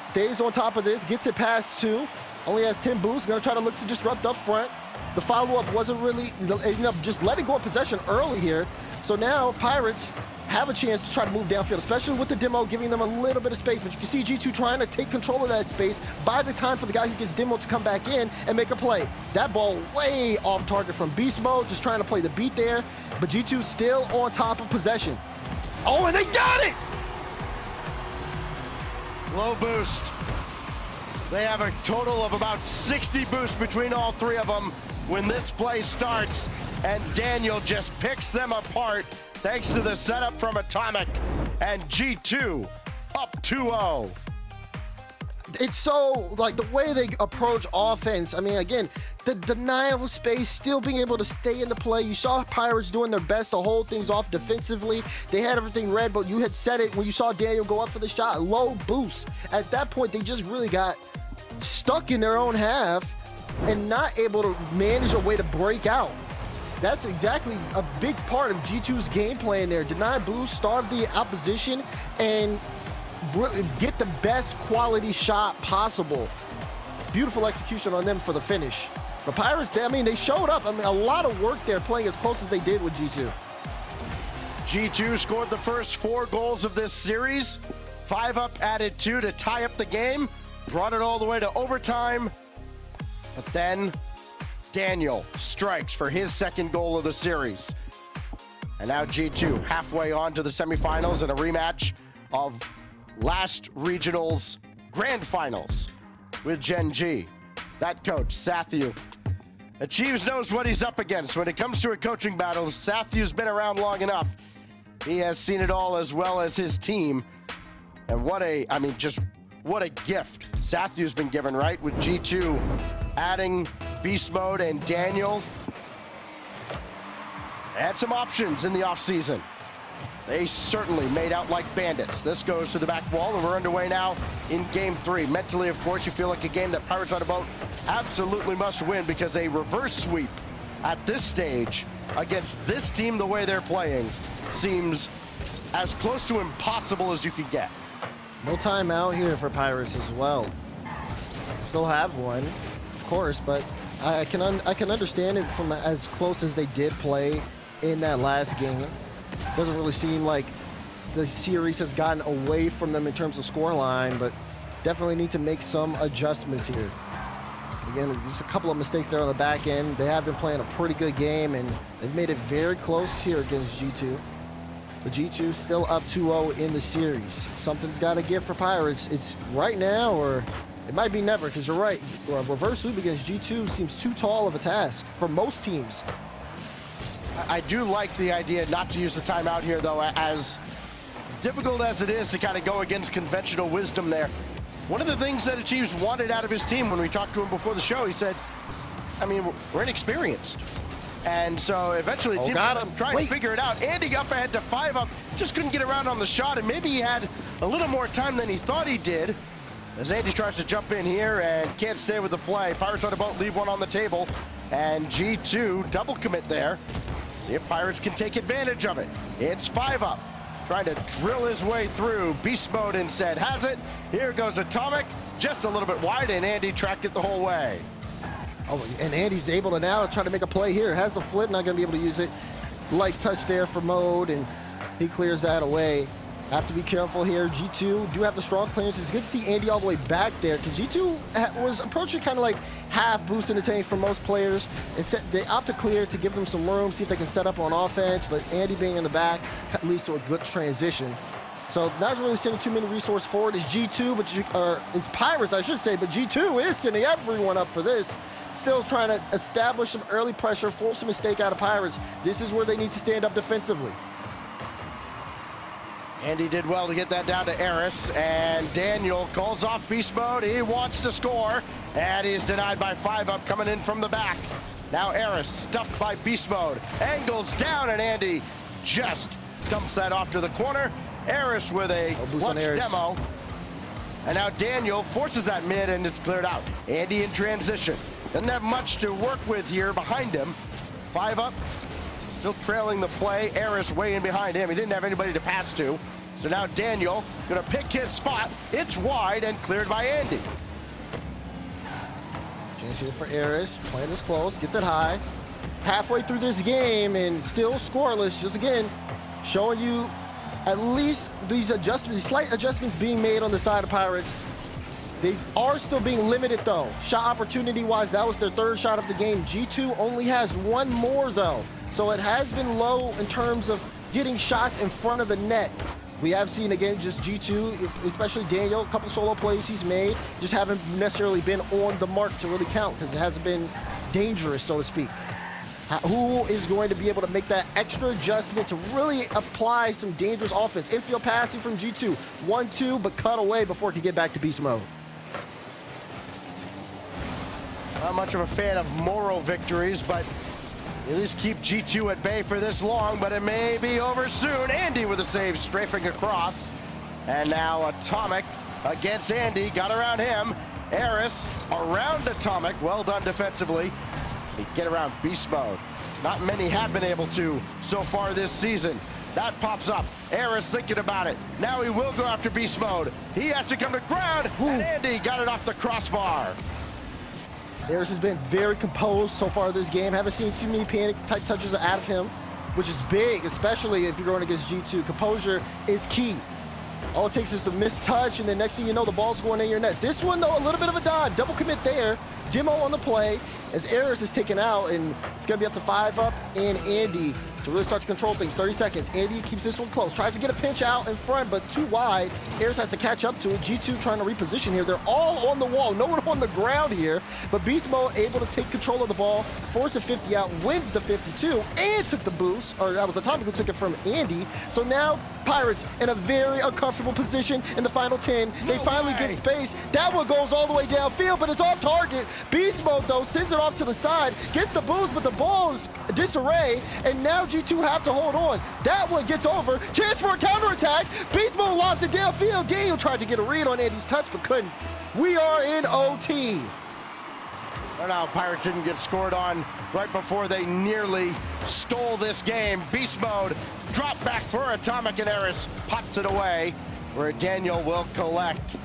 stays on top of this, gets it past 2. Only has 10 boosts, gonna try to look to disrupt up front. The follow-up wasn't really, just letting go of possession early here. So now Pirates have a chance to try to move downfield, especially with the demo giving them a little bit of space. But you can see G2 trying to take control of that space, buy the time for the guy who gets demo to come back in and make a play. That ball way off target from Beast Mode, just trying to play the beat there. But G2 still on top of possession. Oh, and they got it! Low boost. They have a total of about 60 boosts between all 3 of them when this play starts, and Daniel just picks them apart thanks to the setup from Atomic, and G2 up 2-0. It's so, like, the way they approach offense. I mean, again, the denial of space, still being able to stay in the play. You saw Pirates doing their best to hold things off defensively. They had everything read, but you had said it when you saw Daniel go up for the shot. Low boost. At that point, they just really got stuck in their own half and not able to manage a way to break out. That's exactly a big part of G2's game plan there. Deny boost, starve the opposition, and get the best quality shot possible. Beautiful execution on them for the finish. The Pirates, I mean, they showed up. I mean, a lot of work there playing as close as they did with G2. G2 scored the first 4 goals of this series. 5 up added 2 to tie up the game. Brought it all the way to overtime. But then Daniel strikes for his second goal of the series. And now G2 halfway on to the semifinals and a rematch of last regional's grand finals with Gen G. That coach, Sathu, Achieves knows what he's up against. When it comes to a coaching battle, Sathu's been around long enough. He has seen it all as well as his team. And what a gift Sathu's been given, right? With G2 adding Beast Mode and Daniel. Had some options in the offseason. They certainly made out like bandits. This goes to the back wall, and we're underway now in Game 3. Mentally, of course, you feel like a game that Pirates on a Boat absolutely must win, because a reverse sweep at this stage against this team, the way they're playing, seems as close to impossible as you could get. No timeout here for Pirates as well. Still have one, of course, but I can understand it from as close as they did play in that last game. Doesn't really seem like the series has gotten away from them in terms of scoreline, but definitely need to make some adjustments here. Again, just a couple of mistakes there on the back end. They have been playing a pretty good game, and they've made it very close here against G2. But G2 still up 2-0 in the series. Something's got to give for Pirates. It's right now, or it might be never, because you're right. A reverse sweep against G2 seems too tall of a task for most teams. I do like the idea not to use the timeout here, though, as difficult as it is to kind of go against conventional wisdom there. One of the things that Achieves wanted out of his team when we talked to him before the show, he said, I mean, we're inexperienced. And so eventually the team trying to figure it out. Andy up ahead to 5 up, just couldn't get around on the shot, and maybe he had a little more time than he thought he did. As Andy tries to jump in here and can't stay with the play. Pirates on the boat, leave one on the table. And G2 double commit there. See if Pirates can take advantage of it. It's 5 up. Trying to drill his way through. Beast mode instead has it. Here goes Atomic. Just a little bit wide, and Andy tracked it the whole way. Oh, and Andy's able to now try to make a play here. Has the flip, not going to be able to use it. Light touch there for mode, and he clears that away. Have to be careful here. G2 do have the strong clearance. It's good to see Andy all the way back there, because G2 was approaching kind of like half boost in the tank for most players. Instead, they opt to clear to give them some room, see if they can set up on offense, but Andy being in the back leads to a good transition. So not really sending too many resources forward. Is G2, but is Pirates, I should say, but G2 is sending everyone up for this. Still trying to establish some early pressure, force a mistake out of Pirates. This is where they need to stand up defensively. Andy did well to get that down to Eris, and Daniel calls off beast mode. He wants to score, and he's denied by 5 up coming in from the back. Now Eris stuffed by beast mode. Angles down, and Andy just dumps that off to the corner. Eris with a lunch demo. And now Daniel forces that mid, and it's cleared out. Andy in transition. Doesn't have much to work with here behind him. 5 up. Still trailing the play. Eris way in behind him. He didn't have anybody to pass to. So now Daniel gonna pick his spot. It's wide and cleared by Andy. Chance here for Eris. Playing this close. Gets it high. Halfway through this game and still scoreless. Just again, showing you at least these adjustments, these slight adjustments being made on the side of Pirates. They are still being limited though. Shot opportunity wise, that was their 3rd shot of the game. G2 only has 1 more though. So it has been low in terms of getting shots in front of the net. We have seen, again, just G2, especially Daniel, a couple solo plays he's made, just haven't necessarily been on the mark to really count because it hasn't been dangerous, so to speak. Who is going to be able to make that extra adjustment to really apply some dangerous offense? Infield passing from G2, 1-2, but cut away before it can get back to beast mode. Not much of a fan of moral victories, but at least keep G2 at bay for this long, but it may be over soon. Andy with a save, strafing across. And now Atomic against Andy, got around him. Eris around Atomic, well done defensively. They get around beast mode. Not many have been able to so far this season. That pops up. Eris thinking about it. Now he will go after beast mode. He has to come to ground, and Andy got it off the crossbar. Eris has been very composed so far this game. Haven't seen too many panic type touches out of him, which is big, especially if you're going against G2. Composure is key. All it takes is the missed touch, and then next thing you know, the ball's going in your net. This one, though, a little bit of a dive. Double commit there. Demo on the play as Eris is taken out, and it's going to be up to 5 up and Andy to really start to control things. 30 seconds. Andy keeps this one close. Tries to get a pinch out in front, but too wide. Eris has to catch up to it. G2 trying to reposition here. They're all on the wall. No one on the ground here, but Beast Mode able to take control of the ball, force a 50 out, wins the 52, and took the boost, or that was Atomic who took it from Andy. So now Pirates in a very uncomfortable position in the final 10. They finally get space. That one goes all the way downfield, but it's off target. Beast Mode, though, sends it off to the side, gets the boost, but the ball is disarray, and now G2 have to hold on. That one gets over. Chance for a counterattack. Beast Mode lobs it downfield. Daniel tried to get a read on Andy's touch, but couldn't. We are in OT. Well, now Pirates didn't get scored on right before they nearly stole this game. Beast Mode drop back for Atomic, and Eris pops it away where Daniel will collect.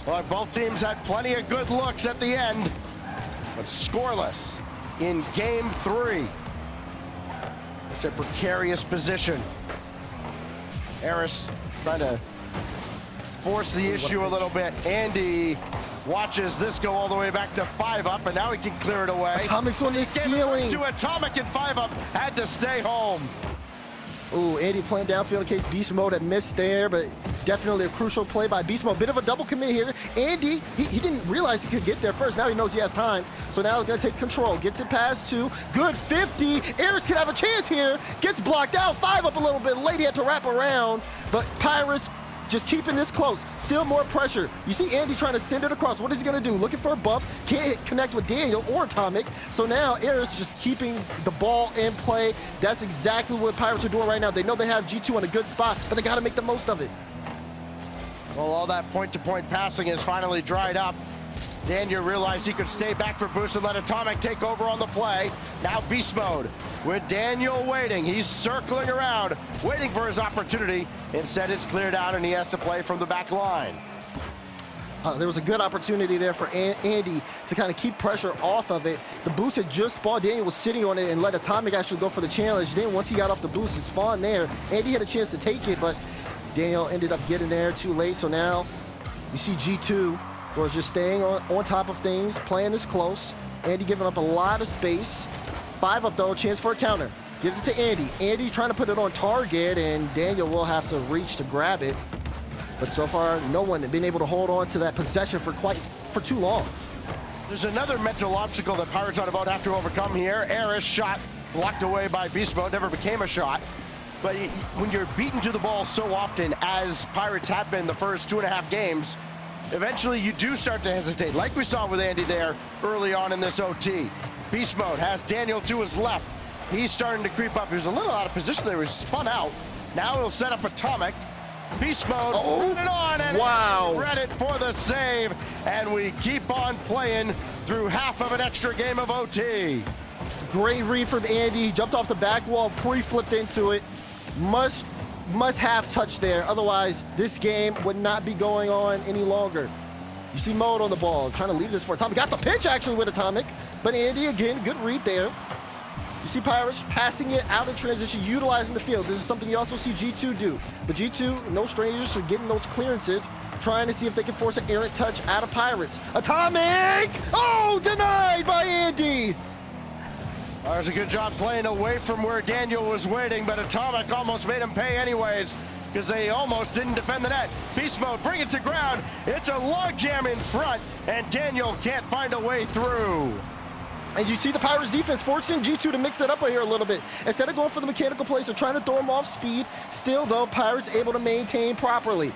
Well, both teams had plenty of good looks at the end, but scoreless in game 3. It's a precarious position. Eris trying to force the issue a little bit. Andy watches this go all the way back to 5 up, and now he can clear it away. Atomic's on the ceiling. To Atomic, and 5 up had to stay home. Ooh, Andy playing downfield in case Beast Mode had missed there, but Definitely a crucial play by Beast Mode. Bit of a double commit here. Andy, he didn't realize he could get there first. Now he knows he has time. So now he's going to take control. Gets it past 2. Good 50. Aris could have a chance here. Gets blocked out. 5 up a little bit late. He had to wrap around. But Pirates just keeping this close. Still more pressure. You see Andy trying to send it across. What is he going to do? Looking for a bump. Can't connect with Daniel or Atomic. So now Aris just keeping the ball in play. That's exactly what Pirates are doing right now. They know they have G2 in a good spot, but they got to make the most of it. Well, all that point-to-point passing has finally dried up. Daniel realized he could stay back for boost and let Atomic take over on the play. Now Beast Mode with Daniel waiting. He's circling around, waiting for his opportunity. Instead, it's cleared out, and he has to play from the back line. There was a good opportunity there for Andy to kind of keep pressure off of it. The boost had just spawned. Daniel was sitting on it and let Atomic actually go for the challenge. Then once he got off the boost, it spawned there. Andy had a chance to take it, but Daniel ended up getting there too late. So now you see G2 was just staying on top of things, playing this close. Andy giving up a lot of space. 5 up though, chance for a counter. Gives it to Andy. Andy trying to put it on target, and Daniel will have to reach to grab it. But so far, no one has been able to hold on to that possession for too long. There's another mental obstacle that Pirates on about have to overcome here. Aris shot blocked away by Beast Mode, never became a shot. But when you're beaten to the ball so often, as Pirates have been the first 2.5 games, eventually you do start to hesitate, like we saw with Andy there early on in this OT. Beast Mode has Daniel to his left. He's starting to creep up. He was a little out of position there. He was spun out. Now he'll set up Atomic. Beast Mode, run it on, and wow, read it for the save. And we keep on playing through half of an extra game of OT. Great read from Andy. He jumped off the back wall, pre-flipped into it. Must have touch there. Otherwise, this game would not be going on any longer. You see Mode on the ball, trying to leave this for Atomic. Got the pitch actually with Atomic, but Andy again, good read there. You see Pirates passing it out in transition, utilizing the field. This is something you also see G2 do. But G2, no strangers to getting those clearances, trying to see if they can force an errant touch out of Pirates. Atomic! Oh, denied by Andy! There's a good job playing away from where Daniel was waiting, but Atomic almost made him pay anyways, because they almost didn't defend the net. Beast Mode, bring it to ground. It's a logjam in front, and Daniel can't find a way through. And you see the Pirates defense forcing G2 to mix it up here a little bit. Instead of going for the mechanical plays, they're trying to throw him off speed. Still, though, Pirates able to maintain properly.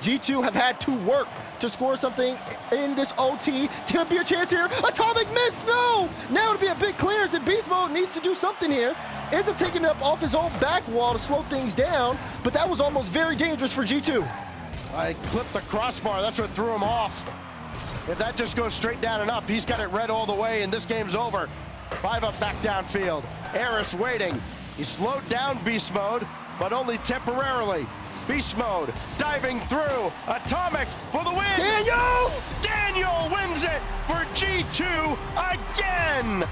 G2 have had to work to score something in this OT. Could be a chance here. Atomic miss, no! Now it'll be a big clearance, and Beast Mode needs to do something here. Ends up taking it up off his own back wall to slow things down, but that was almost very dangerous for G2. I clipped the crossbar, that's what threw him off. If that just goes straight down and up, he's got it red all the way, and this game's over. 5 up back downfield. Aris waiting. He slowed down Beast Mode, but only temporarily. Beast Mode diving through. Atomic for the win. Daniel! Daniel wins it for G2 again.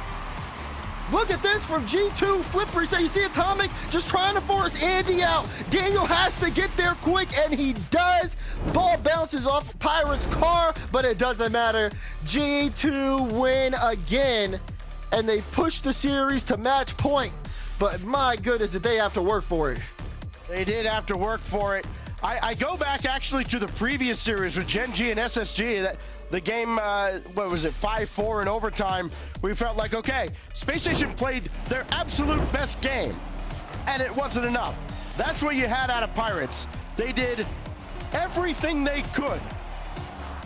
Look at this from G2 flip reset. You see Atomic just trying to force Andy out. Daniel has to get there quick, and he does. Ball bounces off Pirates' car, but it doesn't matter. G2 win again, and they push the series to match point. But my goodness, did they have to work for it. They did have to work for it. I go back actually to the previous series with Gen G and SSG. That the game, what was it, 5-4 in overtime. We felt like, okay, Space Station played their absolute best game, and it wasn't enough. That's what you had out of Pirates. They did everything they could,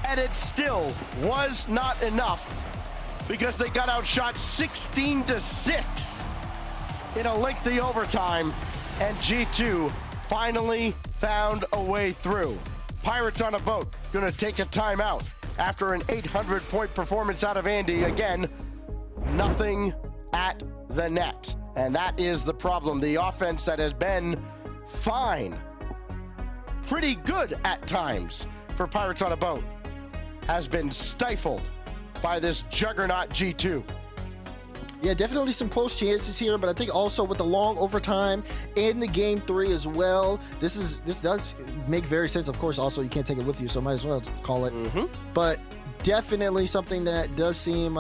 and it still was not enough because they got outshot 16-6 in a lengthy overtime, and G2 finally found a way through. Pirates on a boat, gonna take a timeout after an 800-point performance out of Andy. Again, nothing at the net, and that is the problem. The offense that has been fine, pretty good at times for Pirates on a boat, has been stifled by this juggernaut G2. Yeah, definitely some close chances here, but I think also with the long overtime in the game 3 as well, this does make very sense. Of course, also you can't take it with you, so might as well call it. But definitely something that does seem,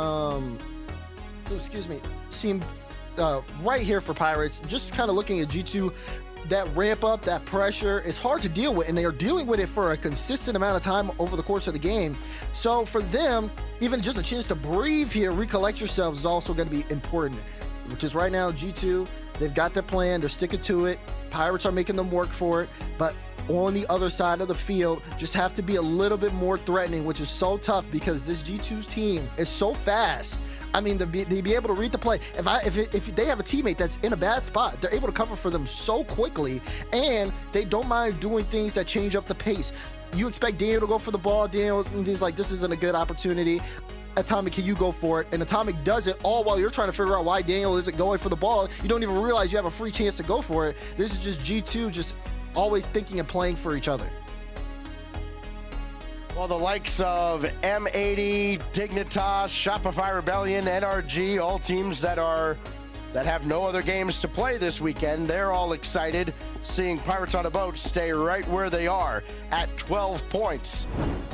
seem right here for Pirates. Just kind of looking at G2 that ramp up, that pressure, is hard to deal with, and they are dealing with it for a consistent amount of time over the course of the game. So for them, even just a chance to breathe here, recollect yourselves, is also going to be important. Because right now, G2, they've got their plan, they're sticking to it. Pirates are making them work for it, but on the other side of the field, just have to be a little bit more threatening, which is so tough because this G2's team is so fast. I mean, they'd be able to read the play. If they have a teammate that's in a bad spot, they're able to cover for them so quickly, and they don't mind doing things that change up the pace. You expect Daniel to go for the ball. Daniel is like, this isn't a good opportunity. Atomic, can you go for it? And Atomic does it all while you're trying to figure out why Daniel isn't going for the ball. You don't even realize you have a free chance to go for it. This is just G2 just always thinking and playing for each other. Well, the likes of M80, Dignitas, Shopify Rebellion, NRG, all teams that have no other games to play this weekend, they're all excited seeing Pirates on a Boat stay right where they are at 12 points.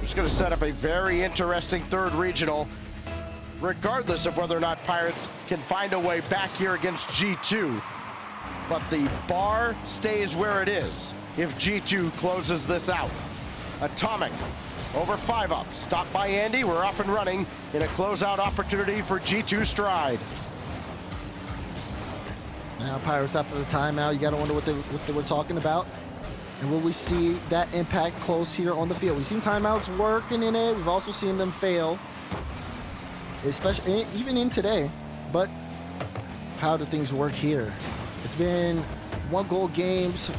It's going to set up a very interesting third regional, regardless of whether or not Pirates can find a way back here against G2. But the bar stays where it is if G2 closes this out. Atomic over 5-up, stopped by Andy. We're off and running in a closeout opportunity for G2 Stride. Now Pirates after the timeout, you got to wonder what they were talking about. And will we see that impact close here on the field? We've seen timeouts working in it. We've also seen them fail, especially even in today. But how do things work here? It's been 1-goal games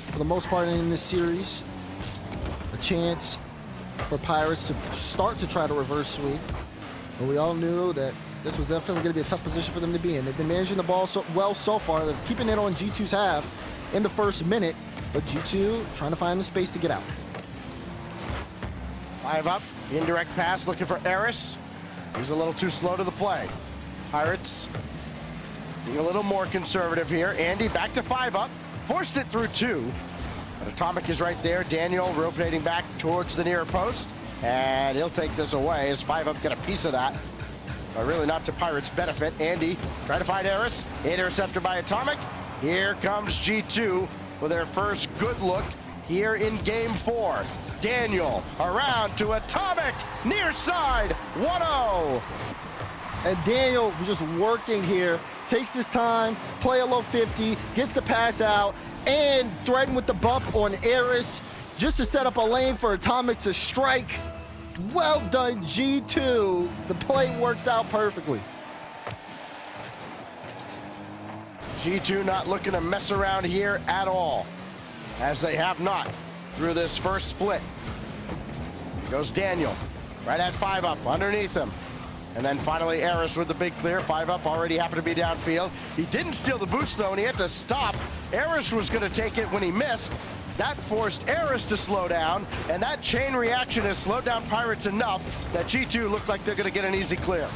for the most part in this series. A chance for Pirates to start to try to reverse sweep. But we all knew that this was definitely going to be a tough position for them to be in. They've been managing the ball so well so far. They're keeping it on G2's half in the first minute, but G2 trying to find the space to get out. 5-up, indirect pass looking for Eris. He's a little too slow to the play. Pirates being a little more conservative here. Andy back to 5-up, forced it through 2. But Atomic is right there. Daniel rotating back towards the near post, and he'll take this away as 5-up get a piece of that. But really not to Pirates' benefit. Andy trying to find Eris. Intercepted by Atomic. Here comes G2 with their first good look here in Game 4. Daniel around to Atomic. Near side. 1-0. And Daniel was just working here. Takes his time, play a low 50, gets the pass out, and threatened with the bump on Eris just to set up a lane for Atomic to strike. Well done, G2. The play works out perfectly. G2 not looking to mess around here at all, as they have not through this first split. Goes Daniel, right at 5-up, underneath him. And then finally Eris with the big clear. 5-up already happened to be downfield. He didn't steal the boost though, and he had to stop. Eris was going to take it when he missed. That forced Eris to slow down, and that chain reaction has slowed down Pirates enough that G2 look like they're going to get an easy clear.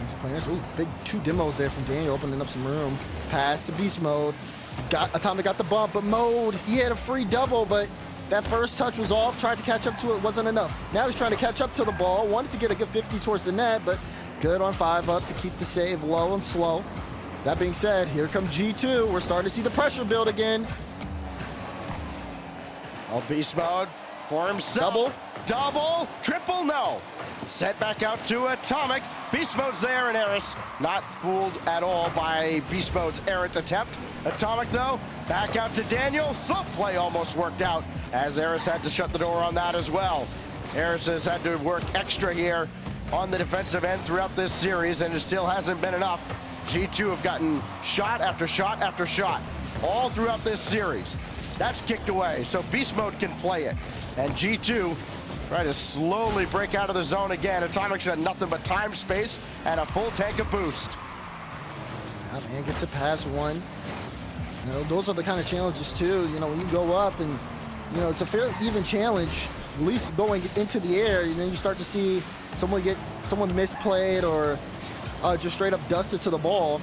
Easy clearance. Ooh, big 2 demos there from Daniel, opening up some room. Pass to beast mode. Atomic got the bump, but mode, he had a free double, but that first touch was off. Tried to catch up to it, wasn't enough. Now he's trying to catch up to the ball. Wanted to get a good 50 towards the net, but good on 5-up to keep the save low and slow. That being said, here comes G2. We're starting to see the pressure build again. Oh, beast mode for himself. Double, triple, no. Set back out to Atomic. Beast mode's there, and Eris not fooled at all by beast mode's errant attempt. Atomic, though, back out to Daniel. Slow play almost worked out, as Eris had to shut the door on that as well. Eris has had to work extra here on the defensive end throughout this series, and it still hasn't been enough. G2 have gotten shot after shot after shot all throughout this series. That's kicked away, so beast mode can play it. And G2 try to slowly break out of the zone again. Atomic's got nothing but time, space, and a full tank of boost. Yeah, man, gets it past 1. You know, those are the kind of challenges too. You know, when you go up and, you know, it's a fairly even challenge, at least going into the air, and then you start to see someone misplayed or just straight up dusted to the ball.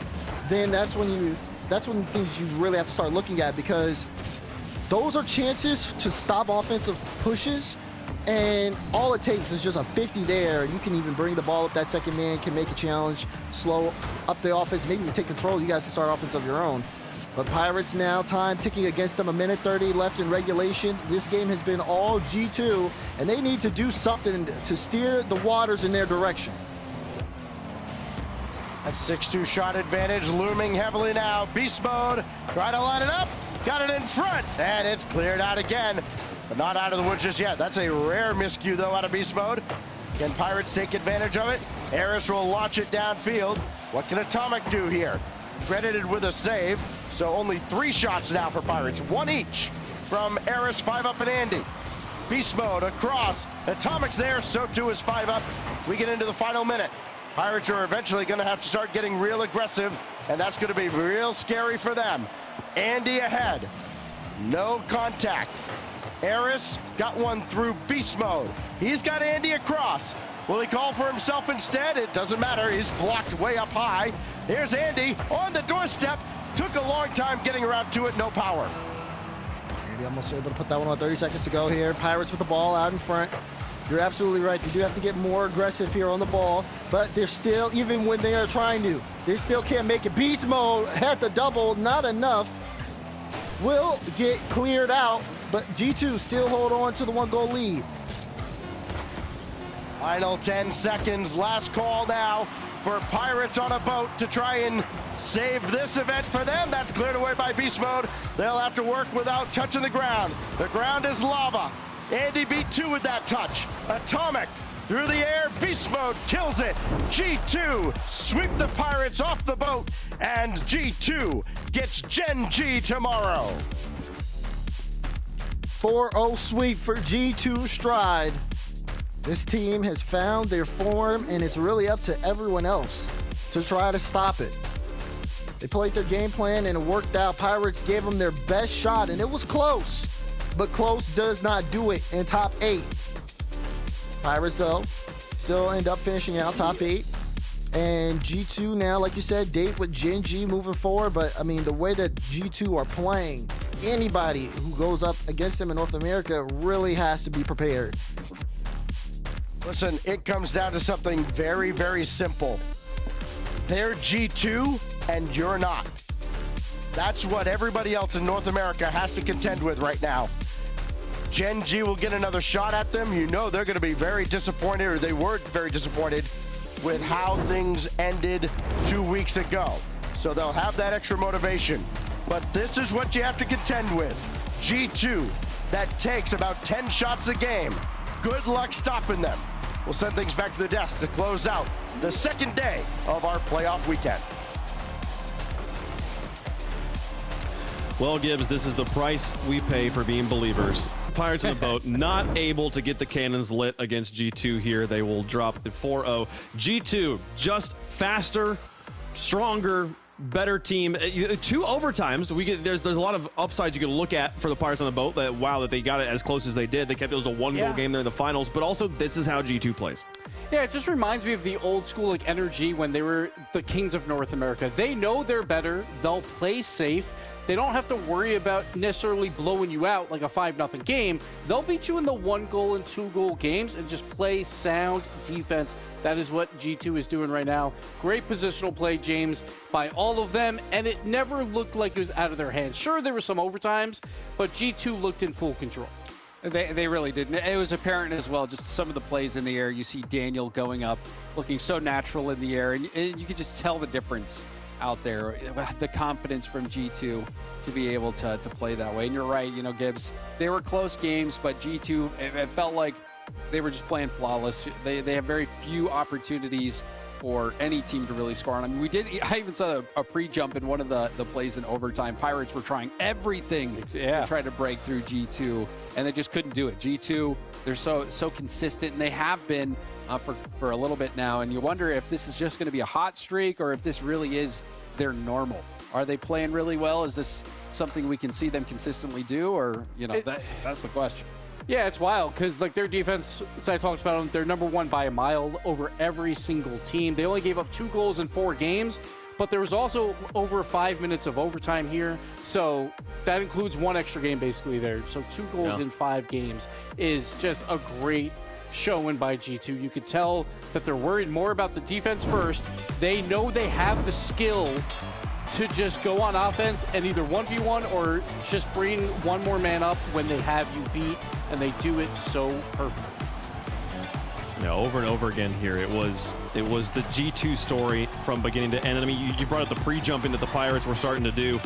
Then that's when things you really have to start looking at, because those are chances to stop offensive pushes, and all it takes is just a 50 there. You can even bring the ball up. That second man can make a challenge, slow up the offense, maybe even take control. You guys can start offense of your own. But Pirates now, time ticking against them, 1:30 left in regulation. This game has been all G2, and they need to do something to steer the waters in their direction. That 6-2 shot advantage looming heavily now. Beast mode, try to line it up, got it in front, and it's cleared out again, but not out of the woods just yet. That's a rare miscue, though, out of Beast mode. Can Pirates take advantage of it? Eris will launch it downfield. What can Atomic do here? Credited with a save, so only 3 shots now for Pirates, 1 each from Eris, 5 up, and Andy. Beast mode across. Atomic's there, so too is 5 up. We get into the final minute. Pirates are eventually going to have to start getting real aggressive, and that's going to be real scary for them. Andy ahead. No contact. Eris got one through beast mode. He's got Andy across. Will he call for himself instead? It doesn't matter. He's blocked way up high. Here's Andy on the doorstep. Took a long time getting around to it. No power. Andy almost able to put that one on. 30 seconds to go here. Pirates with the ball out in front. You're absolutely right. They do have to get more aggressive here on the ball, but they're still, even when they are trying to, they still can't make it. Beast mode had the double, not enough. Will get cleared out, but G2 still hold on to the 1-goal lead. Final 10 seconds. Last call now for Pirates on a boat to try and save this event for them. That's cleared away by Beast Mode. They'll have to work without touching the ground. The ground is lava. Andy beat 2 with that touch. Atomic through the air. Beast Mode kills it. G2 sweep the Pirates off the boat, and G2 gets Gen G tomorrow. 4-0 sweep for G2 Stride. This team has found their form, and it's really up to everyone else to try to stop it. They played their game plan, and it worked out. Pirates gave them their best shot, and it was close. But close does not do it in top 8. Pirates, though, still end up finishing out top 8. And G2 now, like you said, date with Gen G moving forward. But, I mean, the way that G2 are playing, anybody who goes up against them in North America really has to be prepared. Listen, it comes down to something very, very simple. They're G2, and you're not. That's what everybody else in North America has to contend with right now. Gen G will get another shot at them. You know they're going to be very disappointed, or they were very disappointed with how things ended 2 weeks ago. So they'll have that extra motivation. But this is what you have to contend with. G2, that takes about 10 shots a game. Good luck stopping them. We'll send things back to the desk to close out the second day of our playoff weekend. Well, Gibbs, this is the price we pay for being believers. Pirates in the boat, not able to get the cannons lit against G2 here. They will drop at 4-0. G2, just faster, stronger, better team. 2 overtimes. There's a lot of upsides you can look at for the Pirates on the boat. That they got it as close as they did. They kept it was a 1-goal game there in the finals. But also, this is how G2 plays. Yeah, it just reminds me of the old school like energy when they were the kings of North America. They know they're better. They'll play safe. They don't have to worry about necessarily blowing you out like a 5-0 game. They'll beat you in the 1-goal and 2-goal games and just play sound defense. That is what G2 is doing right now. Great positional play, James, by all of them, and it never looked like it was out of their hands. Sure, there were some overtimes, but G2 looked in full control. They really did. It was apparent as well, just some of the plays in the air. You see Daniel going up, looking so natural in the air, and you could just tell the difference out there, the confidence from G2 to be able to play that way. And you're right, Gibbs, they were close games, but G2, it felt like they were just playing flawless. They have very few opportunities for any team to really score on. I mean, I even saw a pre-jump in one of the plays in overtime. Pirates were trying everything to try to break through G2, and they just couldn't do it. G2, they're so consistent, and they have been for a little bit now, and you wonder if this is just going to be a hot streak or if this really is their normal. Are they playing really well? Is this something we can see them consistently do, or that's the question. Yeah, it's wild because like their defense, as I talked about, they're number 1 by a mile over every single team. They only gave up 2 goals in 4 games, but there was also over 5 minutes of overtime here, so that includes 1 extra game basically there. So 2 goals in 5 games is just a great showing by G2. You could tell that they're worried more about the defense first. They know they have the skill to just go on offense and either 1v1 or just bring one more man up when they have you beat, and they do it so perfectly. Yeah, over and over again here. It was the G2 story from beginning to end. I mean, you brought up the pre-jumping that the Pirates were starting to do.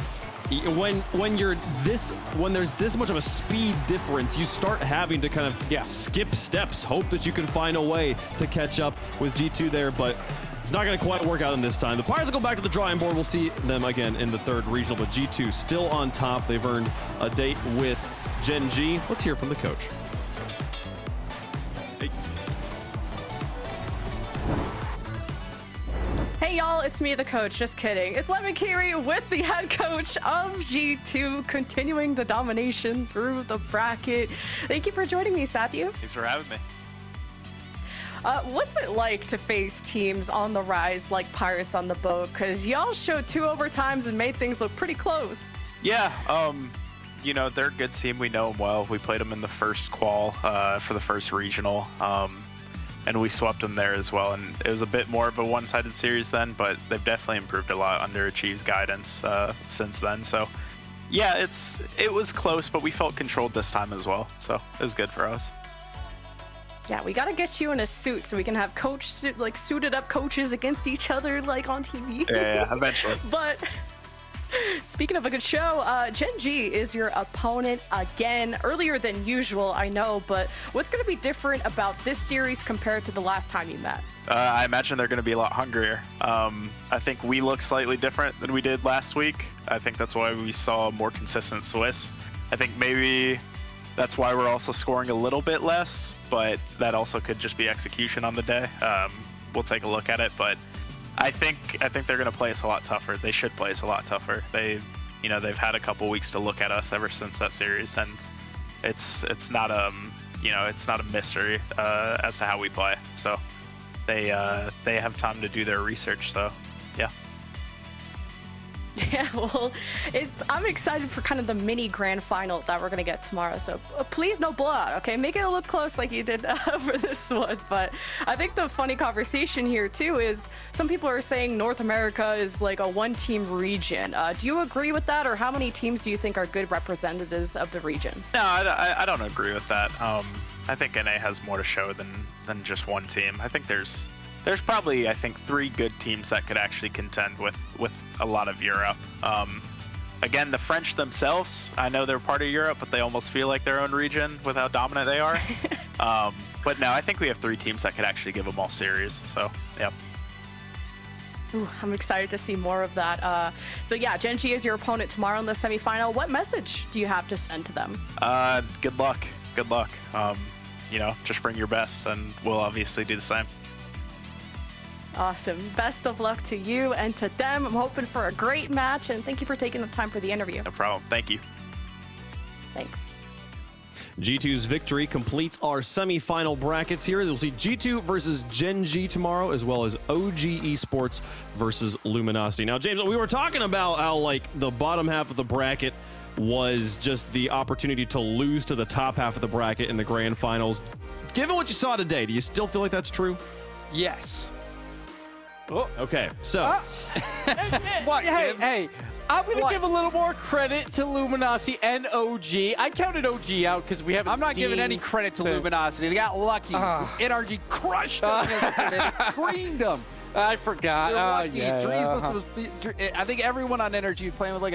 When there's this much of a speed difference, you start having to kind of skip steps, hope that you can find a way to catch up with G2 there, but it's not going to quite work out in this time. The Pirates will go back to the drawing board. We'll see them again in the third regional, but G2 still on top. They've earned a date with Gen G. Let's hear from the coach. Hey y'all, it's me, the coach. Just kidding. It's Lemon Kiri with the head coach of G2, continuing the domination through the bracket. Thank you for joining me, Sathu. Thanks for having me. What's it like to face teams on the rise like Pirates on the boat? Because y'all showed 2 overtimes and made things look pretty close. Yeah, you know, they're a good team. We know them well. We played them in the first qual for the first regional. And we swept them there as well. And it was a bit more of a one-sided series then, but they've definitely improved a lot under Achieve's guidance since then. So, yeah, it was close, but we felt controlled this time as well. So it was good for us. Yeah, we gotta get you in a suit so we can have suited up coaches against each other like on TV. Yeah, eventually. But speaking of a good show, Gen G is your opponent again, earlier than usual, I know, but what's going to be different about this series compared to the last time you met? I imagine they're going to be a lot hungrier. I think we look slightly different than we did last week. I think that's why we saw more consistent Swiss. I think maybe that's why we're also scoring a little bit less, but that also could just be execution on the day. We'll take a look at it, but I think they're going to play us a lot tougher. They should play us a lot tougher. They've had a couple weeks to look at us ever since that series, and it's not a mystery as to how we play. So they have time to do their research. So yeah. Yeah, well, I'm excited for kind of the mini grand final that we're going to get tomorrow. So please no blowout, okay? Make it look close like you did for this one. But I think the funny conversation here, too, is some people are saying North America is like a one-team region. Do you agree with that, or how many teams do you think are good representatives of the region? No, I don't agree with that. I think NA has more to show than just one team. I think there's probably, 3 good teams that could actually contend with a lot of Europe. Again, the French themselves, I know they're part of Europe, but they almost feel like their own region with how dominant they are. But no, I think we have 3 teams that could actually give them all series. So, yep. Ooh, I'm excited to see more of that. So yeah, Gen G is your opponent tomorrow in the semifinal. What message do you have to send to them? Good luck. Good luck. Just bring your best, and we'll obviously do the same. Awesome. Best of luck to you and to them. I'm hoping for a great match, and thank you for taking the time for the interview. No problem. Thank you. Thanks. G2's victory completes our semifinal brackets here. You'll see G2 versus Gen G tomorrow, as well as OG Esports versus Luminosity. Now, James, we were talking about how, the bottom half of the bracket was just the opportunity to lose to the top half of the bracket in the grand finals. Given what you saw today, do you still feel like that's true? Yes. Oh, okay. So, What? Hey, I'm going to give a little more credit to Luminosity and OG. I counted OG out because we haven't I'm not seen giving any credit to Luminosity. They got lucky. NRG crushed them yesterday. Creamed them. I forgot. They're lucky. Yeah, Dreams yeah. must have. I think everyone on NRG was playing with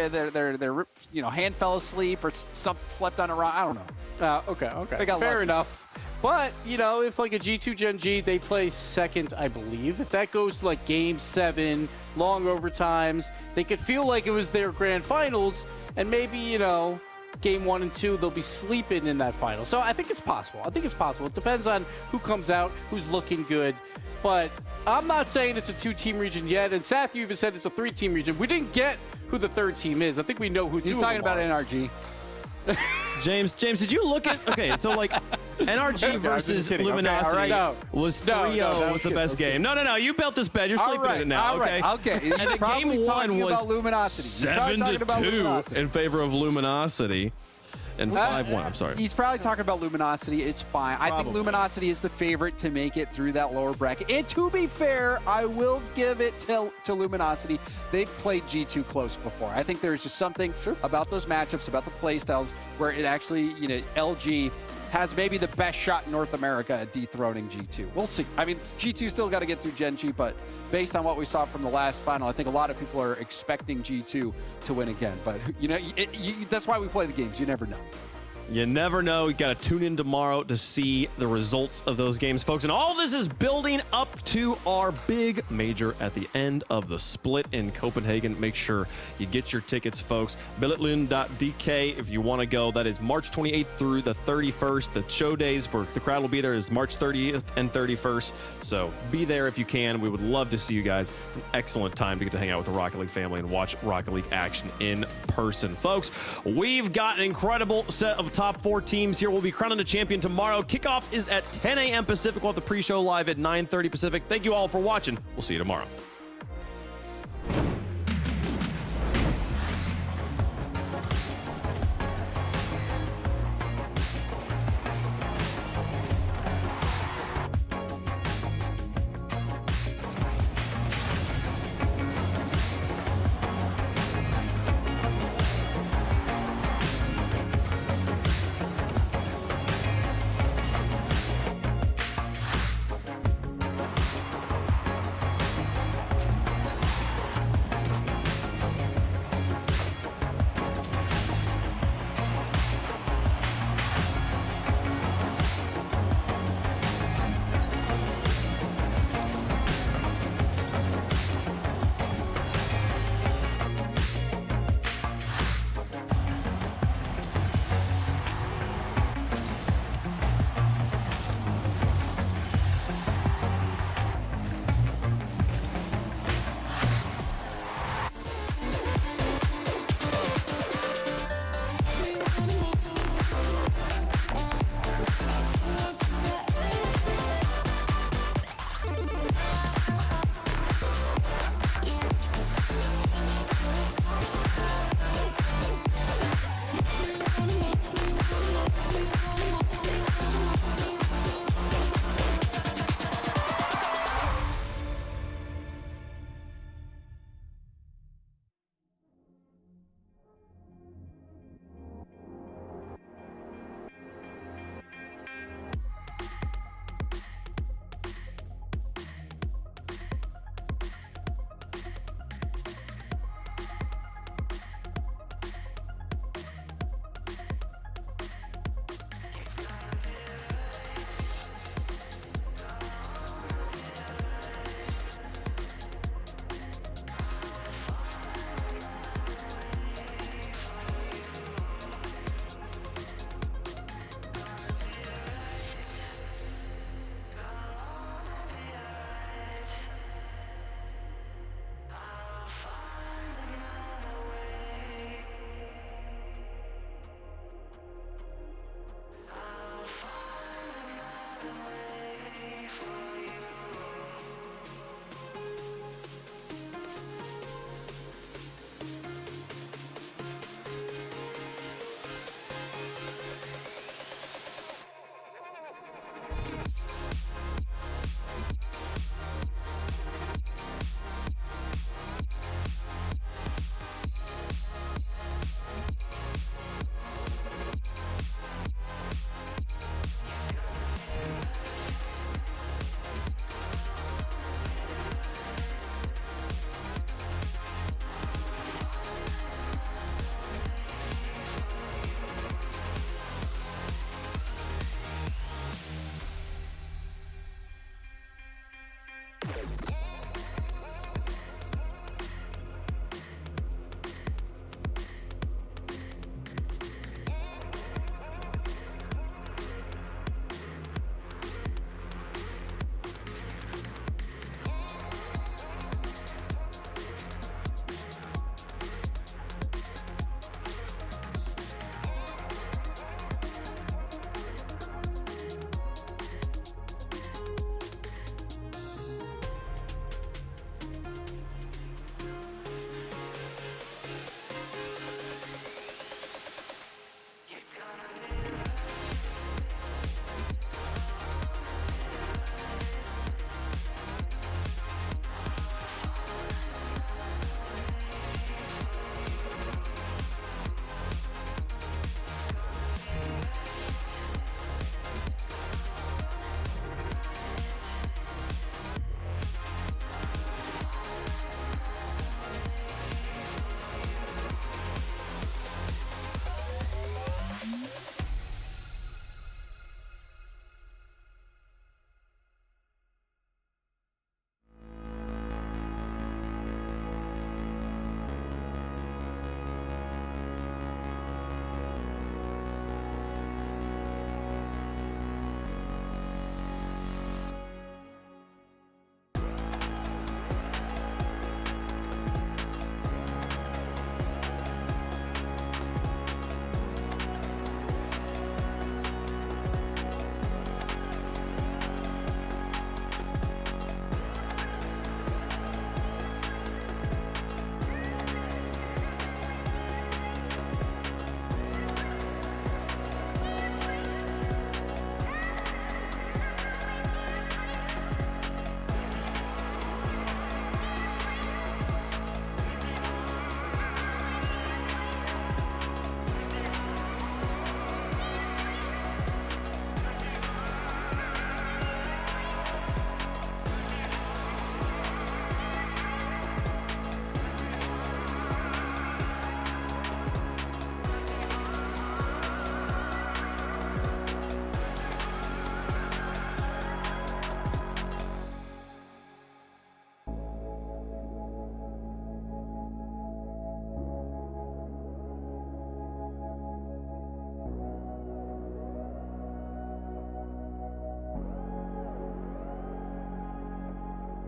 their hand fell asleep or slept on a rock. I don't know. Okay. They got Fair lucky. enough. But, if a G2 Gen G, they play second, I believe. If that goes to game 7, long overtimes, they could feel like it was their grand finals, and maybe, game 1 and 2, they'll be sleeping in that final. So I think it's possible. It depends on who comes out, who's looking good. But I'm not saying it's a 2-team region yet, and Seth, you even said it's a 3-team region. We didn't get who the 3rd team is. I think we know who He's 2 talking of them about are. NRG. James, did you look at... Okay, so, NRG versus Luminosity Okay, all right. was 3-0 was the best game. No, you built this bed. You're sleeping in it now, okay? Okay. He's And then probably game 1 talking was about Luminosity. He's probably talking about 7-2 Luminosity. in favor of Luminosity. and 5-1. I'm sorry. He's probably talking about Luminosity. It's fine. I think Luminosity is the favorite to make it through that lower bracket. And to be fair, I will give it to Luminosity. They've played G2 close before. I think there's just something about those matchups, about the play styles, where it actually, LG has maybe the best shot in North America at dethroning G2. We'll see. I mean, G2 still got to get through Gen G, but based on what we saw from the last final, I think a lot of people are expecting G2 to win again. But, that's why we play the games. You never know. You never know. You got to tune in tomorrow to see the results of those games, folks. And all this is building up to our big major at the end of the split in Copenhagen. Make sure you get your tickets, folks. Billetlund.dk if you want to go. That is March 28th through the 31st. The show days for the crowd will be there is March 30th and 31st. So be there if you can. We would love to see you guys. It's an excellent time to get to hang out with the Rocket League family and watch Rocket League action in person. Folks, we've got an incredible set of top 4 teams here. We'll be crowning a champion tomorrow. Kickoff is at 10 a.m. Pacific. We'll have the pre-show live at 9:30 Pacific. Thank you all for watching. We'll see you tomorrow.